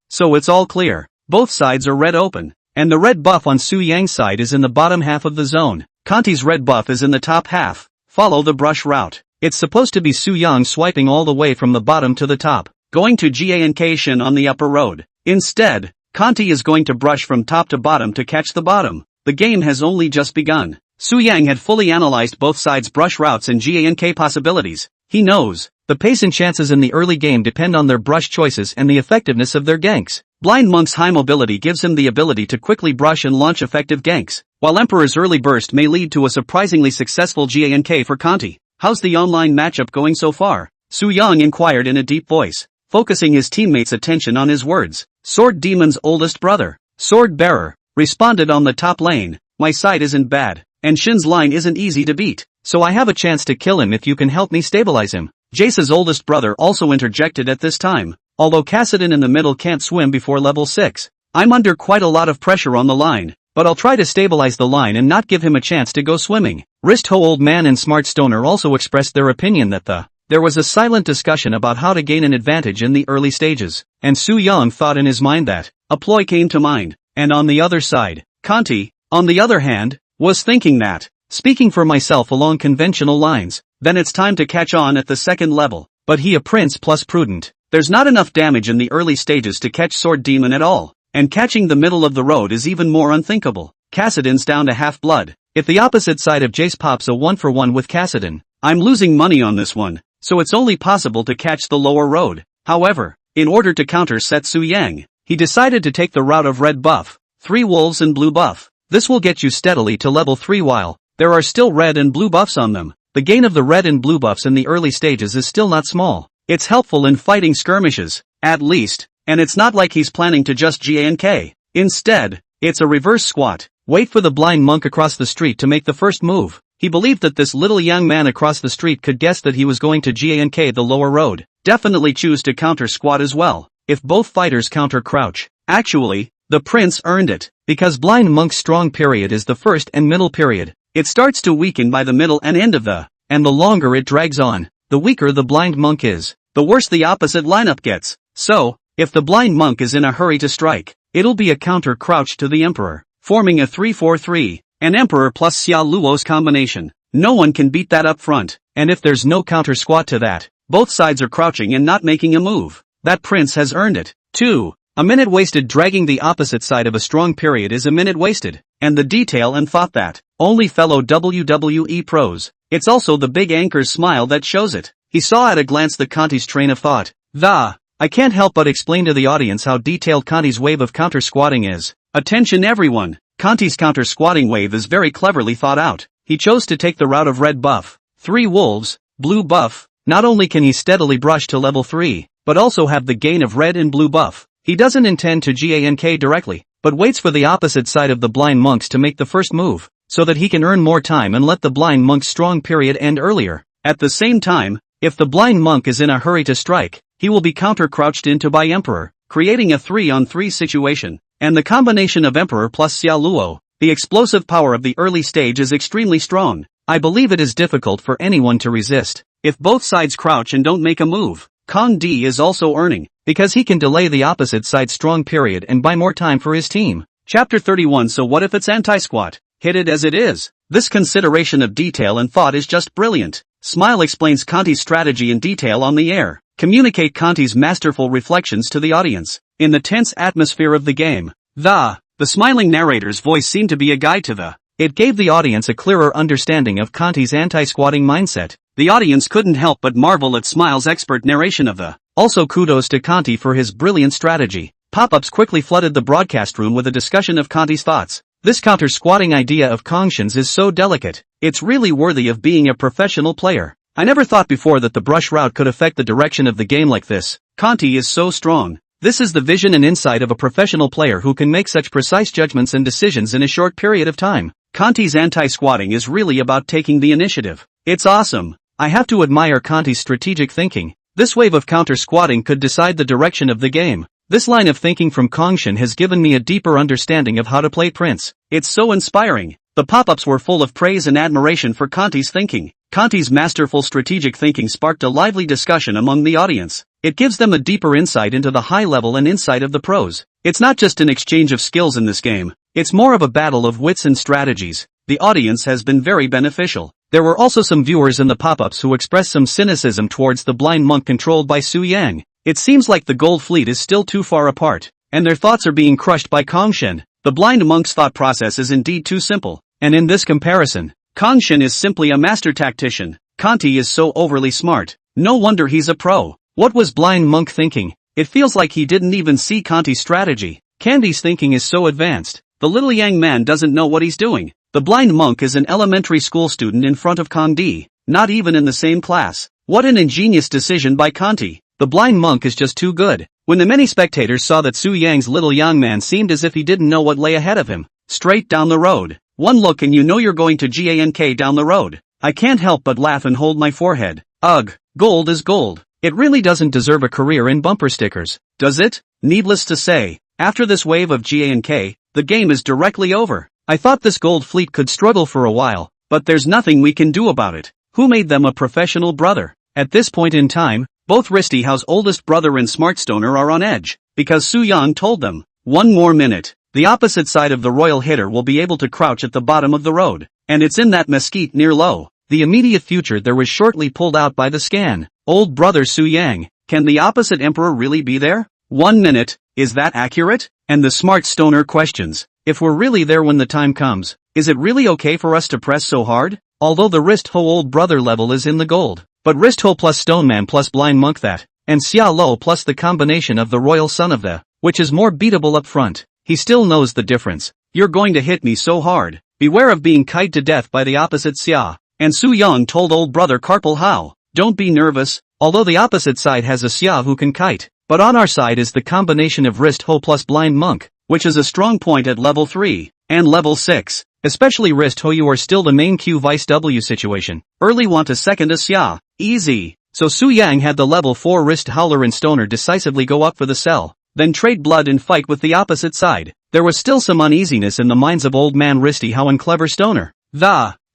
So it's all clear. Both sides are red open, and the red buff on Su Yang's side is in the bottom half of the zone. Conti's red buff is in the top half. Follow the brush route. It's supposed to be Su Yang swiping all the way from the bottom to the top, going to gank Shin on the upper road. Instead, Conti is going to brush from top to bottom to catch the bottom. The game has only just begun. Su Yang had fully analyzed both sides' brush routes and gank possibilities. He knows, the pace and chances in the early game depend on their brush choices and the effectiveness of their ganks. Blind Monk's high mobility gives him the ability to quickly brush and launch effective ganks, while Emperor's early burst may lead to a surprisingly successful gank for Conti. How's the online matchup going so far? Su Yang inquired in a deep voice, focusing his teammates' attention on his words. Sword Demon's oldest brother, Sword Bearer, responded on the top lane. My side isn't bad, and Shin's line isn't easy to beat, so I have a chance to kill him if you can help me stabilize him. Jace's oldest brother also interjected at this time. Although Cassidon in the middle can't swim before level 6, I'm under quite a lot of pressure on the line, but I'll try to stabilize the line and not give him a chance to go swimming. Wrist Ho Old Man and Smart Stoner also expressed their opinion that there was a silent discussion about how to gain an advantage in the early stages, and Su Yang thought in his mind that a ploy came to mind, and on the other side, Conti, on the other hand, was thinking that, speaking for myself along conventional lines, then it's time to catch on at the second level, but he a prince plus prudent. There's not enough damage in the early stages to catch Sword Demon at all, and catching the middle of the road is even more unthinkable. Cassidon's down to half blood. If the opposite side of Jace pops a 1-for-1 with Cassidon, I'm losing money on this one, so it's only possible to catch the lower road. However, in order to counter set Su Yang, he decided to take the route of red buff, 3 wolves and blue buff. This will get you steadily to level 3 while there are still red and blue buffs on them. The gain of the red and blue buffs in the early stages is still not small. It's helpful in fighting skirmishes, at least, and it's not like he's planning to just gank. Instead, it's a reverse squat. Wait for the Blind Monk across the street to make the first move. He believed that this little young man across the street could guess that he was going to gank the lower road. Definitely choose to counter squat as well, if both fighters counter crouch. Actually, the prince earned it, because Blind Monk's strong period is the first and middle period. It starts to weaken by the middle and end of and the longer it drags on, the weaker the Blind Monk is, the worse the opposite lineup gets. So, if the Blind Monk is in a hurry to strike, it'll be a counter crouch to the Emperor, forming a 3-4-3, an Emperor plus Xia Luo's combination. No one can beat that up front, and if there's no counter squat to that, both sides are crouching and not making a move. That prince has earned it. 2. A minute wasted dragging the opposite side of a strong period is a minute wasted, and the detail and thought that only fellow WWE pros. It's also the big anchor's smile that shows it. He saw at a glance the Conti's train of thought. I can't help but explain to the audience how detailed Conti's wave of counter squatting is. Attention everyone! Conti's counter squatting wave is very cleverly thought out. He chose to take the route of red buff, 3 wolves, blue buff. Not only can he steadily brush to level 3, but also have the gain of red and blue buff. He doesn't intend to gank directly, but waits for the opposite side of the Blind Monks to make the first move, so that he can earn more time and let the Blind Monk's strong period end earlier. At the same time, if the Blind Monk is in a hurry to strike, he will be counter-crouched into by Emperor, creating a 3-on-3 situation, and the combination of Emperor plus Xia Luo, the explosive power of the early stage is extremely strong. I believe it is difficult for anyone to resist. If both sides crouch and don't make a move, Kong D is also earning, because he can delay the opposite side's strong period and buy more time for his team. Chapter 31. So what if it's anti-squat? Hit it as it is. This consideration of detail and thought is just brilliant. Smile explains Conti's strategy in detail on the air. Communicate Conti's masterful reflections to the audience. In the tense atmosphere of the game, the smiling narrator's voice seemed to be a guide to it gave the audience a clearer understanding of Conti's anti-squatting mindset. The audience couldn't help but marvel at Smile's expert narration of Also kudos to Conti for his brilliant strategy. Pop-ups quickly flooded the broadcast room with a discussion of Conti's thoughts. This counter-squatting idea of Kongshin's is so delicate, it's really worthy of being a professional player. I never thought before that the brush route could affect the direction of the game like this. Conti is so strong. This is the vision and insight of a professional player who can make such precise judgments and decisions in a short period of time. Conti's anti-squatting is really about taking the initiative. It's awesome. I have to admire Conti's strategic thinking. This wave of counter-squatting could decide the direction of the game. This line of thinking from Kongshin has given me a deeper understanding of how to play Prince. It's so inspiring. The pop-ups were full of praise and admiration for Conti's thinking. Conti's masterful strategic thinking sparked a lively discussion among the audience. It gives them a deeper insight into the high level and insight of the pros. It's not just an exchange of skills in this game. It's more of a battle of wits and strategies. The audience has been very beneficial. There were also some viewers in the pop-ups who expressed some cynicism towards the blind monk controlled by Su Yang. It seems like the gold fleet is still too far apart, and their thoughts are being crushed by Kongshin. The blind monk's thought process is indeed too simple, and in this comparison, Kongshin is simply a master tactician. Conti is so overly smart. No wonder he's a pro. What was blind monk thinking? It feels like he didn't even see Conti's strategy. Candy's thinking is so advanced. The little young man doesn't know what he's doing. The blind monk is an elementary school student in front of Kangdi, not even in the same class. What an ingenious decision by Conti. The blind monk is just too good. When the many spectators saw that Su Yang's little young man seemed as if he didn't know what lay ahead of him. Straight down the road. One look and you know you're going to gank down the road. I can't help but laugh and hold my forehead. Ugh, gold is gold. It really doesn't deserve a career in bumper stickers, does it? Needless to say, after this wave of gank, the game is directly over. I thought this gold fleet could struggle for a while, but there's nothing we can do about it. Who made them a professional brother? At this point in time, both Ristyhao's oldest brother and Smartstoner are on edge, because Su Yang told them, one more minute, the opposite side of the royal hitter will be able to crouch at the bottom of the road, and it's in that mesquite near Lo. The immediate future there was shortly pulled out by the scan. Old brother Su Yang, can the opposite emperor really be there? 1 minute, is that accurate? And the Smartstoner questions, if we're really there when the time comes, is it really okay for us to press so hard? Although the Ristho old brother level is in the gold. But Ristho plus Stoneman plus Blind Monk that, and Xia Lo plus the combination of the Royal Son of the, which is more beatable up front. He still knows the difference. You're going to hit me so hard. Beware of being kite to death by the opposite Xia. And Su Yang told old brother Carpal how, don't be nervous, although the opposite side has a Xia who can kite. But on our side is the combination of Ristho plus Blind Monk, which is a strong point at level 3, and level 6. Especially Ristho, you are still the main Q vice W situation. Early want a second a Xia. Easy. So Su Yang had the level 4 Wrist Howler and Stoner decisively go up for the cell, then trade blood and fight with the opposite side. There was still some uneasiness in the minds of old man Ristyhao and clever Stoner.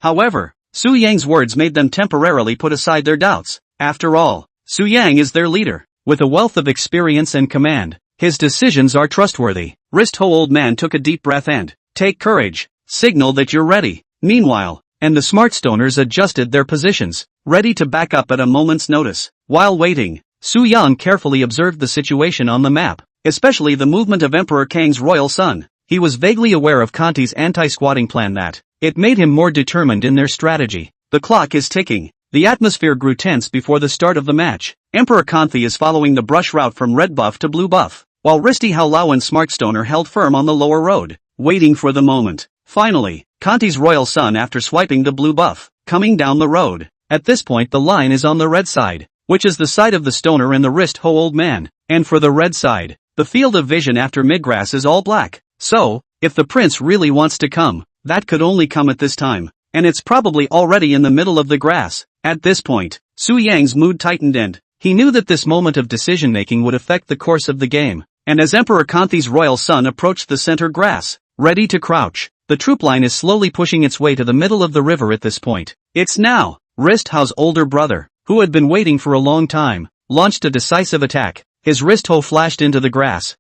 However, Su Yang's words made them temporarily put aside their doubts. After all, Su Yang is their leader, with a wealth of experience and command. His decisions are trustworthy. Ristho old man took a deep breath and, take courage, signal that you're ready. Meanwhile, and the Smartstoners adjusted their positions, ready to back up at a moment's notice. While waiting, Su Yang carefully observed the situation on the map, especially the movement of Emperor Kang's royal son. He was vaguely aware of Conti's anti-squatting plan that, it made him more determined in their strategy. The clock is ticking. The atmosphere grew tense before the start of the match. Emperor Conti is following the brush route from red buff to blue buff, while Ristyhao Lao and Smartstoner held firm on the lower road, waiting for the moment. Finally, Conti's royal son after swiping the blue buff, coming down the road. At this point the line is on the red side, which is the side of the Stoner and the Ristho old man. And for the red side, the field of vision after midgrass is all black. So, if the prince really wants to come, that could only come at this time. And it's probably already in the middle of the grass. At this point, Su Yang's mood tightened and, he knew that this moment of decision-making would affect the course of the game. And as Emperor Conti's royal son approached the center grass, ready to crouch, the troop line is slowly pushing its way to the middle of the river at this point. It's now, Ristho's older brother, who had been waiting for a long time, launched a decisive attack. His Ristho flashed into the grass.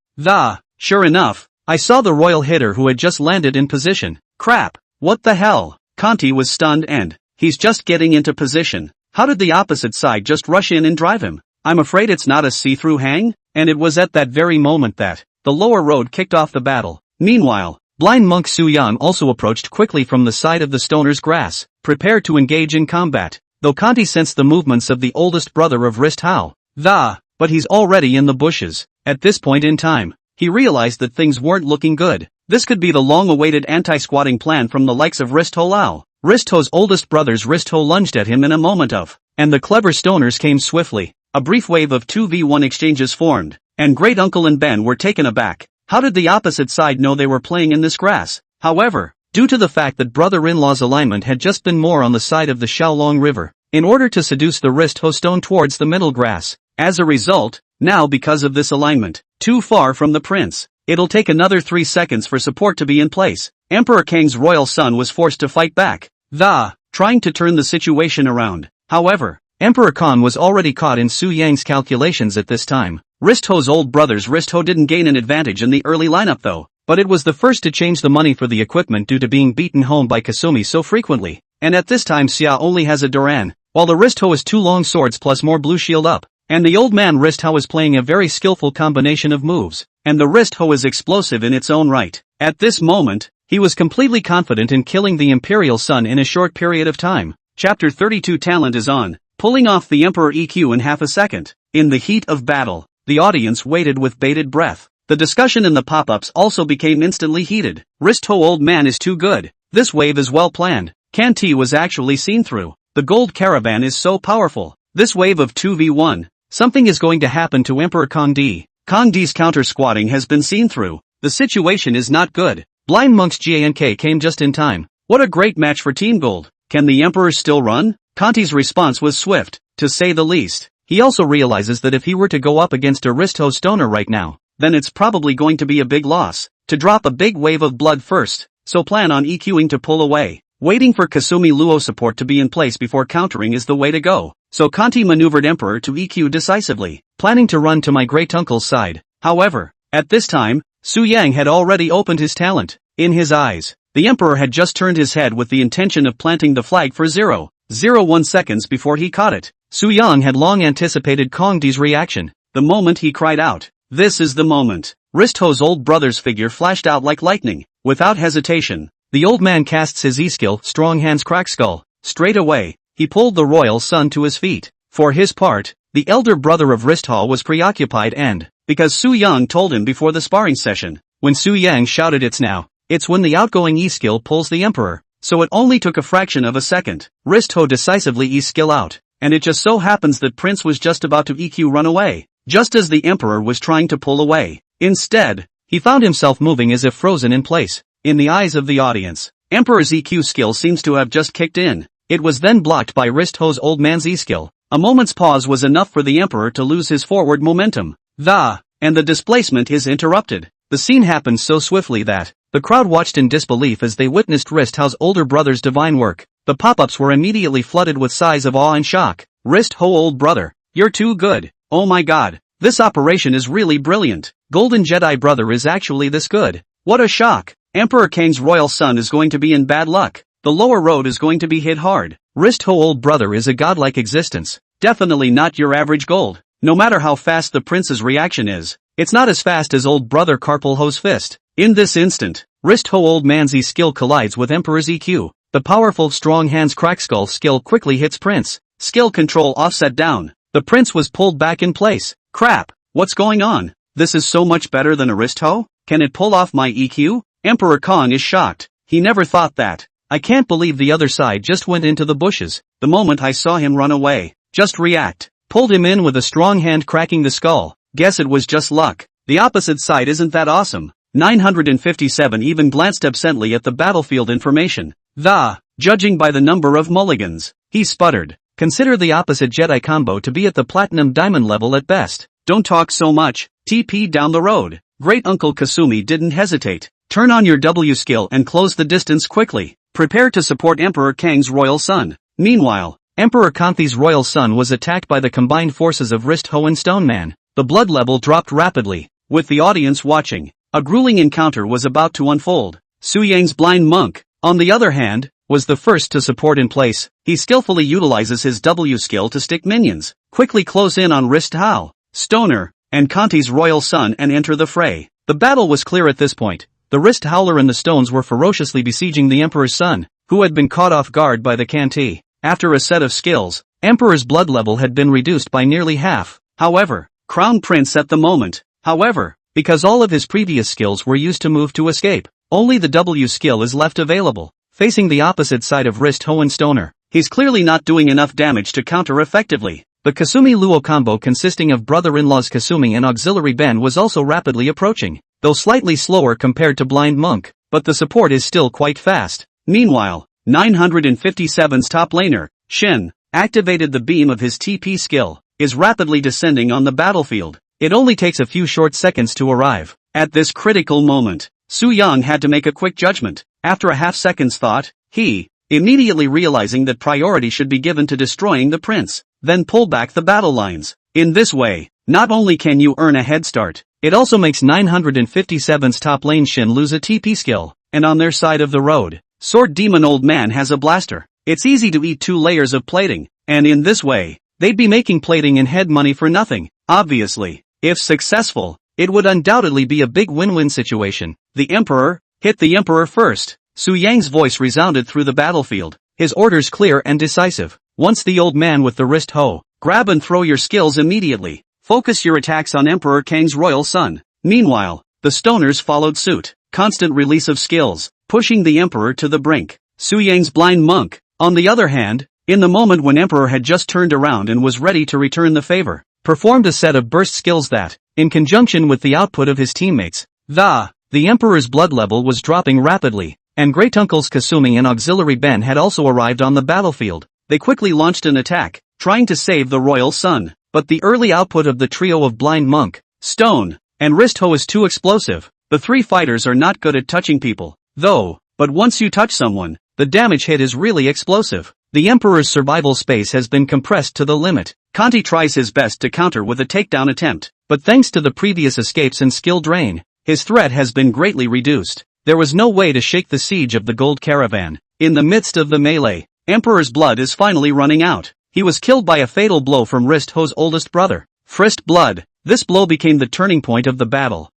Sure enough, I saw the royal hitter who had just landed in position. Crap, what the hell? Conti was stunned and, he's just getting into position. How did the opposite side just rush in and drive him? I'm afraid it's not a see-through hang? And it was at that very moment that, the lower road kicked off the battle. Meanwhile, Blind Monk Su Yang also approached quickly from the side of the Stoner's grass, prepared to engage in combat, though Conti sensed the movements of the oldest brother of Ristho. But he's already in the bushes. At this point in time, he realized that things weren't looking good. This could be the long-awaited anti-squatting plan from the likes of Ristho Lao. Ristho's oldest brother's Ristho lunged at him in a moment of, and the clever Stoners came swiftly. A brief wave of 2v1 exchanges formed, and Great Uncle and Ben were taken aback. How did the opposite side know they were playing in this grass? However, due to the fact that brother-in-law's alignment had just been more on the side of the Xiaolong River, in order to seduce the wrist ho stone towards the middle grass. As a result, now because of this alignment, too far from the prince, it'll take another 3 seconds for support to be in place. Emperor Kang's royal son was forced to fight back, trying to turn the situation around. However, Emperor Khan was already caught in Su Yang's calculations at this time. Wrist-Ho's old brother's Wrist-Ho didn't gain an advantage in the early lineup though, but it was the first to change the money for the equipment due to being beaten home by Kasumi so frequently, and at this time Xia only has a Duran, while the Wrist-Ho is 2 long swords plus more blue shield up, and the old man Wrist-Ho is playing a very skillful combination of moves, and the Wrist-Ho is explosive in its own right. At this moment, he was completely confident in killing the Imperial Son in a short period of time. Chapter 32 Talent is on, pulling off the Emperor EQ in half a second. In the heat of battle, the audience waited with bated breath. The discussion in the pop-ups also became instantly heated. Wrist-Ho old man is too good. This wave is well planned. Kan-Ti was actually seen through. The gold caravan is so powerful. This wave of 2v1. Something is going to happen to Emperor Kong Di. Kong Di's counter-squatting has been seen through. The situation is not good. Blind Monk's GANK came just in time. What a great match for Team Gold. Can the Emperor still run? Conti's response was swift, to say the least. He also realizes that if he were to go up against a Wrist-Ho stoner right now, then it's probably going to be a big loss. To drop a big wave of blood first, so plan on EQing to pull away. Waiting for Kasumi Luo support to be in place before countering is the way to go. So Conti maneuvered Emperor to EQ decisively, planning to run to my great uncle's side. However, at this time, Su Yang had already opened his talent. In his eyes, the Emperor had just turned his head with the intention of planting the flag for 0.01 seconds before he caught it. Su Yang had long anticipated Kong Di's reaction. The moment he cried out, "This is the moment!" Wrist-Ho's old brother's figure flashed out like lightning. Without hesitation, the old man casts his E-skill, Strong Hands Crack Skull. Straight away, he pulled the royal son to his feet. For his part, the elder brother of Wrist-Ho was preoccupied and, because Su Yang told him before the sparring session, when Su Yang shouted it's when the outgoing E-skill pulls the Emperor. So it only took a fraction of a second. Wrist-Ho decisively E-skill out, and it just so happens that Prince was just about to EQ run away, just as the Emperor was trying to pull away. Instead, he found himself moving as if frozen in place. In the eyes of the audience, Emperor's EQ skill seems to have just kicked in. It was then blocked by Wrist-Ho's old man's E-skill. A moment's pause was enough for the Emperor to lose his forward momentum. And the displacement is interrupted. The scene happened so swiftly that the crowd watched in disbelief as they witnessed Wrist-Ho's older brother's divine work. The pop-ups were immediately flooded with sighs of awe and shock. Wrist-Ho old brother, you're too good. Oh my god, this operation is really brilliant. Golden Jedi brother is actually this good. What a shock. Emperor Kang's royal son is going to be in bad luck. The lower road is going to be hit hard. Wrist-Ho old brother is a godlike existence. Definitely not your average gold. No matter how fast the prince's reaction is, it's not as fast as old brother Carpal Ho's fist. In this instant, Wrist-Ho old man's E-skill collides with Emperor's EQ. The powerful Strong Hands Crack Skull skill quickly hits Prince. Skill control offset down. The prince was pulled back in place. Crap, what's going on? This is so much better than a Wrist-Ho? Can it pull off my EQ? Emperor Kong is shocked. He never thought that. I can't believe the other side just went into the bushes. The moment I saw him run away, just react. Pulled him in with a strong hand cracking the skull. Guess it was just luck. The opposite side isn't that awesome. 957 even glanced absently at the battlefield information. Judging by the number of mulligans, he sputtered. Consider the opposite Jedi combo to be at the Platinum Diamond level at best. Don't talk so much. TP down the road. Great Uncle Kasumi didn't hesitate. Turn on your W skill and close the distance quickly. Prepare to support Emperor Kang's royal son. Meanwhile, Emperor Kanti's royal son was attacked by the combined forces of Wrist-Ho and Stoneman. The blood level dropped rapidly. With the audience watching, a grueling encounter was about to unfold. Su Yang's blind monk, on the other hand, was the first to support in place. He skillfully utilizes his W skill to stick minions, quickly close in on Wrist-Ho, Stoner, and Kanti's royal son and enter the fray. The battle was clear at this point. The Wrist Howler and the stones were ferociously besieging the Emperor's son, who had been caught off guard by the Kan-Ti. After a set of skills, Emperor's blood level had been reduced by nearly half. However, Crown Prince at the moment. Because all of his previous skills were used to move to escape, only the W skill is left available. Facing the opposite side of Wrist-Ho and Stoner, he's clearly not doing enough damage to counter effectively. The Kasumi-Luo combo consisting of brother-in-law's Kasumi and auxiliary Ben was also rapidly approaching, though slightly slower compared to Blind Monk, but the support is still quite fast. Meanwhile, 957's top laner, Shin, activated the beam of his TP skill, is rapidly descending on the battlefield. It only takes a few short seconds to arrive. At this critical moment, Su Yang had to make a quick judgment. After a half-second's thought, he, immediately realizing that priority should be given to destroying the prince, then pull back the battle lines. In this way, not only can you earn a head start, it also makes 957's top lane Shin lose a TP skill, and on their side of the road, Sword Demon Old Man has a blaster. It's easy to eat 2 layers of plating, and in this way, they'd be making plating and head money for nothing. Obviously, if successful, it would undoubtedly be a big win-win situation. The Emperor, hit the Emperor first. Su Yang's voice resounded through the battlefield, his orders clear and decisive. Once the old man with the wrist hoe, grab and throw your skills immediately. Focus your attacks on Emperor Kang's royal son. Meanwhile, the stoners followed suit. Constant release of skills, pushing the Emperor to the brink. Su Yang's Blind Monk, on the other hand, in the moment when Emperor had just turned around and was ready to return the favor, performed a set of burst skills that, in conjunction with the output of his teammates, the Emperor's blood level was dropping rapidly, and Great Uncle's Kasumi and auxiliary Ben had also arrived on the battlefield. They quickly launched an attack, trying to save the royal son, but the early output of the trio of Blind Monk, Stone, and Wrist Hoe is too explosive. The 3 fighters are not good at touching people, though, but once you touch someone, the damage hit is really explosive. The Emperor's survival space has been compressed to the limit. Conti tries his best to counter with a takedown attempt, but thanks to the previous escapes and skill drain, his threat has been greatly reduced. There was no way to shake the siege of the gold caravan. In the midst of the melee, Emperor's blood is finally running out. He was killed by a fatal blow from Wrist Ho's oldest brother, Frist Blood. This blow became the turning point of the battle,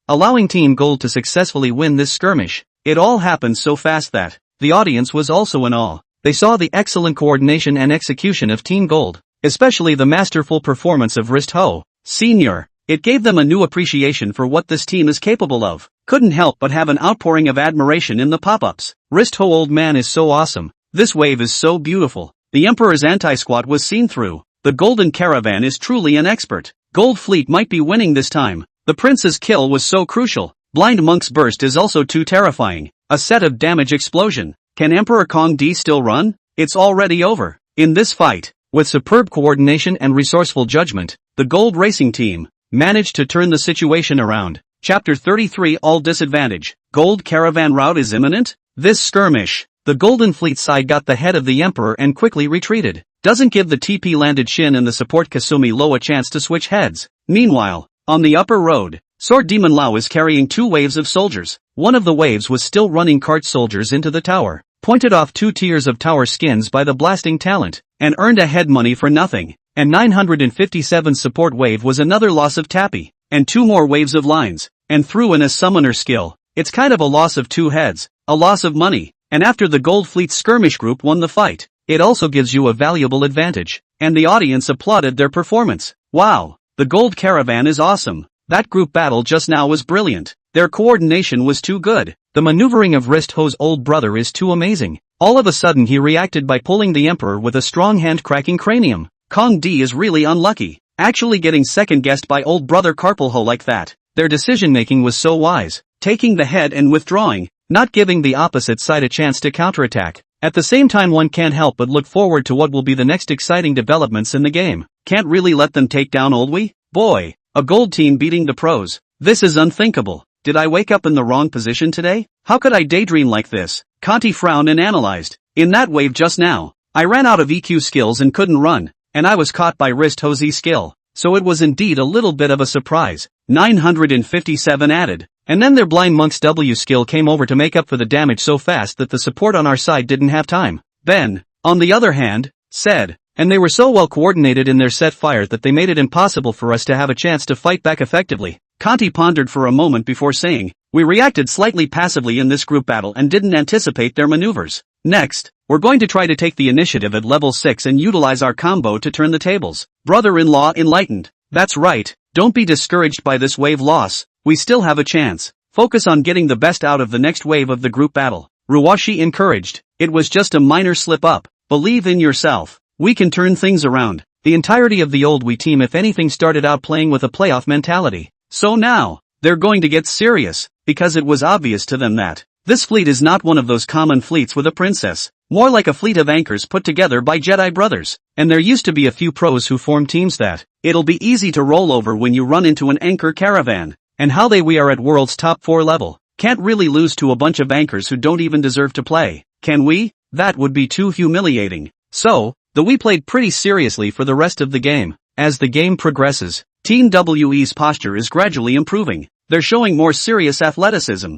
allowing Team Gold to successfully win this skirmish. It all happened so fast that the audience was also in awe. They saw the excellent coordination and execution of Team Gold, especially the masterful performance of Wrist Ho Sr. It gave them a new appreciation for what this team is capable of. Couldn't help but have an outpouring of admiration in the pop-ups. Wrist Ho Old Man is so awesome. This wave is so beautiful. The Emperor's anti-squat was seen through. The Golden Caravan is truly an expert. Gold Fleet might be winning this time. The Prince's kill was so crucial. Blind Monk's burst is also too terrifying. A set of damage explosion. Can Emperor Kong D still run? It's already over. In this fight, with superb coordination and resourceful judgment, the Gold Racing Team managed to turn the situation around. Chapter 33 All Disadvantage. Gold Caravan rout is imminent? This skirmish, the Golden Fleet side got the head of the Emperor and quickly retreated. Doesn't give the TP landed Shin and the support Kasumi Lo a chance to switch heads. Meanwhile, on the upper road, Sword Demon Lao is carrying 2 waves of soldiers. One of the waves was still running cart soldiers into the tower, pointed off 2 tiers of tower skins by the blasting talent, and earned a head money for nothing. And 957's support wave was another loss of Tappy, and 2 more waves of lines, and threw in a summoner skill. It's kind of a loss of 2 heads, a loss of money, and after the Gold Fleet skirmish group won the fight, it also gives you a valuable advantage, and the audience applauded their performance. Wow, the Gold Caravan is awesome. That group battle just now was brilliant. Their coordination was too good. The maneuvering of Wrist Ho's old brother is too amazing. All of a sudden he reacted by pulling the Emperor with a strong hand-cracking cranium. Kong D is really unlucky, actually getting second-guessed by old brother Carpelho like that. Their decision-making was so wise, taking the head and withdrawing, not giving the opposite side a chance to counterattack. At the same time one can't help but look forward to what will be the next exciting developments in the game. Can't really let them take down Oldwe? Boy, a gold team beating the pros. This is unthinkable. Did I wake up in the wrong position today? How could I daydream like this? Conti frowned and analyzed. In that wave just now, I ran out of EQ skills and couldn't run, and I was caught by Wrist Ho's skill. So it was indeed a little bit of a surprise. 957 added. And then their Blind Monk's W skill came over to make up for the damage so fast that the support on our side didn't have time. Ben, on the other hand, said, and they were so well coordinated in their set fire that they made it impossible for us to have a chance to fight back effectively. Conti pondered for a moment before saying, we reacted slightly passively in this group battle and didn't anticipate their maneuvers. Next, we're going to try to take the initiative at level 6 and utilize our combo to turn the tables. Brother-in-law enlightened. That's right, don't be discouraged by this wave loss. We still have a chance. Focus on getting the best out of the next wave of the group battle. Ruwashi encouraged. It was just a minor slip-up. Believe in yourself. We can turn things around. The entirety of the old Wii team if anything started out playing with a playoff mentality. So now, they're going to get serious, because it was obvious to them that this fleet is not one of those common fleets with a princess, more like a fleet of anchors put together by Jedi brothers, and there used to be a few pros who formed teams that it'll be easy to roll over when you run into an anchor caravan, and how we are at world's top 4 level. Can't really lose to a bunch of anchors who don't even deserve to play, can we? That would be too humiliating. So, we played pretty seriously for the rest of the game. As the game progresses, Team WE's posture is gradually improving. They're showing more serious athleticism.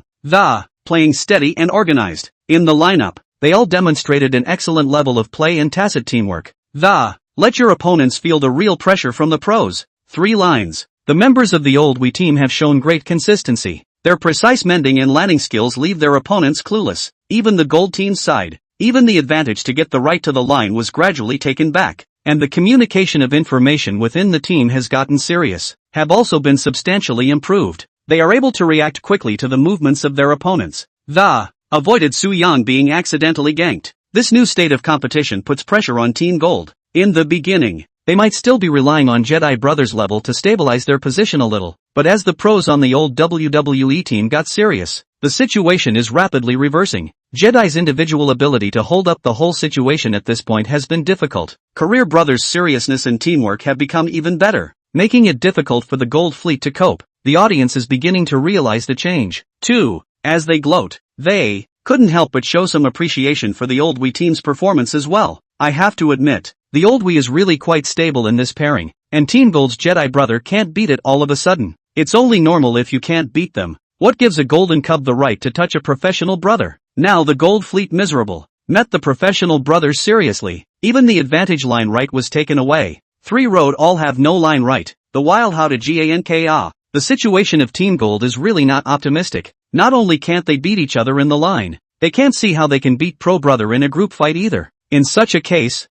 Playing steady and organized. In the lineup, they all demonstrated an excellent level of play and tacit teamwork. Let your opponents feel the real pressure from the pros. 3 lines. The members of the old Wii team have shown great consistency. Their precise mending and landing skills leave their opponents clueless. Even the gold team's side. Even the advantage to get the right to the line was gradually taken back, and the communication of information within the team has gotten serious, have also been substantially improved. They are able to react quickly to the movements of their opponents. Avoided Su Yang being accidentally ganked. This new state of competition puts pressure on Team Gold. In the beginning, they might still be relying on Jedi Brothers level to stabilize their position a little, but as the pros on the old WWE team got serious, the situation is rapidly reversing. Jedi's individual ability to hold up the whole situation at this point has been difficult. Career Brothers' seriousness and teamwork have become even better, making it difficult for the Gold Fleet to cope. The audience is beginning to realize the change, too. As they gloat, they couldn't help but show some appreciation for the old Wii team's performance as well. I have to admit, the old Wii is really quite stable in this pairing, and Team Gold's Jedi brother can't beat it all of a sudden. It's only normal if you can't beat them. What gives a golden cub the right to touch a professional brother? Now the Gold Fleet miserable, met the professional brothers seriously. Even the advantage line right was taken away. 3 road all have no line right. The wild how to ganka. The situation of Team Gold is really not optimistic. Not only can't they beat each other in the line, they can't see how they can beat Pro Brother in a group fight either. In such a case,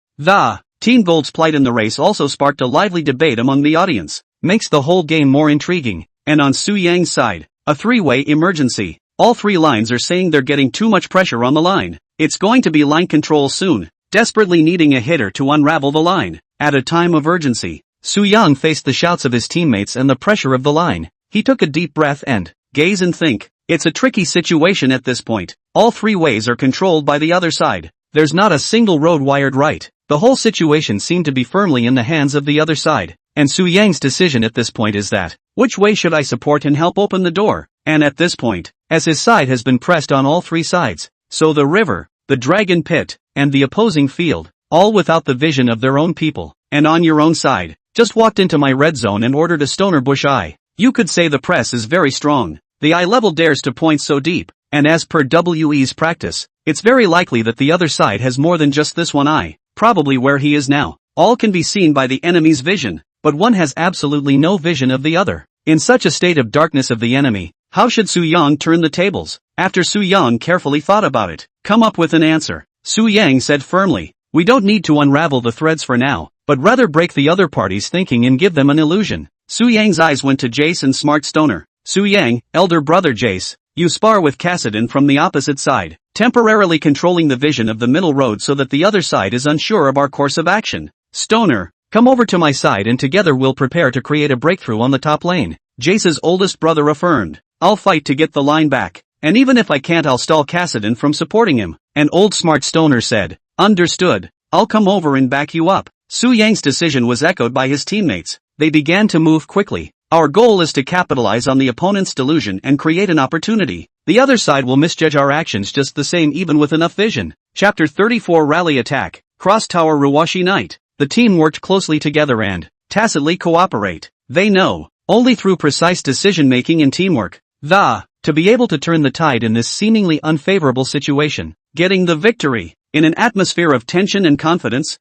Team Gold's plight in the race also sparked a lively debate among the audience, makes the whole game more intriguing. And on Su Yang's side, a 3-way emergency. All 3 lines are saying they're getting too much pressure on the line. It's going to be line control soon, desperately needing a hitter to unravel the line. At a time of urgency, Su Yang faced the shouts of his teammates and the pressure of the line. He took a deep breath and gaze and think. It's a tricky situation at this point. All 3 ways are controlled by the other side. There's not a single road wired right. The whole situation seemed to be firmly in the hands of the other side. And Su Yang's decision at this point is that, which way should I support and help open the door? And at this point, as his side has been pressed on all 3 sides, so the river, the dragon pit, and the opposing field, all without the vision of their own people, and on your own side, just walked into my red zone and ordered a stoner bush eye. You could say the press is very strong. The eye level dares to point so deep, and as per WE's practice, it's very likely that the other side has more than just this one eye, probably where he is now. All can be seen by the enemy's vision, but one has absolutely no vision of the other. In such a state of darkness of the enemy, how should Su Yang turn the tables? After Su Yang carefully thought about it, come up with an answer, Su Yang said firmly, we don't need to unravel the threads for now, but rather break the other party's thinking and give them an illusion. Su Yang's eyes went to Jace and Smart Stoner. Su Yang, elder brother Jace, you spar with Cassidon from the opposite side, temporarily controlling the vision of the middle road so that the other side is unsure of our course of action. Stoner, come over to my side and together we'll prepare to create a breakthrough on the top lane. Jace's oldest brother affirmed, I'll fight to get the line back, and even if I can't I'll stall Cassidon from supporting him. And old Smart Stoner said, understood, I'll come over and back you up. Su Yang's decision was echoed by his teammates. They began to move quickly. Our goal is to capitalize on the opponent's delusion and create an opportunity. The other side will misjudge our actions just the same even with enough vision. Chapter 34 Rally Attack, Cross Tower Ruwashi Night. The team worked closely together and tacitly cooperate. They know, only through precise decision-making and teamwork, to be able to turn the tide in this seemingly unfavorable situation, getting the victory. In an atmosphere of tension and confidence,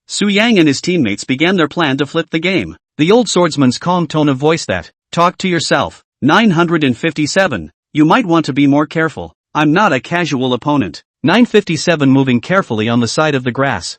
Su Yang and his teammates began their plan to flip the game. The old swordsman's calm tone of voice that, talk to yourself. 957. You might want to be more careful. I'm not a casual opponent. 957 moving carefully on the side of the grass.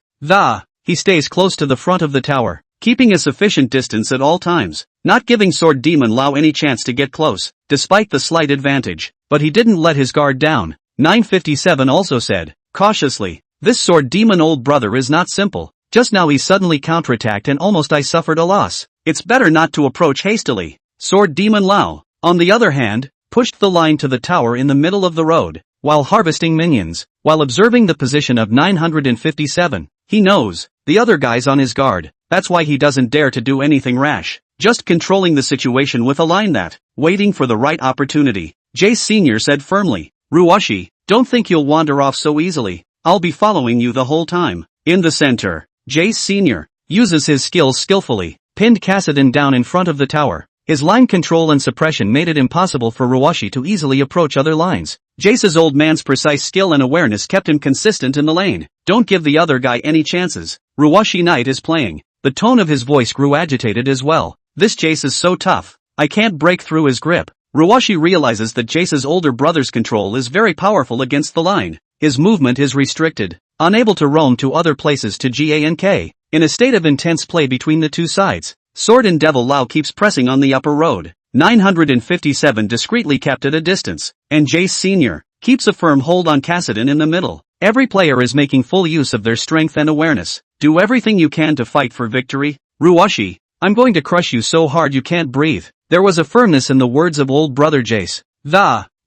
He stays close to the front of the tower, keeping a sufficient distance at all times, not giving Sword Demon Lao any chance to get close, despite the slight advantage. But he didn't let his guard down. 957 also said, cautiously, this Sword Demon old brother is not simple. Just now he suddenly counterattacked and almost I suffered a loss. It's better not to approach hastily. Sword Demon Lao, on the other hand, pushed the line to the tower in the middle of the road, while harvesting minions, while observing the position of 957. He knows, the other guy's on his guard, that's why he doesn't dare to do anything rash, just controlling the situation with a line that, waiting for the right opportunity. Jace Sr. said firmly, Ruashi, don't think you'll wander off so easily, I'll be following you the whole time. In the center, Jace Sr. uses his skills skillfully, pinned Kassadin down in front of the tower. His line control and suppression made it impossible for Ruashi to easily approach other lines. Jace's old man's precise skill and awareness kept him consistent in the lane. Don't give the other guy any chances. Ruashi Knight is playing. The tone of his voice grew agitated as well. This Jace is so tough. I can't break through his grip. Ruashi realizes that Jace's older brother's control is very powerful against the line. His movement is restricted, unable to roam to other places to gank. In a state of intense play between the two sides, Sword and Devil Lao keeps pressing on the upper road. 957 discreetly kept at a distance, and Jace Sr. keeps a firm hold on Kassadin in the middle. Every player is making full use of their strength and awareness. Do everything you can to fight for victory. Ruashi, I'm going to crush you so hard you can't breathe. There was a firmness in the words of old brother Jace.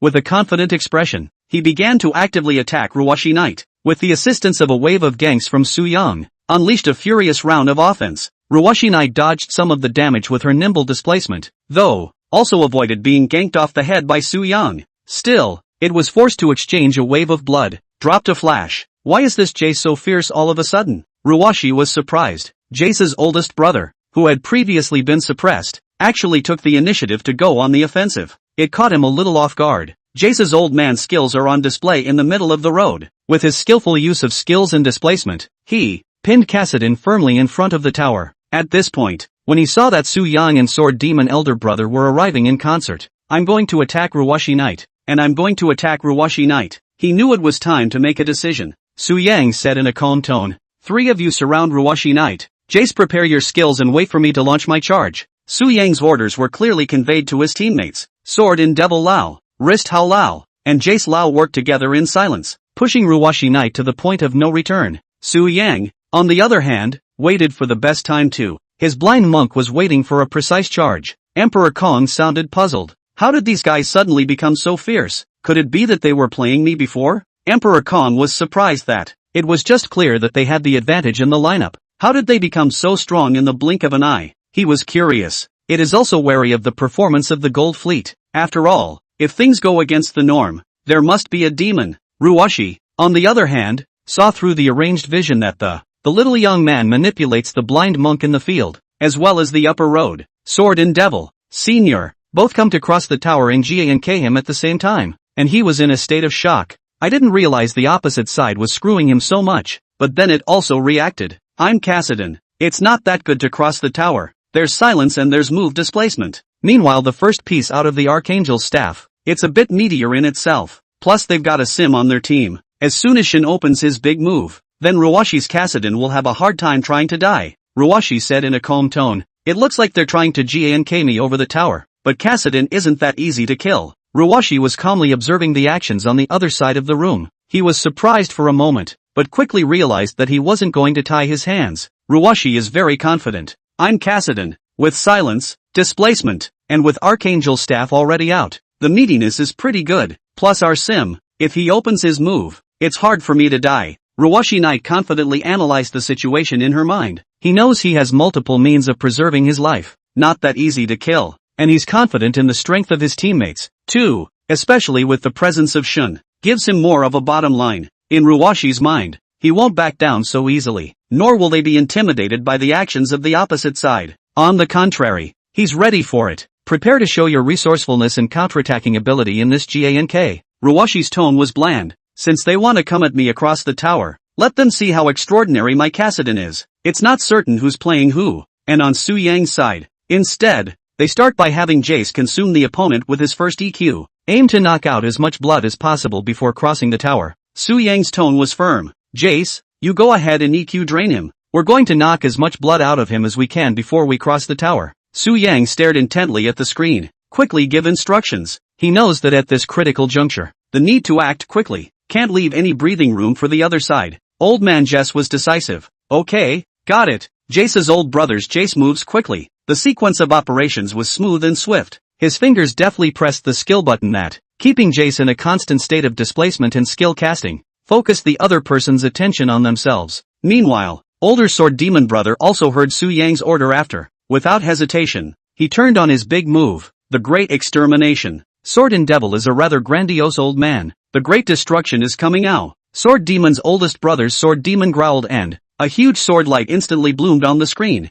With a confident expression, he began to actively attack Ruashi Knight. With the assistance of a wave of ganks from Su Yang, unleashed a furious round of offense. Ruashi Knight dodged some of the damage with her nimble displacement, though, also avoided being ganked off the head by Su Yang. Still, it was forced to exchange a wave of blood, dropped a flash. Why is this Jace so fierce all of a sudden? Ruashi was surprised. Jace's oldest brother, who had previously been suppressed, actually took the initiative to go on the offensive. It caught him a little off guard. Jace's old man's skills are on display in the middle of the road. With his skillful use of skills and displacement, he pinned Kassadin firmly in front of the tower. At this point, when he saw that Su Yang and Sword Demon elder brother were arriving in concert, I'm going to attack Ruashi Knight, and I'm going to attack Ruashi Knight. He knew it was time to make a decision. Su Yang said in a calm tone, 3 of you surround Ruashi Knight. Jace, prepare your skills and wait for me to launch my charge. Su Yang's orders were clearly conveyed to his teammates. Sword and Devil Lao, Wrist Hao Lao, and Jace Lao worked together in silence, pushing Ruashi Knight to the point of no return. Su Yang, on the other hand, waited for the best time too. His blind monk was waiting for a precise charge. Emperor Kong sounded puzzled. How did these guys suddenly become so fierce? Could it be that they were playing me before? Emperor Kong was surprised that it was just clear that they had the advantage in the lineup. How did they become so strong in the blink of an eye? He was curious. It is also wary of the performance of the Gold Fleet. After all, if things go against the norm, there must be a demon. Ruashi, on the other hand, saw through the arranged vision that the little young man manipulates the blind monk in the field, as well as the upper road. Sword and Devil, Sr. both come to cross the tower and gank him at the same time, and he was in a state of shock. I didn't realize the opposite side was screwing him so much, but then it also reacted. I'm Kassadin. It's not that good to cross the tower. There's silence and there's move displacement. Meanwhile, the first piece out of the Archangel's staff, it's a bit meatier in itself. Plus they've got a sim on their team. As soon as Shin opens his big move, then Ruashi's Kassadin will have a hard time trying to die. Ruashi said in a calm tone, it looks like they're trying to gank me over the tower, but Kassadin isn't that easy to kill. Ruashi was calmly observing the actions on the other side of the room. He was surprised for a moment, but quickly realized that he wasn't going to tie his hands. Ruashi is very confident. I'm Kassadin, with silence, displacement, and with Archangel staff already out. The meatiness is pretty good, plus our sim. If he opens his move, it's hard for me to die. Ruashi Knight confidently analyzed the situation in her mind. He knows he has multiple means of preserving his life, not that easy to kill, and he's confident in the strength of his teammates, too, especially with the presence of Shun. Gives him more of a bottom line. In Ruashi's mind, he won't back down so easily, nor will they be intimidated by the actions of the opposite side. On the contrary, he's ready for it. Prepare to show your resourcefulness and counterattacking ability in this gank. Ruashi's tone was bland. Since they want to come at me across the tower, let them see how extraordinary my Kassadin is. It's not certain who's playing who, and on Su Yang's side. Instead, they start by having Jace consume the opponent with his first EQ. Aim to knock out as much blood as possible before crossing the tower. Su Yang's tone was firm. Jace, you go ahead and EQ drain him. We're going to knock as much blood out of him as we can before we cross the tower. Su Yang stared intently at the screen. Quickly give instructions. He knows that at this critical juncture, the need to act quickly. Can't leave any breathing room for the other side. Old man Jess was decisive. Okay, Got it. Jace's old brother's Jace moves quickly. The sequence of operations was smooth and swift. His fingers deftly pressed the skill button that, keeping Jace in a constant state of displacement and skill casting, focused the other person's attention on themselves. Meanwhile, older sword demon brother also heard Su Yang's order after. Without hesitation, he turned on his big move, the Great Extermination. Sword and Devil is a rather grandiose old man. The Great Destruction is coming now. Sword Demon's oldest brother's sword demon growled and a huge sword light instantly bloomed on the screen.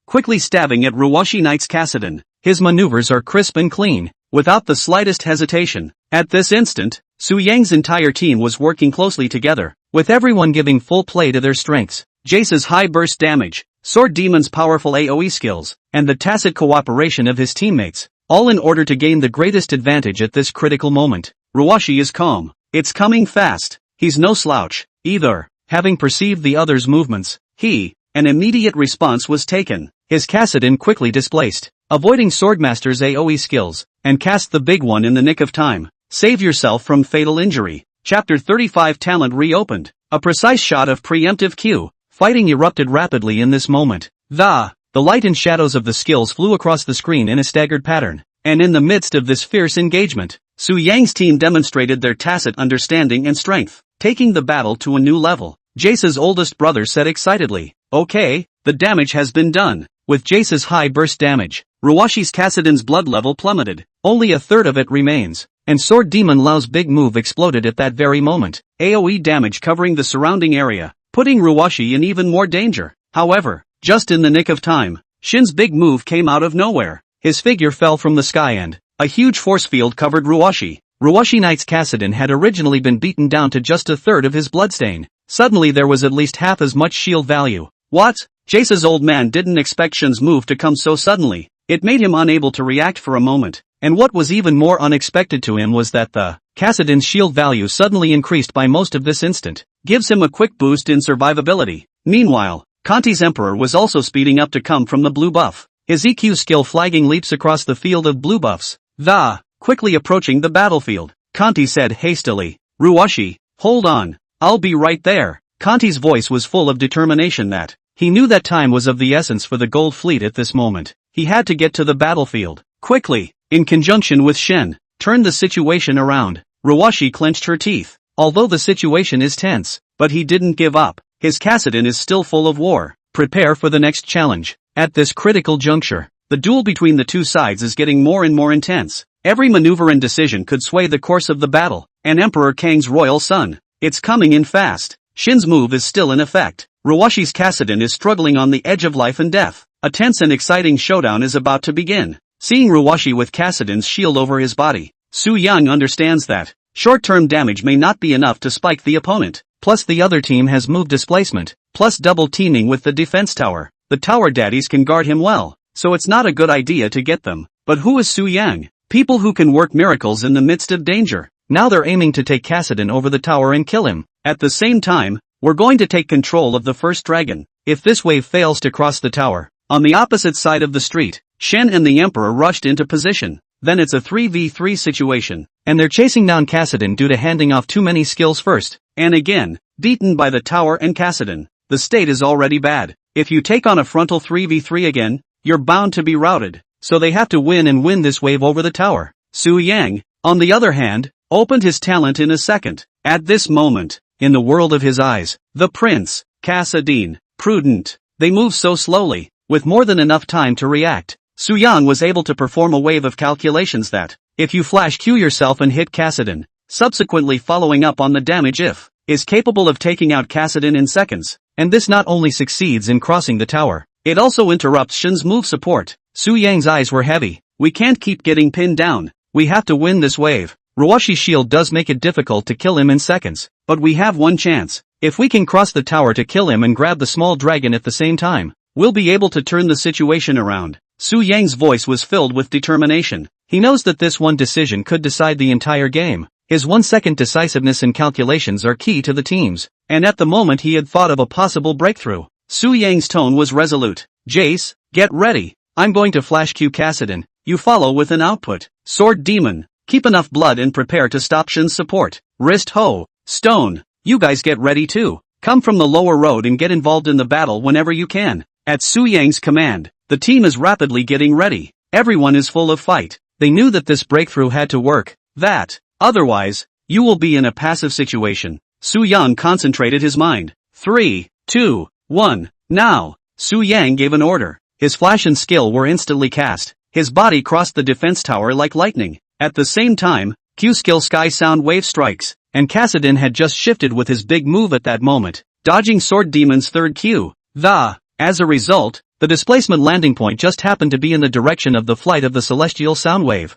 Quickly stabbing at Ruwashi Knight's Kassadin. His maneuvers are crisp and clean, without the slightest hesitation. At this instant, Su Yang's entire team was working closely together, with everyone giving full play to their strengths. Jace's high burst damage, Sword Demon's powerful AoE skills, and the tacit cooperation of his teammates, all in order to gain the greatest advantage at this critical moment. Ruwashi is calm. It's coming fast. He's no slouch, either. Having perceived the other's movements, an immediate response was taken. His Kassadin quickly displaced, avoiding Swordmaster's AoE skills, and cast the big one in the nick of time. Save yourself from fatal injury. Chapter 35 Talent reopened. A precise shot of preemptive Q. Fighting erupted rapidly in this moment. The light and shadows of the skills flew across the screen in a staggered pattern, and in the midst of this fierce engagement, Su Yang's team demonstrated their tacit understanding and strength, taking the battle to a new level. Jace's oldest brother said excitedly, "Okay, the damage has been done." With Jace's high burst damage, Ruwashi's Kassadin's blood level plummeted. Only a third of it remains, and Sword Demon Lao's big move exploded at that very moment. AoE damage covering the surrounding area, putting Ruwashi in even more danger. However, just in the nick of time, Shin's big move came out of nowhere. His figure fell from the sky and a huge force field covered Ruwashi. Ruwashi Knight's Kassadin had originally been beaten down to just a third of his bloodstain. Suddenly there was at least half as much shield value. What? Jace's old man didn't expect Shin's move to come so suddenly. It made him unable to react for a moment, and what was even more unexpected to him was that the Kassadin's shield value suddenly increased by most of this instant. Gives him a quick boost in survivability. Meanwhile, Kanti's Emperor was also speeding up to come from the blue buff. His EQ skill flagging leaps across the field of blue buffs. Quickly approaching the battlefield, Kanti said hastily, "Ruwashi, hold on. I'll be right there." Kanti's voice was full of determination that he knew that time was of the essence for the Gold Fleet at this moment. He had to get to the battlefield quickly. In conjunction with Shen, turn the situation around. Ruwashi clenched her teeth. Although the situation is tense, but he didn't give up. His Kassadin is still full of war. Prepare for the next challenge. At this critical juncture, the duel between the two sides is getting more and more intense. Every maneuver and decision could sway the course of the battle, and Emperor Kang's royal son. It's coming in fast. Shin's move is still in effect. Ruwashi's Kassadin is struggling on the edge of life and death. A tense and exciting showdown is about to begin. Seeing Ruwashi with Kassadin's shield over his body, Su Yang understands that short-term damage may not be enough to spike the opponent. Plus the other team has move displacement, plus double teaming with the defense tower. The tower daddies can guard him well, so it's not a good idea to get them. But who is Su Yang? People who can work miracles in the midst of danger. Now they're aiming to take Kassadin over the tower and kill him. At the same time, we're going to take control of the first dragon. If this wave fails to cross the tower, on the opposite side of the street, Shen and the Emperor rushed into position. Then it's a 3v3 situation, and they're chasing down Kassadin due to handing off too many skills first. And again, beaten by the tower and Kassadin. The state is already bad. If you take on a frontal 3v3 again, you're bound to be routed. So they have to win and win this wave over the tower. Su Yang, on the other hand, opened his talent in a second. At this moment, in the world of his eyes, the prince, Kassadin, prudent. They move so slowly, with more than enough time to react. Su Yang was able to perform a wave of calculations that, if you flash Q yourself and hit Kassadin, subsequently following up on the damage is capable of taking out Kassadin in seconds. And this not only succeeds in crossing the tower, it also interrupts Shin's move support. Su Yang's eyes were heavy. We can't keep getting pinned down. We have to win this wave. Ruwashi's shield does make it difficult to kill him in seconds, but we have one chance. If we can cross the tower to kill him and grab the small dragon at the same time, we'll be able to turn the situation around. Su Yang's voice was filled with determination. He knows that this one decision could decide the entire game. His 1-second decisiveness and calculations are key to the teams, and at the moment he had thought of a possible breakthrough. Su Yang's tone was resolute. Jace, get ready. I'm going to flash Q Kassadin. You follow with an output. Sword Demon, keep enough blood and prepare to stop Shin's support. Wrist Ho, Stone, you guys get ready too. Come from the lower road and get involved in the battle whenever you can. At Su Yang's command, the team is rapidly getting ready. Everyone is full of fight. They knew that this breakthrough had to work. Otherwise, you will be in a passive situation. Su Yang concentrated his mind. 3, 2, 1, now. Su Yang gave an order. His flash and skill were instantly cast. His body crossed the defense tower like lightning. At the same time, Q skill sky sound wave strikes, and Kassadin had just shifted with his big move at that moment, dodging Sword Demon's third Q. As a result, the displacement landing point just happened to be in the direction of the flight of the celestial sound wave.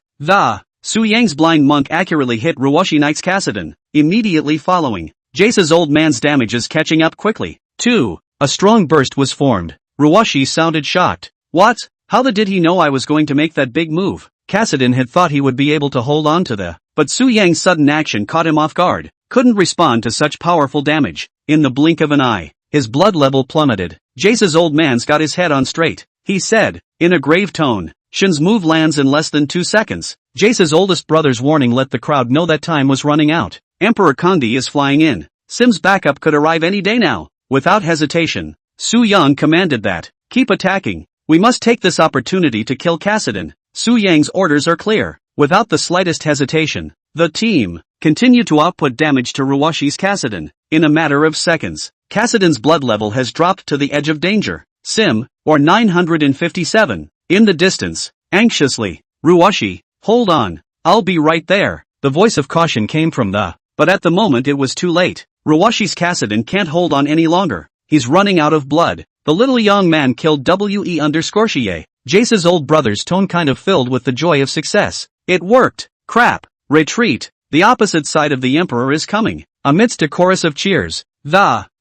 Su Yang's blind monk accurately hit Ruwashi Knight's Kassadin, immediately following. Jace's old man's damage is catching up quickly. 2. A strong burst was formed. Ruwashi sounded shocked. What? How did he know I was going to make that big move? Kassadin had thought he would be able to hold on to but Su Yang's sudden action caught him off guard. Couldn't respond to such powerful damage. In the blink of an eye, his blood level plummeted. Jace's old man's got his head on straight. He said, in a grave tone, Shin's move lands in less than 2 seconds. Jace's oldest brother's warning let the crowd know that time was running out. Emperor Kandi is flying in. Sim's backup could arrive any day now. Without hesitation, Su Yang commanded that, keep attacking. We must take this opportunity to kill Kassadin. Su Yang's orders are clear. Without the slightest hesitation, the team continued to output damage to Ruwashi's Kassadin. In a matter of seconds, Kassadin's blood level has dropped to the edge of danger. Sim, or 957, in the distance, anxiously. Ruwashi, hold on, I'll be right there. The voice of caution came from but at the moment it was too late. Ruwashi's Kassadin can't hold on any longer. He's running out of blood. The little young man killed WE_Shie. Jace's old brother's tone kind of filled with the joy of success. It worked. Crap. Retreat. The opposite side of the Emperor is coming. Amidst a chorus of cheers,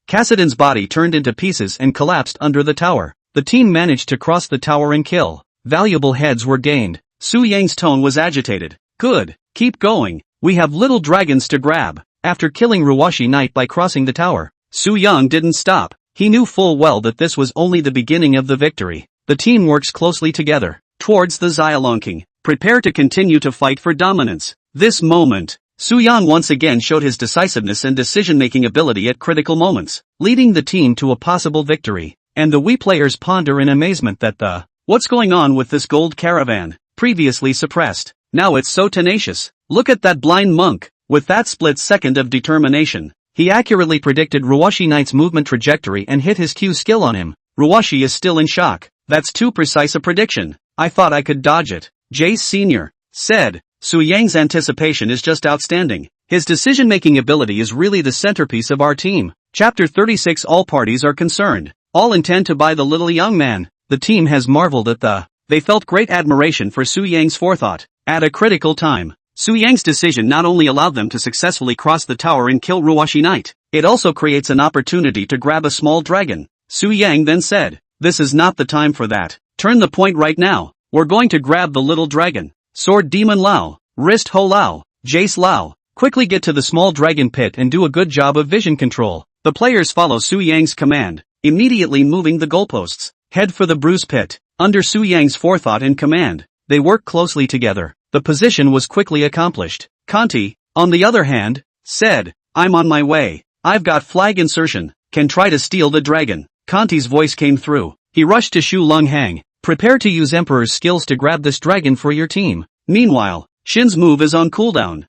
Kassadin's body turned into pieces and collapsed under the tower. The team managed to cross the tower and kill. Valuable heads were gained. Su Yang's tone was agitated. Good. Keep going. We have little dragons to grab. After killing Ruwashi Knight by crossing the tower, Su Yang didn't stop. He knew full well that this was only the beginning of the victory. The team works closely together, towards the Xiaolong, prepare to continue to fight for dominance. This moment, Su Yang once again showed his decisiveness and decision-making ability at critical moments, leading the team to a possible victory. And the Wii players ponder in amazement that what's going on with this gold caravan, previously suppressed, now it's so tenacious. Look at that blind monk, with that split second of determination. He accurately predicted Ruwashi Knight's movement trajectory and hit his Q skill on him. Ruwashi is still in shock. That's too precise a prediction. I thought I could dodge it. Jace Sr. said. Su Yang's anticipation is just outstanding. His decision-making ability is really the centerpiece of our team. Chapter 36. All parties are concerned. All intend to buy the little young man. The team has marveled at They felt great admiration for Su Yang's forethought. At a critical time, Su Yang's decision not only allowed them to successfully cross the tower and kill Ruwashi Knight, it also creates an opportunity to grab a small dragon. Su Yang then said, this is not the time for that. Turn the point right now. We're going to grab the little dragon. Sword Demon Lao, Wrist Ho Lao, Jace Lao, quickly get to the small dragon pit and do a good job of vision control. The players follow Su Yang's command, immediately moving the goalposts. Head for the bruise pit. Under Su Yang's forethought and command, they work closely together. The position was quickly accomplished. Kanti, on the other hand, said, I'm on my way. I've got flag insertion, can try to steal the dragon. Kanti's voice came through. He rushed to Shu Lung Hang. Prepare to use Emperor's skills to grab this dragon for your team. Meanwhile, Shin's move is on cooldown,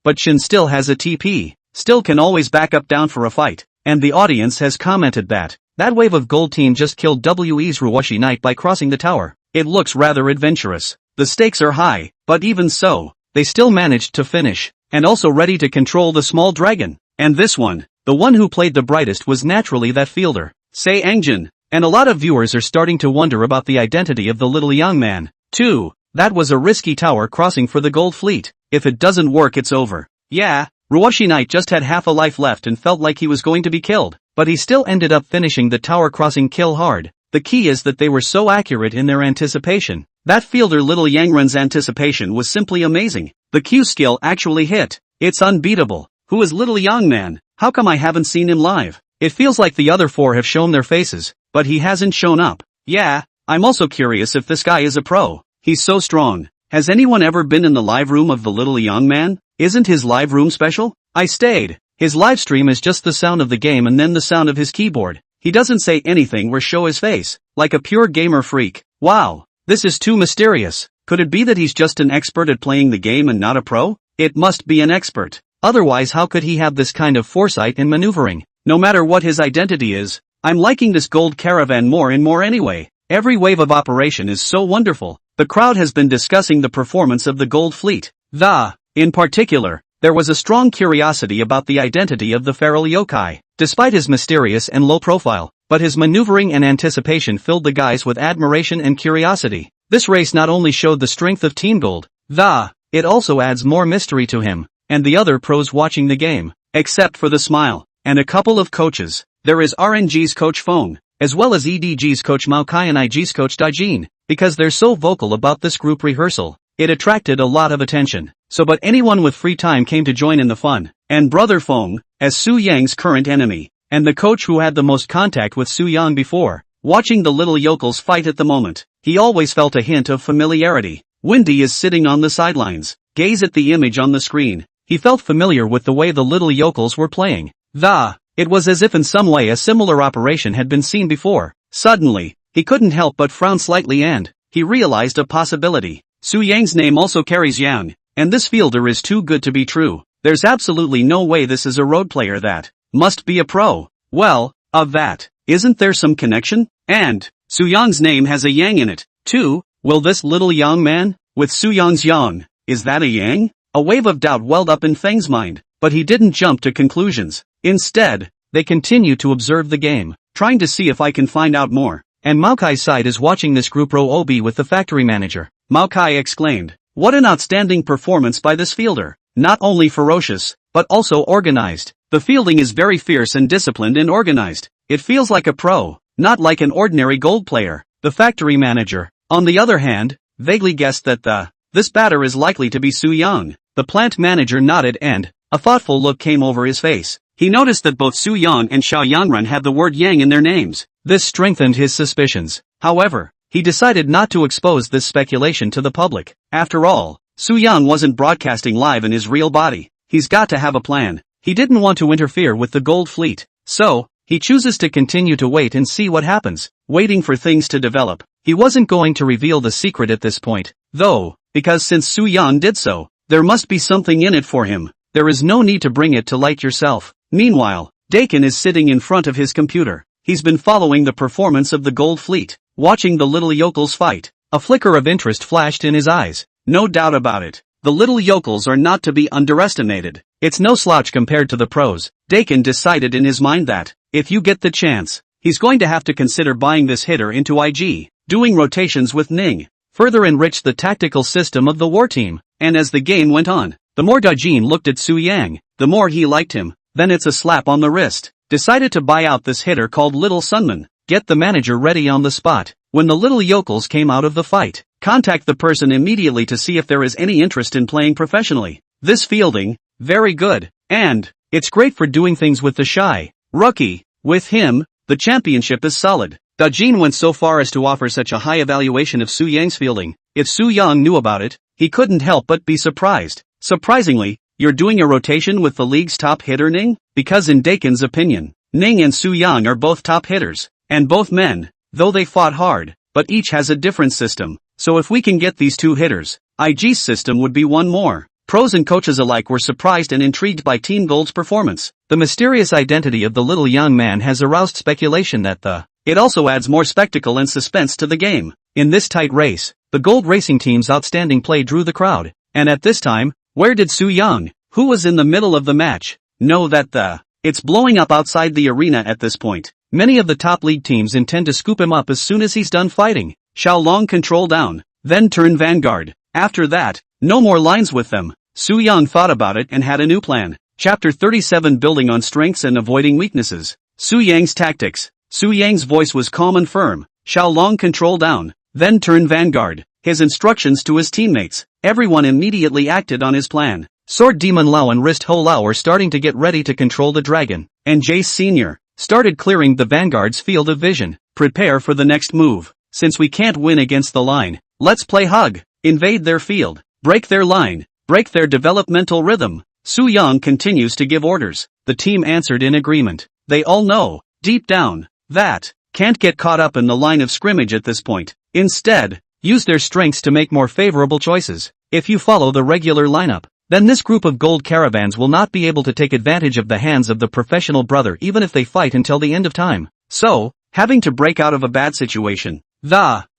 but Shin still has a TP, still can always back up down for a fight, and the audience has commented that wave of gold team just killed WE's Ruwashi Knight by crossing the tower. It looks rather adventurous. The stakes are high, but even so, they still managed to finish, and also ready to control the small dragon. And this one, the one who played the brightest was naturally that fielder, Sei Angjin, and a lot of viewers are starting to wonder about the identity of the little young man. 2. That was a risky tower crossing for the gold fleet. If it doesn't work it's over. Yeah, Ruwashi Knight just had half a life left and felt like he was going to be killed, but he still ended up finishing the tower crossing kill hard. The key is that they were so accurate in their anticipation. That fielder little Yangren's anticipation was simply amazing. The Q skill actually hit. It's unbeatable. Who is little young man? How come I haven't seen him live? It feels like the other 4 have shown their faces, but he hasn't shown up. Yeah, I'm also curious if this guy is a pro. He's so strong. Has anyone ever been in the live room of the little young man? Isn't his live room special? I stayed. His livestream is just the sound of the game and then the sound of his keyboard. He doesn't say anything or show his face, like a pure gamer freak. Wow, this is too mysterious. Could it be that he's just an expert at playing the game and not a pro? It must be an expert. Otherwise, how could he have this kind of foresight and maneuvering? No matter what his identity is, I'm liking this gold caravan more and more anyway. Every wave of operation is so wonderful. The crowd has been discussing the performance of the gold fleet. In particular, there was a strong curiosity about the identity of the feral yokai, despite his mysterious and low profile. But his maneuvering and anticipation filled the guys with admiration and curiosity. This race not only showed the strength of Team Gold, it also adds more mystery to him and the other pros watching the game. Except for the smile and a couple of coaches, there is RNG's coach Fong, as well as EDG's coach Mao Kai and IG's coach Daijin. Because they're so vocal about this group rehearsal, it attracted a lot of attention. But anyone with free time came to join in the fun. And Brother Fong, as Su Yang's current enemy, and the coach who had the most contact with Su Yang before, watching the little yokels fight at the moment, he always felt a hint of familiarity. Windy is sitting on the sidelines. Gaze at the image on the screen. He felt familiar with the way the little yokels were playing. It was as if in some way a similar operation had been seen before. Suddenly, he couldn't help but frown slightly and he realized a possibility. Su Yang's name also carries Yang, and this fielder is too good to be true. There's absolutely no way this is a road player that must be a pro. Well, of that, isn't there some connection? And Su Yang's name has a Yang in it, too. Will this little Yang man, with Su Yang's Yang, is that a Yang? A wave of doubt welled up in Feng's mind, but he didn't jump to conclusions. Instead, they continue to observe the game, trying to see if I can find out more. And Maokai's side is watching this group row OB with the factory manager. Maokai exclaimed, "What an outstanding performance by this fielder. Not only ferocious, but also organized. The fielding is very fierce and disciplined and organized. It feels like a pro, not like an ordinary gold player." The factory manager, on the other hand, vaguely guessed that this batter is likely to be Su Yang. The plant manager nodded and a thoughtful look came over his face. He noticed that both Su Yang and Xiao Yangrun had the word Yang in their names. This strengthened his suspicions. However, he decided not to expose this speculation to the public. After all, Su Yang wasn't broadcasting live in his real body. He's got to have a plan. He didn't want to interfere with the gold fleet. So, he chooses to continue to wait and see what happens, waiting for things to develop. He wasn't going to reveal the secret at this point, though, because since Su Yang did so, there must be something in it for him. There is no need to bring it to light yourself. Meanwhile, Dakin is sitting in front of his computer. He's been following the performance of the gold fleet, watching the little yokels fight. A flicker of interest flashed in his eyes. No doubt about it. The little yokels are not to be underestimated. It's no slouch compared to the pros. Dakin decided in his mind that, if you get the chance, he's going to have to consider buying this hitter into IG, doing rotations with Ning, further enrich the tactical system of the war team. And as the game went on, the more Daijin looked at Su Yang, the more he liked him. Then it's a slap on the wrist. Decided to buy out this hitter called Little Sunman. Get the manager ready on the spot. When the little yokels came out of the fight, contact the person immediately to see if there is any interest in playing professionally. This fielding, very good. And it's great for doing things with the shy rookie. With him, the championship is solid. Daijin went so far as to offer such a high evaluation of Su Yang's fielding. If Su Yang knew about it, he couldn't help but be surprised. Surprisingly, you're doing a rotation with the league's top hitter Ning? Because in Dakin's opinion, Ning and Su Yang are both top hitters, and both men, though they fought hard, but each has a different system. So if we can get these two hitters, IG's system would be one more. Pros and coaches alike were surprised and intrigued by Team Gold's performance. The mysterious identity of the little young man has aroused speculation that it also adds more spectacle and suspense to the game. In this tight race, the Gold Racing team's outstanding play drew the crowd. And at this time, where did Su Yang, who was in the middle of the match, know that it's blowing up outside the arena at this point? Many of the top league teams intend to scoop him up as soon as he's done fighting. Xiaolong control down, then turn vanguard. After that, no more lines with them. Su Yang thought about it and had a new plan. Chapter 37 Building on Strengths and Avoiding Weaknesses. Su Yang's Tactics. Su Yang's voice was calm and firm. Xiaolong control down, then turn vanguard. His instructions to his teammates. Everyone immediately acted on his plan. Sword Demon Lao and Wrist Ho Lao were starting to get ready to control the dragon. And Jace Sr. started clearing the vanguard's field of vision. Prepare for the next move. Since we can't win against the line, let's play hug. Invade their field. Break their line. Break their developmental rhythm. Su Yang continues to give orders. the team answered in agreement. They all know, deep down, that can't get caught up in the line of scrimmage at this point. Instead, use their strengths to make more favorable choices. If you follow the regular lineup, then this group of gold caravans will not be able to take advantage of the hands of the professional brother even if they fight until the end of time. So, having to break out of a bad situation.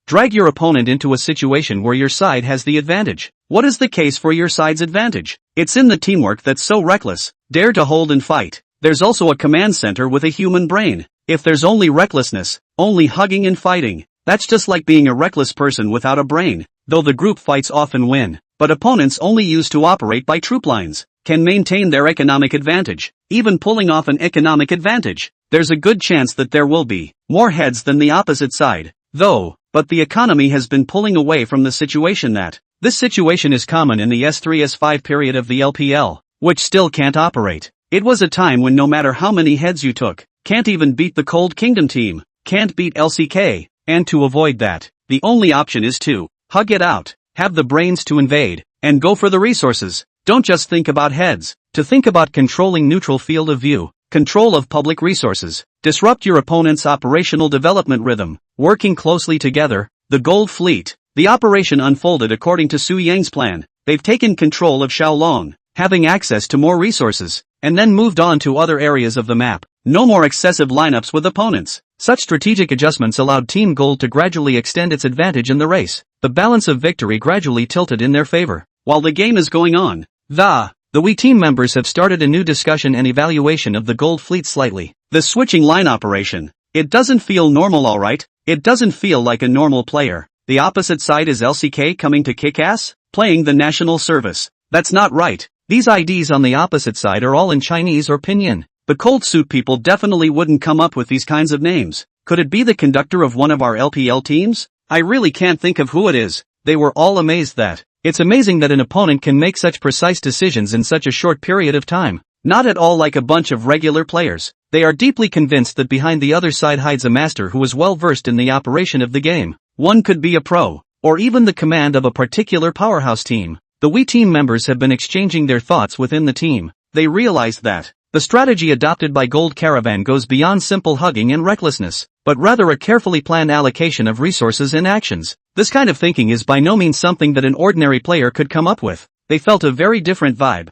Drag your opponent into a situation where your side has the advantage. What is the case for your side's advantage? It's in the teamwork that's so reckless. Dare to hold and fight. There's also a command center with a human brain. If there's only recklessness, only hugging and fighting, that's just like being a reckless person without a brain. Though the group fights often win, but opponents only used to operate by troop lines can maintain their economic advantage. Even pulling off an economic advantage, there's a good chance that there will be more heads than the opposite side, though. But the economy has been pulling away from the situation that. This situation is common in the S3-S5 period of the LPL, which still can't operate. It was a time when no matter how many heads you took, can't even beat the Cold Kingdom team, can't beat LCK, and to avoid that, the only option is to hug it out, have the brains to invade, and go for the resources. Don't just think about heads, to think about controlling neutral field of view, control of public resources, disrupt your opponent's operational development rhythm, working closely together. The Gold Fleet. The operation unfolded according to Su Yang's plan. They've taken control of Shaolong, having access to more resources, and then moved on to other areas of the map. No more excessive lineups with opponents. Such strategic adjustments allowed Team Gold to gradually extend its advantage in the race. The balance of victory gradually tilted in their favor. While the game is going on, the Wii team members have started a new discussion and evaluation of the Gold Fleet slightly. The switching line operation. It doesn't feel normal, alright? It doesn't feel like a normal player. The opposite side is LCK coming to kick ass? Playing the national service. That's not right. These IDs on the opposite side are all in Chinese or Pinyin. The cold suit people definitely wouldn't come up with these kinds of names. Could it be the conductor of one of our LPL teams? I really can't think of who it is. They were all amazed that. It's amazing that an opponent can make such precise decisions in such a short period of time. Not at all like a bunch of regular players. They are deeply convinced that behind the other side hides a master who is well versed in the operation of the game. One could be a pro, or even the command of a particular powerhouse team. The Wii team members have been exchanging their thoughts within the team. They realized that the strategy adopted by Gold Caravan goes beyond simple hugging and recklessness, but rather a carefully planned allocation of resources and actions. This kind of thinking is by no means something that an ordinary player could come up with. They felt a very different vibe.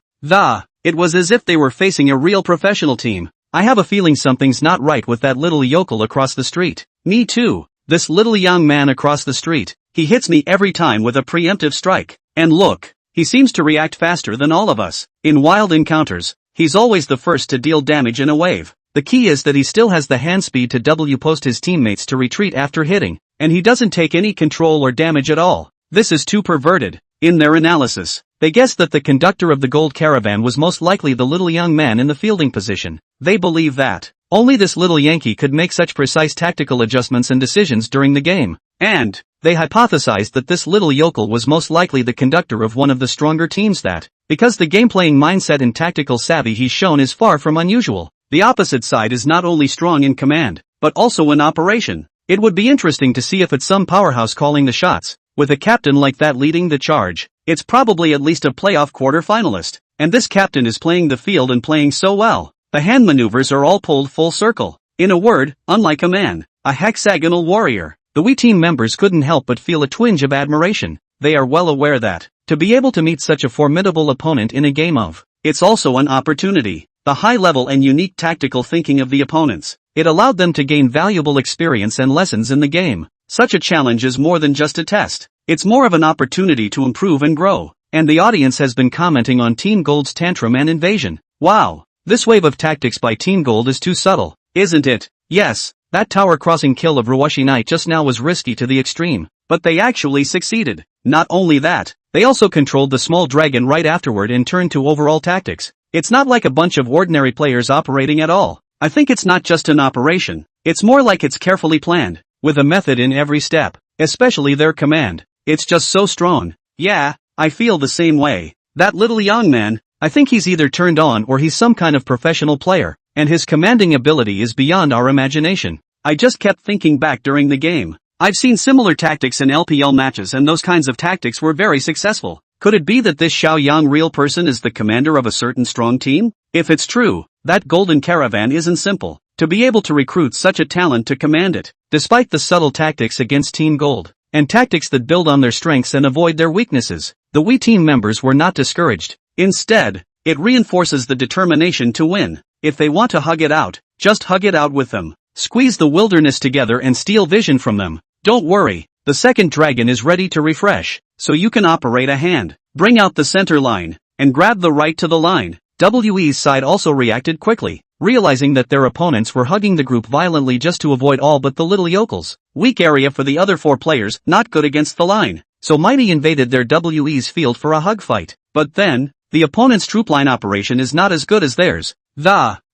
It was as if they were facing a real professional team. I have a feeling something's not right with that little yokel across the street. Me too. This little young man across the street. He hits me every time with a preemptive strike. And look, he seems to react faster than all of us. In wild encounters, he's always the first to deal damage in a wave. The key is that he still has the hand speed to W-post his teammates to retreat after hitting, and he doesn't take any control or damage at all. This is too perverted. In their analysis, they guessed that the conductor of the Gold Caravan was most likely the little young man in the fielding position. They believe that only this little Yankee could make such precise tactical adjustments and decisions during the game. And they hypothesized that this little yokel was most likely the conductor of one of the stronger teams that, because the game-playing mindset and tactical savvy he's shown is far from unusual. The opposite side is not only strong in command, but also in operation. It would be interesting to see if it's some powerhouse calling the shots. With a captain like that leading the charge, it's probably at least a playoff quarter-finalist. And this captain is playing the field and playing so well. The hand maneuvers are all pulled full circle. In a word, unlike a man, a hexagonal warrior. The Wii team members couldn't help but feel a twinge of admiration. They are well aware that, to be able to meet such a formidable opponent in a game of, it's also an opportunity. The high-level and unique tactical thinking of the opponents. It allowed them to gain valuable experience and lessons in the game. Such a challenge is more than just a test. It's more of an opportunity to improve and grow. And the audience has been commenting on Team Gold's tantrum and invasion. Wow, this wave of tactics by Team Gold is too subtle, isn't it? Yes, that tower crossing kill of Ruwashi Knight just now was risky to the extreme. But they actually succeeded. Not only that, they also controlled the small dragon right afterward and turned to overall tactics. It's not like a bunch of ordinary players operating at all. I think it's not just an operation. It's more like it's carefully planned, with a method in every step, especially their command. It's just so strong. Yeah, I feel the same way. That little young man, I think he's either turned on or he's some kind of professional player, and his commanding ability is beyond our imagination. I just kept thinking back during the game. I've seen similar tactics in LPL matches and those kinds of tactics were very successful. Could it be that this Xiao Yang real person is the commander of a certain strong team? If it's true, That golden caravan isn't simple. To be able to recruit such a talent to command it, despite the subtle tactics against Team Gold, and tactics that build on their strengths and avoid their weaknesses, the Wii team members were not discouraged. Instead, it reinforces the determination to win. If they want to hug it out, just hug it out with them. Squeeze the wilderness together and steal vision from them. Don't worry, the second dragon is ready to refresh, so you can operate a hand. Bring out the center line, and grab the right to the line. WE's side also reacted quickly, realizing that their opponents were hugging the group violently just to avoid all but the little yokels. Weak area for the other 4 players, not good against the line. So Mighty invaded their WE's field for a hug fight. But then, the opponent's troop line operation is not as good as theirs.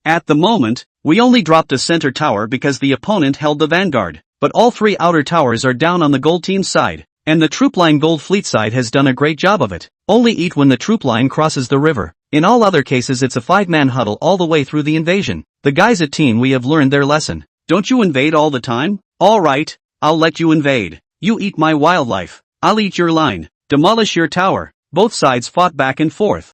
At the moment, we only dropped a center tower because the opponent held the vanguard, but all 3 outer towers are down on the gold team's side, and the troop line gold fleet side has done a great job of it. Only eat when the troop line crosses the river. In all other cases it's a 5-man huddle all the way through the invasion. The guys at Team We have learned their lesson. Don't you invade all the time? Alright, I'll let you invade. You eat my wildlife. I'll eat your line. Demolish your tower. Both sides fought back and forth.